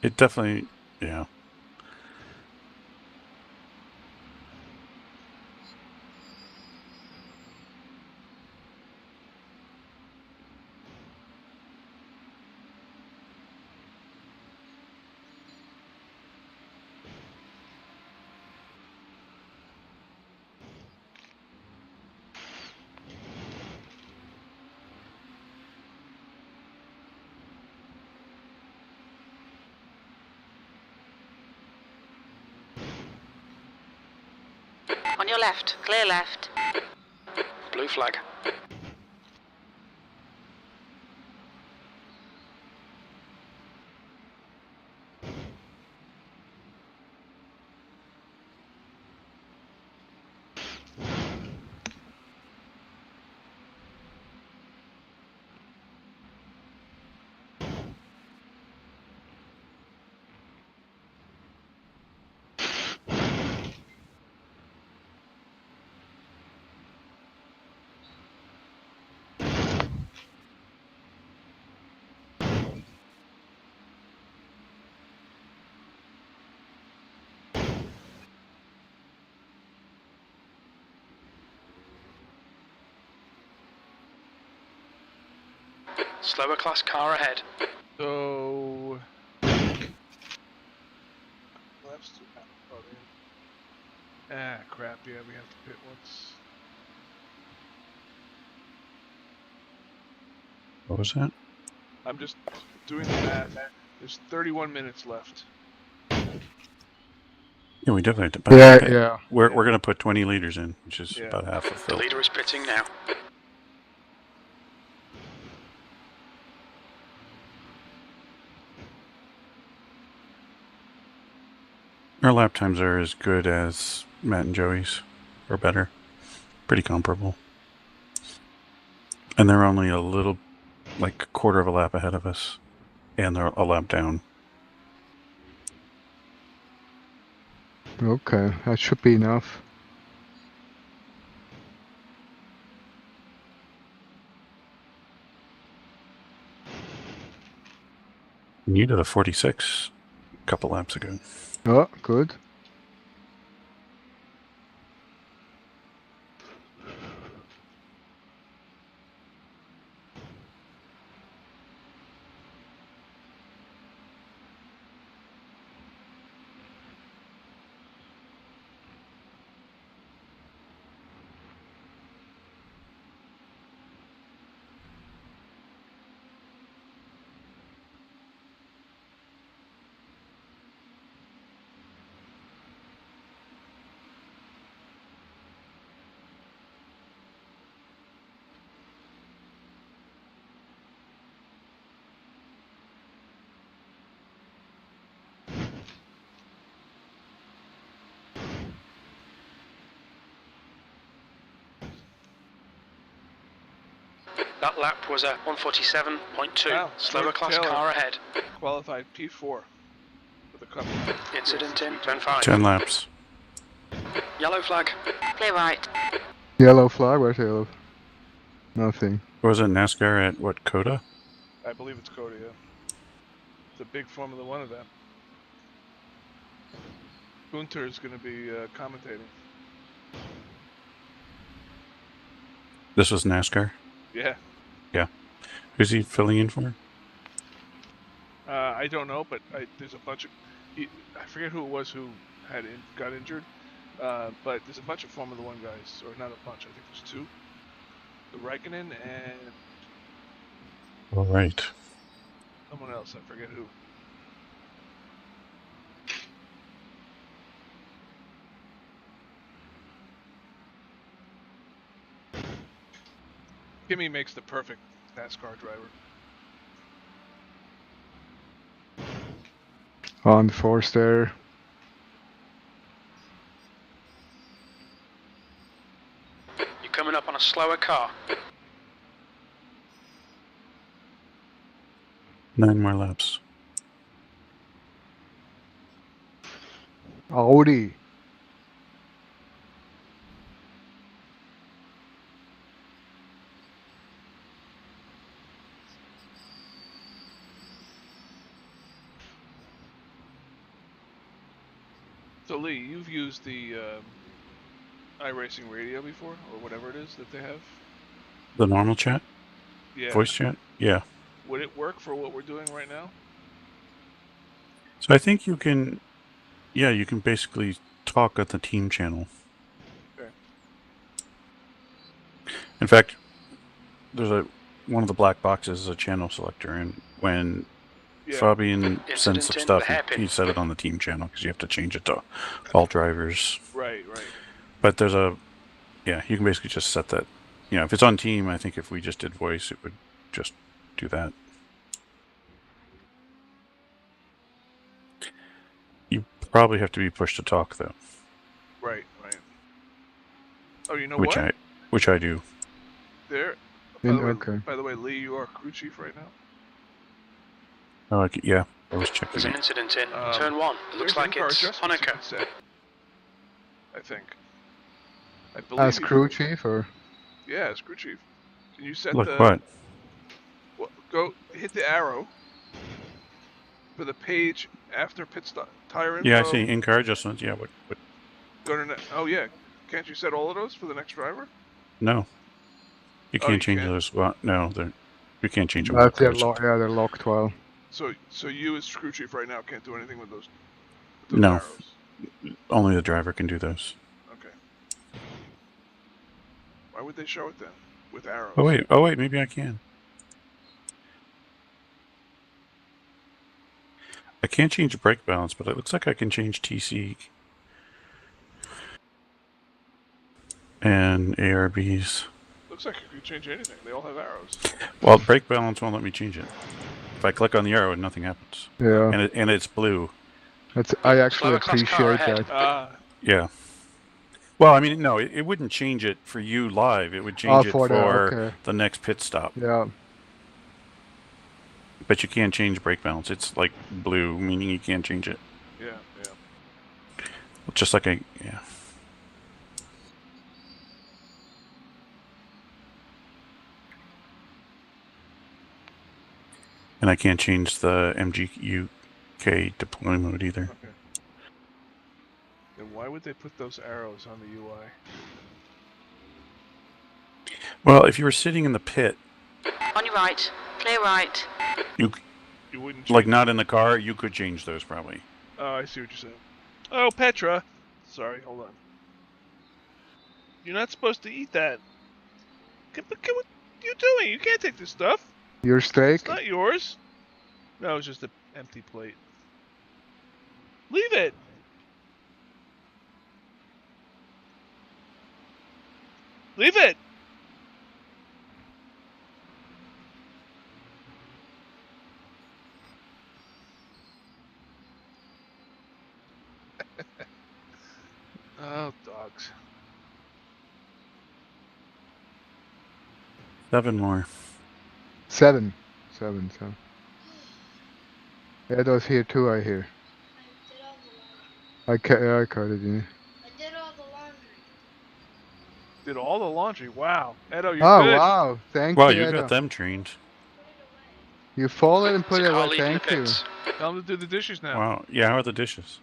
It definitely, yeah. On your left. Clear left. Blue flag. Slower class car ahead. So laps. Ah, crap. Yeah, we have to pit once. What was that? I'm just doing the math. There's 31 minutes left. Yeah, we definitely have to. Yeah, yeah. We're gonna put 20 liters in, which is about half of The filled. leader is pitting now. Our lap times are as good as Matt and Joey's, or better. Pretty comparable. And they're only a little, like a quarter of a lap ahead of us. And they're a lap down. Okay, that should be enough. And you did a 46 a couple laps ago. Oh, good. That lap was a 147.2. Wow, Slower George class Taylor. car ahead. Qualified P4 for the cup. Incident in turn 5. 10 laps. Yellow flag. Clear right. Yellow flag, where's yellow? Nothing. Was it NASCAR at what, Coda? I believe it's Cody, yeah. It's a big Formula 1 event. Gunter is going to be commentating. This was NASCAR? Yeah. Yeah. Who's he filling in for? I don't know, but there's a bunch of... I forget who it was who got injured, but there's a bunch of Formula 1 guys, or not a bunch, I think there's 2. The Raikkonen and All right. someone else, I forget who. Kimi makes the perfect NASCAR driver. On force there. You're coming up on a slower car. 9 more laps. Audi. So Lee, you've used the iRacing radio before, or whatever it is that they have? The normal chat? Yeah. Voice chat? Yeah. Would it work for what we're doing right now? So I think you can, yeah, you can basically talk at the team channel. Okay. In fact, there's one of the black boxes is a channel selector, and when Fabian sends some stuff, he set it on the team channel because you have to change it to all drivers. Right. But there's you can basically just set that. You know, if it's on team, I think if we just did voice, it would just do that. You probably have to be pushed to talk though. Right. Oh, you know what? Which I do. There. Okay. By the way, Lee, you are crew chief right now. Oh, yeah. I was checking. There's an incident in turn 1. It looks like it's Honecker. I think. I believe As crew chief, or? Yeah, as crew chief. Can you set what? Go hit the arrow for the page after pit stop tire info. Yeah, I see in-car adjustments. Yeah, what? Go to oh yeah, can't you set all of those for the next driver? No, you can't change those. Well, no, you can't change them. They're locked. Well. So you as crew chief right now can't do anything with those No. arrows? Only the driver can do those. Okay. Why would they show it then? With arrows? Oh wait, maybe I can. I can't change brake balance, but it looks like I can change TC and ARBs. Looks like you can change anything. They all have arrows. Well, brake balance won't let me change it. If I click on the arrow, nothing happens. Yeah. And it's blue. I actually Slower class car appreciate ahead. that. Yeah. Well, I mean, no, it wouldn't change it for you live. It would change it for okay. the next pit stop. Yeah. But you can't change brake balance. It's like blue, meaning you can't change it. Yeah. Just like yeah. And I can't change the MGUK deploy mode either. Okay. Then why would they put those arrows on the UI? Well, if you were sitting in the pit, On your right. Clear right. You wouldn't like change not in the car, you could change those probably. Oh, I see what you're saying. Oh, Petra. Sorry, hold on. You're not supposed to eat that. What are you doing? You can't take this stuff. Your steak? It's not yours. No, it's just an empty plate. Leave it. Leave it. Oh, dogs. 7 more. 7. 7. Edo's here too, I hear. I caught it in. I did all the laundry. Did all the laundry. Wow. Edo, you're Oh, good. wow. Thank Well, you, you Edo. got them trained. You folded and put There's it a car away. leaving the Thank you. pits. Tell them to do the dishes now. Wow. Yeah, how are the dishes?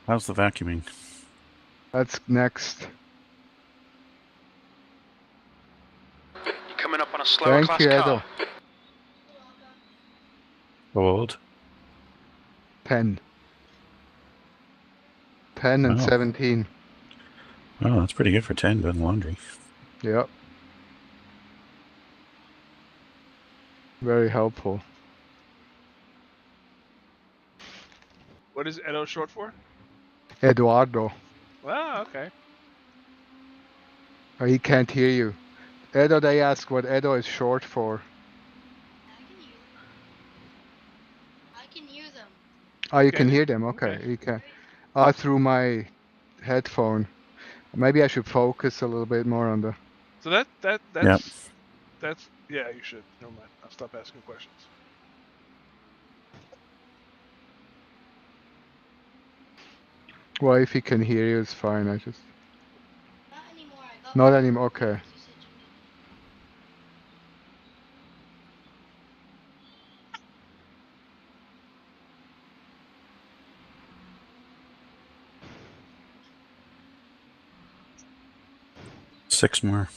How's the vacuuming? That's next. You're coming up on a slower Thank class you, Edo. car. Old. 10. 10 and Wow. 17. Oh, that's pretty good for 10 doing laundry. Yep. Very helpful. What is Edo short for? Eduardo. Ah, okay. Oh, he can't hear you. Edo, they ask what Edo is short for. I can hear them. Oh, you Can can you? hear them. Okay, Okay. you can. Through my headphone. Maybe I should focus a little bit more on the. So that's yeah, you should. Never mind. I'll stop asking questions. Well, if he can hear you, it's fine. I just. Not anymore. I got Not my anymore. Okay. you said you needed. Six more.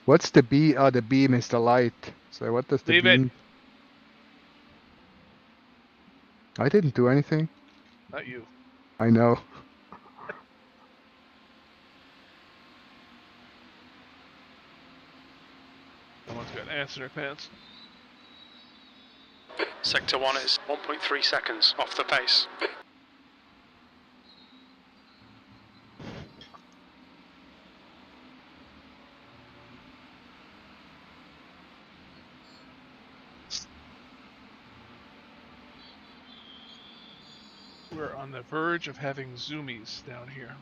What's the B? Oh, the beam is the light. So what does the Leave it. beam? I didn't do anything. Not you. I know. Someone's got ants in their pants. Sector 1 is 1.3 seconds off the pace. We're on the verge of having zoomies down here.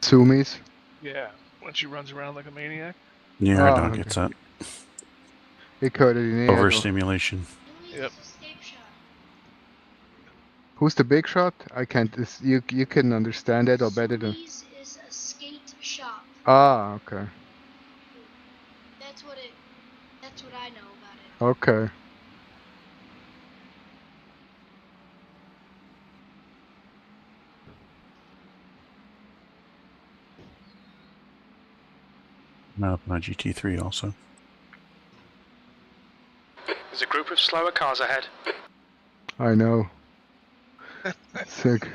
Zoomies. Yeah, when she runs around like a maniac. Yeah, our Oh, dog okay. gets that. He caught it in the Overstimulation. Yep. Escape shot. Who's the big shot? I can't. You can understand it or better than. Zoomies is a skate shop. Ah, okay. That's what I know about it. Okay. I'm up on a GT3 also. There's a group of slower cars ahead. I know. Sick.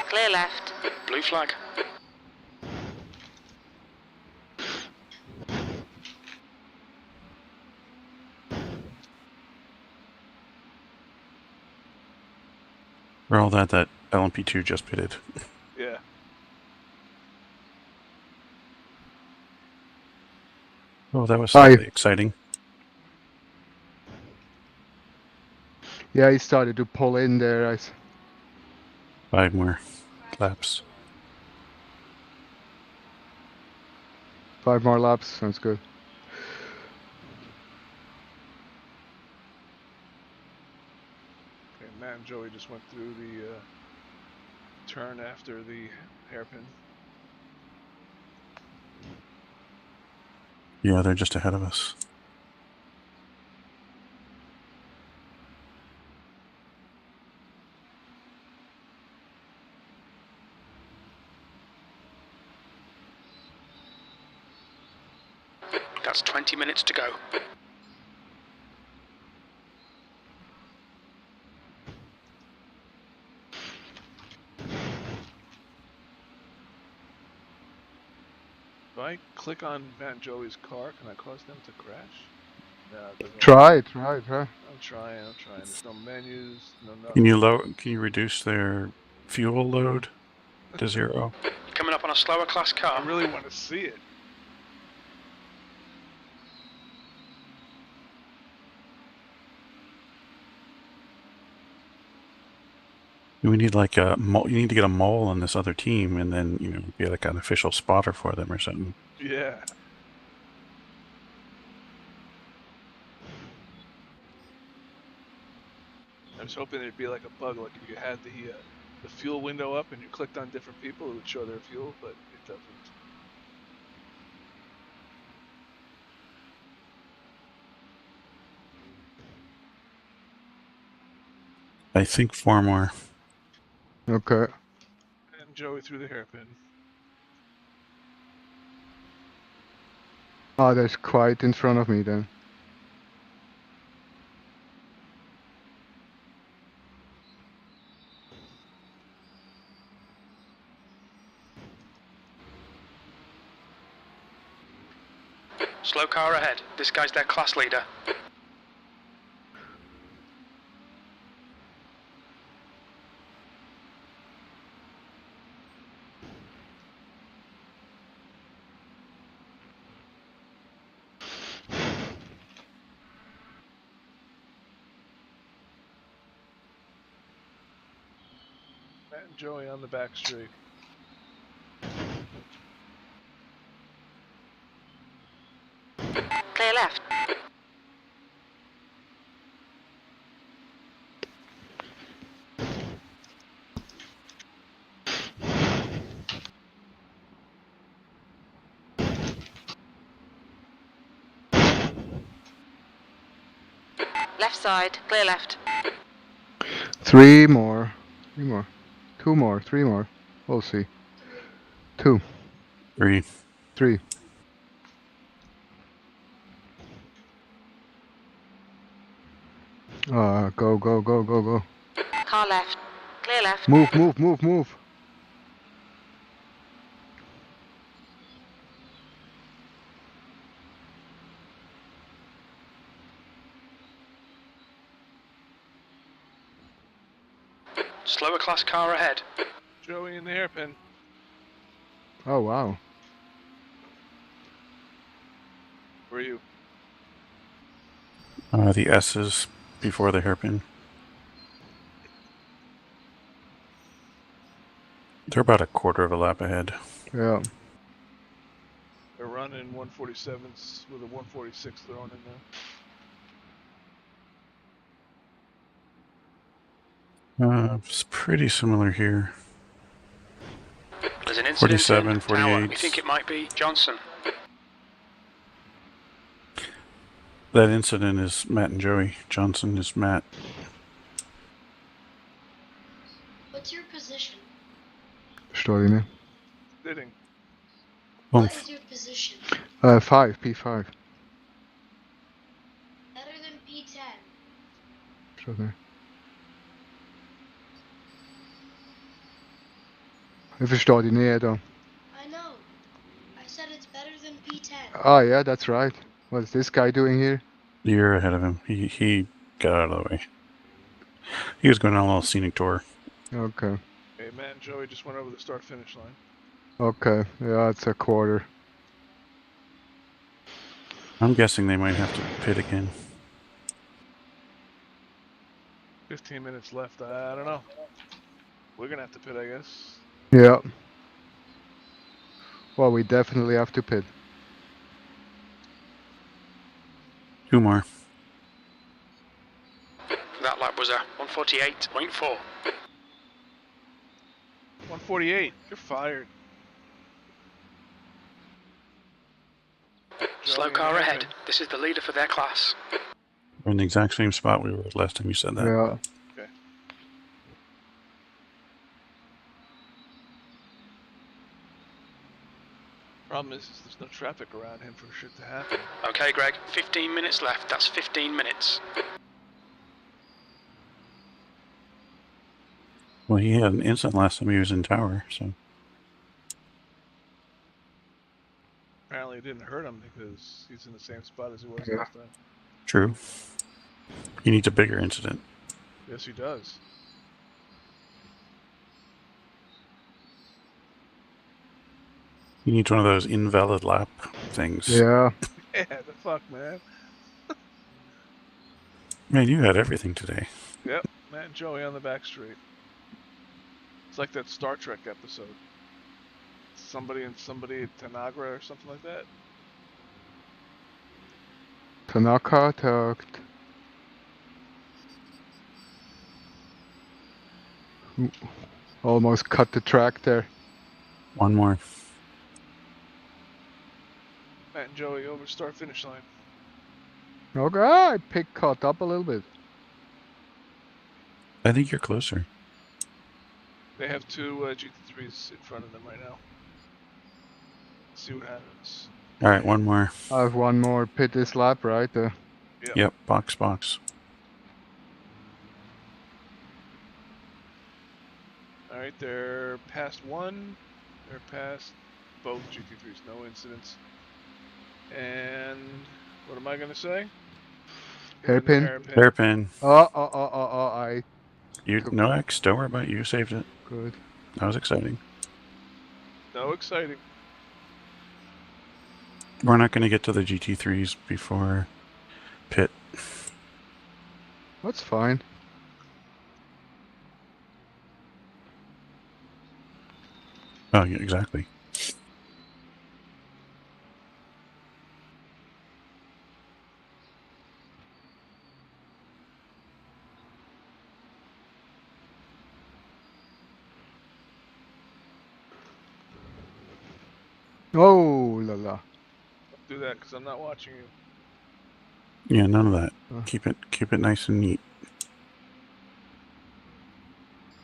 Clear left. Blue flag. For all that LMP2 just pitted. Yeah. Oh, that was slightly Hi. exciting. Yeah, he started to pull in there. 5 more laps. 5 more laps, sounds good. Okay, Matt and Joey just went through the turn after the hairpin. Yeah, they're just ahead of us. That's 20 minutes to go. If I click on Matt and Joey's car, can I cause them to crash? No, it doesn't. Try. I'm trying. There's no menus, no nothing. Can you reduce their fuel load to 0? You're coming up on a slower class car. I really want to see it. We need like a you need to get a mole on this other team, and then be like an official spotter for them or something. Yeah. I was hoping there'd be like a bug, like if you had the fuel window up and you clicked on different people, it would show their fuel, but it doesn't. I think 4 more. Okay. And Joey threw the hairpin. Oh, there's quite in front of me then. Slow car ahead. This guy's their class leader. Matt and Joey on the back straight. Clear left. Left side, clear left. 3 more. 3 more. 2 more. 3 more. We'll see. 2. 3. 3. Go, go, go, go, go. Car left, clear left. Move, move, move, move. Slower class car ahead. Joey in the hairpin. Oh, wow. Where are you? The S's before the hairpin. They're about a quarter of a lap ahead. Yeah. They're running 147s with a 146 thrown in there. It's pretty similar here. There's an incident 47, in Tower. 48. We think it might be Johnson. That incident is Matt and Joey. Johnson is Matt. What's your position? Versta je niet? Sitting. What is your position? 5, P5. Better than P10. Versta je niet? Ik versta die niet dan. I know. I said it's better than P10. Oh yeah, that's right. What's this guy doing here? You're ahead of him. He got out of the way. He was going on a little scenic tour. Okay. Hey, Matt and Joey just went over the start-finish line. Okay. Yeah, it's a quarter. I'm guessing they might have to pit again. 15 minutes left. I don't know. We're gonna have to pit, I guess. Yeah. Well, we definitely have to pit. 2 more. That lap was a 148.4. 148. You're fired. Slow Joey car and ahead. Hampton. This is the leader for their class. We're in the exact same spot we were last time you said that. Yeah. Okay. Problem is there's no traffic around him for shit to happen. Okay, Greg, 15 minutes left. That's 15 minutes. Well, he had an incident last time he was in Tower, so. Apparently it didn't hurt him because he's in the same spot as he was Yeah. last time. True. He needs a bigger incident. Yes, he does. He needs one of those invalid lap things. Yeah. Yeah, the fuck, man. Man, you had everything today. Yep, Matt and Joey on the back street. It's like that Star Trek episode. Somebody and somebody at Tanagra or something like that. Tanaka talked. Almost cut the track there. 1 more. Matt and Joey over start finish line. Okay, I caught up a little bit. I think you're closer. They have 2 GT3s in front of them right now. Let's see what happens. All right, 1 more. I have one more pit this lap, right? Yep, box. Alright, they're past 1. They're past both GT3s. No incidents. And what am I going to say? Hairpin. Hairpin. I. No X, don't worry about it. You saved it. Good. That was exciting. No exciting. We're not going to get to the GT3s before pit. That's fine. Oh, yeah, exactly. Oh la la. Don't do that because I'm not watching you. Yeah, none of that. Keep it nice and neat.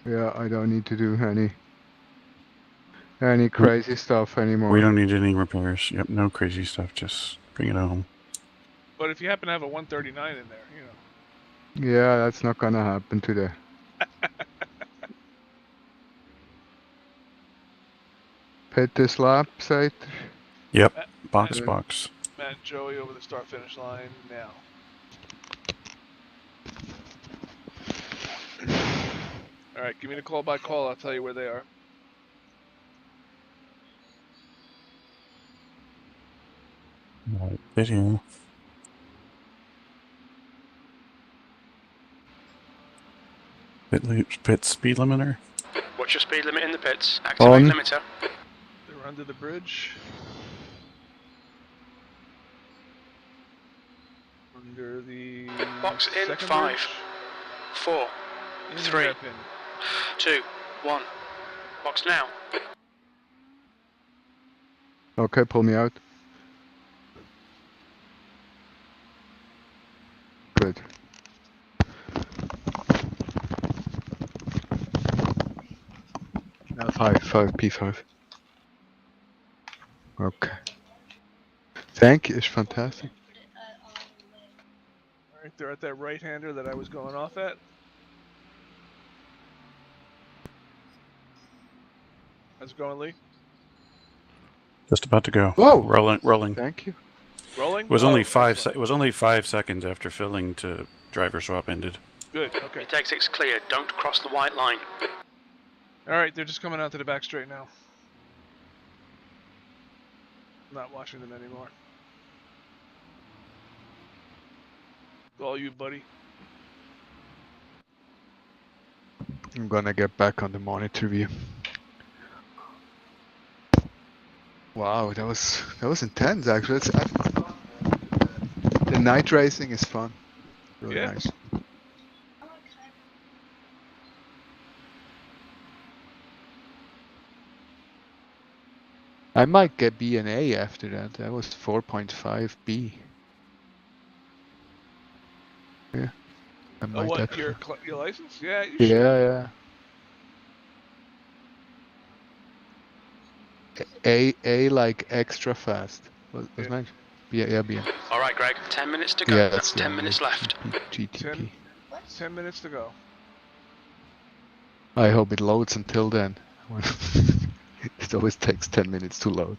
Yeah, I don't need to do any crazy stuff anymore. We don't need any repairs. Yep, no crazy stuff. Just bring it home. But if you happen to have a 139 in there, you know. Yeah, that's not gonna happen today. Pit this lap, site. Yep, box. Matt and Joey over the start finish line now. Alright, give me the call by call. I'll tell you where they are. Right, video. Pit speed limiter. What's your speed limit in the pits? Activate limiter. They're under the bridge. Under the Box in second 5, bridge. 4, In the 3, hairpin. 2, 1. Box now. Okay, pull me out. Good. Now 5, P5. Okay. Thank you, it's fantastic. Alright, they're at that right-hander that I was going off at. How's it going, Lee? Just about to go. Whoa! Rolling. Thank you. Rolling? It was only excellent. It was only 5 seconds after filling to driver swap ended. Good, okay. Retake 6 clear. Don't cross the white line. Alright, they're just coming out to the back straight now. Not watching them anymore. It's all you, buddy. I'm gonna get back on the monitor view. Wow, that was intense actually. The night racing is fun. Really Yeah. nice. I might get B and A after that. That was 4.5 B. Yeah. I might what, actually. your license? Yeah, you Yeah, should. yeah. A like extra fast. Was Yeah. nice. Yeah, B. Alright, Greg. 10 minutes to go. Yeah, That's the 10 minutes left. GTP. 10 minutes to go. I hope it loads until then. It always takes 10 minutes to load.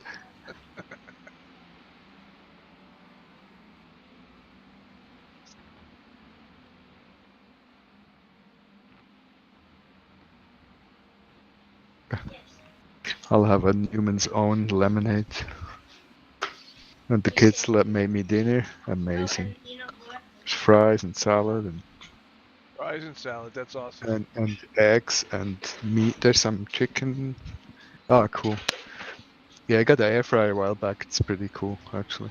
I'll have a Newman's Own lemonade. And the kids made me dinner. Amazing. There's fries and salad and Fries and salad, that's awesome. and eggs and meat. There's some chicken. Oh, cool. Yeah, I got the air fryer a while back. It's pretty cool, actually.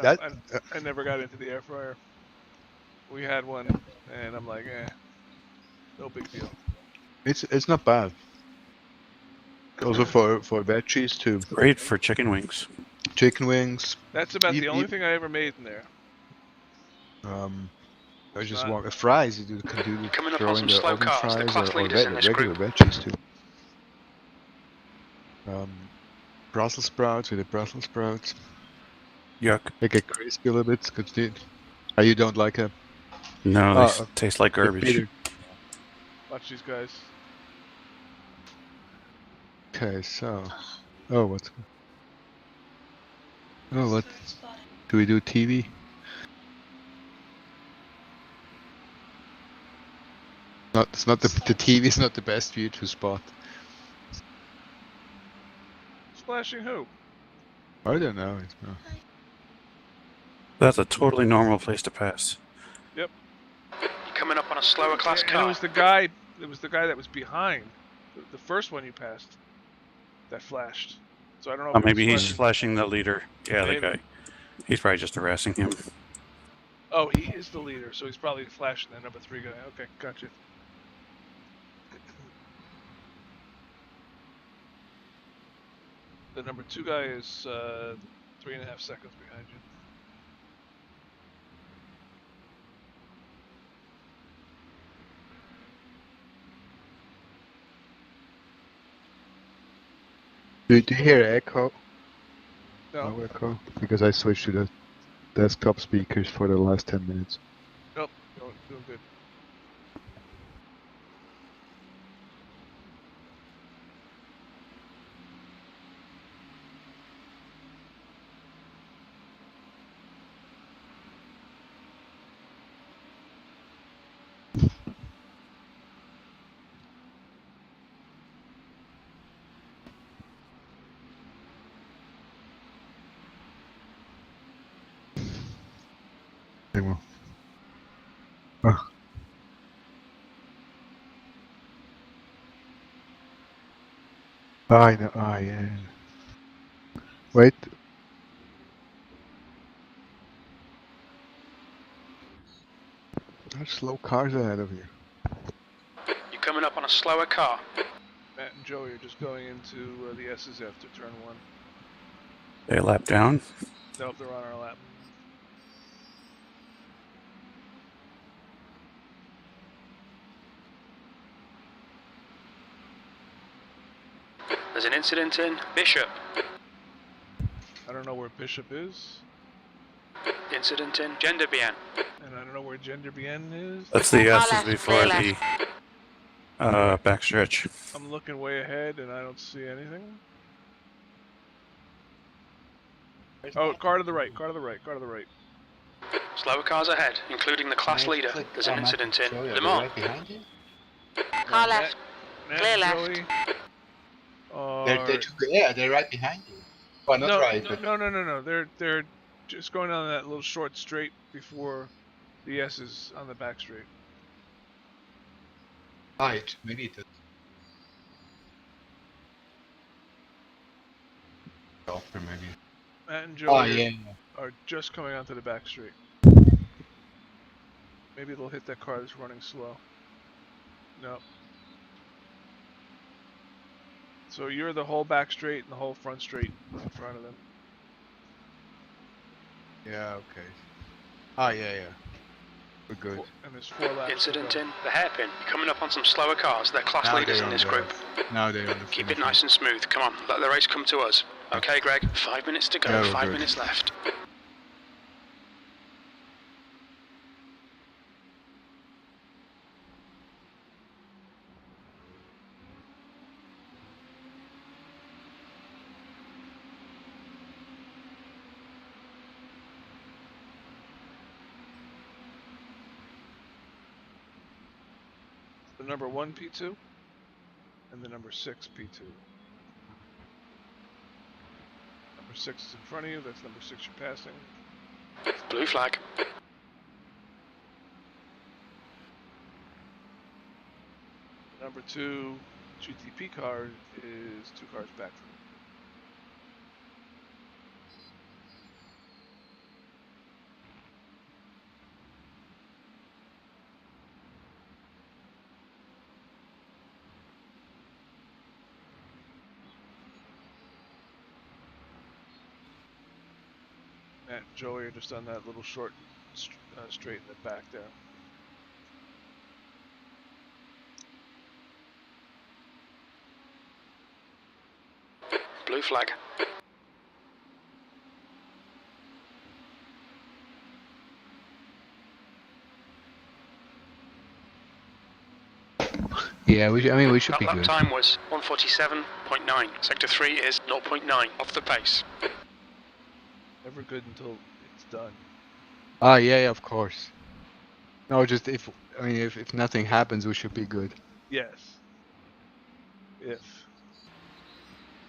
I never got into the air fryer. We had one, and I'm like, no big deal. It's not bad. Also for veggies too. Great for chicken wings. Chicken wings. That's about the only thing I ever made in there. I just want fries. You can do Coming up throw on in some the slow oven cars, the fries class or leaders in this regular group. veggies too. Brussels sprouts with the Brussels sprouts. Yuck. They get crispy a little bit. Good dude. Oh, you don't like it? No, they taste like garbage. Watch these guys. Okay, so. Oh, what's. Oh, what? Do we do TV? It's not the TV is not the best view to spot. Splashing who? I don't know. That's a totally normal place to pass. Yep. You're coming up on a slower class car. And it was the guy. It was the guy that was behind the first one you passed that flashed. So I don't know. Oh, If maybe he's flashing the leader. Yeah, maybe. the guy. He's probably just harassing him. Oh, he is the leader, so he's probably flashing the number 3 guy. Okay, gotcha. The number 2 guy is 3.5 seconds behind you. Do you hear echo? No. No echo? Because I switched to the desktop speakers for the last 10 minutes. Nope, doing good. Well. Oh. I know. Ah, yeah. Wait. There's slow cars ahead of you. You're coming up on a slower car. Matt and Joey are just going into the S's after turn 1. They lap down. Nope, they're on our lap. There's an incident in Bishop. I don't know where Bishop is. Incident in Genderbien. And I don't know where Genderbien is. That's the Far S's left, before clear the backstretch. I'm looking way ahead and I don't see anything. Oh, car to the right, car to the right, car to the right. Slower cars ahead, including the class leader. There's an incident in Le Mans. Right behind you? Car left. Matt Clear and left. Joey They're right behind you. Well, not no, right, but no. They're just going down that little short straight before the S's on the back straight. right. Maybe it is. Or maybe. Matt and Oh, Joey yeah. are just coming onto the back straight. Maybe they'll hit that car that's running slow. No. So you're the whole back straight and the whole front straight in front of them. Yeah. Okay. Ah, yeah. We're good. And there's 4 laps. Incident to go. in the hairpin. You're coming up on some slower cars. They're class Now leaders they're in on this the- group. Now they're on the Keep it finish nice and smooth. Come on, let the race come to us. Okay, Greg, 5 minutes to go, Yeah, we're 5 good. minutes left. The number 1 P2 and the number 6 P2. Number 6 is in front of you, that's number 6 you're passing. Blue flag. The number 2 GTP car is 2 cars back from you. Matt and Joey are just on that little short straight in the back there. Blue flag. Yeah, we should That be lap good. time was 147.9. Sector 3 is 0.9 off the pace. Never good until it's done. Ah, yeah, of course. No, just if nothing happens, we should be good. Yes. If.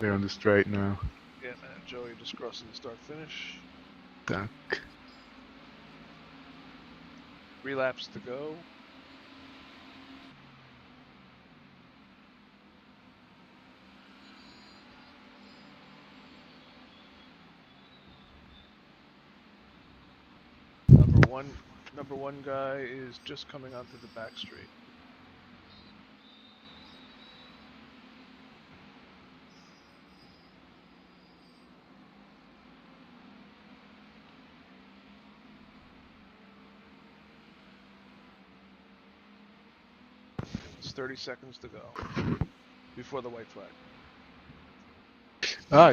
We're on the straight now. Yeah, Matt and Joey are just crossing the start finish. Duck. 3 laps to go. Number one guy is just coming onto the back straight. It's 30 seconds to go before the white flag. Ah,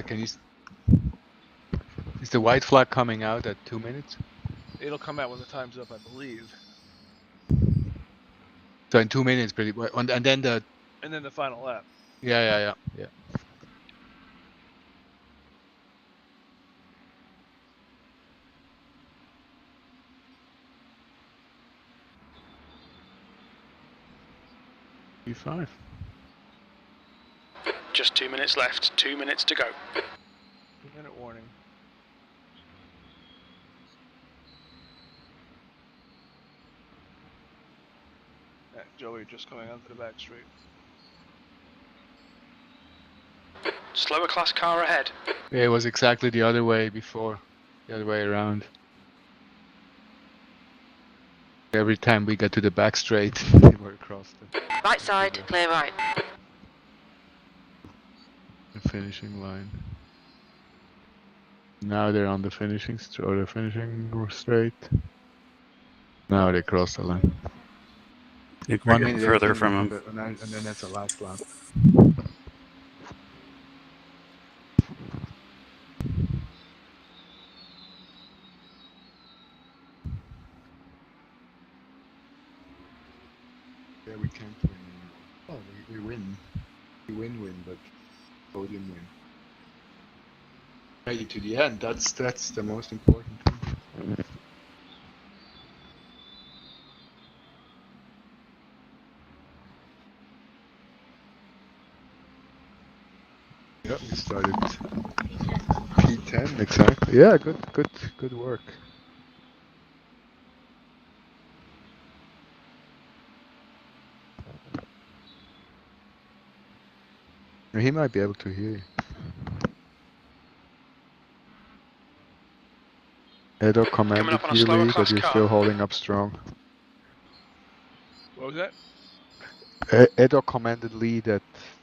is the white flag coming out at 2 minutes? It'll come out when the time's up, I believe. So in 2 minutes, pretty. And then And then the final lap. Yeah. P5. Just 2 minutes left, 2 minutes to go. 2-minute warning. Joey just coming onto the back straight. Slower class car ahead. Yeah, it was exactly the other way before. The other way around. Every time we got to the back straight, they were across Right side, clear right. the finishing line. Now they're on the finishing straight. Now they cross the line. You're 1 getting minute further 18 from and him. then that's the last lap. Yeah, we can't win. Oh, we win. We win, but podium win. Made it to the end. That's the most important thing. Yep, we started P10 exactly. Yeah, good work. He might be able to hear you. Edo Coming commanded up on a you, slower Lee, but class you're car. still holding up strong. What was that? Edo commanded Lee that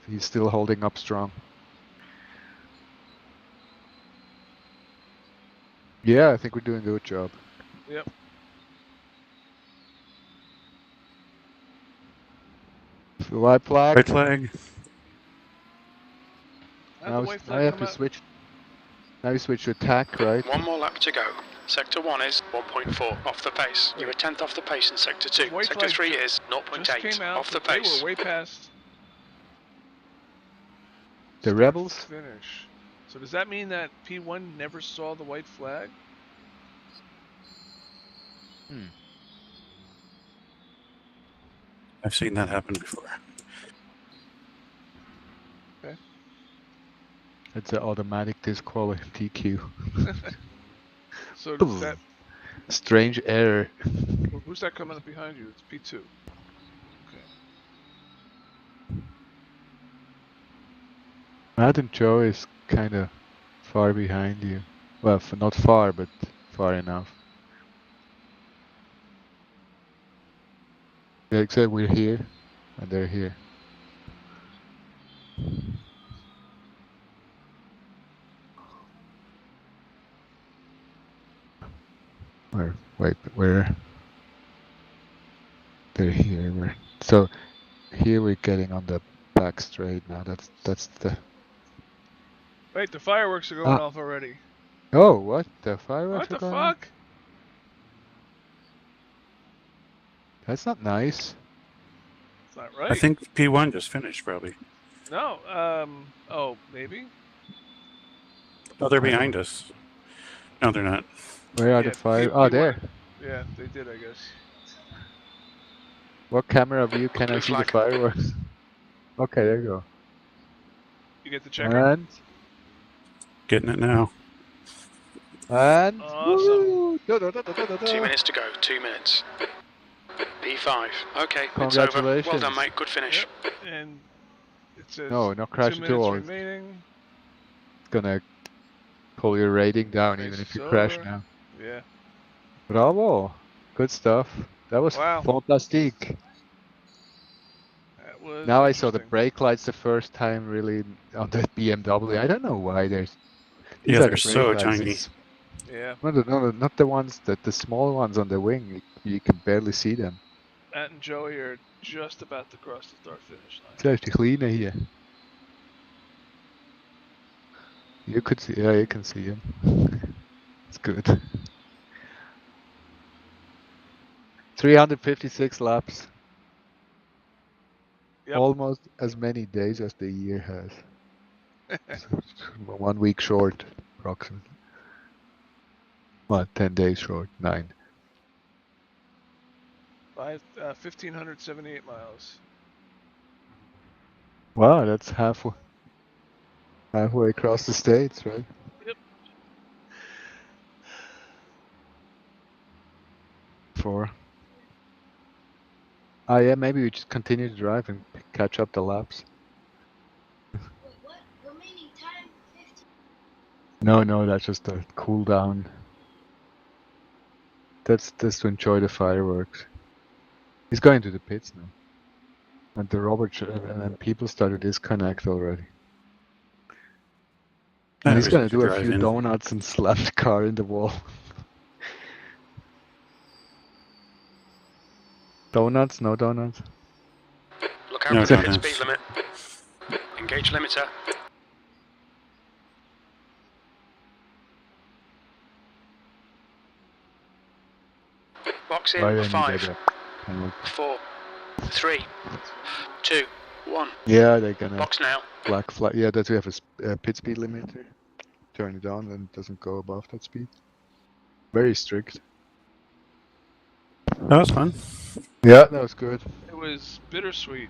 he's still holding up strong. Yeah, I think we're doing a good job. Yep. White flag. White flag. How'd the white Now flag you have come to out? switch. Now you switch to attack, right? One more lap to go. Sector 1 is 1.4 off the pace. You're a tenth off the pace in Sector 2. White Sector flag 3 is Just 0.8 came out, off the but they pace. were way past The start rebels? finish. So does that mean that P1 never saw the white flag? I've seen that happen before. Okay. It's an automatic disqualify TQ. So does that? Strange error. Who's that coming up behind you? It's P2. Okay. Matt and Joe is kind of far behind you. Well, not far, but far enough. Yeah, except we're here, and they're here. Where? They're here. So here we're getting on the back straight now. That's the. Wait, the fireworks are going off already. Oh, what? The fireworks What are the going on? fuck? That's not nice. It's not right. I think P1 just finished, probably. No. Oh, maybe. Oh, they're behind us. No, they're not. Where are the fire? Oh, there. Yeah, they did, I guess. What camera view can I Blue see flag. the fireworks? Okay, there you go. You get the checker? And Getting it now. Awesome. 2 minutes to go. 2 minutes. P5. Okay, it's over. Congratulations. Well done, mate. Good finish. Yep. And it says No, not crash 2 at all. minutes remaining. It's gonna pull your rating down Race even if is you crash over. now. Yeah. Bravo. Good stuff. That was Wow. fantastic. That was Now I saw the interesting. brake lights the first time really on the BMW. I don't know why there's. These Yeah, are they're the brake so lights. tiny. Yeah. Not the ones the small ones on the wing. You can barely see them. Matt and Joey are just about to cross the start-finish line. Het is echt clean hier. You could see, yeah, you can see him. It's good. 356 laps. Yep. Almost as many days as the year has. So 1 week short, approximately. Well, 10 days short, 9. 1,578 miles. Wow, that's halfway across the states, right? Yep. 4. Oh yeah, maybe we just continue to drive and catch up the laps. Wait, what? Remaining tire No, that's just a cool down. That's to enjoy the fireworks. He's going to the pits now. And the and then people started to disconnect already. And he's gonna do a few donuts and slam the car in the wall. Donuts? No donuts? Look out No for the donuts. speed limit. Engage limiter. Box in. Why didn't you 5, get a penalty? 4, 3, 2, 1. Yeah, they're gonna Box now. black flag. Yeah, that we have a pit speed limiter. Turn it on and it doesn't go above that speed. Very strict. That was fun. Yeah, that was good. It was bittersweet.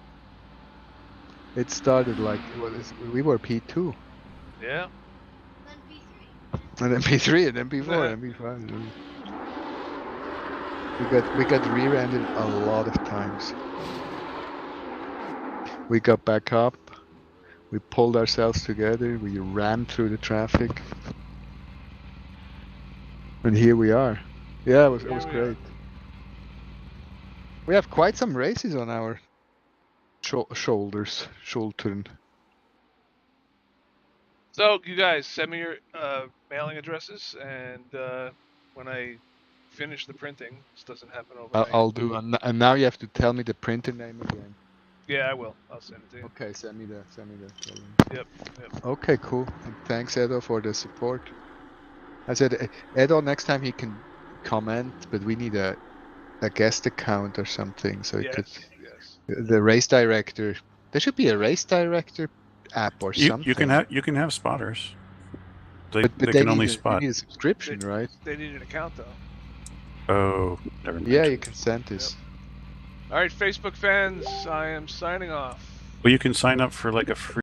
It started like we were P2, Yeah. Then P3. and then P3, and then P4, Yeah. and P5. We got rear-ended a lot of times. We got back up. We pulled ourselves together. We ran through the traffic, and here we are. Yeah, it was great. We have quite some races on our shoulders. So you guys send me your mailing addresses, and when I finish the printing, this doesn't happen overnight. I'll do, and now you have to tell me the printer name again. Yeah, I will. I'll send it to you. Okay, send me the. Yep. Okay, cool. And thanks, Edo, for the support. I said, Edo, next time he can comment, but we need a guest account or something, so Yes. it could. The race director. There should be a race director app or something. You can have spotters. They But can only spot. You need a subscription, right? They need an account though. Oh, never mind. Yeah, you can send this. All right, Facebook fans, I am signing off. Well, you can sign up for like a free